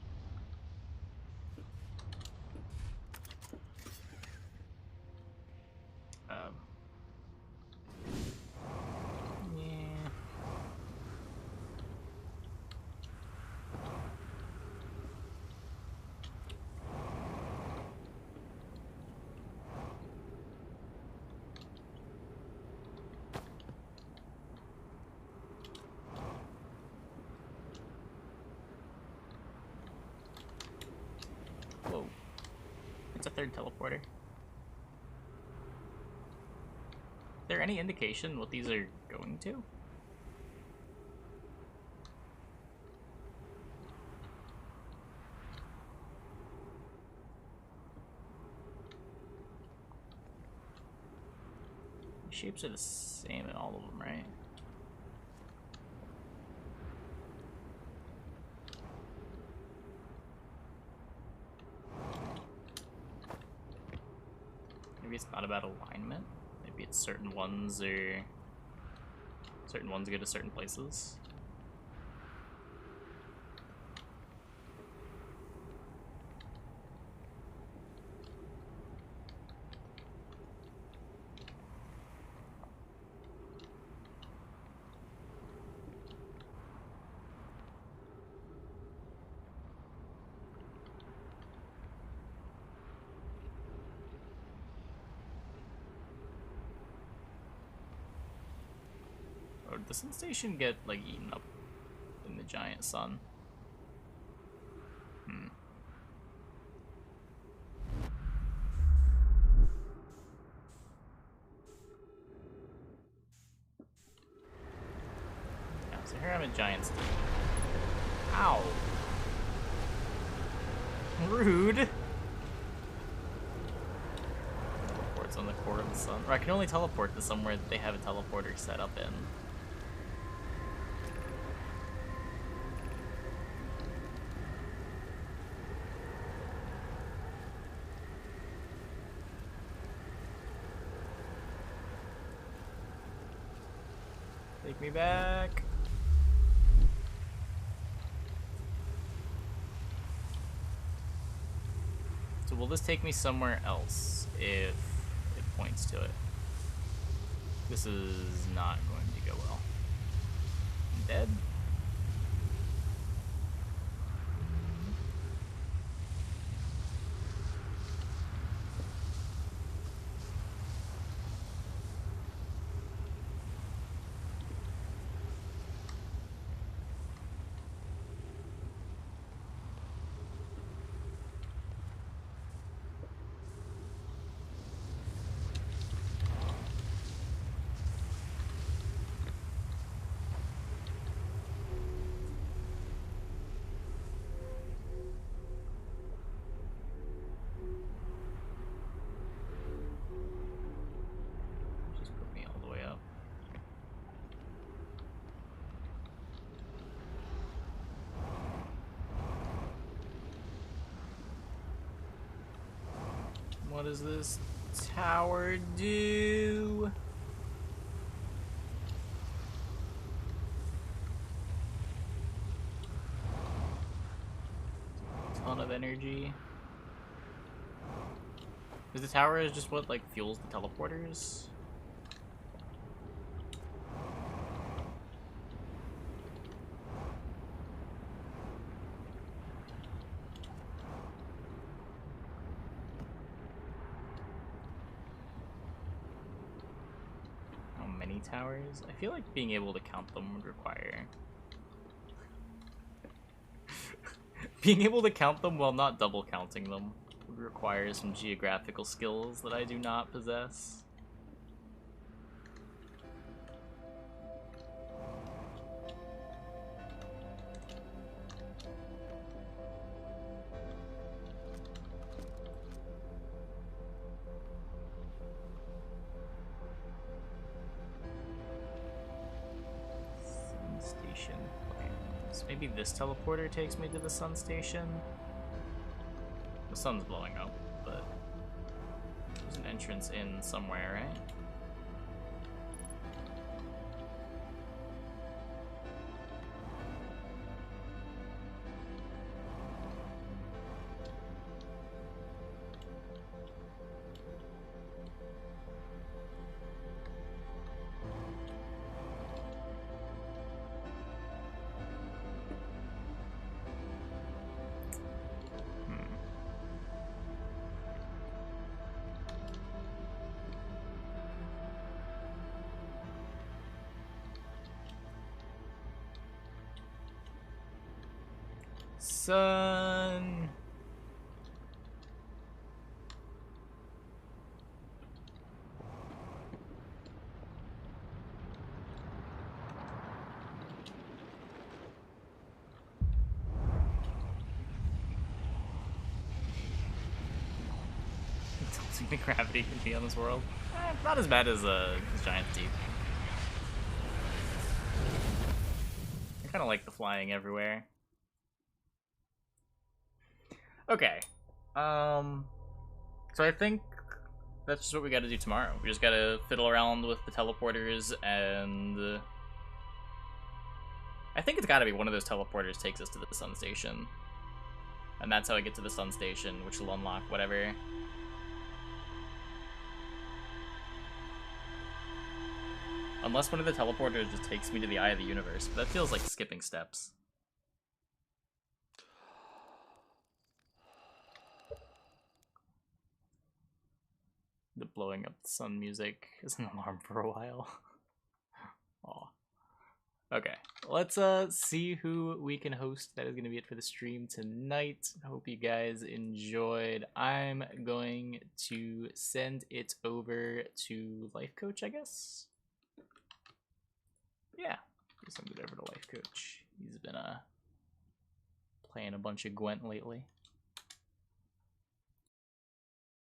Whoa. It's a third teleporter. Is there any indication what these are going to? The shapes are the same in all of them, right? Maybe it's not about alignment. Maybe it's certain ones go to certain places. Or did the sun station get, like, eaten up in the giant sun? Yeah, so here I'm a giant steam. Ow! Rude! It's on the core of the sun. Or I can only teleport to somewhere that they have a teleporter set up in. Take me back. So will this take me somewhere else if it points to it? This is not going to go well. I'm dead. What does this tower do? Ton of energy. Is the tower just what like fuels the teleporters? Towers? I feel like being able to count them would require being able to count them while not double counting them would require some geographical skills that I do not possess. Station. Okay. So maybe this teleporter takes me to the sun station. The sun's blowing up, but there's an entrance in somewhere, right? Sun. Tilting the gravity can be on this world. Not as bad as giant teeth. I kind of like the flying everywhere. Okay, so I think that's just what we gotta do tomorrow. We just gotta fiddle around with the teleporters, and I think it's gotta be one of those teleporters takes us to the sun station. And that's how I get to the sun station, which will unlock whatever. Unless one of the teleporters just takes me to the Eye of the Universe, but that feels like skipping steps. The blowing up the sun music is an alarm for a while. Aw. Okay, let's see who we can host. That is going to be it for the stream tonight. Hope you guys enjoyed. I'm going to send it over to Life Coach, I guess. Yeah, send it over to Life Coach. He's been playing a bunch of Gwent lately.